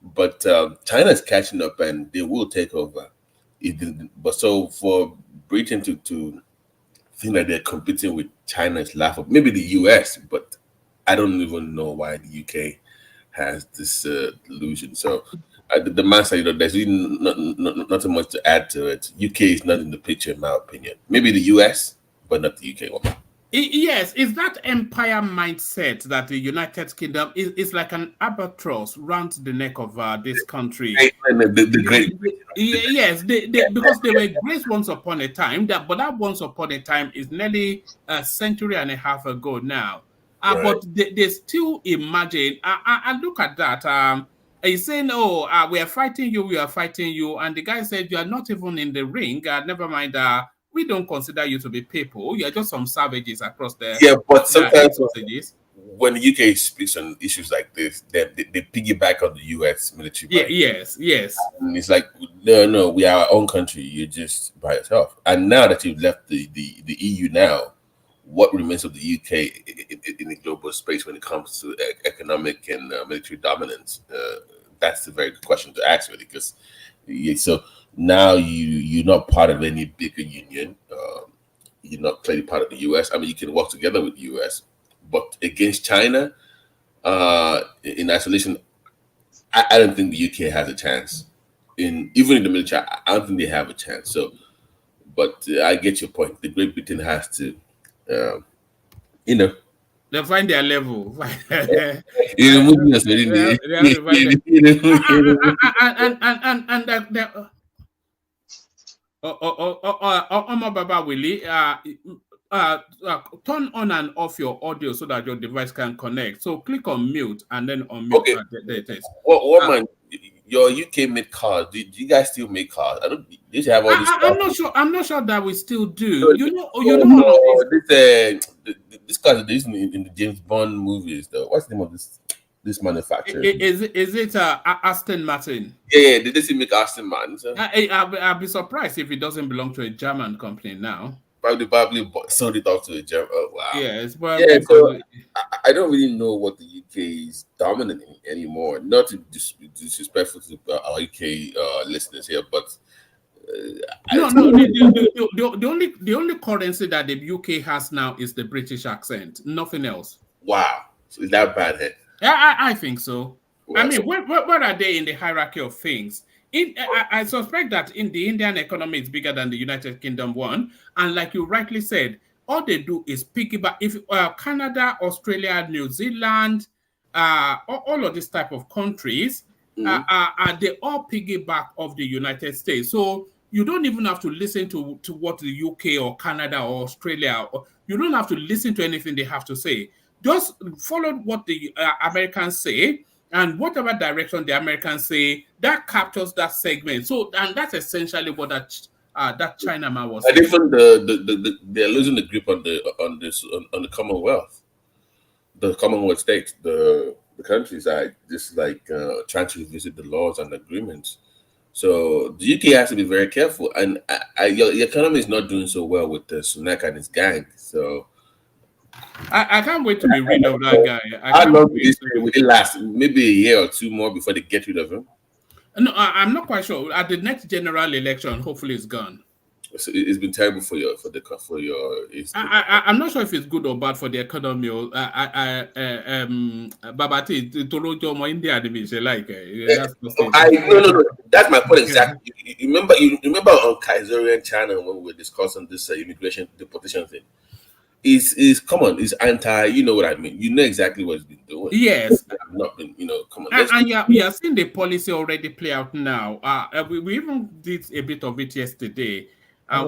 O: but China is catching up and they will take over. But so for Britain to think that they're competing with China is laughable. Maybe the US, but I don't even know why the UK has this delusion. So the man said, there's really not so much to add to it. UK is not in the picture, in my opinion. Maybe the US, but not the UK one.
C: Yes, is that empire mindset that the United Kingdom is like an albatross round the neck of this country.
O: The great.
C: Yes, because they were great once upon a time, but that once upon a time is nearly a century and a half ago now. Right. But they still imagine. I look at that. He's saying, we are fighting you. And the guy said, you are not even in the ring. Never mind. We don't consider you to be people. You're just some savages across there.
O: Yeah, but sometimes when the UK speaks on issues like this, they piggyback on the US military.
C: Yeah, yes.
O: And it's like, no, we are our own country. You're just by yourself. And now that you've left the EU now, what remains of the UK in the global space when it comes to economic and military dominance? That's a very good question to ask, really, because so now you're not part of any bigger union. You're not clearly part of the US. I mean, you can work together with the US, but against China, in isolation, I don't think the UK has a chance. Even in the military, I don't think they have a chance. So, but I get your point. The Great Britain has to you know.
C: They find their level.
O: And
C: Baba Willie, turn on and off your audio so that your device can connect. So click on mute and then on mute.
O: Okay.
C: There it is.
O: What man? Your UK made cars. Do you guys still make cars? I don't. They have all this.
C: I'm not sure that we still do.
O: This car is used in the James Bond movies. Though, what's the name of this manufacturer?
C: Is it Aston Martin?
O: Yeah. Did they still make Aston Martin?
C: I'll be surprised if it doesn't belong to a German company now.
O: Probably sold it off to a German. Oh, wow.
C: Yes,
O: so I don't really know what the UK is dominant in anymore. Not to disrespectful to our UK listeners here, but
C: the only currency that the UK has now is the British accent. Nothing else.
O: Wow, so is that bad? Head?
C: I think so. Well, I mean, where are they in the hierarchy of things? I suspect that in the Indian economy is bigger than the United Kingdom one, and like you rightly said, all they do is piggyback. If Canada, Australia, New Zealand, all of this type of countries, they all piggyback of the United States. So you don't even have to listen to what the UK or Canada or Australia, you don't have to listen to anything they have to say. Just follow what the Americans say. And whatever direction the Americans say, that captures that segment. So, and that's essentially what that Chinaman was saying.
O: They're losing the grip on the Commonwealth, the Commonwealth states, the countries are just trying to revisit the laws and agreements. So the UK has to be very careful, and your economy is not doing so well with the Sunak and his gang. So.
C: I can't wait to be rid of that guy.
O: How long will it last? Maybe a year or two more before they get rid of him?
C: No, I'm not quite sure. At the next general election, hopefully it's gone.
O: So it's been terrible for your.
C: I'm not sure if it's good or bad for the economy. Babati Torojo mo India
O: No. That's my point exactly. You remember on Kaiserian channel when we were discussing this immigration deportation thing. Is common, is anti, you know what I mean. You know exactly what it's been doing.
C: Yes.
O: Not been, come on.
C: And you're seeing the policy already play out now. We even did a bit of it yesterday. First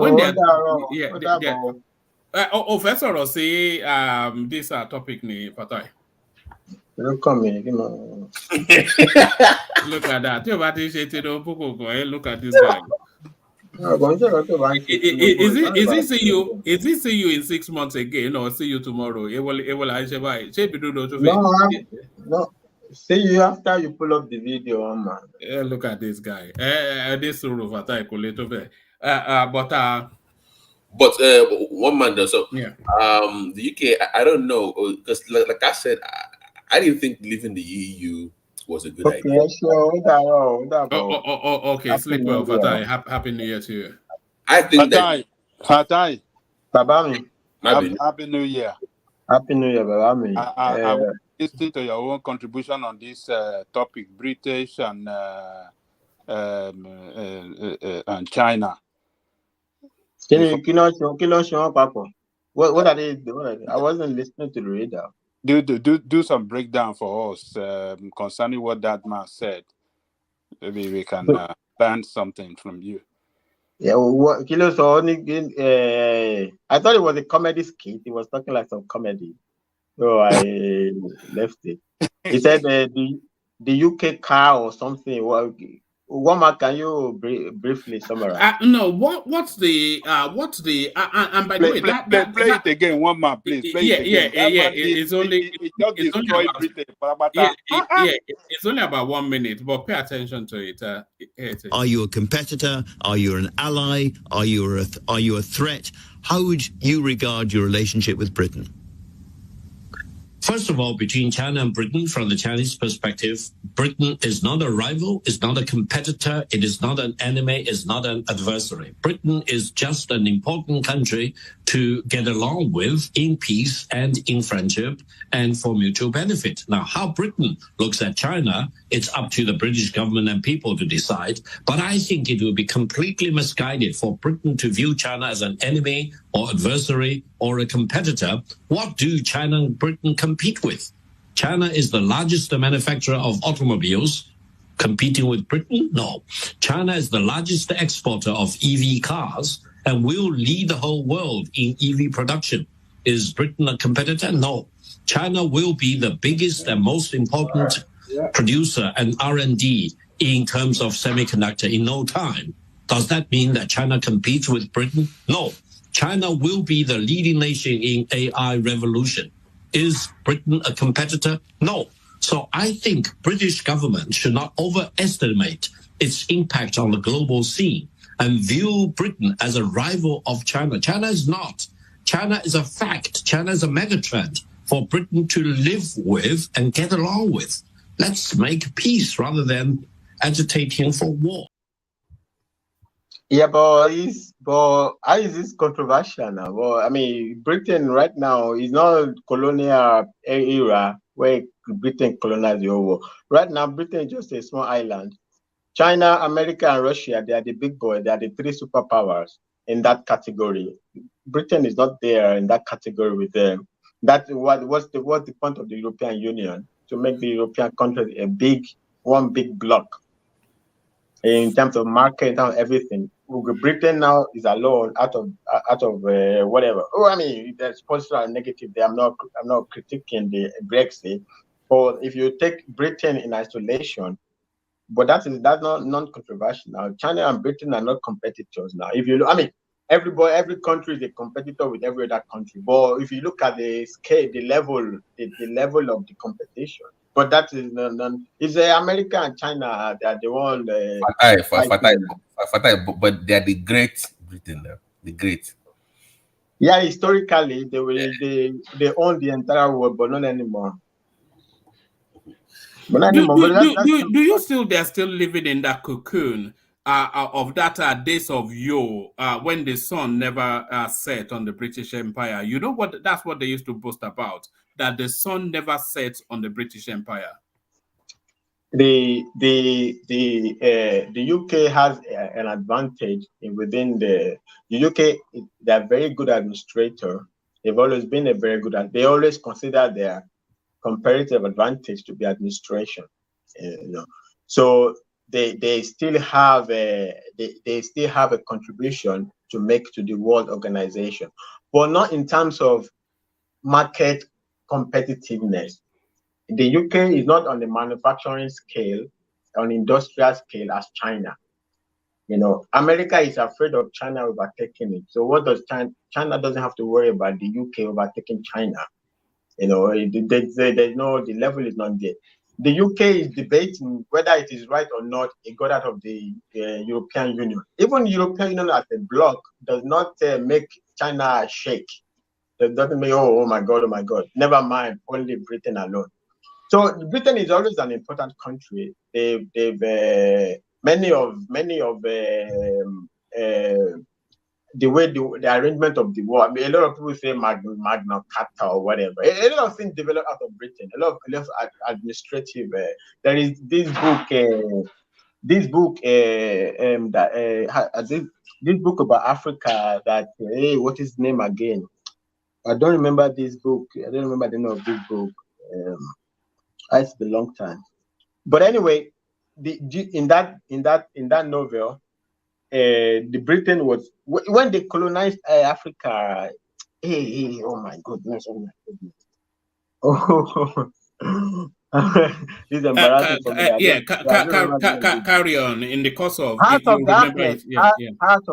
C: of all, say this topic ni Fatai.
R: Look at me,
C: Look at that. Look at this guy. Is it see you in 6 months again or see you tomorrow?
R: No. See you after you pull up the video, man.
C: Look at this guy. This sort of attack
O: but one man does so.
C: Yeah.
O: The UK, I don't know, because like I said, I didn't think leaving the EU was a good idea.
C: Okay. Sleep well, Fatai. Happy New Year to you.
O: I think
I: Fatai.
R: Babami.
I: Happy New Year.
R: Happy New Year, Babami.
I: I will listen to your own contribution on this topic, British and China.
R: What are they doing? I wasn't listening to the radar.
I: Do some breakdown for us concerning what that man said. Maybe we can learn something from you.
R: Yeah, I thought it was a comedy skit. He was talking like some comedy, so I left it. He said the UK car or something. What can you briefly summarize?
C: No, what's the and by the way,
I: play it again, one man, please.
C: It's only about 1 minute, but pay attention to it.
S: Are you a competitor? Are you an ally? Are you a threat? How would you regard your relationship with Britain?
T: First of all, between China and Britain, from the Chinese perspective, Britain is not a rival, is not a competitor, it is not an enemy, is not an adversary. Britain is just an important country to get along with in peace and in friendship and for mutual benefit. Now, how Britain looks at China It's up to the British government and people to decide. But I think it will be completely misguided for Britain to view China as an enemy or adversary or a competitor. What do China and Britain compete with? China is the largest manufacturer of automobiles. Competing with Britain? No. China is the largest exporter of EV cars and will lead the whole world in EV production. Is Britain a competitor? No. China will be the biggest and most important producer and R&D in terms of semiconductor in no time. Does that mean that China competes with Britain? No. China will be the leading nation in AI revolution. Is Britain a competitor? No. So I think British government should not overestimate its impact on the global scene and view Britain as a rival of China. China is not. China is a fact. China is a megatrend for Britain to live with and get along with. Let's make peace rather than agitating for war.
R: Yeah, but how is this controversial now? Well, I mean, Britain right now is not colonial era where Britain colonized the whole world. Right now, Britain is just a small island. China, America, and Russia, they are the big boys. They are the three superpowers in that category. Britain is not there in that category with them. That's what's the point of the European Union, to make the European countries one big bloc in terms of market, in terms of everything. Britain now is alone out of whatever. Oh, I mean, there's positive and negative there. I'm not critiquing the Brexit, but if you take Britain in isolation, but that's not non-controversial now. China and Britain are not competitors now. If you look, I mean, every country is a competitor with every other country. But if you look at the scale, the level of the competition, but that is it's America and China that they want.
O: But they are the great Britain now. The great.
R: Yeah, historically they own the entire world, but not anymore.
C: Do you still they're still living in that cocoon of that days of yore when the sun never set on the British Empire? You know what? That's what they used to boast about, that the sun never sets on the British Empire.
R: The UK has an advantage within the UK. They're very good administrator. They've always been a very good. They always consider their comparative advantage to be administration. So they still have a contribution to make to the world organization, but not in terms of market competitiveness. The UK is not on the manufacturing scale, on industrial scale as China. America is afraid of China overtaking it. So what does China? China doesn't have to worry about the UK overtaking China. They know the level is not there. The UK is debating whether it is right or not it got out of the European Union. Even the European Union as a bloc does not make China shake. That doesn't mean, oh my God. Never mind, only Britain alone. So Britain is always an important country. They've many of the way the arrangement of the war. I mean, a lot of people say Magna Carta or whatever. A lot of things developed out of Britain. A lot of administrative. There is this book about Africa that what is the name again? I don't remember this book. I don't remember the name of this book. It's been a long time. But anyway, in that novel, the Britain was when they colonized Africa. Oh my goodness! Oh, this is embarrassing for me.
C: Carry on. In the course of
R: Heart of Darkness. Heart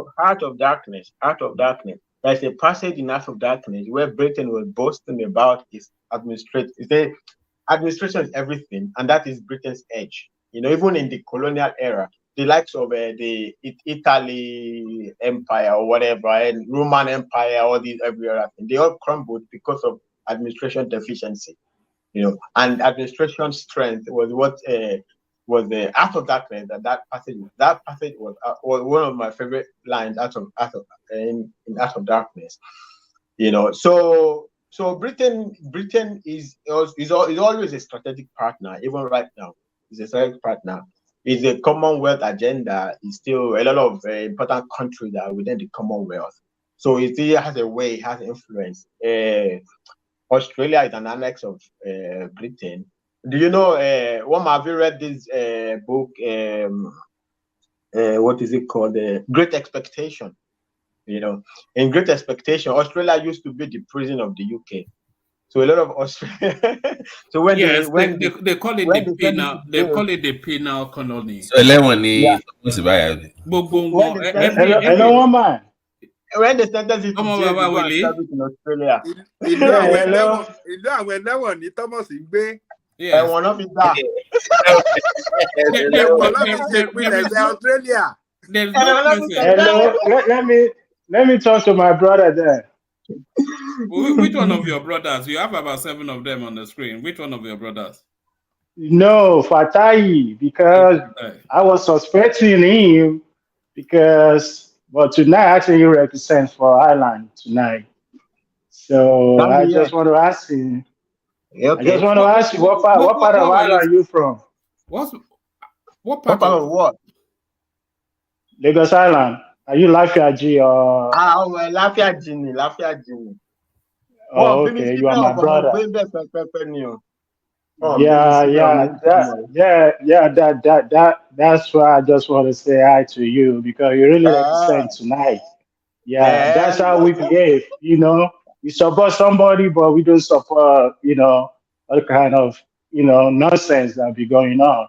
R: of Darkness. There's a passage in Heart of Darkness where Britain was boasting about its administration. Administration is everything, and that is Britain's edge. Even in the colonial era, the likes of the Italy Empire or whatever, and Roman Empire, all these every other thing, they all crumbled because of administration deficiency. And administration strength was what was the Heart of Darkness. That passage was one of my favorite lines in Heart of Darkness. So Britain is always a strategic partner, even right now. It's a strategic partner. It's a Commonwealth agenda. It's still a lot of important countries that are within the Commonwealth. So it still has a way, it has influence. Australia is an annex of Britain. Do you know, have you read this book? What is it called? Great Expectation. You know, in Great Expectation, Australia used to be the prison of the UK. So a lot of Australia. So when
C: they call it the penal, they call it the penal colony.
O: So
U: Hello, one man.
R: When they sentence it to jail, they go and serve it in Australia.
U: Yes.
C: Australia.
U: Hello, let me talk to my brother there.
C: Which one of your brothers? You have about 7 of them on the screen. Which one of your brothers?
U: No, Fatai, because I was suspecting him but tonight actually he represents for Ireland tonight. So I just want to ask him. Okay. I just want to ask you, what part of Ireland are you from?
C: What part of
R: what?
U: Lagos Island. Are you Lafiaji or?
R: Lafiaji.
U: Oh, okay. You are my brother. That's why I just want to say hi to you, because you really represent tonight. Yeah, that's how we behave. You know, we support somebody, but we don't support, all kind of, nonsense that be going on.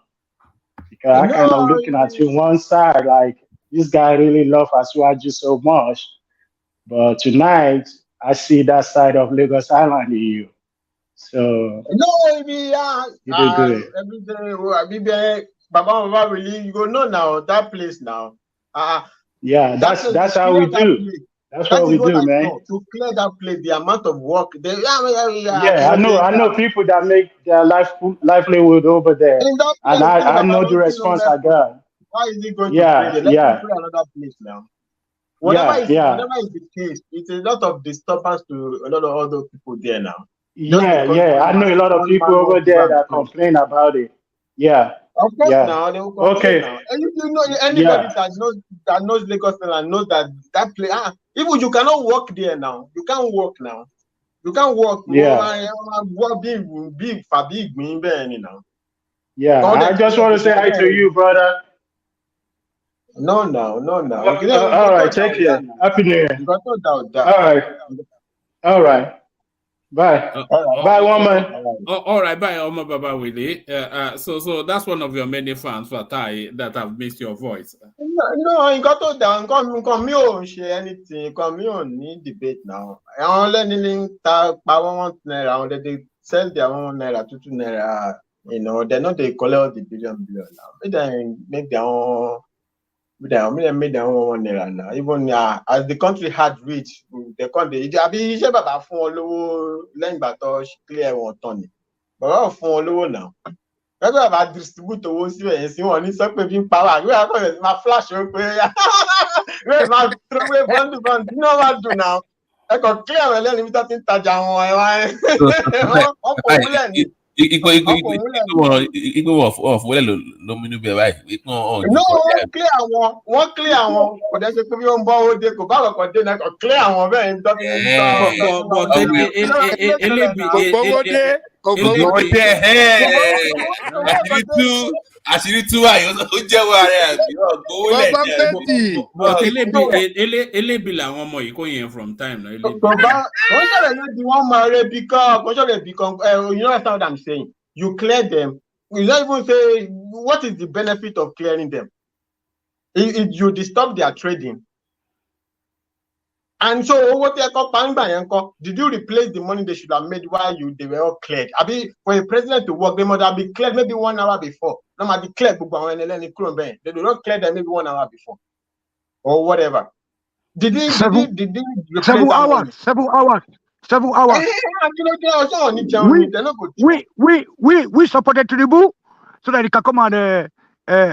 U: Because I kind of looking at you one side, like, this guy really loves Asuwaju so much. But tonight, I see that side of Lagos Island in you. So
R: you do good. Every day, Baba really, you go know now that place now.
U: Yeah, that's how we do. That's what we do, man.
R: To clear that place, the amount of work.
U: I know people that make their livelihood over there, and I know the response I got.
R: Why is he going to clear? Let's clear another place now. Whatever is the case, it's a lot of disturbance to a lot of other people there now.
U: I know a lot of people over there that complain about it. Yeah.
R: Of course, now they will complain now. And if you know anybody that knows Lagos and knows that place, even you cannot walk there now. You can't walk now. You can't walk.
U: Yeah. Yeah. I just want to say hi to you, brother.
R: No.
U: All right, take care. Happy New Year. All right. Bye. Bye, woman.
C: All right, bye, Oma Baba Willie. So that's one of your many fans, Fatai, that have missed your voice.
R: No, you got to down. Come, me on share anything. Come, me on need debate now. I only talk about 1 naira. They sell their 1 naira, 2 naira. They're not they collect the billion now. They make their own. Made their own 1 naira now. Even as the country had reached, they can't. Baba fún olówó lẹ́yìn ìgbà tó clear wọn tán ni. Baba fún olówó now. Baba bá distribute owó síbẹ̀ yẹn sí wọn ní sọ pé bí ń pa wá. Wíwá kọ́ ẹ̀ máa flash ó pé wíwá máa throw away bond. You know what to do now? Ẹ kàn clear àwọn ẹlẹ́ni bí tó ti ń tajà wọn ẹ̀ wá. Wọ́n kò wúlẹ̀ ni. Wọ́n clear àwọn kò dẹ́ ṣe pé bí wọ́n ń bọ́ ó dé kò bá ọ̀kọ̀ dé náà kò clear àwọn bẹ́ẹ̀ ń tọ́jú
O: àṣírí tú àyè ó jẹ́wọ́ ara ẹ̀ àti ọ̀gbọ́n lẹ̀
C: elébi làwọn ọmọ yìí kò yẹn from time na elébi.
R: Wọ́n ṣẹlẹ̀ ló di wọ́n máa rẹ bí kan kò ṣẹlẹ̀ bí kan you know what I'm saying, you clear them, you don't even say what is the benefit of clearing them. You disturb their trading. And so what did you replace the money they should have made while they were all cleared? For a president to work, they must have been cleared maybe 1 hour before. No matter cleared, they do not clear them maybe 1 hour before. Or whatever. Did they
M: 7 hours. 7 hours. 7 hours. We supported Tinubu so that he can come and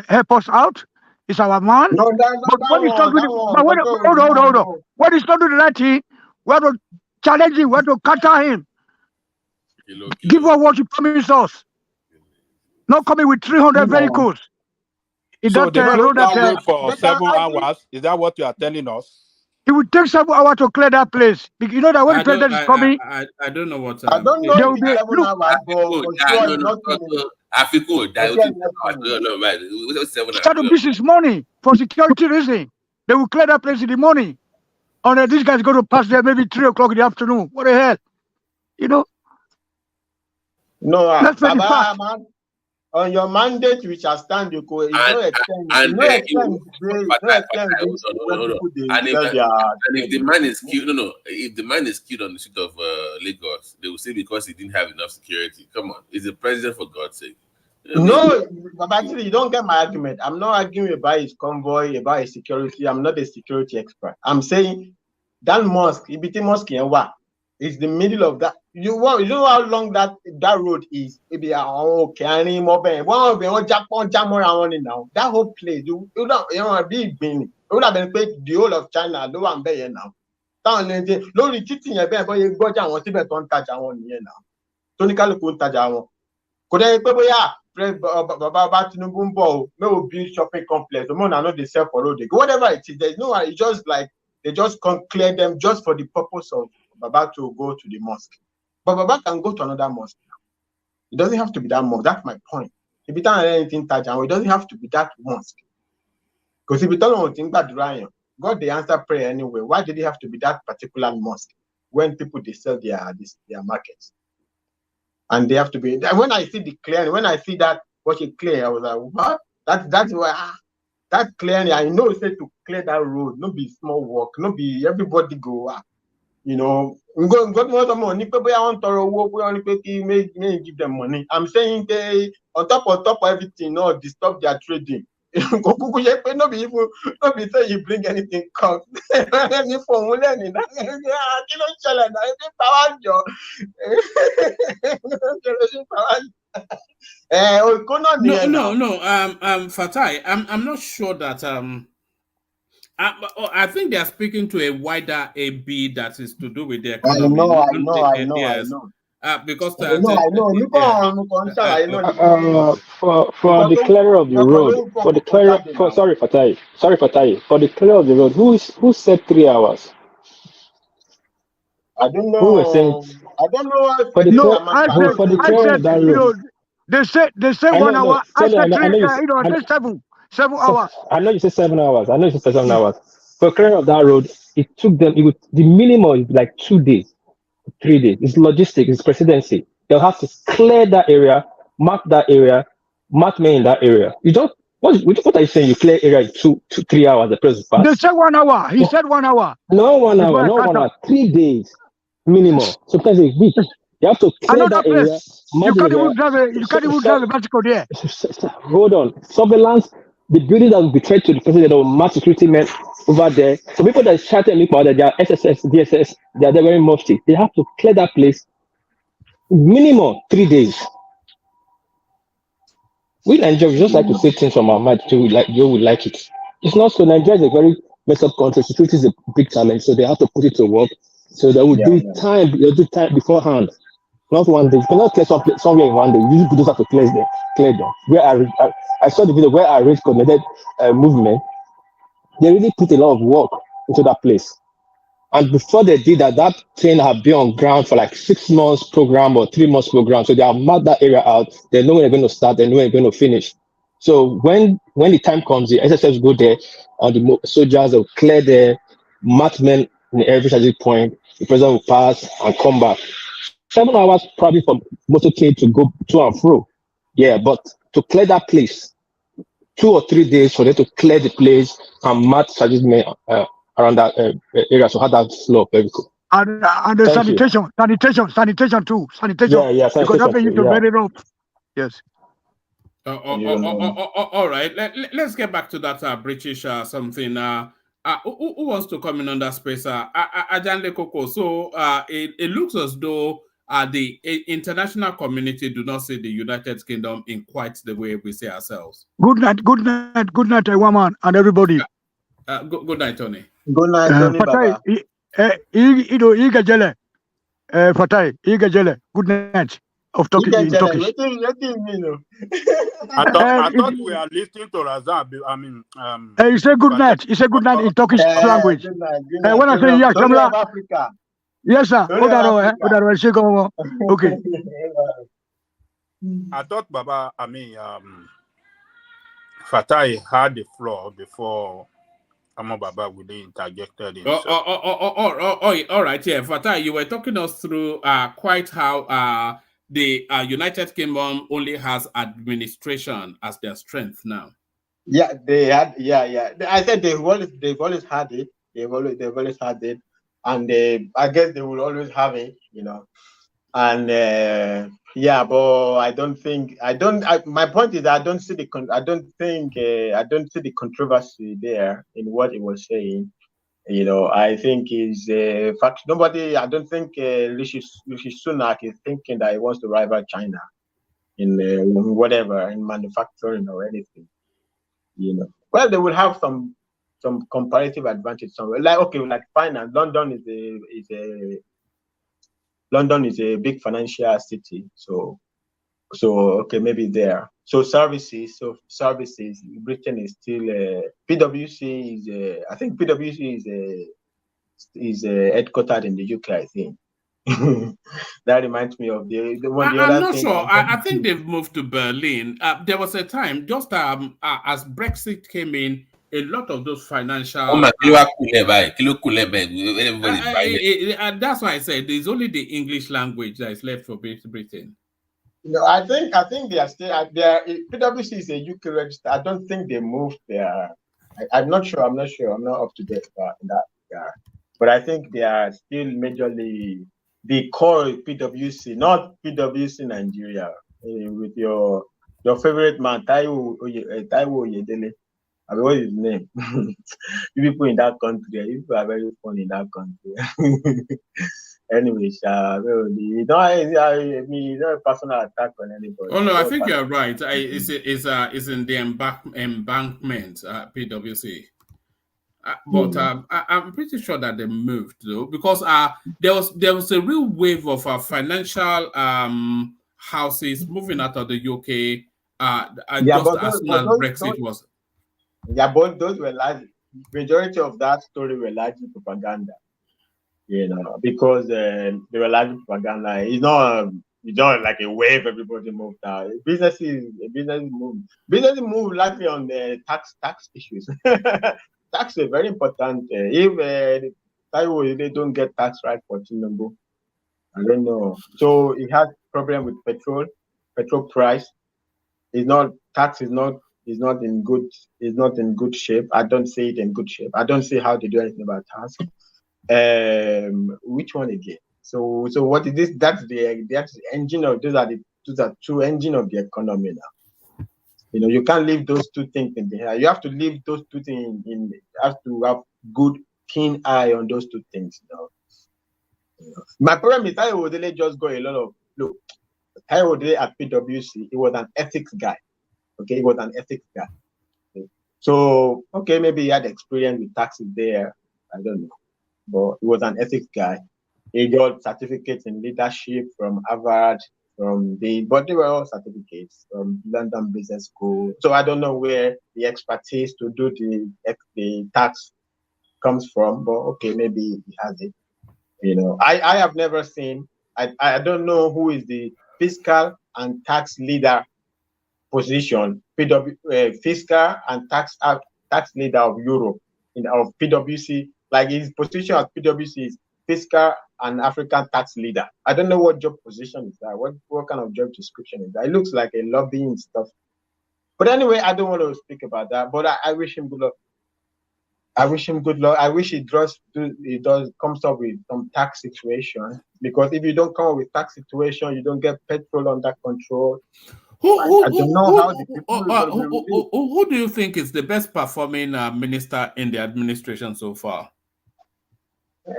M: help us out. It's our man.
R: No,
M: but when he's not doing hold on. When he's not doing the right thing, we have to challenge him, we have to counter him. Give us what he promised us. not coming with 300 vehicles.
I: So they
M: road
I: closed that road for 7 hours. Is that what you are telling us?
M: It would take 7 hours to clear that place. You know that when the president is coming,
C: I don't know what.
R: I don't know
M: there will
R: if
M: be
R: 7
M: look.
R: hours, but for sure it's not 2 minutes.
O: Africa,
R: For sure it's not 2 minutes.
O: no, right. It was 7
M: Start of business morning for security reason. They will clear that place in the morning. And these guys go to pass there maybe 3 o'clock in the afternoon. What the hell? You know?
R: No,
M: Let's face the fact.
R: man, on your mandate, which I stand, you go. It's no extent. It's no extent.
O: And if the man is killed, if the man is killed on the street of Lagos, they will say because he didn't have enough security. Come on, he's the president, for God's sake.
R: No, but actually, you don't get my argument. I'm not arguing about his convoy, about his security. I'm not a security expert. I'm saying that mosque, Ibiti Mosque, is the middle of that. You know how long that road is? Maybe that whole place, you know, big being. It would have been paid the whole of China. No one there now. Lórí títì yẹn bẹ́ẹ̀ bọ́yẹ gbọ́jà àwọn síbẹ̀ tó ń tajà wọn nìyẹn náà. Tóníkálùkù ń tajà wọn. Kò dẹ́ pé bóyá Baba Tinubu ń bọ̀ o, may we build shopping complex. The money I know they sell for road. Whatever it is, there's no one. It's just like they just clear them just for the purpose of Baba to go to the mosque. But Baba can go to another mosque now. It doesn't have to be that mosque. That's my point. If you don't have anything tajan, it doesn't have to be that mosque. Because if you don't think about Ryan, God they answer prayer anyway. Why did it have to be that particular mosque when people they sell their markets? And they have to be. When I see the clearing, when I see that what you clear, I was like, what? That's why that clearing. I know it's to clear that road. No be small work. No be everybody go. You know, God want some money. People want to work. We only may give them money. I'm saying they on top of everything, no disturb their trading. No be say you bring anything come. Any phone will learn.
C: No. Fatai, I'm not sure that I think they are speaking to a wider AB that is to do with the economy.
R: I know.
C: Because
K: for the clear of the road, sorry Fatai, for the clear of the road, who said 3 hours?
R: I don't know.
K: Who was saying?
R: I don't know.
K: For the clear of that road.
M: They say 1 hour. I said 7 hours.
K: I know you said 7 hours. For clear of that road, it took them. The minimum is like 2 days. 3 days. It's logistics, it's presidency. They'll have to clear that area, mark that area, mark me in that area. You don't. What are you saying? You clear area in 3 hours. The president passed.
M: They said 1 hour. He said 1 hour.
K: No 1 hour. No 1 hour. 3 days minimum. Sometimes a week. You have to clear that area.
M: You can't even drive a bicycle there.
K: Hold on. Surveillance. The building that will be threat to the president, that will mark security men over there. So people that shout at me about that, they are SSS, DSS, they are very mufti. They have to clear that place minimum 3 days. We Nigerians just like to say things from our mind too. You would like it. It's not so. Nigeria is a very messed up country. Security is a big challenge, so they have to put it to work. So they will do time. They'll do time beforehand. Not one day. You cannot clear somewhere in 1 day. You just have to clear them. Where I saw the video where I raised coordinated movement. They really put a lot of work into that place. And before they did that train had been on ground for like 6 months program or 3 months program. So they have mapped that area out. They know when they're going to start. They know when they're going to finish. So when the time comes, the SSS go there, and the soldiers will clear their marksmen in every strategic point. The president will pass and come back. 7 hours probably for motorcade to go to and fro. Yeah, but to clear that place, 2 or 3 days for them to clear the place and mark strategic men around that area, so have that flow of vehicle.
M: And the sanitation too. Sanitation.
K: Yeah,
M: because that is very rough. Yes.
C: All right. Let's get back to that British something. Who wants to come in on that space? Ja1L Errant. So it looks as though the international community do not see the United Kingdom in quite the way we see ourselves.
M: Good night, woman, and everybody.
C: Good night, Tony.
R: Good night, Tony.
M: Fatai, Igajele. Good night. of talking in Turkish.
I: I thought we are listening to Razan. I mean,
M: He said good night. He said good night in Turkish language.
R: Good night,
M: When I say yeah,
R: Story
M: Jamla.
R: of Africa.
M: Yes, sir.
R: Story of Africa.
M: Okay.
I: I thought Baba, Fatai had the floor before Amo Baba would interjected himself.
C: All right, yeah. Fatai, you were talking us through quite how the United Kingdom only has administration as their strength now.
R: Yeah, they had. Yeah. I said they've always had it. They've always had it, and I guess they will always have it. You know, and yeah, but I don't think my point is I don't see the controversy there in what he was saying. You know, I think is fact. I don't think Rishi Sunak is thinking that he wants to rival China in whatever, in manufacturing or anything. You know, well, they will have some comparative advantage somewhere. Like finance. London is a big financial city, so okay, maybe there. So services, Britain is still PwC is I think PwC is headquartered in the UK, I think. That reminds me of the one.
C: I'm not sure. I think they've moved to Berlin. There was a time, just as Brexit came in, a lot of those financial.
O: That's
C: why I said there's only the English language that is left for Britain.
R: No, I think they are still there. PwC is a UK register. I don't think they moved there. I'm not sure. I'm not up to date about that. Yeah. But I think they are still majorly the core PwC, not PwC Nigeria, with your favorite man, Taiwo Oyedele. I mean, what is his name? You people in that country, you people are very funny in that country. Anyways, it's not a personal attack on anybody.
C: Oh no, I think you're right. It's in the embankment, PwC. But I'm pretty sure that they moved though, because there was a real wave of financial houses moving out of the UK just as soon as Brexit was.
R: Yeah, but those were largely, majority of that story were largely propaganda. You know, because they were largely propaganda. It's not like a wave everybody moved out. Businesses move largely on the tax issues. Tax is very important. If they don't get tax right for Tinubu, I don't know. So it has problem with petrol price. Tax is not in good shape. I don't see it in good shape. I don't see how they do anything about tax. Which one again? So what is this? That's the engine of those are two engines of the economy now. You know, you can't leave those two things in the air. You have to leave those two things in. You have to have good, keen eye on those two things. You know? My problem is Taiwo Odele just got a lot of look. Taiwo Odele at PwC, he was an ethics guy. Okay, he was an ethics guy. Okay. So maybe he had experience with taxes there. I don't know, but he was an ethics guy. He got certificates in leadership from Harvard. But they were all certificates from London Business School. So I don't know where the expertise to do the tax comes from, but okay, maybe he has it. You know, I have never seen. I don't know who is the fiscal and tax leader position. Fiscal and tax leader of Europe of PwC. Like his position at PwC is fiscal and African tax leader. I don't know what job position is that. What kind of job description is that? It looks like a lobbying stuff. But anyway, I don't want to speak about that. But I wish him good luck. I wish him good luck. I wish he comes up with some tax situation, because if you don't come up with tax situation, you don't get petrol under control. I don't know how the people.
C: Who do you think is the best performing minister in the administration so far?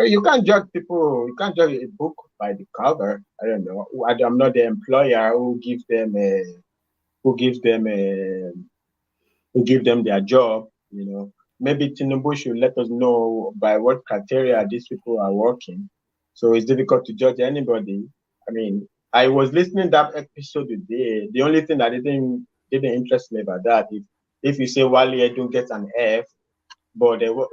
R: You can't judge people. You can't judge a book by the cover. I don't know. I'm not the employer who gives them their job. You know, maybe Tinubu should let us know by what criteria these people are working. So it's difficult to judge anybody. I mean, I was listening to that episode today. The only thing that didn't interest me about that is if you say Wale Edun gets an F, but Taiwo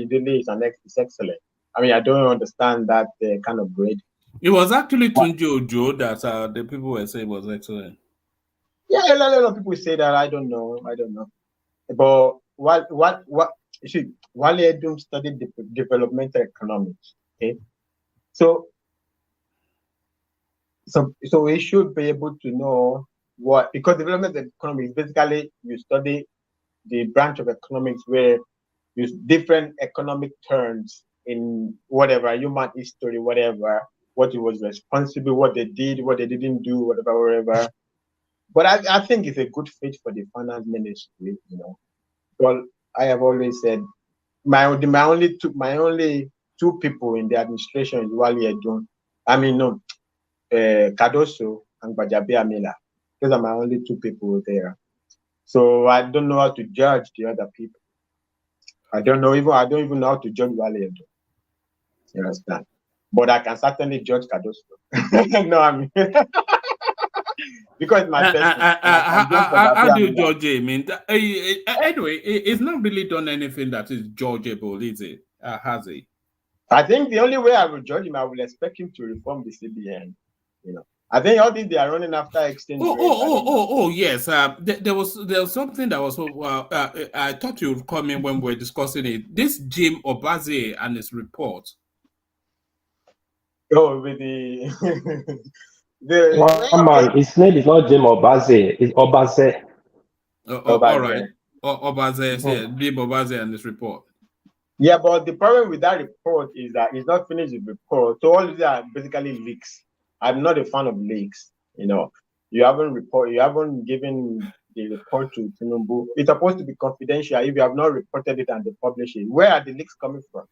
R: Idile is excellent. I mean, I don't understand that kind of grade.
C: It was actually Tunji Ojo that the people were saying was excellent.
R: Yeah, a lot of people say that. I don't know. But what you see, Wale Edun studied developmental economics. Okay, so we should be able to know what, because developmental economics basically you study the branch of economics where use different economic terms in whatever human history, whatever, what it was responsible, what they did, what they didn't do, whatever. But I think it's a good fit for the finance ministry, you know. Well, I have always said my only two people in the administration is Wale Edun. I mean, no, Cardoso and Gbajabi Amila. Those are my only two people there. So I don't know how to judge the other people. I don't even know how to judge Wale Edun. You understand? But I can certainly judge Cardoso. No, I mean, because my person.
C: How do you judge him? I mean, anyway, it's not really done anything that is judgeable, is it? Has he?
R: I think the only way I will judge him, I will expect him to reform the CBN. You know, I think all these they are running after exchange.
C: Yes. There was something that was. I thought you would come in when we were discussing it. This Jim Obaze and his report.
R: Oh, with the
K: man, his name is not Jim Obaze, it's Obaze.
C: All right. Obaze, yeah, Jim Obaze and his report.
R: Yeah, but the problem with that report is that it's not finished with report. So all these are basically leaks. I'm not a fan of leaks. You know, you haven't given the report to Tinubu. It's supposed to be confidential if you have not reported it and they publish it. Where are the leaks coming from?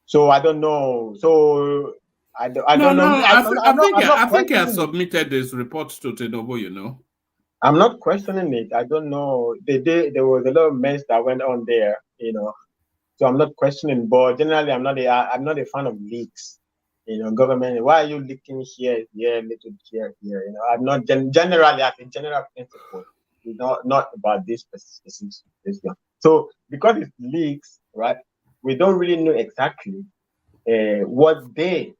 R: So I don't know. So I don't know.
C: I think he has submitted this report to Tinubu, you know.
R: I'm not questioning it. I don't know. There was a lot of mess that went on there, you know. So I'm not questioning, but generally I'm not a fan of leaks. You know, government. Why are you leaking here, little here? You know, I'm not generally as a general principle. Not about this specific one. So because it's leaks, right? We don't really know exactly what they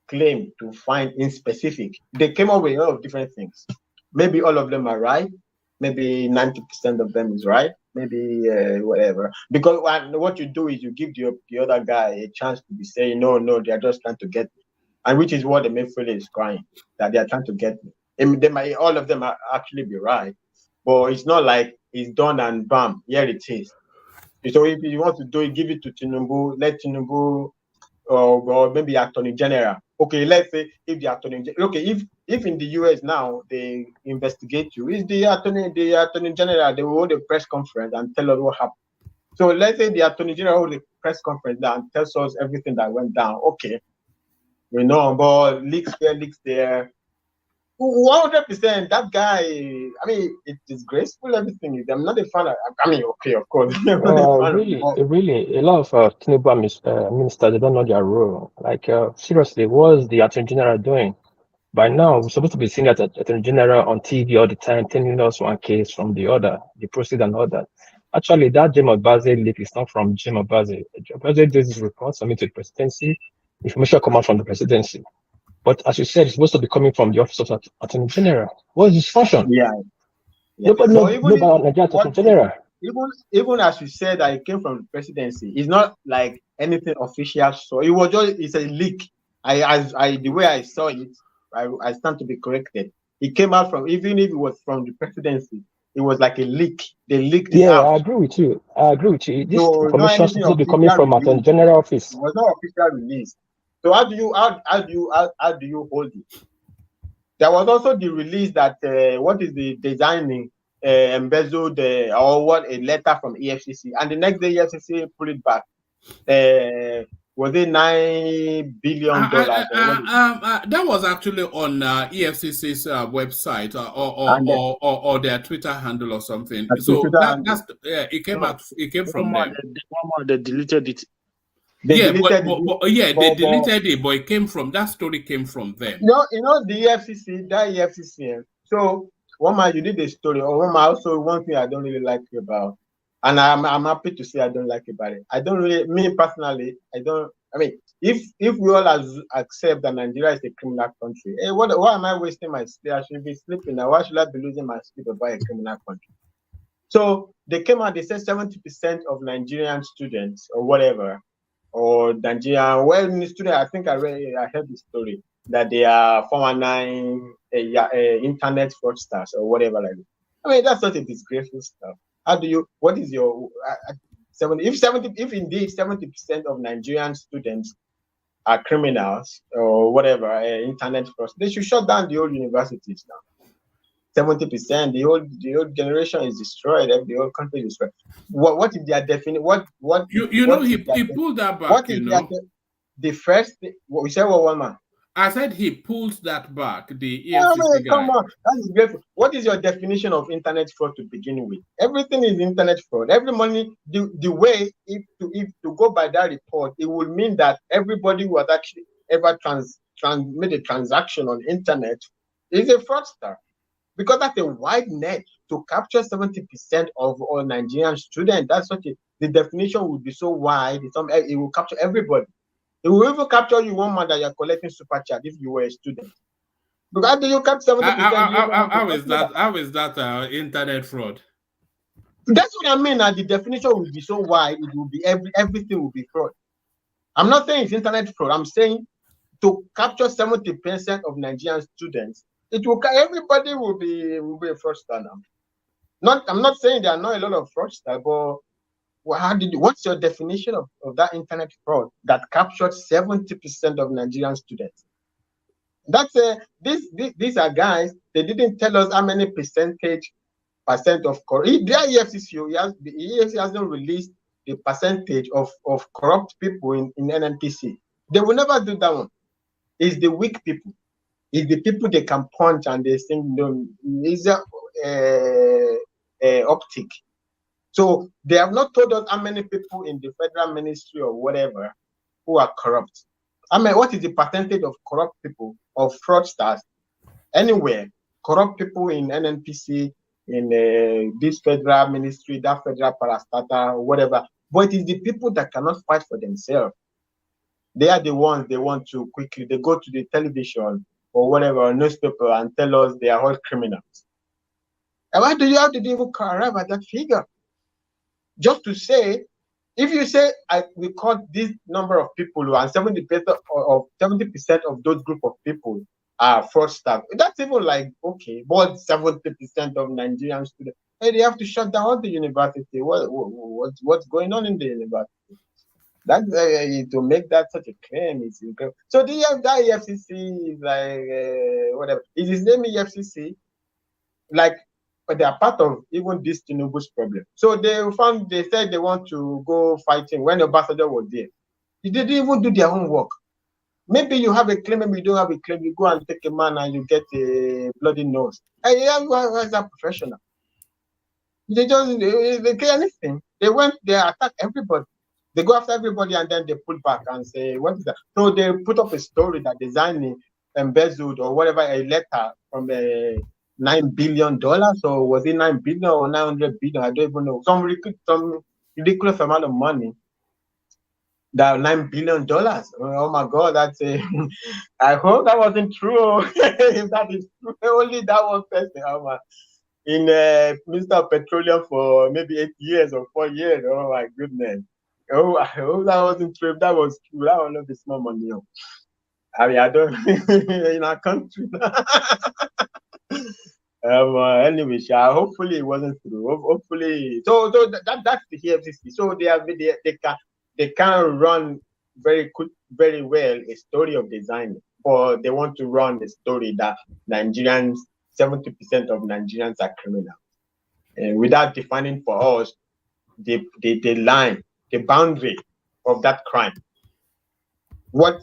R: claim to find in specific. They came up with a lot of different things. Maybe all of them are right. Maybe 90% of them is right. Maybe whatever. Because what you do is you give the other guy a chance to be saying, no, they are just trying to get me. And which is what the Mayfield is crying, that they are trying to get me. And all of them actually be right. But it's not like it's done and bam, here it is. So if you want to do it, give it to Tinubu, let Tinubu or maybe Attorney General. Okay, let's say if the Attorney General, okay, if in the US now they investigate you, is the Attorney General, they will hold a press conference and tell us what happened. So let's say the Attorney General hold a press conference and tells us everything that went down. Okay, we know, but leaks here, leaks there. 100%, that guy, I mean, it's disgraceful, everything. I'm not a fan of, I mean, okay, of course.
K: Really, a lot of Tinubu ministers, they don't know their role. Like, seriously, what's the Attorney General doing? By now, we're supposed to be seeing that Attorney General on TV all the time, telling us one case from the other, the proceed and all that. Actually, that Jim Obaze leak is not from Jim Obaze. Obaze does his report, submit to the presidency, information come out from the presidency. But as you said, it's supposed to be coming from the office of Attorney General. What is his function?
R: Yeah.
K: Nobody knows about Nigerian Attorney General.
R: Even as you said that it came from the presidency, it's not like anything official. So it was it's a leak. The way I saw it, I stand to be corrected. It came out from, even if it was from the presidency, it was like a leak. They leaked it out.
K: I agree with you. This information is supposed to be coming from Attorney General office.
R: It was not official release. So how do you hold it? There was also the release that what is the designing embezzled or what, a letter from EFCC, and the next day EFCC pulled it back. Was it $9 billion?
C: That was actually on EFCC's website or their Twitter handle or something. So it came out. It came from them.
H: They deleted it.
R: They
C: Yeah,
R: deleted
C: they deleted it, but it came from that story came from them.
R: You know the EFCC, that EFCC. So one man, you did a story, or one man also one thing I don't really like about, and I'm happy to say I don't like about it. I don't really, me personally, I don't. I mean, if we all accept that Nigeria is a criminal country, why am I wasting my sleep? I should be sleeping now. Why should I be losing my sleep about a criminal country? So they came out. They said 70% of Nigerian students or whatever, or Nigerian student. I think I heard the story that they are 419 internet fraudsters or whatever like that. I mean, that's not a disgraceful stuff. How do you? What is your 70? If indeed 70% of Nigerian students are criminals or whatever, internet fraud, they should shut down the whole universities now. 70%, the old generation is destroyed. The whole country is destroyed. What is their definition?
C: He pulled that back.
R: What is the first? What we said? What one man?
C: I said he pulled that back. The EFCC guy.
R: Come on, that is great. What is your definition of internet fraud to begin with? Everything is internet fraud. Every money, the way if to go by that report, it would mean that everybody who has actually ever made a transaction on internet is a fraudster. Because that's a wide net to capture 70% of all Nigerian students. That's what the definition would be so wide. It will capture everybody. It will even capture you one man that you're collecting super chat if you were a student. Because how do you capture 70%?
C: How is that internet fraud?
R: That's what I mean. The definition will be so wide. It will be everything will be fraud. I'm not saying it's internet fraud. I'm saying to capture 70% of Nigerian students. Everybody will be a fraudster now. I'm not saying there are not a lot of fraudsters, but what's your definition of that internet fraud that captured 70% of Nigerian students? That's these are guys. They didn't tell us how many percent of corrupt. The EFCC hasn't released the percentage of corrupt people in NNPC. They will never do that one. It's the weak people. It's the people they can punch and they think is optic. So they have not told us how many people in the federal ministry or whatever who are corrupt. I mean, what is the percentage of corrupt people, of fraudsters anywhere? Corrupt people in NNPC, in this federal ministry, that federal parastatal, or whatever. But it is the people that cannot fight for themselves. They are the ones they want to quickly. They go to the television or whatever, newspaper, and tell us they are all criminals. And why do you have to even arrive at that figure? Just to say, if you say we caught this number of people and 70% of those group of people are fraudsters, that's even like okay, but 70% of Nigerian students, hey, they have to shut down all the university. What's going on in the university? That to make that such a claim is incredible. So that EFCC is like whatever. Is his name EFCC? Like, but they are part of even this Tinubu's problem. So they said they want to go fighting when the ambassador was there. They didn't even do their homework. Maybe you have a claim, maybe you don't have a claim. You go and take a man and you get a bloody nose. Hey, where's that professional? They care anything. They attack everybody. They go after everybody and then they pull back and say, what is that? So they put up a story that Designing embezzled or whatever, a letter from $9 billion, or was it 9 billion or 900 billion? I don't even know. Some ridiculous amount of money. That $9 billion. Oh my God, that's a. I hope that wasn't true. If that is true, only that one person. In Minister of Petroleum for maybe 8 years or 4 years. Oh my goodness. Oh, I hope that wasn't true. If that was true, that would not be small money. I mean, I don't in our country. Anyway, hopefully it wasn't true. Hopefully, so that's the EFCC. So they can run very well a story of design, but they want to run the story that 70% of Nigerians are criminals, and without defining for us the line, the boundary of that crime. What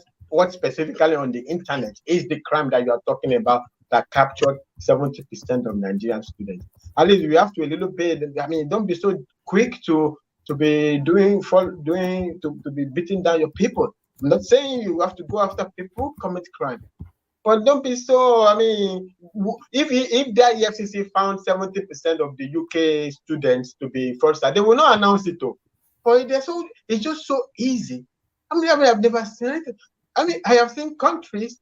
R: specifically on the internet is the crime that you are talking about that captured 70% of Nigerian students? At least we have to a little bit. I mean, don't be so quick to to be to be beating down your people. I'm not saying you have to go after people who commit crime, but don't be so. I mean, if that EFCC found 70% of the UK students to be fraudsters, they will not announce it though. But it's just so easy. I mean, I've never seen it. I mean, I have seen countries.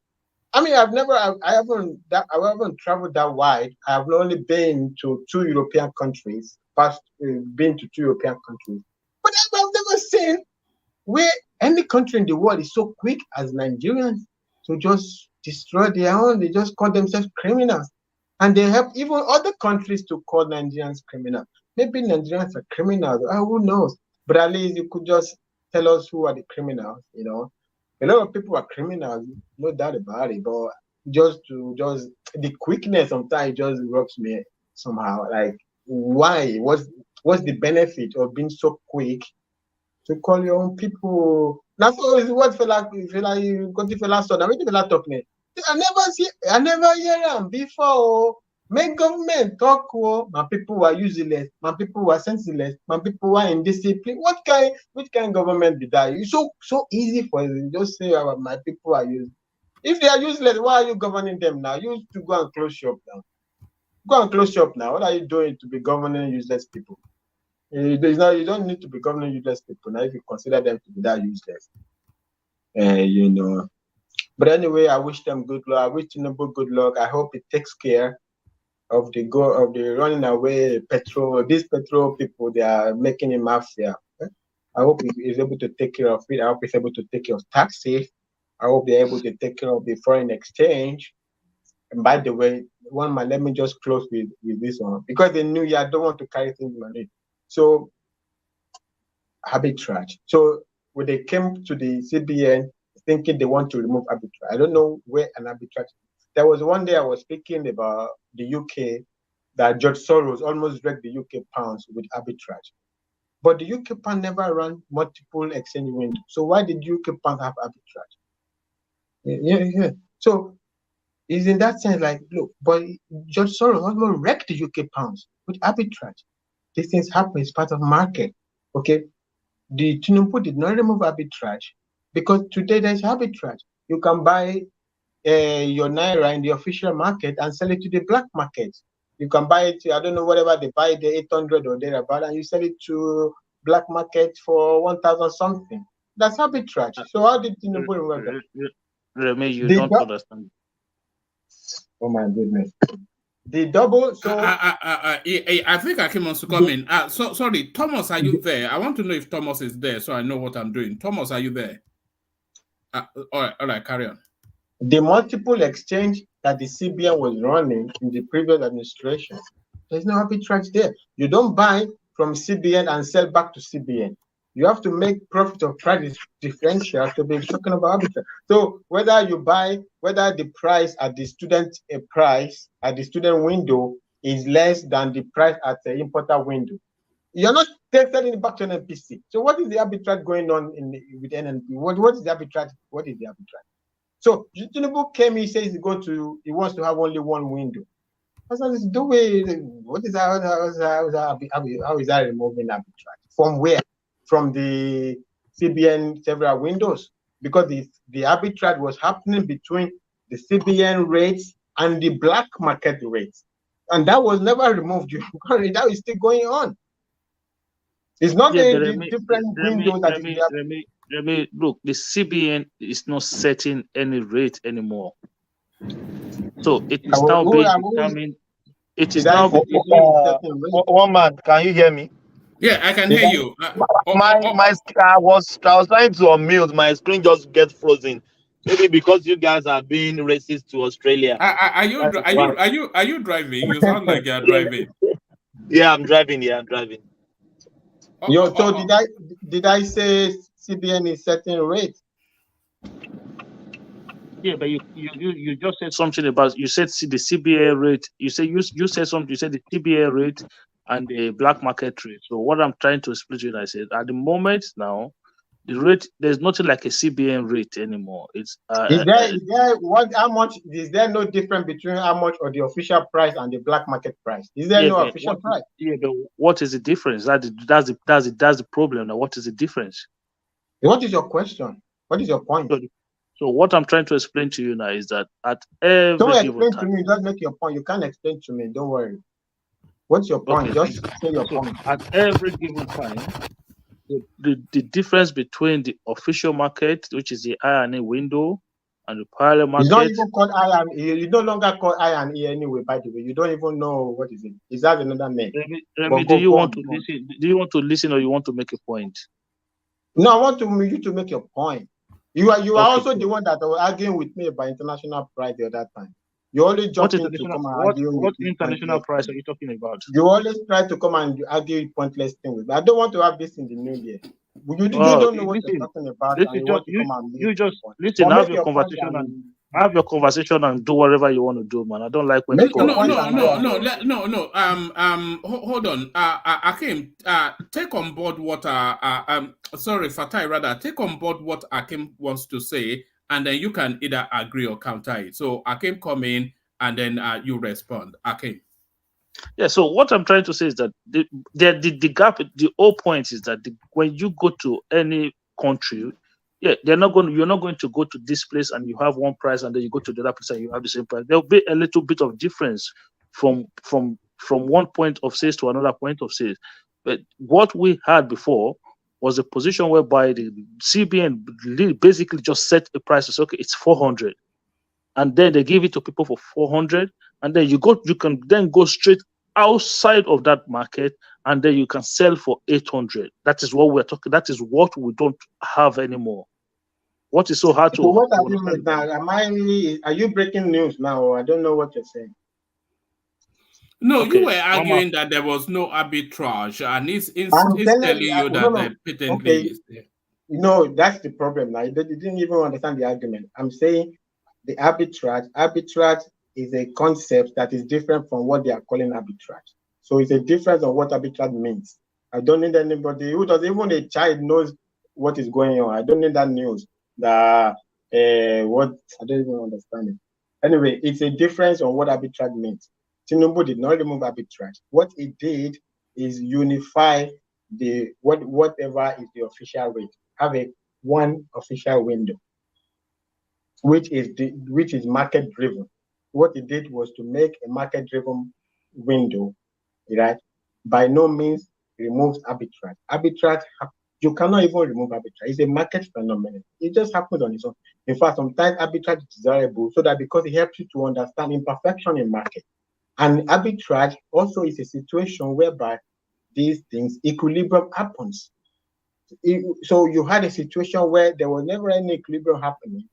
R: I mean, I haven't traveled that wide. I have only been to 2 European countries. Been to 2 European countries, but I've never seen where any country in the world is so quick as Nigerians to just destroy their own. They just call themselves criminals, and they help even other countries to call Nigerians criminals. Maybe Nigerians are criminals. Who knows? But at least you could just tell us who are the criminals. You know, a lot of people are criminals, no doubt about it. But just the quickness sometimes just rubs me somehow. Like, why? What's the benefit of being so quick to call your own people? That's what fella you got the fella son. I mean, the fella talk me. I never hear them before. Make government talk. My people were useless. My people were senseless. My people were indisciplined. Which kind of government be that? It's so easy for you. Just say my people are useless. If they are useless, why are you governing them now? You used to go and close shop now. Go and close shop now. What are you doing to be governing useless people? You don't need to be governing useless people now if you consider them to be that useless. You know. But anyway, I wish them good luck. I wish Tinubu good luck. I hope it takes care of the running away petrol. These petrol people, they are making a mafia. I hope he is able to take care of it. I hope he's able to take care of taxes. I hope they're able to take care of the foreign exchange. And by the way, let me just close with this one. Because they knew I don't want to carry things money. So, arbitrage. So, when they came to the CBN thinking they want to remove arbitrage, I don't know where an arbitrage. There was one day I was speaking about the UK that George Soros almost wrecked the UK pounds with arbitrage. But the UK pound never ran multiple exchange windows. So why did UK pound have arbitrage? Yeah. So is in that sense like, look, but George Soros almost wrecked the UK pounds with arbitrage. These things happen, it's part of market. Okay. The Tinubu did not remove arbitrage because today there's arbitrage. You can buy your Naira in the official market and sell it to the black market. You can buy it, I don't know, whatever they buy the 800 or thereabout, and you sell it to black market for 1,000 something. That's arbitrage. So how did Tinubu remove that?
H: Remy, you don't understand.
R: Oh my goodness. The double. So
C: I think Akim wants to come in. Sorry, Thomas, are you there? I want to know if Thomas is there, so I know what I'm doing. Thomas, are you there? All right, carry on.
R: The multiple exchange that the CBN was running in the previous administration, there's no arbitrage there. You don't buy from CBN and sell back to CBN. You have to make profit or price differential to be talking about arbitrage. So whether the price at the student price at the student window is less than the price at the importer window, you're not selling it back to NNPC. So what is the arbitrage going on with NNP? What is the arbitrage? What is the arbitrage? So Tinubu came, he says he wants to have only one window. What is that? How is that removing arbitrage? From where? From the CBN several windows, because the arbitrage was happening between the CBN rates and the black market rates, and that was never removed. That is still going on. It's not the different windows that
H: Remy, look, the CBN is not setting any rate anymore. So it is now being determined. It is now being
A: one man, can you hear me?
C: Yeah, I can hear you.
A: I was trying to unmute. My screen just get frozen. Maybe because you guys are being racist to Australia.
C: Are you driving? You sound like you're driving.
A: Yeah, I'm driving.
R: Did I say CBN is setting rates?
H: Yeah, but you just said something about, you said the CBA rate. You said something. You said the CBA rate and the black market rate. So what I'm trying to explain to you, I said at the moment now, The rate, there's nothing like a CBN rate anymore. It's
R: is there what how much is there no difference between how much or the official price and the black market price? Is there no official price?
H: But what is the difference? That's the problem. Now, what is the difference?
R: What is your question? What is your point?
H: So what I'm trying to explain to you now is that at every
R: don't
H: given
R: explain
H: time,
R: to me. Just make your point. You can't explain to me. Don't worry. What's your point?
H: Okay,
R: Just say your point.
H: At every given time, the difference between the official market, which is the I&E window, and the parallel market.
R: It's not even called I&E. You no longer call I&E anyway. By the way, you don't even know what is it. Is that another name?
H: Remy, do you want to listen? Do you want to listen, or you want to make a point?
R: No, I want you to make your point. You are also the one that was arguing with me about international price the other time. You always jump in to come and argue.
H: What international price are you talking about?
R: You always try to come and argue pointless things with me. I don't want to have this in the new year. You don't know what you're talking about.
H: You just listen. Have your conversation and do whatever you want to do, man. I don't like when people.
C: No. Hold on. Akim, take on board what Fatai rather take on board what Akim wants to say, and then you can either agree or counter it. So Akim, come in, and then you respond. Akim.
H: Yeah, so what I'm trying to say is that the gap, the whole point is that when you go to any country, you're not going to go to this place and you have one price, and then you go to the other place and you have the same price. There'll be a little bit of difference from one point of sales to another point of sales. But what we had before was a position whereby the CBN basically just set a price to say, okay, it's 400. And then they give it to people for 400, and then you can then go straight outside of that market, and then you can sell for 800. That is what we're talking. That is what we don't have anymore. What is so hard to?
R: So what are you doing now? Are you breaking news now? I don't know what you're saying.
C: No, okay. You were arguing that there was no arbitrage, and it's telling you that patently is there.
R: No, that's the problem. Now you didn't even understand the argument. I'm saying the arbitrage is a concept that is different from what they are calling arbitrage. So it's a difference on what arbitrage means. I don't need anybody who does, even a child knows what is going on. I don't need that news. I don't even understand it. Anyway, it's a difference on what arbitrage means. Tinubu did not remove arbitrage. What it did is unify whatever is the official rate. Have one official window, which is market driven. What it did was to make a market driven window, right? By no means removes arbitrage. Arbitrage, you cannot even remove arbitrage. It's a market phenomenon. It just happens on its own. In fact, sometimes arbitrage is desirable so that because it helps you to understand imperfection in market. And arbitrage also is a situation whereby these things, equilibrium happens. So you had a situation where there was never any equilibrium happening.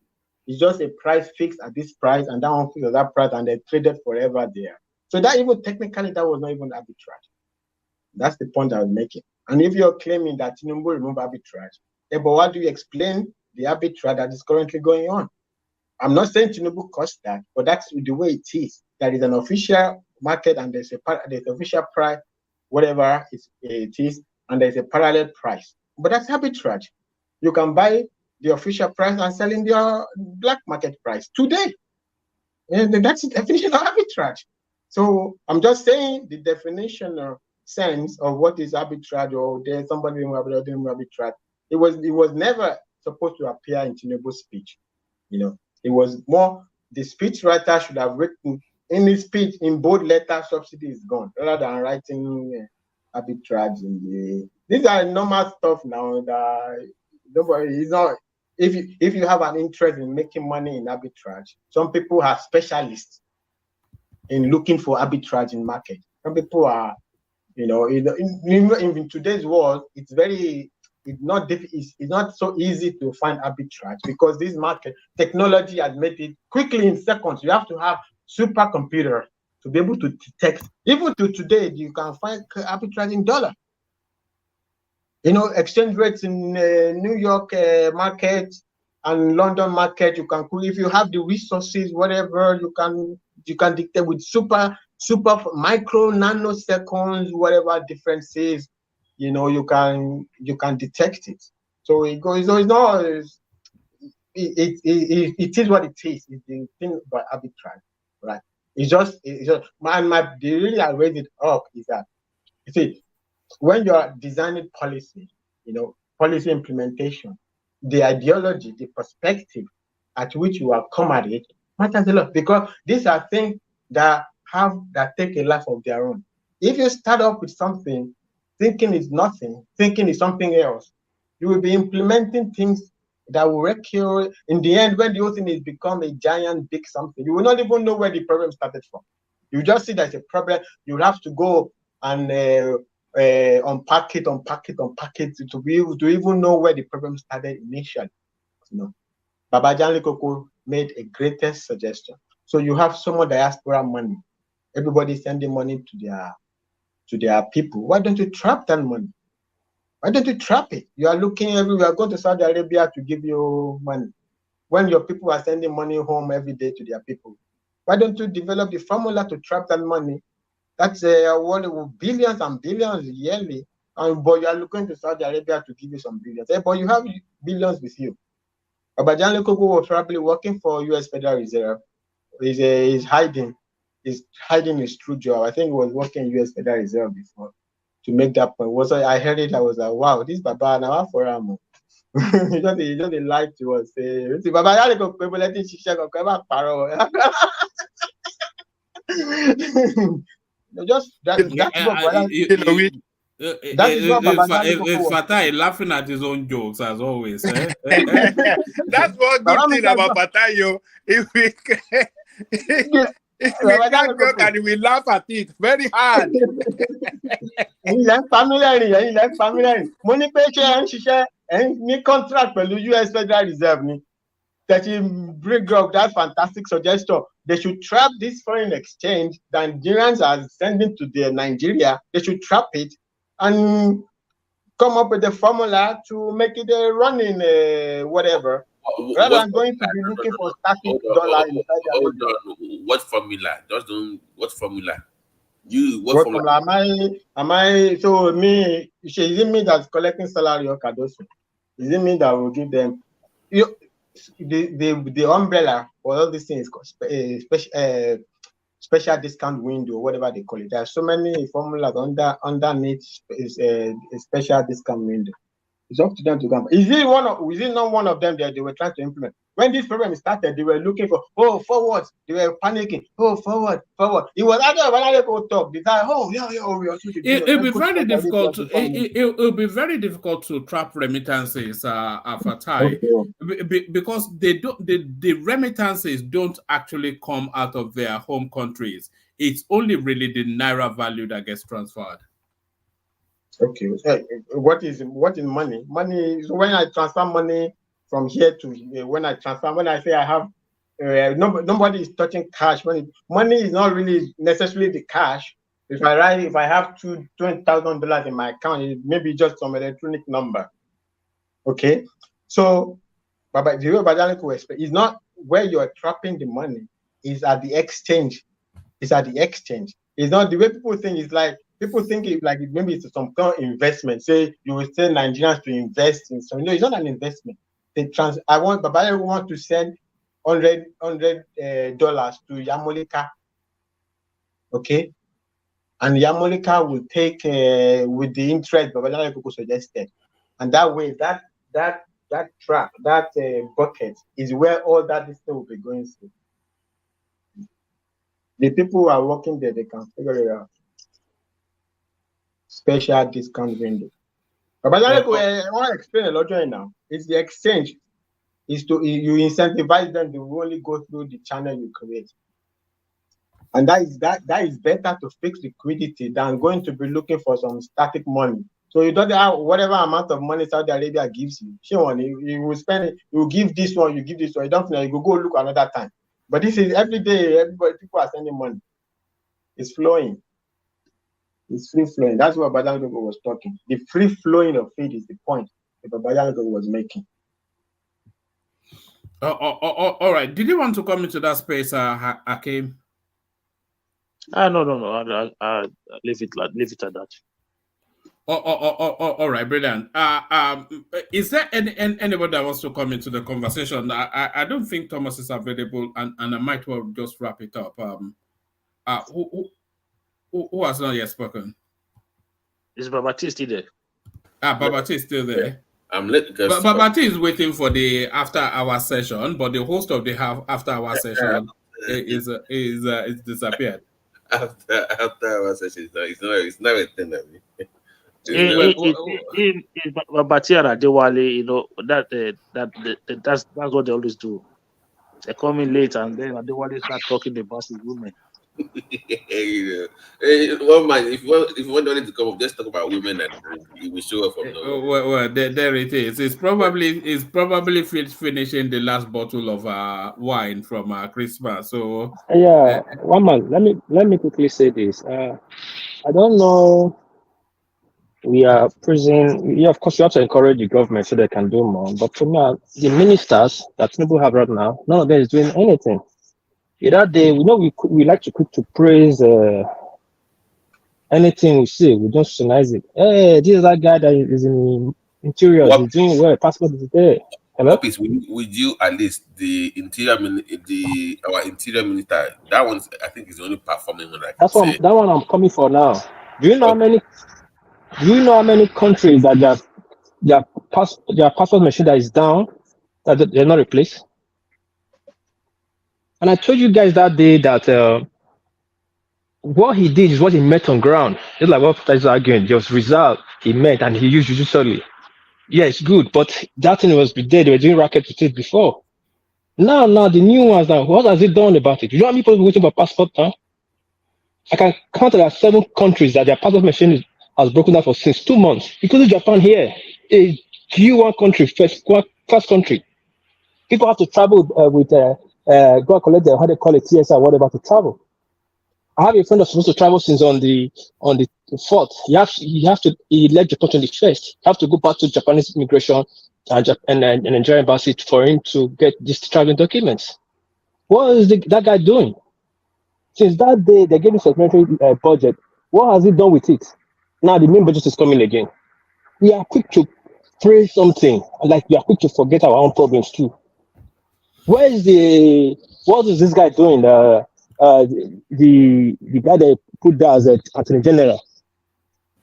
R: It's just a price fixed at this price, and that one fixed at that price, and they traded forever there. So that even technically, that was not even arbitrage. That's the point I was making. And if you're claiming that Tinubu removed arbitrage, but what do you explain the arbitrage that is currently going on? I'm not saying Tinubu caused that, but that's the way it is. There is an official market, and there's official price, whatever it is, and there's a parallel price. But that's arbitrage. You can buy the official price and sell in the black market price today. And that's the definition of arbitrage. So I'm just saying the definition or sense of what is arbitrage, or there's somebody doing arbitrage. It was never supposed to appear in Tinubu's speech. It was more the speech writer should have written in his speech in bold letter, subsidy is gone, rather than writing arbitrage these are normal stuff now that nobody is not. If you have an interest in making money in arbitrage, some people are specialists in looking for arbitrage in market. Some people are, in today's world, it's not so easy to find arbitrage because this market technology has made it quickly in seconds. You have to have supercomputer to be able to detect. Even to today, you can find arbitrage in dollar. Exchange rates in New York market and London market, you can, if you have the resources, whatever, you can dictate with super micro nanoseconds, whatever differences, you can detect it. So it goes. So it's not. It is what it is. It's the thing about arbitrage, right? It's just the really I raise it up is that you see when you are designing policy, policy implementation, the ideology, the perspective at which you have come at it matters a lot, because these are things that take a life of their own. If you start off with something thinking it's nothing, thinking it's something else, you will be implementing things that will wreck you. In the end, when the whole thing is become a giant big something, you will not even know where the problem started from. You just see there's a problem. You have to go and unpack it to be able to even know where the problem started initially. Baba Ja1L Koko made a greatest suggestion. So you have so much diaspora money. Everybody sending money to their people. Why don't you trap that money? Why don't you trap it? You are looking everywhere. Go to Saudi Arabia to give you money. When your people are sending money home every day to their people, why don't you develop the formula to trap that money? That's billions and billions yearly. But you are looking to Saudi Arabia to give you some billions. But you have billions with you. Baba Ja1L Koko was probably working for U.S. Federal Reserve. He's hiding his true job. I think he was working U.S. Federal Reserve before to make that point. I heard it. I was like, wow, this Baba now for him. He just lied to us. Baba Ja1L Koko let him just that is what Baba Ja1L Koko was.
C: Fatai laughing at his own jokes as always.
I: That's one good thing about Fatai, yo. If we can't joke and we laugh at it very hard.
R: Money pay any contract with the U.S. Federal Reserve that you bring up that fantastic suggestion. They should trap this foreign exchange that Nigerians are sending to Nigeria. They should trap it and come up with a formula to make it a running whatever. Rather than going to be looking for static dollar inside the
O: Hold on. What formula? Just don't. What formula?
R: What formula? Am I? So me? Is it me that's collecting salary or Kadoso? Is it me that will give them? The umbrella for all these things, special discount window, whatever they call it. There are so many formulas underneath is a special discount window. It's up to them to come. Is it not one of them that they were trying to implement? When this problem started, they were looking for forward. They were panicking. Forward. It was after when talk. They said,
C: it'll be very difficult. It'll be very difficult to trap remittances, Fatai, because the remittances don't actually come out of their home countries. It's only really the naira value that gets transferred.
R: Okay. What is money? Money is when I transfer money from here to here. When I say I have, nobody is touching cash. Money is not really necessarily the cash. If I have $20,000 in my account, it may be just some electronic number. Okay. So, but the way Baba Ja1L explain is not where you are trapping the money. Is at the exchange. It's at the exchange. It's not the way people think. It's like. People think maybe it's some kind of investment. Say you will tell Nigerians to invest in something. No, it's not an investment. Baba want to send $100 to Yamolika. Okay, and Yamolika will take with the interest Baba Ja1L suggested, and that way that track bucket is where all that thing will be going through. The people who are working there, they can figure it out. Special discount window. But I want to explain a lot right now. It's the exchange. You incentivize them to only go through the channel you create. And that is better to fix liquidity than going to be looking for some static money. So you don't have whatever amount of money Saudi Arabia gives you. You will spend it, you give this one, you give this one, you don't know, you go look another time. But this is every day, people are sending money. It's flowing. It's free flowing. That's what Baba Ja1L was talking. The free flowing of it is the point that Baba Ja1L was making.
C: All right. Did you want to come into that space, Hakeem?
H: No. I leave it at that.
C: All right, brilliant. Is there anybody that wants to come into the conversation? I don't think Thomas is available, and I might well just wrap it up. Who has not yet spoken?
H: Is Babati still there?
C: Babati is still there.
O: I'm late because
C: Babati is waiting for the after-hour session, but the host of the after-hour session is disappeared.
O: After-hour session, it's not a thing.
H: Babati and Adewale, you know, that's what they always do. They come in late and then Adewale start talking about his women.
O: Well, man, if you want to come up, just talk about women and he will show up from nowhere.
C: Well, there it is. It's probably finishing the last bottle of wine from Christmas. So
K: Yeah, one man. Let me quickly say this. I don't know. We are praising. Yeah, of course, you have to encourage the government so they can do more. But for me, the ministers that people have right now, none of them is doing anything. That day, we like to praise anything we see. We don't scrutinize it. Hey, this is that guy that is in interior. He's doing well. Passport is there. Hello.
O: Would you at least our interior minister? That one, I think, is the only performing one.
K: That one I'm coming for now. Do you know how many countries that their passport machine that is down, that they're not replaced? And I told you guys that day that what he did is what he met on ground. It's like what is arguing. There was result he met and he used usually. Yeah, it's good, but that thing was there. They were doing racket with it before. Now the new ones now. What has it done about it? You know how many people waiting for passport now? I can count there are 7 countries that their passport machine has broken down for since 2 months. Because Japan here, a Q1 country, first country. People have to travel with go and collect how they call it TSA, whatever, to travel. I have a friend that's supposed to travel since on the 4th. He left Japan on the 1st. You have to go back to Japanese immigration and Nigerian embassy for him to get these traveling documents. What is that guy doing? Since that day, they gave him supplementary budget. What has he done with it? Now the main budget is coming again. We are quick to praise something, like we are quick to forget our own problems too. What is this guy doing? The guy that put that as Attorney General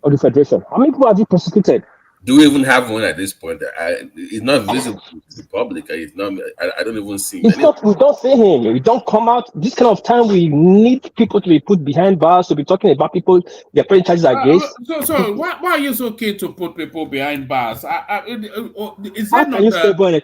K: of the Federation. How many people have you prosecuted?
O: Do we even have one at this point? It's not visible to the public. It's not. I don't even see.
K: We don't see him. We don't come out. This kind of time, we need people to be put behind bars to be talking about people their present charges against.
C: So why are you so keen to put people behind bars?
K: How can you stable an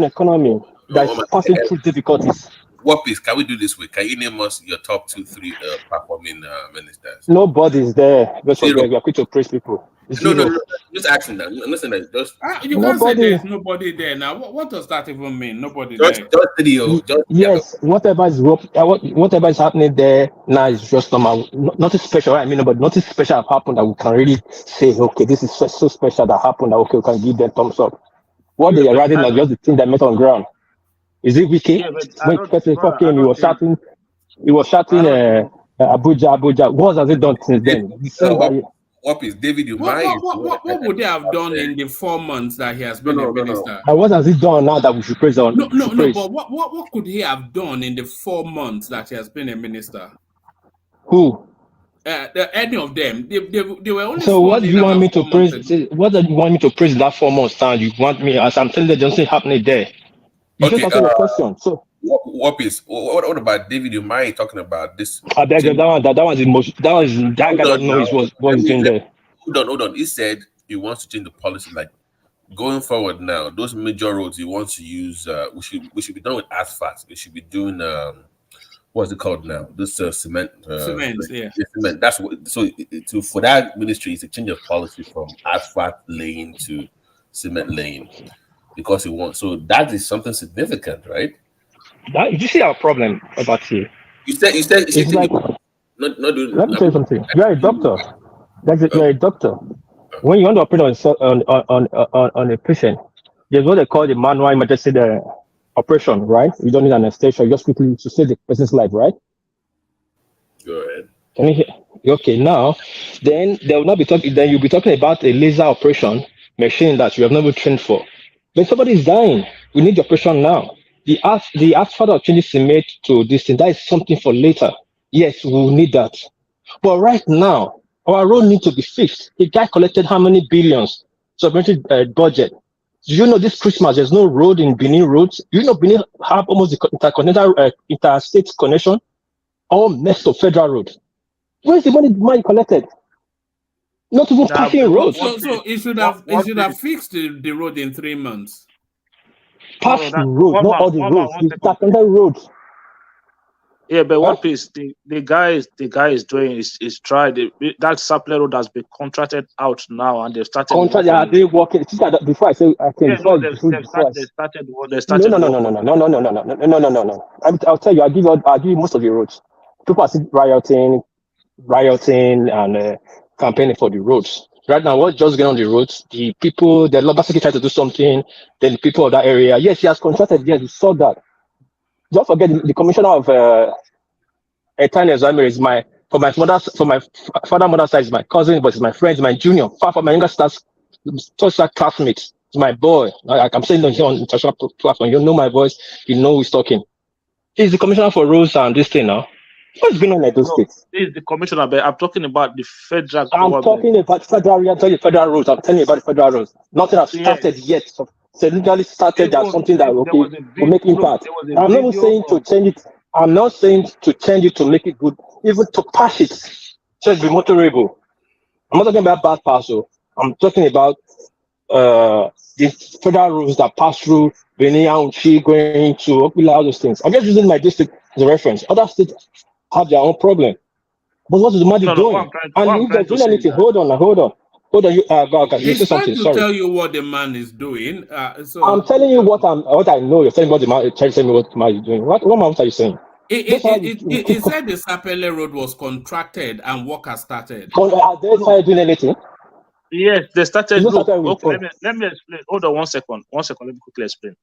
K: economy that's passing through difficulties?
O: What piece can we do this way? Can you name us your top 2-3 performing ministers?
K: Nobody's there. Because we are quick to praise people.
O: No. Just asking that. I'm not saying that. Just
C: you can't say there's nobody there now. What does that even mean? Nobody there.
K: Yes, whatever is happening there now is just normal. Nothing special. I mean, but nothing special have happened that we can really say, okay, this is so special that happened that okay, we can give them thumbs up. What they are writing are just the thing that met on ground. Is it wiki? When President came, he was shouting Abuja. What has it done since then?
O: What is David?
C: What would they have done in the 4 months that he has been a minister?
K: And what has he done now that we should praise on?
C: No. But what could he have done in the 4 months that he has been a minister?
K: Who?
C: Any of them? They were only.
K: So what do you want me to praise? What do you want me to praise in that 4 months time? You want me, as I'm telling you, there's nothing happening there. You just answer the question. So
O: what about David Umahi talking about this?
K: I beg you, that one is that guy doesn't know what he's doing there.
O: Hold on. He said he wants to change the policy, like going forward now. Those major roads he wants to use, we should be done with asphalt. We should be doing what's it called now? This cement.
C: Cement, yeah.
O: Cement. That's what. So for that ministry, it's a change of policy from asphalt lane to cement lane. Because he wants, so that is something significant, right?
K: You see our problem about here.
O: You said
K: it's like,
O: not doing.
K: Let me tell you something. You are a doctor. You are a doctor. When you want to operate on a patient, there's what they call the manual emergency operation, right? You don't need anesthesia. You just quickly to save the person's life, right?
O: Go ahead.
K: Can you hear? Okay, now, then they will not be talking. Then you'll be talking about a laser operation machine that you have never trained for. When somebody is dying, we need the operation now. The ask father of changing cement to this thing, that is something for later. Yes, we will need that. But right now, our road needs to be fixed. The guy collected how many billions? Supplementary budget. Do you know this Christmas there's no road in Benin roads? Do you know Benin have almost the intercontinental interstate connection? All messed up federal road. Where's the money collected? Not even passing roads.
C: So it should have fixed the road in 3 months.
K: Pass the road, not all the roads. The intercontinental roads.
H: Yeah, but one piece the guy is doing is try that supply road has been contracted out now, and they've started.
K: Are they working? Before I say I can.
H: Yeah, they started.
K: No. I'll tell you. I'll give you most of the roads. People are still rioting and campaigning for the roads. Right now, what's just going on the roads? The people, the Lobasiki tried to do something. Then the people of that area, yes, he has contracted. Yes, we saw that. Don't forget the commissioner of Eternal Zambia is my father mother's side is my cousin, but it's my friend, my junior, far from my younger sister's classmate. It's my boy. I'm saying on here on international platform. You know my voice. You know who's talking. He's the commissioner for roads and this thing now. What's going on in those states?
H: He's the commissioner, but I'm talking about the federal
K: government. I'm talking about federal. I'm telling you federal roads. I'm telling you about the federal roads. Nothing has started yet. So literally started. There's something that will make impact. I'm not saying to change it. I'm not saying to change it to make it good. Even to pass it, so it be motorable. I'm not talking about bad pass. I'm talking about the federal roads that pass through Benin, Uchi, going to Okila, all those things. I'm just using my district as a reference. Other states have their own problem. But what is the money doing? And if they're doing anything, hold on. You
C: He's
K: say
C: trying
K: something.
C: to tell you what the man is doing. So
K: I'm telling you what I know. You're telling me what the man. Trying to tell me what the man is doing. What are you saying?
C: It said the Sapele Road was contracted and work has started.
K: Are they started doing anything?
H: Yes, they started.
K: Look,
H: let me explain. Hold on 1 second. 1 second. Let me quickly explain.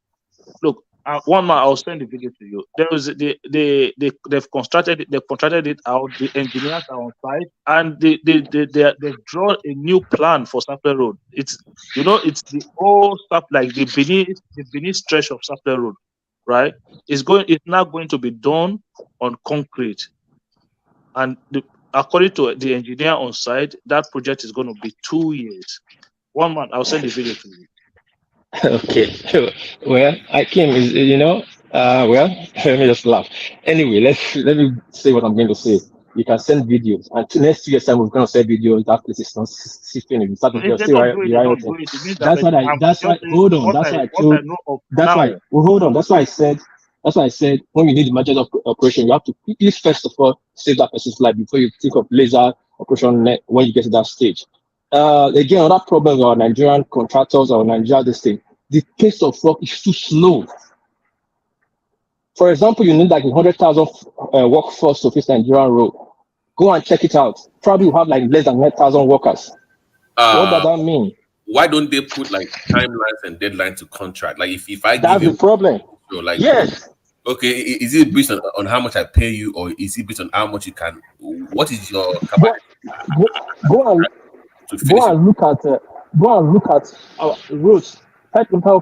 H: Look, one man, I'll send the video to you. There was they've contracted it out. The engineers are on site, and they've drawn a new plan for Sapele Road. It's the old stuff like the Benin stretch of Sapele Road, right? It's now going to be done on concrete, and according to the engineer on site, that project is going to be 2 years. One man, I'll send the video to you.
K: Okay. Well, I came, well, let me just laugh. Anyway, let me say what I'm going to say. You can send videos, and next year's time we're going to send videos. That place is not sitting. That's why. Hold on. That's why I said. When you need the emergency operation, you have to quickly first of all save that person's life before you think of laser operation when you get to that stage. Again, another problem with our Nigerian contractors or Nigeria, the pace of work is too slow. For example, you need like 100,000 workforce to fix Nigerian road. Go and check it out. Probably you have like less than 100,000 workers. What does that mean?
O: Why don't they put like timelines and deadlines to contract? Like if I
K: that's
O: give
K: the problem.
O: So like
K: yes.
O: Okay, is it based on how much I pay you, or is it based on how much you can? What is your capacity?
K: Go and look at our roads. 5 kilometer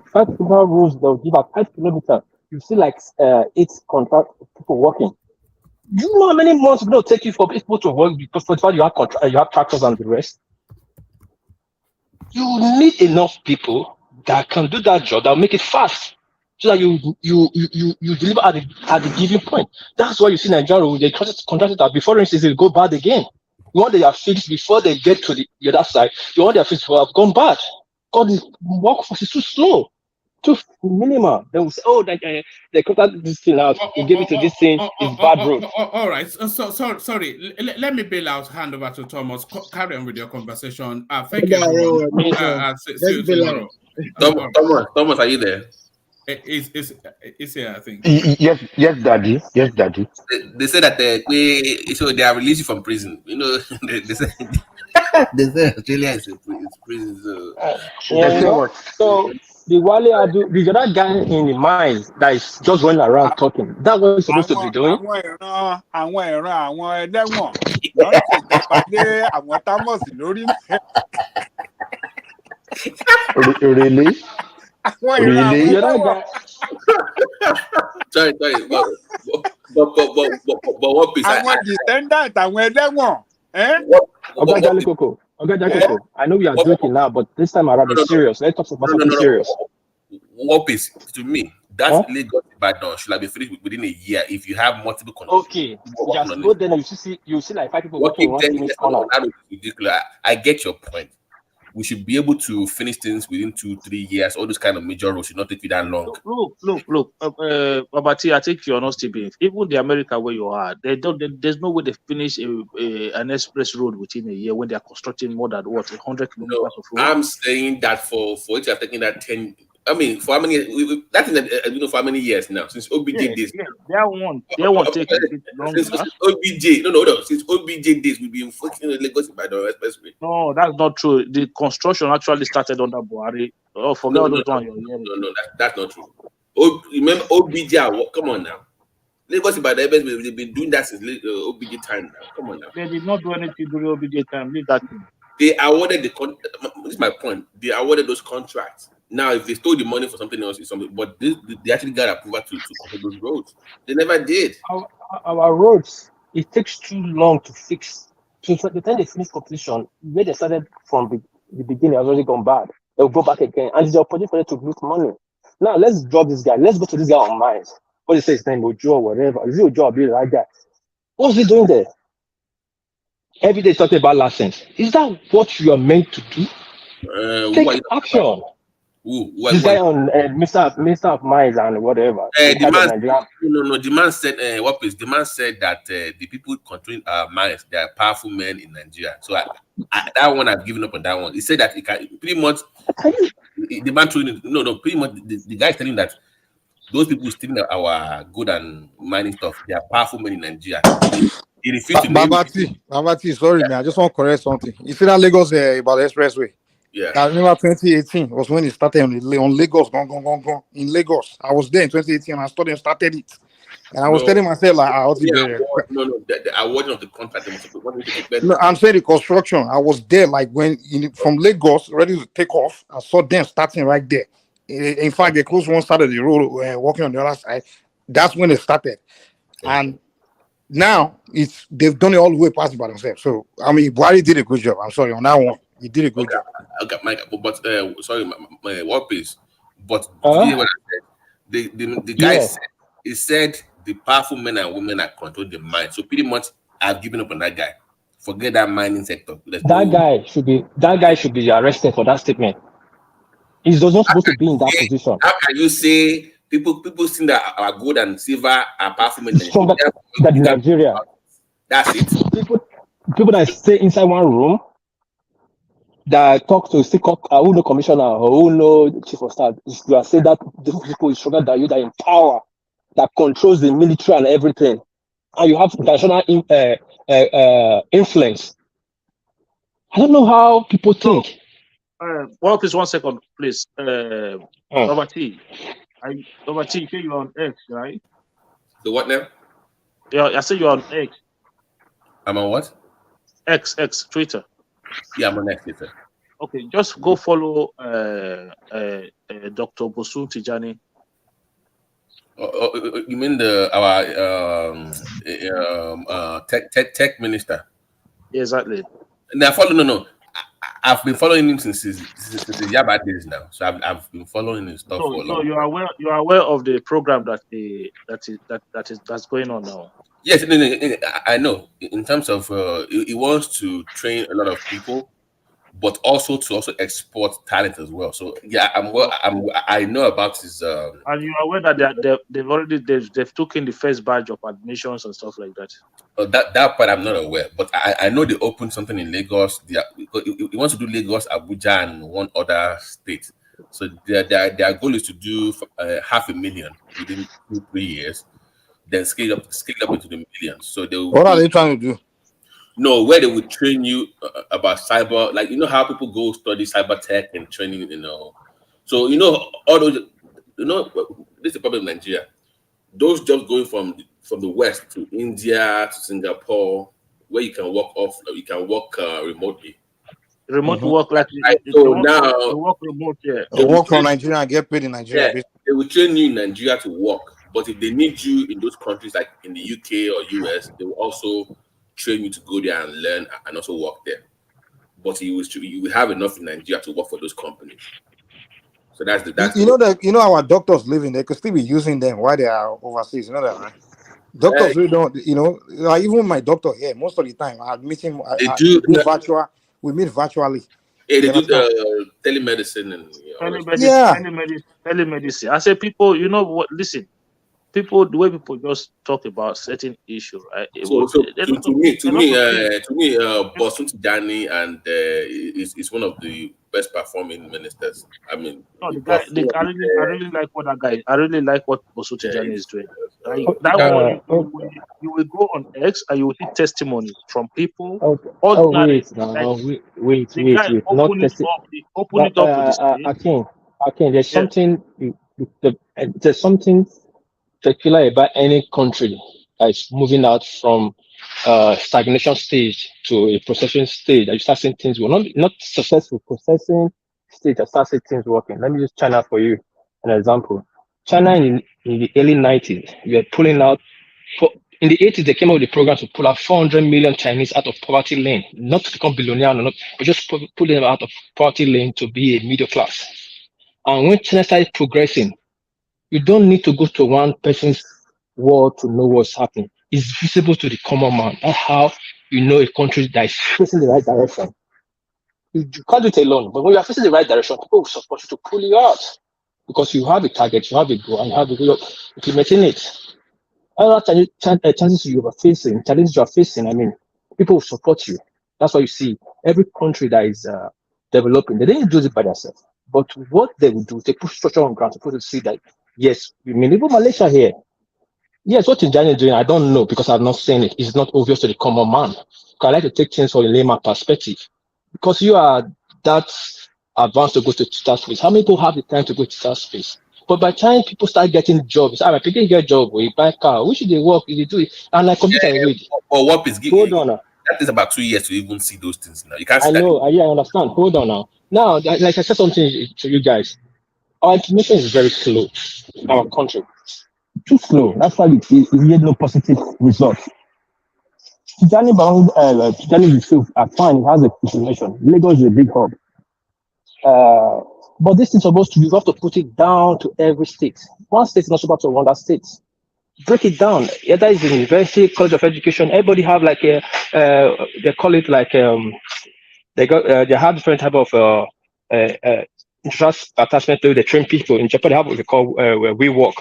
K: roads they'll give us 5 kilometers. You see like 8 contract people working. Do you know how many months it's going to take you for people to work because for you have tractors and the rest? You need enough people that can do that job that will make it fast, so that you deliver at the given point. That's why you see Nigeria they contracted that before instance they go bad again. You want they are fixed before they get to the other side. You want they are fixed before have gone bad. God, the workforce is too slow, too minimal. They will say, "Oh, they contracted this thing out. We gave it to this thing. It's bad road."
C: All right. So sorry. Let me bail out. Hand over to Thomas. Carry on with your conversation. Thank you. See you tomorrow.
O: Thomas, are you there?
C: It's here, I think.
B: Yes, Daddy.
O: They say that they are released from prison. You know, they say Australia is prison.
K: So the Wale Adu, the other guy in the mines that is just going around talking. That's what he's supposed to be doing.
I: àwọn ẹlẹ́wọ̀n ló ń ṣèjọba lé àwọn támọ̀sì lórí.
K: Really?
I: àwọn
K: Really?
I: àwọn
K: The other
I: ẹlẹ́wọ̀n.
O: Sorry, but what piece?
I: Àwọn descendant àwọn ẹlẹ́wọ̀n.
K: Oga Jalekoko, I know we are joking now, but this time around it's serious. Let's talk about something serious.
O: What piece? To me, that Lagos Ibadan should have been finished within a year if you have multiple countries.
K: Okay, just go there and you see like 5 people working on one corner.
O: Ridiculous. I get your point. We should be able to finish things within 2-3 years. All those kind of major roads should not take you that long.
H: Look. Babati, I think you're not stupid. Even the America where you are, there's no way they finish an express road within a year when they are constructing more than 100 kilometers of road.
O: I'm saying that for it to have taken that 10. I mean, for how many? That's for how many years now since OBJ days.
H: Yeah, they won't take a bit longer.
O: Since OBJ, no. Since OBJ days, we've been fucking Lagos by the expressway.
H: No, that's not true. The construction actually started under Buhari. Oh, forget all those ones.
O: No, that's not true. Remember OBJ? Come on now. Lagos by the expressway, they've been doing that since OBJ time now. Come on now.
H: They did not do anything during OBJ time. Leave that thing.
O: They awarded this is my point. They awarded those contracts. Now, if they stole the money for something else, it's something. But they actually got approval to complete those roads. They never did.
K: Our roads, it takes too long to fix. So the time they finish completion, where they started from the beginning has already gone bad. They'll go back again, and it's the opportunity for them to lose money. Now let's drop this guy. Let's go to this guy on mines. What they say his name Ojo or whatever. Is it Ojo or be like that? What's he doing there? Every day talking about license. Is that what you are meant to do? Take action. This guy on Mr. of Mines and whatever.
O: The man said the man said that the people controlling mines, they are powerful men in Nigeria. So that one I've given up on that one. He said that he can pretty much the man told him, pretty much the guy is telling that those people stealing our good and mining stuff, they are powerful men in Nigeria. He refused to
B: Babati, sorry, man. I just want to correct something. You see that Lagos about the expressway?
O: Yeah.
B: I remember 2018 was when it started on Lagos, in Lagos. I was there in 2018 and I started it. And I was telling myself, like, I was there.
O: The awarding of the contract.
B: No, I'm saying the construction. I was there, like, when from Lagos, ready to take off. I saw them starting right there. In fact, they closed one side of the road, walking on the other side. That's when it started. And now they've done it all the way past by themselves. So, I mean, Buhari did a good job. I'm sorry, on that one. He did a good job.
O: Okay, Mike, but sorry, my what piece? But what I said, the guy said the powerful men and women are controlling the mine. So pretty much, I've given up on that guy. Forget that mining sector.
K: That guy should be arrested for that statement. He's not supposed to be in that position.
O: How can you say people think that our gold and silver are powerful men?
K: That in Nigeria.
O: That's it.
K: People that stay inside one room, that talk to who know commissioner or who know chief of staff, you are saying that the people is stronger than you, that in power, that controls the military and everything, and you have international influence. I don't know how people think.
H: Please 1 second, please. Robert T, you say you're on X, right?
O: The what now?
H: Yeah, I say you're on X.
O: I'm on what?
H: X, Twitter.
O: Yeah, I'm on X, Twitter.
H: Okay, just go follow Dr. Bosu Tijani.
O: You mean our tech minister?
H: Yeah, exactly.
O: Now follow I've been following him since his Yaba days now. So I've been following his stuff for a long time.
H: You are aware of the program that's going on now.
O: Yes, I know. In terms of he wants to train a lot of people, but also to export talent as well. So yeah, I know about his.
H: And you are aware that they've taken the first batch of admissions and stuff like that.
O: That part I'm not aware, but I know they opened something in Lagos. He wants to do Lagos, Abuja, and one other state. So their goal is to do 500,000 within 2-3 years, then scale up into the millions. So
B: what are they trying to do?
O: No, where they would train you about cyber, like how people go study cyber tech and training, So all those, this is the problem in Nigeria. Those jobs going from the west to India to Singapore, where you can work remotely.
H: Remote work, like
O: so now
H: you work remote, yeah.
B: Work from Nigeria and get paid in Nigeria.
O: Yeah, they will train you in Nigeria to work, but if they need you in those countries like in the UK or US, they will also train you to go there and learn and also work there. But you will have enough in Nigeria to work for those companies. So that's
B: our doctors living, they could still be using them while they are overseas. You know that, right? Doctors really don't, even my doctor here, most of the time I meet him. We meet virtually.
O: Yeah, they do telemedicine and
H: telemedicine. I say people, you know what? Listen, people, the way people just talk about certain issue, right?
O: So to me, Bosun Tijani and is one of the best performing ministers. I mean,
H: I really like what that guy. I really like what Bosun Tijani is doing. That one, you will go on X and you will see testimony from people.
K: Wait. Not
H: open it up to the state.
K: Akin, there's something. There's something peculiar about any country that is moving out from stagnation stage to a processing stage. That you start seeing things not successful processing stage. That start seeing things working. Let me use China for you, an example. China in the early 90s, we were pulling out. In the 80s, they came up with a program to pull out 400 million Chinese out of poverty lane, not to become billionaire, but just pull them out of poverty lane to be a middle class. And when China started progressing, you don't need to go to one person's world to know what's happening. It's visible to the common man. That's how you know a country that is facing the right direction. You can't do it alone, but when you are facing the right direction, people will support you to pull you out because you have a target, you have a goal, and you have a goal implementing it. Other challenges you are facing, people will support you. That's why you see every country that is developing, they didn't do it by themselves. But what they will do, they put structure on ground to see that, yes, we may even Malaysia here. Yes, what Tijani is doing, I don't know because I've not seen it. It's not obvious to the common man. I like to take things from a layman perspective. Because you are that advanced to go to Twitter space. How many people have the time to go to Twitter space? But by the time people start getting jobs, people get a job or you buy a car, which should they work? If they do it, and like computer read.
O: Or what is
K: Hold on now.
O: That is about 2 years to even see those things now. You can't see
K: I know, I understand. Hold on now. Now, like I said something to you guys, our information is very slow in our country. Too slow. That's why we get no positive results. Tijani Yusuf are fine, it has a information. Lagos is a big hub. But this is supposed to be, you have to put it down to every state. One state is not supposed to run that state. Break it down. Either it's in university, college of education, everybody have like they call it like they have different type of interest attachment to the train people. In Japan, they have what they call where we work.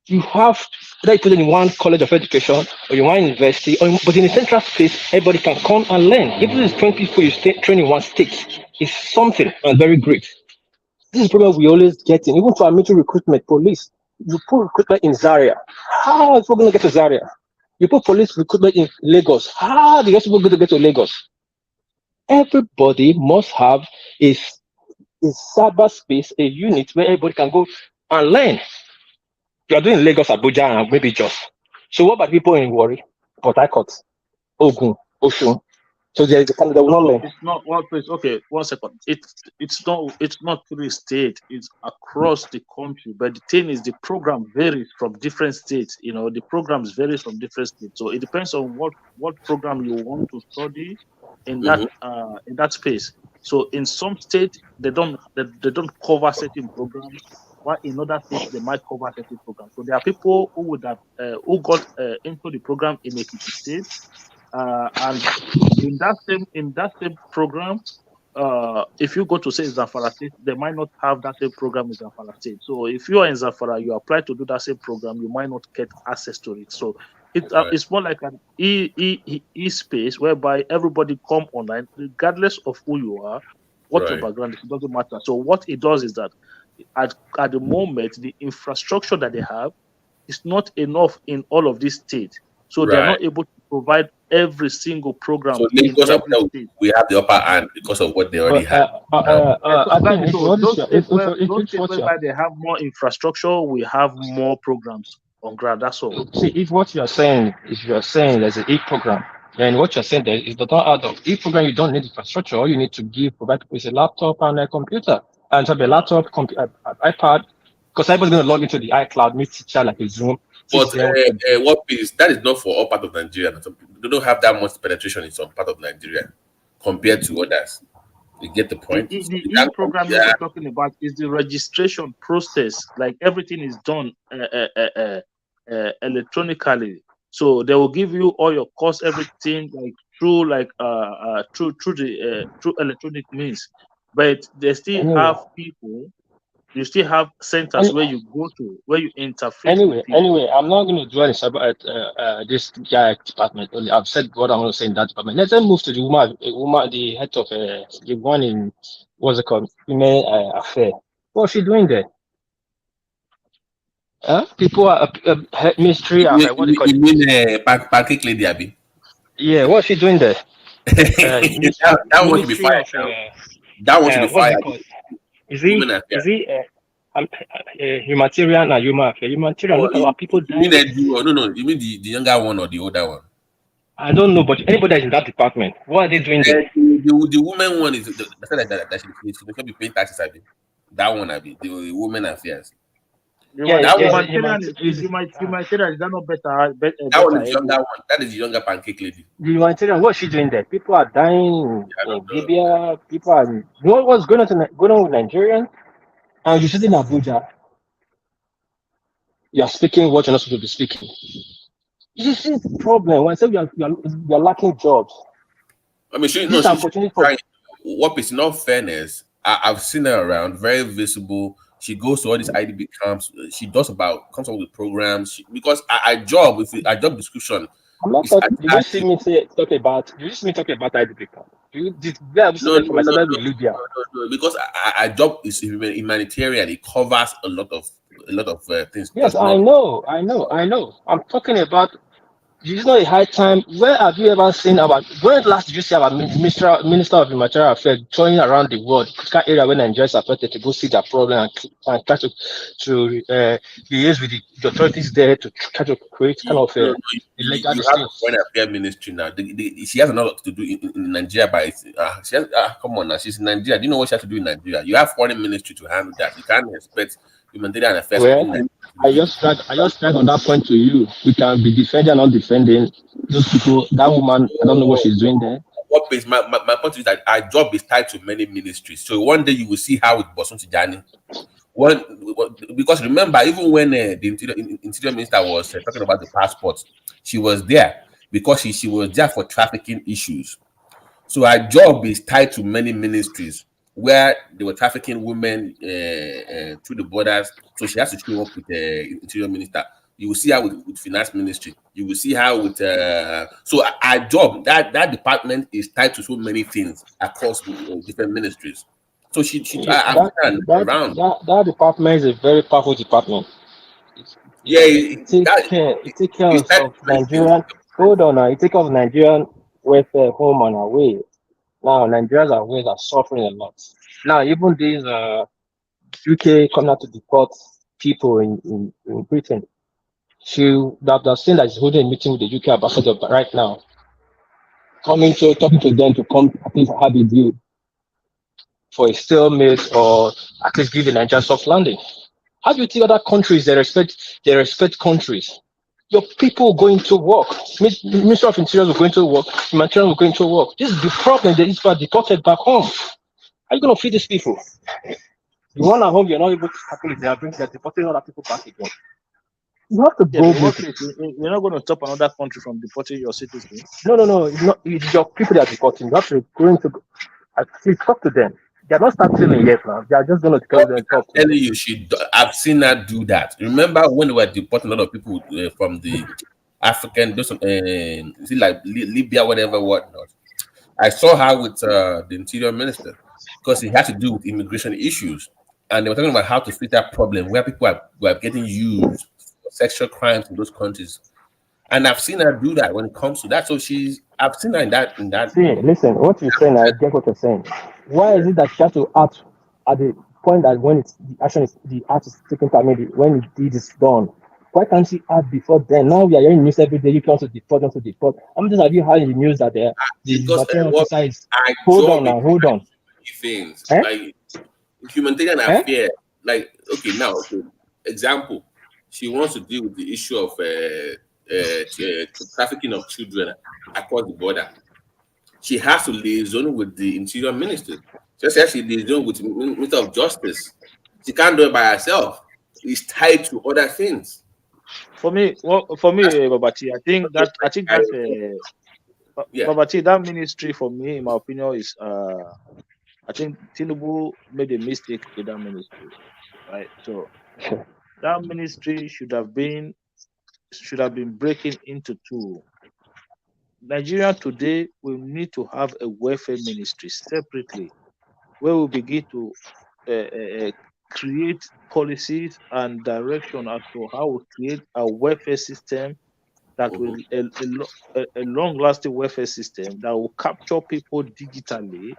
K: You have that you put it in one college of education or in one university, but in a central space, everybody can come and learn. Even if it's 20 people you train in one state, it's something very great. This is the problem we always get in, even to our military recruitment, police. You put recruitment in Zaria. How is people going to get to Zaria? You put police recruitment in Lagos. How are the rest of people going to get to Lagos? Everybody must have a cyberspace, a unit where everybody can go and learn. You are doing Lagos, Abuja, and maybe just. So what about people in Warri, Port Harcourt, Ogun, Osun? So there is a kind of learn.
H: It's not one place. Okay, 1 second. It's not through the state. It's across the country. But the thing is, the program varies from different states. You know, the programs vary from different states. So it depends on what program you want to study in that space. So in some states they don't cover certain programs, while in other states they might cover certain programs. So there are people who would have who got into the program in Ekiti State, and in that same program, if you go to say Zamfara State, they might not have that same program in Zamfara State. So if you are in Zamfara, you apply to do that same program, you might not get access to it. So it's more like an e space whereby everybody come online, regardless of who you are, what your background is, it doesn't matter. So what it does is that at the moment, the infrastructure that they have is not enough in all of these states So they are not able to provide every single program
O: So
H: in
O: Lagos
H: every
O: and
H: state.
O: we have the upper hand because of what they already have.
H: Exactly. So those states
T: what
H: whereby they have more infrastructure, we have more programs on ground. That's all.
T: See, if what you are saying, if you are saying there's an e-program, then what you're saying there is the not add up. E-program, you don't need infrastructure. All you need to provide people is a laptop and a computer. And so a laptop, iPad, because everybody's going to log into the iCloud, meet teacher like a Zoom.
O: But what is that is not for all part of Nigeria. They don't have that much penetration in some part of Nigeria compared to others. You get the point?
H: The e-program you're talking about is the registration process. Like everything is done electronically. So they will give you all your costs, everything like through electronic means. But they still have people. You still have centers where you go to, where you interface with people.
T: Anyway, I'm not going to dwell about this guy department only. I've said what I'm going to say in that department. Let's then move to the woman, the head of the one in what's it called, female affair. What's she doing there? People are mystery. What do you call it?
O: You mean pancake lady, Abby?
T: Yeah, what's she doing there?
O: that one should be fired. That one should be fired.
T: Is he humanitarian and human affair? Humanitarian, look at people dying.
O: No. You mean the younger one or the older one?
T: I don't know, but anybody that's in that department, what are they doing there?
O: The woman one is that she should be paying taxes. That one, the women affairs.
H: Humanitarian is that not better?
O: That one is younger one. That is the younger pancake lady.
T: The humanitarian, what's she doing there? People are dying in Libya. People are. You know what's going on with Nigerians? And you're sitting in Abuja. You're speaking what you're not supposed to be speaking. This is the problem. When I say you're lacking jobs.
O: I mean, what is not fairness? I've seen her around, very visible. She goes to all these IDB camps. She comes up with programs. Because our job description.
T: I'm not talking. You just see me talk about IDB camp.
O: No, because our job is humanitarian. It covers a lot of things.
T: Yes, I know. I'm talking about. It's not a high time. Where have you ever seen when last did you see our Minister of Humanitarian Affairs touring around the world, critical area where Nigeria is affected, to go see their problem and try to liaise with the authorities there to try to create kind of illegal
O: distance? Foreign Affairs Ministry now. She has a lot to do in Nigeria, but she has, come on now, she's in Nigeria. Do you know what she has to do in Nigeria? You have foreign ministry to handle that. You can't expect humanitarian affairs.
T: Well, I just tried on that point to you. We can be defending or not defending those people. That woman, I don't know what she's doing there.
O: My point is that our job is tied to many ministries. So one day you will see how it was on Tijani. Because remember, even when the interior minister was talking about the passports, she was there because she was there for trafficking issues. So our job is tied to many ministries where they were trafficking women through the borders. So she has to show up with the interior minister. You will see how with finance ministry. You will see how with so our job, that department is tied to so many things across different ministries. So
T: that department is a very powerful department. It takes care of Nigerian. Hold on now, it takes care of Nigerian welfare home and away. Now Nigerians are suffering a lot. Now even these UK coming out to deport people in Britain. They're saying that she's holding a meeting with the UK ambassador right now. Talking to them to come at least have a deal for a stalemate or at least give the Nigerian soft landing. How do you think other countries they respect countries? Your people going to work. Minister of Interior will go into work. Humanitarian will go into work. This is the problem. These people are deported back home. How are you going to feed these people? The one at home, you're not able to tackle it. They're deporting other people back again. You have to go with it.
H: You're not going to stop another country from deporting your citizens.
T: No. It's your people that are deporting. You have to go into actually talk to them. They're not starting yet now. They are just going to tell them.
O: I'm telling you, I've seen her do that. Remember when they were deporting a lot of people from the African, like Libya, whatnot. I saw her with the interior minister because it had to do with immigration issues, and they were talking about how to fix that problem where people were getting used for sexual crimes in those countries. And I've seen her do that when it comes to that. So I've seen her in that.
K: See, listen, what you're saying, I get what you're saying. Why is it that she has to act at the point that when the act is taken time, maybe when the deed is done? Why can't she act before then? Now we are hearing news every day. You can also deport. How many times have you heard in the news that the
O: Because
K: material
O: what
K: officer is
O: I
K: hold
O: job
K: on.
O: things
K: Eh?
O: like humanitarian
K: Eh?
O: affair. Like example, she wants to deal with the issue of trafficking of children across the border. She has to liaison with the interior minister. Just as she liaison with the minister of justice. She can't do it by herself. It's tied to other things.
H: For me, Babati, I think that Babati, that ministry for me, in my opinion, is I think Tinubu made a mistake with that ministry, right? So that ministry should have been breaking into two. Nigeria today will need to have a welfare ministry separately, where we begin to create policies and direction as to how we create a welfare system that will a long-lasting welfare system that will capture people digitally,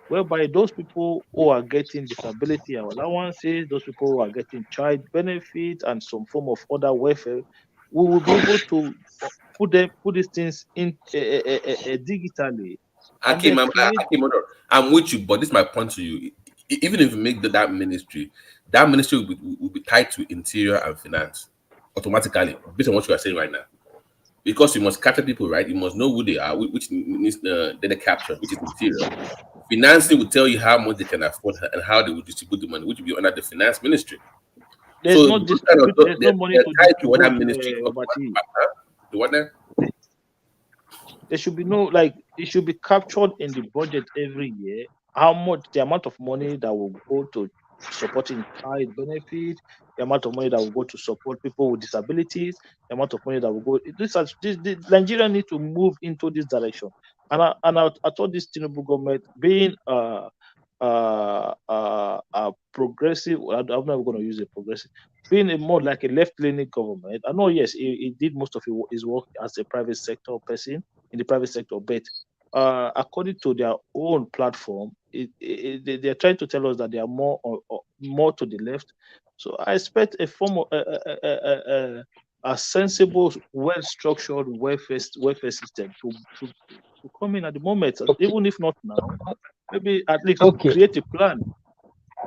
H: whereby those people who are getting disability allowances, those people who are getting child benefit and some form of other welfare, we will be able to put these things in digitally.
O: Hakim, I'm with you, but this is my point to you. Even if you make that ministry will be tied to interior and finance automatically, based on what you are saying right now. Because you must capture people, right? You must know who they are, which means data capture, which is interior. Financing will tell you how much they can afford and how they will distribute the money, which will be under the finance ministry.
H: There's no money to
O: tied to other
H: distribute.
O: ministry. What then?
H: There should be no it should be captured in the budget every year. How much the amount of money that will go to supporting child benefit, the amount of money that will go to support people with disabilities, the amount of money that will go. Nigeria need to move into this direction. And I thought this Tinubu government being progressive. I'm not going to use a progressive. Being more like a left-leaning government. I know, yes, he did most of his work as a private sector person in the private sector, but according to their own platform, they're trying to tell us that they are more to the left. So I expect a form of a sensible, well-structured welfare system to come in at the moment, even if not now, maybe at least create a plan.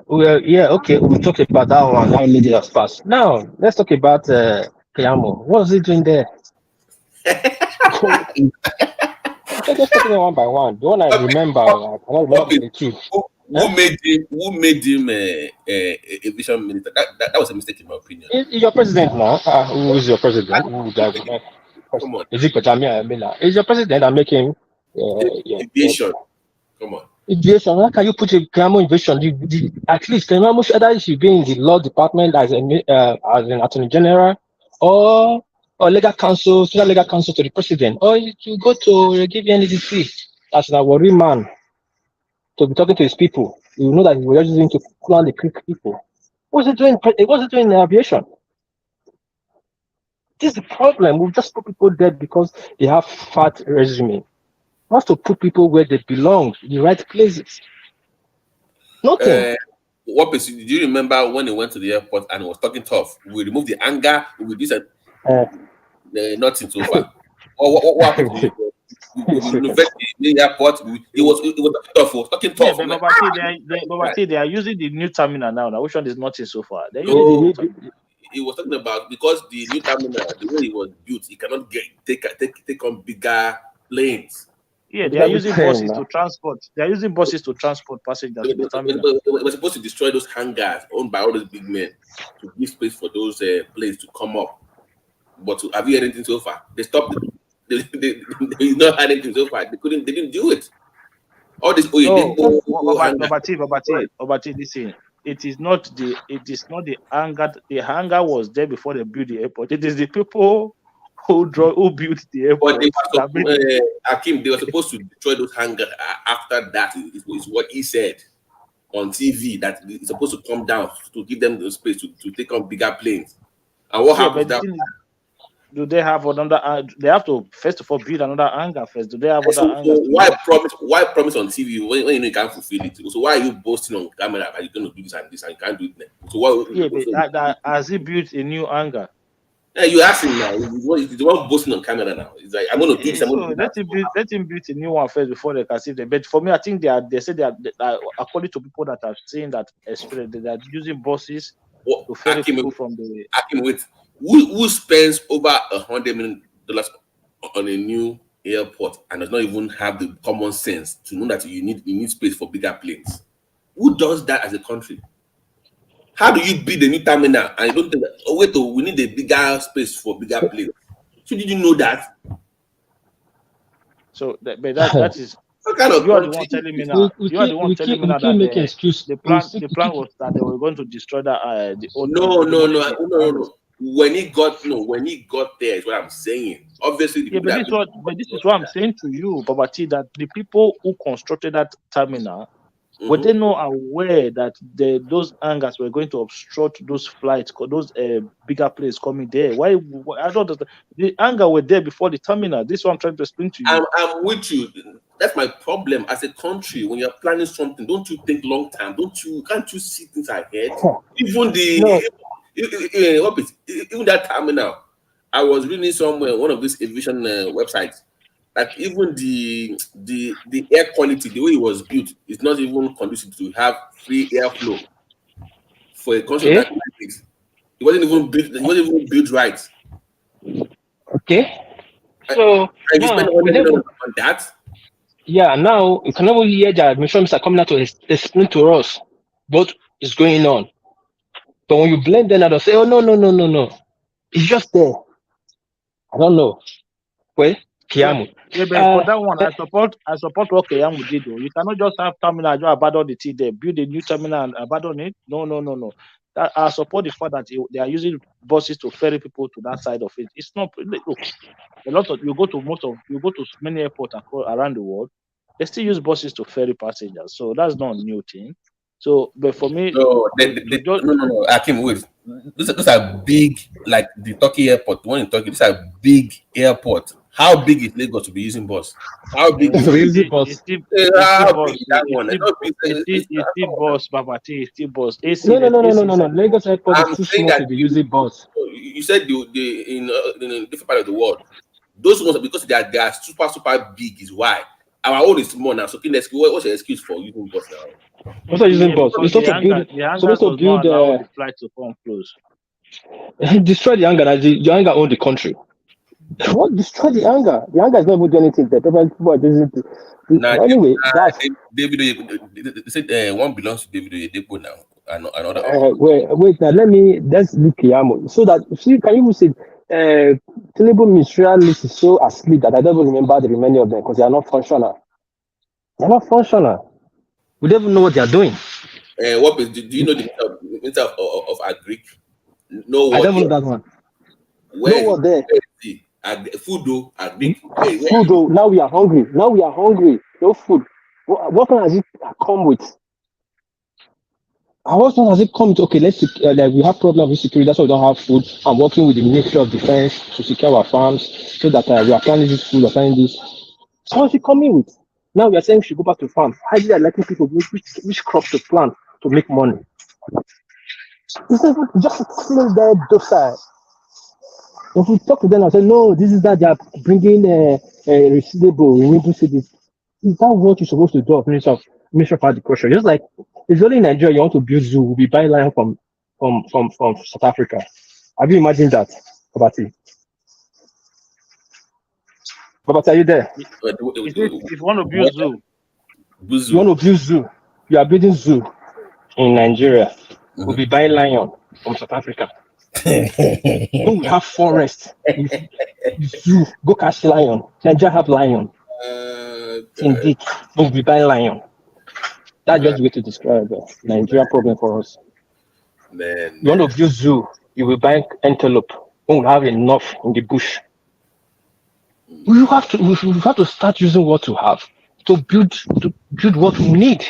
K: Well, yeah, okay, we'll talk about that one. That lady has passed. Now, let's talk about Kayamo. What was he doing there? Just taking it one by one. The one I remember, I cannot remember the truth.
O: Who made him a vision minister? That was a mistake in my opinion.
K: Is your president now? Who is your president?
O: Come on.
K: Is it Kajami Amina? Is your president that make him
O: vision? Come on.
K: Aviation, how can you put a Kayamo invasion? At least Kayamo should be in the law department as an attorney general or legal counsel, special legal counsel to the president, or you go to give NDC as a worry man to be talking to his people. You know that he was using to plan the people. What's he doing? What's he doing in aviation? This is the problem. We've just put people dead because they have fat resume. Wants to put people where they belong, in the right places. Nothing.
O: Do you remember when he went to the airport and was talking tough? We removed the anger. We did nothing so far. What happened to you? We renovated the airport. It was tough. He was talking tough.
H: Yeah, they are using the new terminal now. Which one is nothing so far?
O: He was talking about because the new terminal, the way it was built, he cannot take on bigger planes.
H: Yeah, they are using buses to transport. They are using buses to transport passengers.
O: We're supposed to destroy those hangars owned by all those big men to give space for those planes to come up. But have you heard anything so far? They stopped it. They not had anything so far. They didn't do it. All this.
H: Obati, listen. It is not the hangar. The hangar was there before they built the airport. It is the people who built the airport.
O: Hakim, they were supposed to destroy those hangars after that. Is what he said on TV, that it's supposed to come down to give them the space to take on bigger planes. And what happens?
H: do they have another? They have to first of all build another hangar first. Do they have other
O: So
H: hangars?
O: why promise on TV when you know you can't fulfill it? So why are you boasting on camera that you're going to do this and this and you can't do it now? So why?
H: Yeah, but has he built a new hangar?
O: Yeah, you ask him now. He's the one boasting on camera now. He's like, I'm going to do this. I'm going to
H: So
O: do that.
H: let him build a new one first before they can see them. But for me, I think they say they are according to people that have seen that experience, they are using buses to ferry people from the.
O: Akim, wait. Who spends over $100 million on a new airport and does not even have the common sense to know that you need space for bigger planes? Who does that as a country? How do you build a new terminal and you don't think that, oh wait, we need a bigger space for bigger planes? So did you know that?
H: So that is
O: what kind of
H: you are the one telling me now. You are the one telling me now that the plan was that they were going to destroy that the old.
O: No. When he got there is what I'm saying. Obviously,
H: but this is what I'm saying to you, Babati, that the people who constructed that terminal were they not aware that those hangars were going to obstruct those flights, those bigger planes coming there? Why I don't understand. The hangar were there before the terminal. This is what I'm trying to explain to you.
O: I'm with you. That's my problem as a country. When you're planning something, don't you think long term? Can't you see things ahead? Even even that terminal, I was reading somewhere one of these aviation websites that even the air quality, the way it was built, is not even conducive to have free airflow for a country that it wasn't even built right.
D: Okay. So
O: and you spend $100 million on that.
D: Yeah, now you can only hear that administrations are coming out to explain to us what is going on. But when you blame them, they'll say, "Oh no, it's just there." I don't know. Well, Kiamu.
H: Yeah, but for that one, I support what Kiamu did. Though. You cannot just have terminal, just abandon the thing there, build a new terminal and abandon it. No. I support the fact that they are using buses to ferry people to that side of it. It's not look. You go to many airports around the world, they still use buses to ferry passengers. So that's not a new thing. So, but for me,
O: no. Akim, wait. Those are big, like the Turkey airport. The one in Turkey, these are big airport. How big is Lagos to be using bus? How big is
D: the bus?
H: It's still bus, Babati. It's still bus.
D: No. Lagos airport is too small to be using bus.
O: You said in different part of the world, those ones because they are super big is why. Our own is small now. So what's your excuse for using bus now?
D: Also using bus. We're supposed to build
H: the flight to come close.
D: Destroy the hangar. The hangar own the country. What destroy the hangar? The hangar is not even doing anything there. People are using it. Anyway,
O: David said one belongs to David Oyedepo now. Another.
D: Wait. Now let's look Kiyamo. So that can you say Tinubu ministerial list is so asleep that I don't even remember the remaining of them because they are not functional. They're not functional. We don't even know what they are doing.
O: Do you know the minister of Agric? No,
D: I don't know that one.
O: Where
D: no what there?
O: Food, Agric.
D: Food. Now we are hungry. No food. What one has it come with? What one has it come with? Okay, we have problem with security. That's why we don't have food. I'm working with the Ministry of Defense to secure our farms so that we are planning this food. We're planning this. So what's it coming with? Now we are saying we should go back to farm. How are letting people which crops to plant to make money? It's not just sitting there docile. If we talk to them and say, no, this is that they are bringing a receivable, renewable cities. Is that what you're supposed to do of Ministry of Agriculture? Just like if you're in Nigeria, you want to build zoo, we'll be buying lion from South Africa. Have you imagined that, Babati? Babati, are you there?
H: If you want to build zoo,
D: you want to build zoo, you are building zoo in Nigeria. We'll be buying lion from South Africa. When we have forest, zoo, go catch lion. Nigeria have lion. Indeed, we'll be buying lion. That's just the way to describe the Nigeria problem for us. You want to build zoo, you will buy antelope. When we have enough in the bush. We have to start using what we have to build what we need.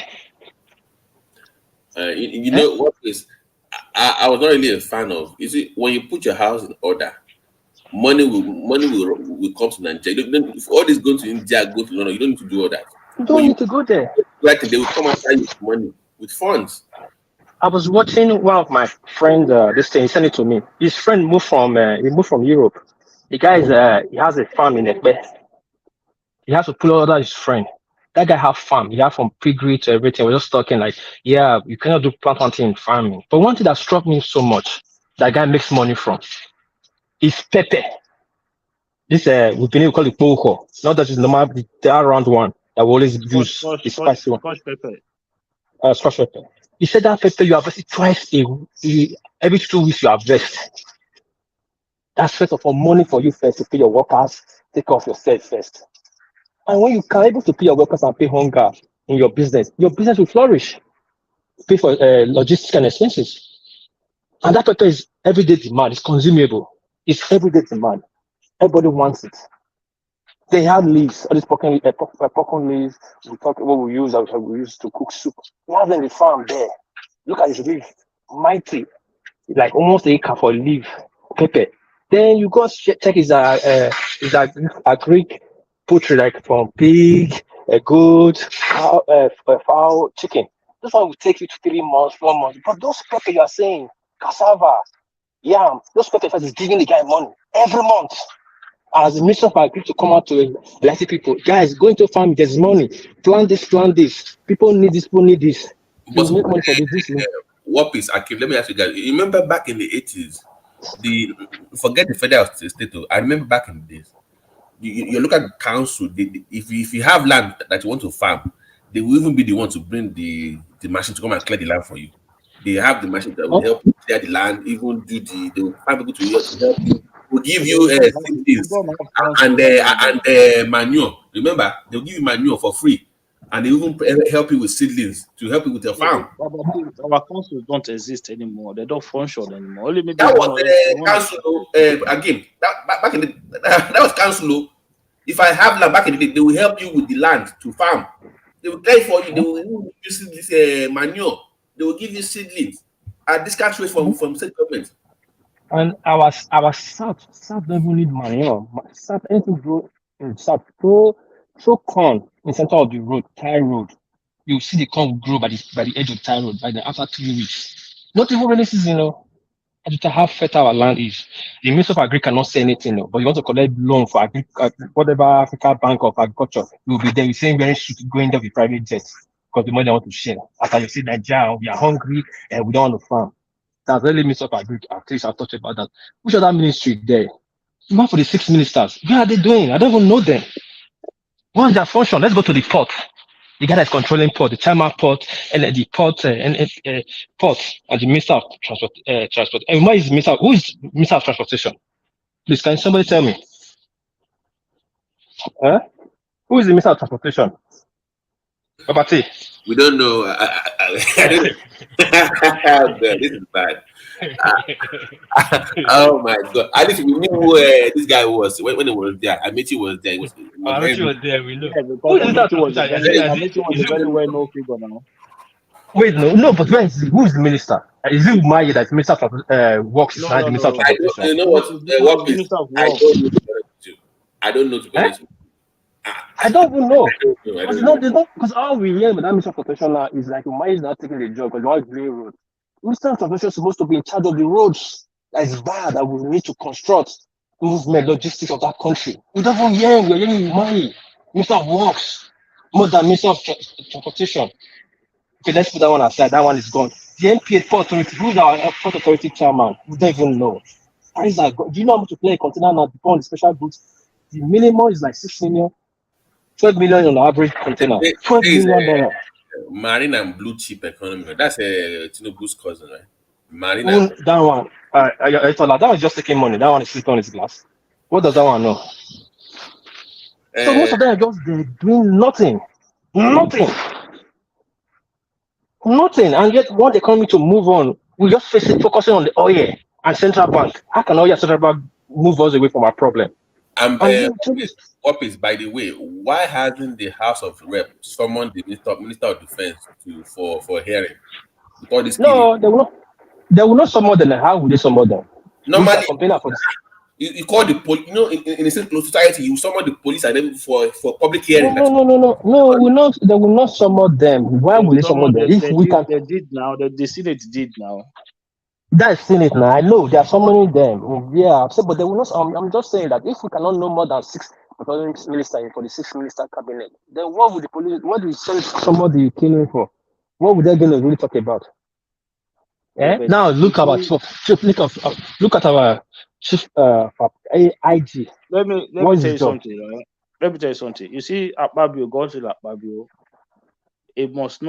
O: You know what is I was not really a fan of. You see, when you put your house in order, money will come to Nigeria. If all this going to India, go to London, you don't need to do all that.
D: You don't need to go there.
O: Right, they will come after you with money, with funds.
D: I was watching one of my friends. This thing he sent it to me. His friend moved from Europe. The guy is he has a farm in Ekpe. He has to pull order his friend. That guy have farm. He have from piggery to everything. We're just talking like, yeah, you cannot do plant hunting in farming. But one thing that struck me so much, that guy makes money from, is pepper. This we've been able to call it poko. Not that it's normal, the round one that we always use, the spicy one.
H: Scotch pepper.
D: Scotch pepper. He said that pepper you harvest it twice every 2 weeks you harvest. That's first of all money for you first to pay your workers, take off yourself first. And when you are able to pay your workers and pay hunger in your business will flourish. Pay for logistics and expenses. And that pepper is everyday demand. It's consumable. It's everyday demand. Everybody wants it. They have leaves, all these pumpkin leaves. We talk what we use to cook soup. We have them in the farm there. Look at this leaf, mighty, like almost an acre for leaf pepper. Then you go check is a Greek poultry like from pig, a goat, fowl, chicken. This one will take you to 3 months, 4 months. But those pepper you are saying, cassava, yam, those pepper is giving the guy money every month. As a mission for people to come out to let people, guys, go into farm, there's money. Plant this. People need this, You make money for this.
O: What is Akim? Let me ask you guys. You remember back in the 80s, forget the federal state. I remember back in the days. You look at the council. If you have land that you want to farm, they will even be the one to bring the machine to come and clear the land for you. They have the machine that will help you clear the land, even do they will find people to help you. Will give you seeds and manure. Remember, they'll give you manure for free, and they even help you with seedlings to help you with your farm.
H: Our councils don't exist anymore. They don't function anymore. Only maybe
O: that was council again. Back in that was council. If I have land back in the day, they will help you with the land to farm. They will pay for you. They will use this manure. They will give you seedlings at discount rate from state government.
D: And our South don't even need manure. South anything grow in South. Throw corn in center of the road, tie road. You see the corn grow by the edge of tie road after 3 weeks. Not even rainy season, After how fertile our land is. The Minister of Agri cannot say anything, but you want to collect loan for whatever Africa Bank of Agriculture, you will be there. You're saying very soon going there with private jets because the money they want to share. After you say Nigeria, we are hungry and we don't want to farm. That's really Minister of Agri. At least I've talked about that. Which other ministry there? Not for the 6 ministers. What are they doing? I don't even know them. What's their function? Let's go to the port. The guy that's controlling port, the chairman port, and the port, port, and the Minister of Transport. And who is Minister of Transportation? Please, can somebody tell me? Who is the Minister of Transportation? Babati.
O: We don't know. I don't know. This is bad. Oh my God! At least we knew who this guy was when he was there. Amici was there.
D: Amici was there. We know.
H: Who is that? Amici was a very well-known figure now.
D: Wait, no, but where is he? Who is the minister? Is it Umaye that's Minister of Works?
O: No,
D: the Minister of Transportation?
O: You know what? Minister of Works. I don't know to be honest.
D: I don't even know. Because all we hear with that Minister of Transportation now is like Umaye is not taking the job because they want green road. Minister of Transportation is supposed to be in charge of the roads that is bad that we need to construct movement logistics of that country. We don't even hear him. We're hearing Umaye, Minister of Works, more than Minister of Transportation. Okay, let's put that one aside. That one is gone. The NPA Port Authority, who's our Port Authority chairman? We don't even know. Do you know how much to play a container now on the special goods? The minimum is like 6 million, 12 million on the average container. $12 million.
O: Marine and blue chip economy. That's a Tinubu's cousin, right? Marine.
D: That one. That one is just taking money. That one is sitting on his glass. What does that one know? So most of them are just doing nothing. Nothing. And yet want the economy to move on. We just focusing on the oil and central bank. How can oil and central bank move us away from our problem?
O: Opis, by the way, why hasn't the House of Rep summoned the Minister of Defense for hearing?
D: No, they will not summon them. How would they summon them?
O: Normally, You call the police. You know, in a society, you summon the police and then for public hearing.
D: No. They will not summon them. Why will they summon them? If we can,
H: they did now. The Senate did now.
D: that's seen it now. I know they are summoning them. Yeah, but they will not. I'm just saying that if we cannot know more than 6 ministers for the 6-minister cabinet, then what would the police? What do you send somebody killing for? What would they going to really talk about?
H: Yeah,
D: Now look at our look at our chief IG.
H: Let me
D: What is
H: tell
D: his
H: you
D: job?
H: something. Right? Let me tell you something. You see, Akpabio, Godzilla Akpabio, he must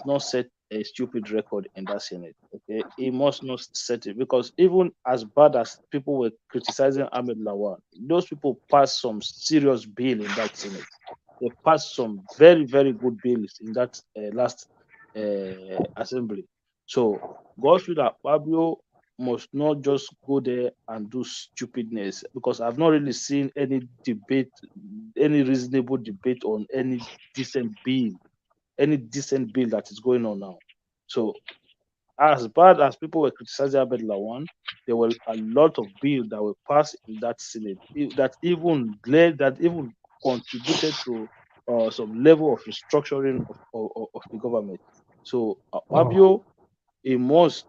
H: not set a stupid record in that Senate. Okay, he must not set it, because even as bad as people were criticizing Ahmed Lawan, those people passed some serious bill in that Senate. They passed some very, very good bills in that last assembly. So Godswill Akpabio must not just go there and do stupidness, because I've not really seen any debate, any reasonable debate on any decent bill that is going on now. So as bad as people were criticizing Abed Lawan, there were a lot of bills that were passed in that Senate that even contributed to some level of restructuring of the government. So Akpabio, he must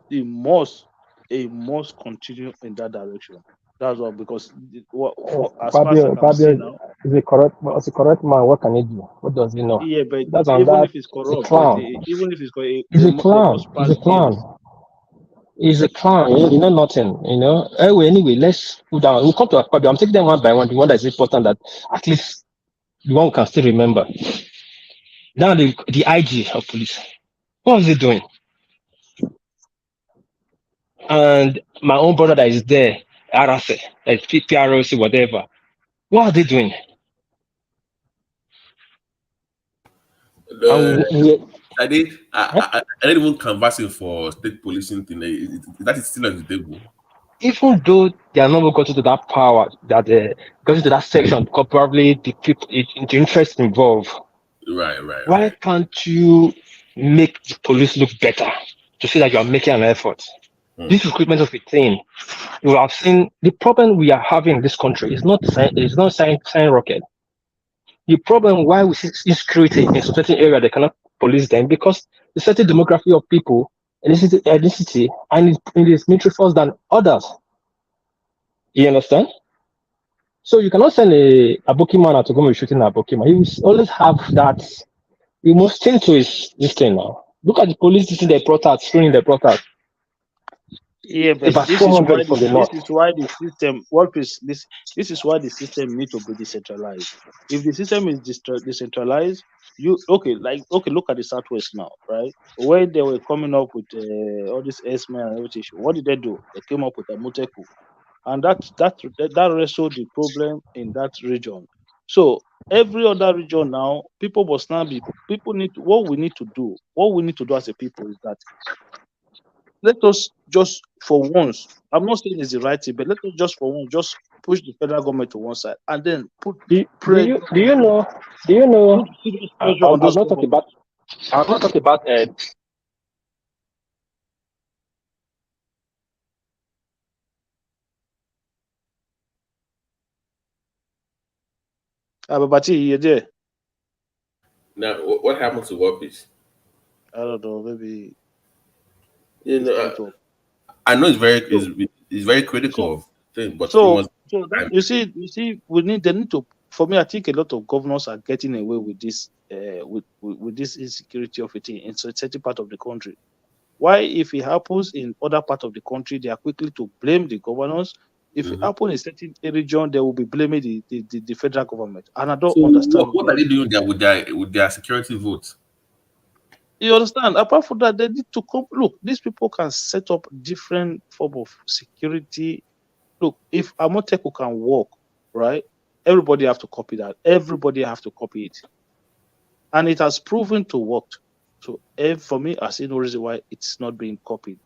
H: continue in that direction. That's all, because as far as I can see
D: Fabio
H: now,
D: is a correct man. What can he do? What does he know?
H: yeah, but
D: That's on
H: even
D: that.
H: if it's
D: He's a
H: corrupt,
D: clown.
H: even if it's corrupt,
D: He's a
H: they
D: clown.
H: must
D: He's
H: pass
D: a clown.
H: bills.
D: He's a clown. You know nothing. You know. Anyway, let's put down. We'll come to Fabio. I'm taking them one by one. The one that is important, that at least the one we can still remember. Now the IG of police. What was he doing? And my own brother that is there, RC, like PROC, whatever. What are they doing?
O: Are they even canvassing for state policing thing? That is still on the table.
D: Even though they are not gotten to that power, that gotten to that section, because probably the people, the interest involved.
O: Right.
D: Why can't you make the police look better to see that you are making an effort? This recruitment of a thing, you have seen the problem we are having in this country is not science rocket. The problem why we see insecurity in certain area they cannot police them, because the certain demography of people, ethnicity, and in this military force than others. You understand? So you cannot send a Aboki man out to go and shooting a Aboki man. He will always have that. You must think to this thing now. Look at the police thing they brought out, screening they brought out.
H: Yeah, but
D: About 400 from the north.
H: this is why the system need to be decentralized. If the system is decentralized, look at the Southwest now, right? When they were coming up with all this S-men and everything, what did they do? They came up with a Muteku, and that resolved the problem in that region. So every other region now, what we need to do as a people is that, let us just for once, I'm not saying it's the right thing, but let us just for once just push the federal government to one side and then put pressure.
D: Do you know?
H: Put serious pressure on those governments.
D: I'm not talking about
H: Babati, you're there.
O: Now, what happened to War Peace?
H: I don't know. Maybe
O: I know it's very critical of thing, but
H: you see, they need to. For me, I think a lot of governors are getting away with this, with this insecurity of it in certain part of the country. Why, if it happens in other part of the country, they are quickly to blame the governors. If it happens in certain region, they will be blaming the federal government, and I don't understand.
O: What are they doing there with their security votes?
H: You understand? Apart from that, they need to come. Look, these people can set up different form of security. Look, if Amoteco can work, right, everybody have to copy that. Everybody have to copy it, and it has proven to work. So, for me, I see no reason why it's not being copied.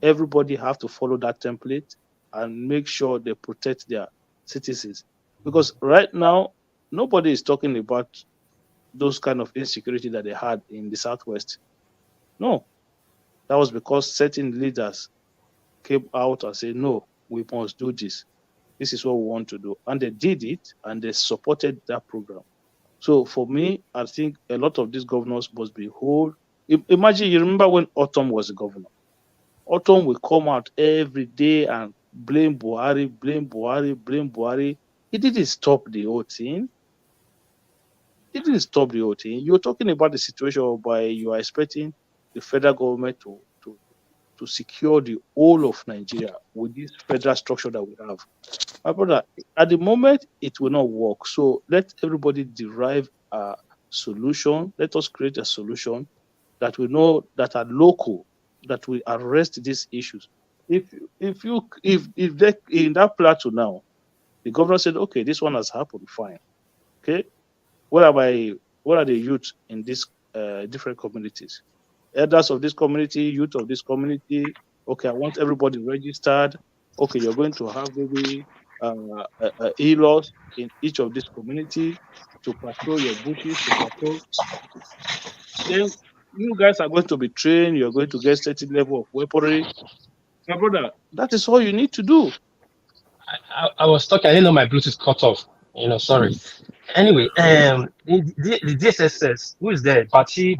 H: Everybody have to follow that template and make sure they protect their citizens, because right now nobody is talking about those kind of insecurity that they had in the Southwest. No, that was because certain leaders came out and said, no, we must do this. this is what we want to do. And they did it, and they supported that program. So for me, I think a lot of these governors must be whole. Imagine, you remember when Autumn was the governor. Autumn will come out every day and blame Buhari, blame Buhari, blame Buhari. It didn't stop the whole thing. It didn't stop the whole thing. You're talking about the situation whereby you are expecting the federal government to secure the whole of Nigeria with this federal structure that we have. My brother, at the moment, it will not work. So let everybody derive a solution. Let us create a solution that we know that are local, that will arrest these issues. If they, in that plateau now, the governor said, okay, this one has happened, fine. Okay, what are the youth in these different communities? Elders of this community, youth of this community. Okay, I want everybody registered. Okay, you're going to have maybe e-laws in each of these community to patrol your bushes, to patrol. Then you guys are going to be trained. You're going to get certain level of weaponry. My brother, that is all you need to do.
D: I was talking. I didn't know my Bluetooth cut off. Sorry. Anyway, the DSSS, who is there? Babachi,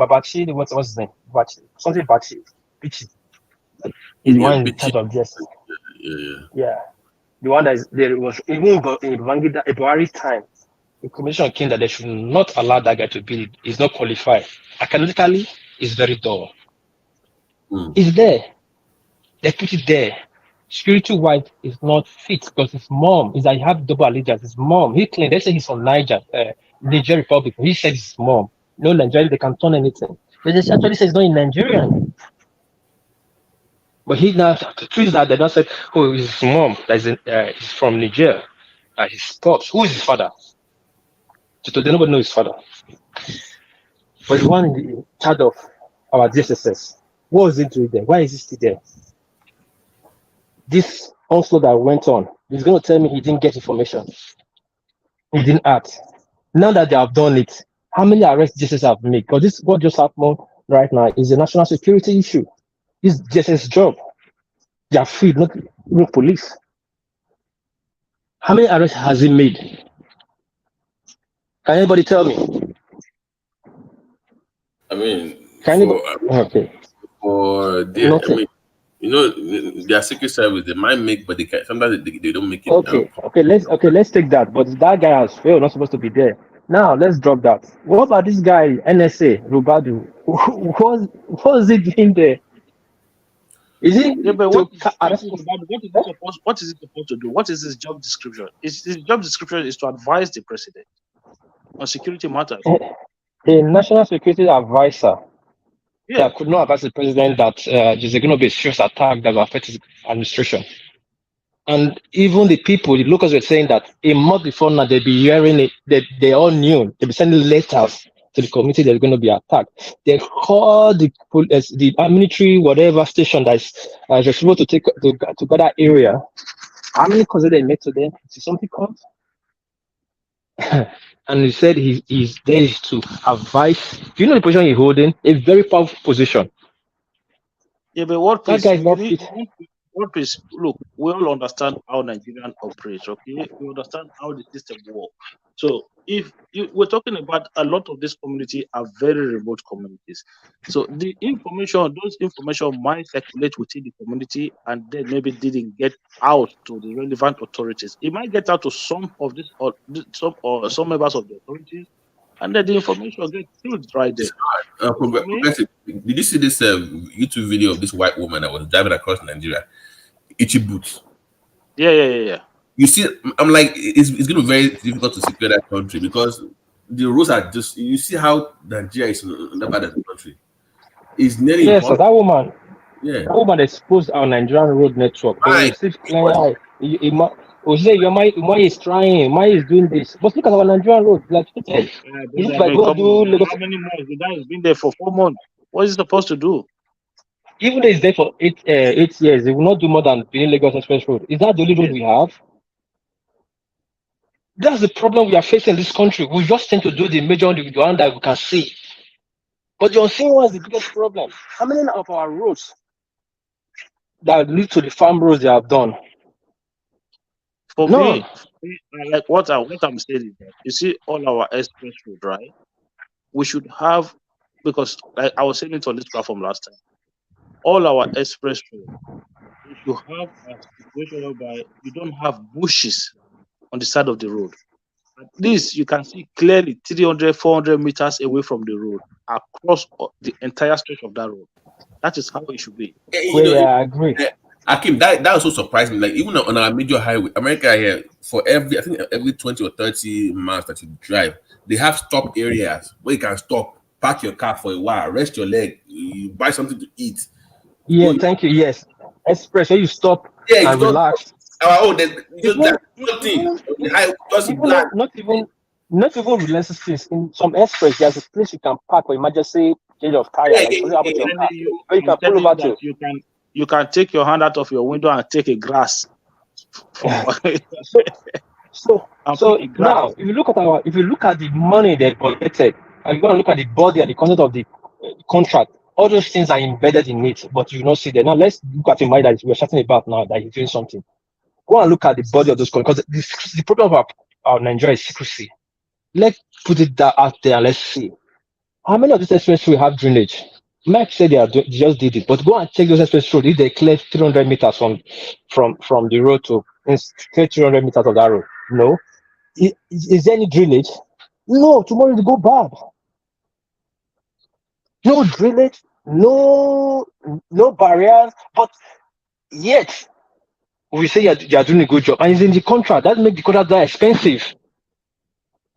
D: what's his name? Bachi, something Bachi, Bichi. He's the one in charge of DSS. Yeah, the one that is there was even in Buhari's time. The commission came that they should not allow that guy to be. He's not qualified. Academically, he's very dull. He's there. They put it there. Security wise is not fit because his mom is that he have double allegiance. His mom, he claimed they say he's from Niger Republic. He said his mom. No Nigerian, they can turn anything. They just actually say he's not in Nigerian. But he now the truth is that they don't say, oh, his mom he's from Niger. His pops. Who is his father? So they nobody know his father. But the one in charge of our DSSS, what was he doing there? Why is he still there? This onslaught that went on, he's going to tell me he didn't get information. He didn't act. Now that they have done it, how many arrests DSS have made? Because this what just happened right now is a national security issue. This DSS job. They are free, not even police. How many arrests has he made? Can anybody tell me?
O: I mean,
D: okay.
O: For the, I mean, their secret service, they might make, but sometimes they don't make it.
D: Okay, let's take that. But that guy has failed, not supposed to be there. Now let's drop that. What about this guy, NSA, Rubadu? What is he doing there? Is it?
H: Yeah, but what is it supposed to do? What is his job description? His job description is to advise the president on security matters.
D: A national security advisor that could not advise the president that there's going to be a serious attack that will affect his administration. And even the people, the locals were saying that a month before now, they'll be hearing it, they all knew, they'll be sending letters to the community that's going to be attacked. They called the military, whatever station that's responsible to go that area. How many calls did they make to them? Is something called? And he said he's there to advise. Do you know the position he's holding? A very powerful position.
H: Yeah, but what
D: that guy is not fit.
H: Look, we all understand how Nigerian operates, okay? We understand how the system works. So if we're talking about a lot of this community are very remote communities. So those information might circulate within the community and then maybe didn't get out to the relevant authorities. It might get out to some of this or some members of the authorities, and then the information gets killed right there.
O: Did you see this YouTube video of this white woman that was driving across Nigeria? Itchy boots.
H: Yeah.
O: You see, I'm like, it's going to be very difficult to secure that country because the rules are just. You see how Nigeria is in that part of the country. It's nearly
D: impossible. So that woman.
O: Yeah.
D: That woman exposed our Nigerian road network.
O: Right.
D: Maya is trying. Maya is doing this. But look at our Nigerian road. Like,
H: how many months? The guy has been there for 4 months. What is he supposed to do?
D: Even though he's there for 8 years, he will not do more than being Lagos Express Road. Is that the only road we have? That's the problem we are facing in this country. We just tend to do the major one that we can see. But the unseen one is the biggest problem. How many of our roads that lead to the farm roads they have done?
H: For
D: No,
H: me, like what I'm saying is that you see all our express road, right? We should have, because like I was saying it on this platform last time, all our express road, we should have a situation whereby you don't have bushes on the side of the road. At least you can see clearly 300, 400 meters away from the road across the entire stretch of that road. That is how it should be.
O: You know,
D: I agree.
O: Akim, that also surprised me. Like even on our major highway, America here, for I think every 20 or 30 miles that you drive, they have stop areas where you can stop, park your car for a while, rest your leg, you buy something to eat.
D: Yeah, thank you. Yes, express where you stop
O: Yeah, it's
D: and
O: just
D: relax.
O: our own. There's
D: Even
O: that nothing. On the highway, just
D: even
O: black.
D: not even relentless things. In some express, there's a place you can park for emergency change of tire,
O: Yeah,
D: like something happen to your car, where you
H: I'm
D: can pull
H: telling you
D: over
H: that
D: to.
H: you can take your hand out of your window and take a grass from
D: So
H: and
D: so
H: pick a grass.
D: now, if you look at the money they collected, and you go and look at the body and the content of the contract, all those things are embedded in it, but you not see them. Now let's look at the money that we're chatting about now that he's doing something. Go and look at the body of those contracts, because the problem of our Nigeria is secrecy. Let's put it out there and let's see. How many of these express roads have drainage? Mike said they just did it, but go and check those express roads. If they clear 300 meters from the road to clear 300 meters of that road, no. Is there any drainage? No. Tomorrow it will go bad. No drainage, no barriers, but yet we say you're doing a good job, and it's in the contract. That makes the contract that expensive,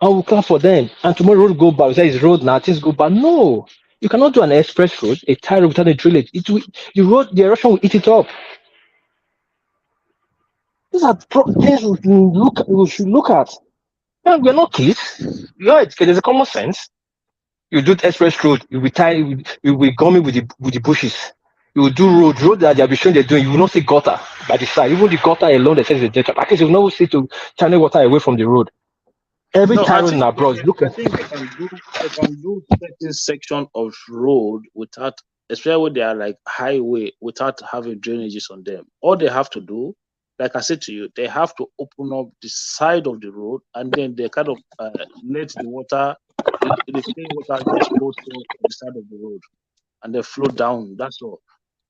D: and we clap for them. And tomorrow road go bad. We say it's road now, things go bad. No, you cannot do an express road, a tire road without a drainage. The erosion will eat it up. These are things we should look at. And we're not kids. You're educated. There's a common sense. You do the express road, you will tie, you will gum with the bushes. You will do road that they have been showing they're doing. You will not see gutter by the side. Even the gutter alone, they say it's a dead trap. At least you will not see to channel water away from the road. Every
H: No, I
D: tire road in
H: think
D: abroad, look
H: I
D: at.
H: think they can do certain section of road without, especially when they are like highway, without having drainages on them. All they have to do, like I said to you, they have to open up the side of the road, and then they kind of let the water, the clean water just flow through the side of the road, and they flow down. That's all.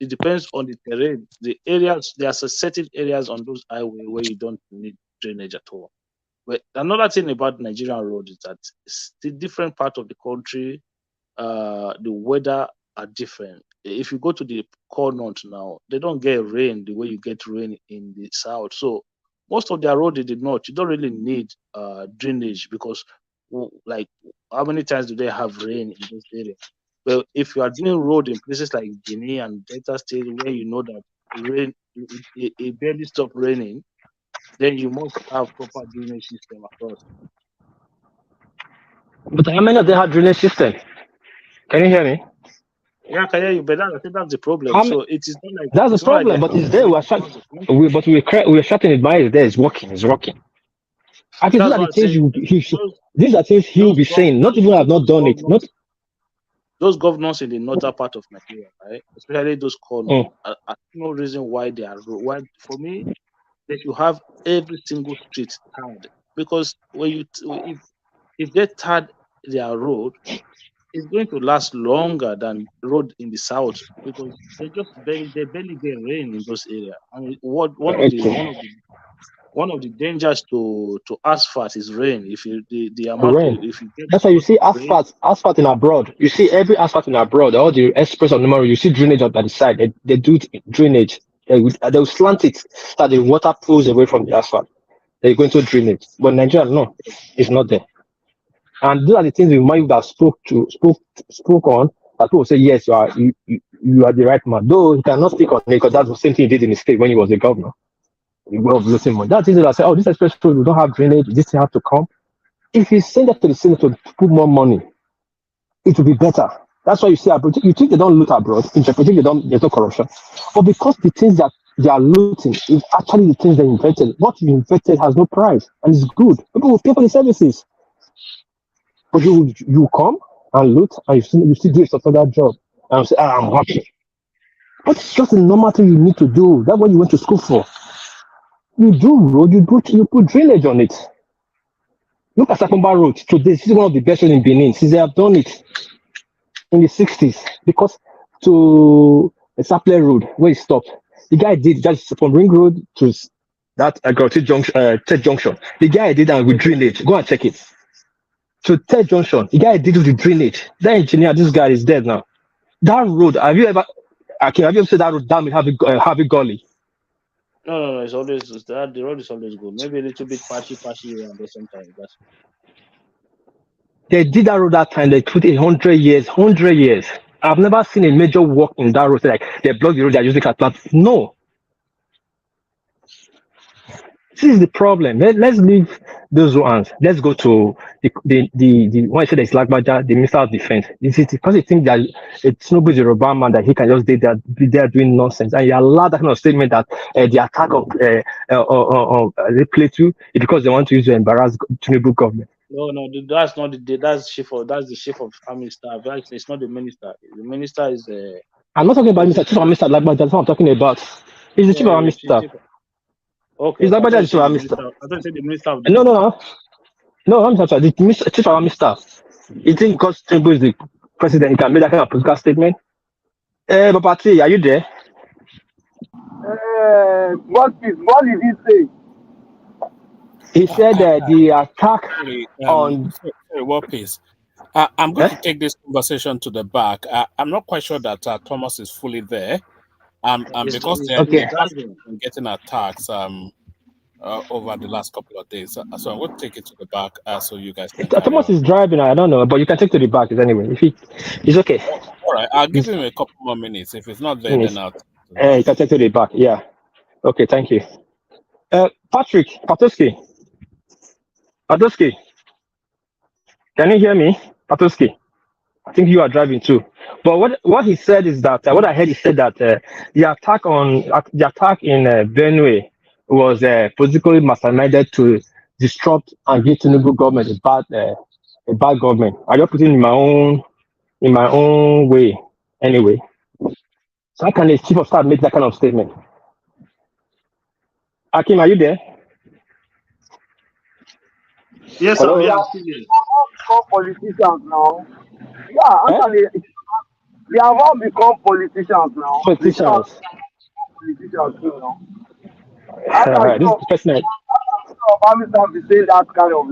H: It depends on the terrain. The areas, there are certain areas on those highway where you don't need drainage at all. But another thing about Nigerian road is that it's the different part of the country, the weather are different. If you go to the core north now, they don't get rain the way you get rain in the south. So most of their road in the north, you don't really need drainage, because like how many times do they have rain in this area? Well, if you are doing road in places like Guinea and Delta State, where you know that rain it barely stop raining, then you must have proper drainage system across.
D: But how many of them have drainage system? Can you hear me?
H: Yeah, I can hear you, but I think that's the problem.
D: How
H: So it is not like
D: That's the
H: it's not like they
D: problem. But
H: have
D: it's there. We're shut. We're shutting it by. It's there. It's working. It's working. I think these
H: that's
D: are
H: what
D: the
H: I'm
D: things
H: saying.
D: these are things he will be saying. Not even have not done it. Not.
H: Those governors in the northern part of Nigeria, right? Especially those corners,
D: Mm.
H: I see no reason why they are why. For me, they should have every single street tarred, because when if they tarred their road, it's going to last longer than road in the south, because they barely get rain in those areas. I mean, one of the dangers to asphalt is rain. If you the amount
D: Rain.
H: if you get
D: That's
H: a
D: why you
H: lot
D: see
H: of rain,
D: asphalt in abroad. You see every asphalt in abroad, all the express on the road, you see drainage on the side. They do drainage. They'll slant it so that the water flows away from the asphalt. They're going to drainage. But Nigeria, no, it's not there. And those are the things we might have spoke on. That people say, yes, you are the right man. Though he cannot speak on it, because that's the same thing he did in the state when he was the governor. He was losing money. That's the thing that I say, oh, this express road, we don't have drainage. This thing have to come. If he send that to the Senate to put more money, it will be better. That's why you see abroad. You think they don't loot abroad, interpreting there's no corruption. But because the things that they are looting is actually the things they invented. What you invented has no price and it's good. People will pay for the services. But you come and loot and you still do a substandard job. And you say, I'm happy. But it's just a normal thing you need to do. That's what you went to school for. You do road, you put drainage on it. Look at Sakumba Road today. This is one of the best roads in Benin since they have done it in the 60s. Because to Saple Road, where it stopped, the guy did just from Ring Road to that Agoroti Junction, Ted Junction. The guy did that with drainage. Go and check it. To Ted Junction, the guy did it with drainage. That engineer, this guy is dead now. That road, have you ever seen that road down with Harvey Gully?
H: No, it's always that the road is always good. Maybe a little bit patchy here and there sometimes. That's
D: They did that road that time. They put 100 years. I've never seen a major work in that road. Like they block the road, they're using cat. No. This is the problem. Let's leave those ones. Let's go to the one I said is Lagbaja, the Minister of Defense. This is because he thinks that it's no good Yoruba man that he can just be there doing nonsense. And you allow that kind of statement that the attack of the Plateau is because they want to use to embarrass Tinubu government.
H: No, that's not that's the chief of army staff. It's not the minister. The minister is
D: I'm not talking about Mr. Chief of Army Staff Lagbaja. That's what I'm talking about. He's the Chief of Army Staff.
H: Okay.
D: Is that better?
H: I thought you said the minister of
D: No, I'm sorry. The Chief of Army Staff. You think because Tinubu is the president, he can make that kind of political statement? Babati, are you there?
F: What did he say?
D: He said the attack on.
C: Sorry, what piece? I'm going to take this conversation to the back. I'm not quite sure that Thomas is fully there. Because they're getting attacks over the last couple of days. So I'm going to take it to the back so you guys can
D: Thomas is driving, I don't know, but you can take to the back anyway. If he's okay.
C: All right, I'll give him a couple more minutes. If it's not there, then I'll
D: you can take to the back, yeah. Okay, thank you. Patrick, Patoski, can you hear me? Patoski, I think you are driving too. But what he said is that what I heard, he said that the attack in Benue was politically masterminded to disrupt and give Tinubu government a bad government. I just put it in my own way anyway. So how can a chief of staff make that kind of statement? Akim, are you there?
H: Yes,
F: Hello?
H: sir.
F: We have all become politicians now. Yeah, actually, we have all become politicians now.
D: Politicians
F: too now.
D: This is personal.
F: Army staff is saying that kind of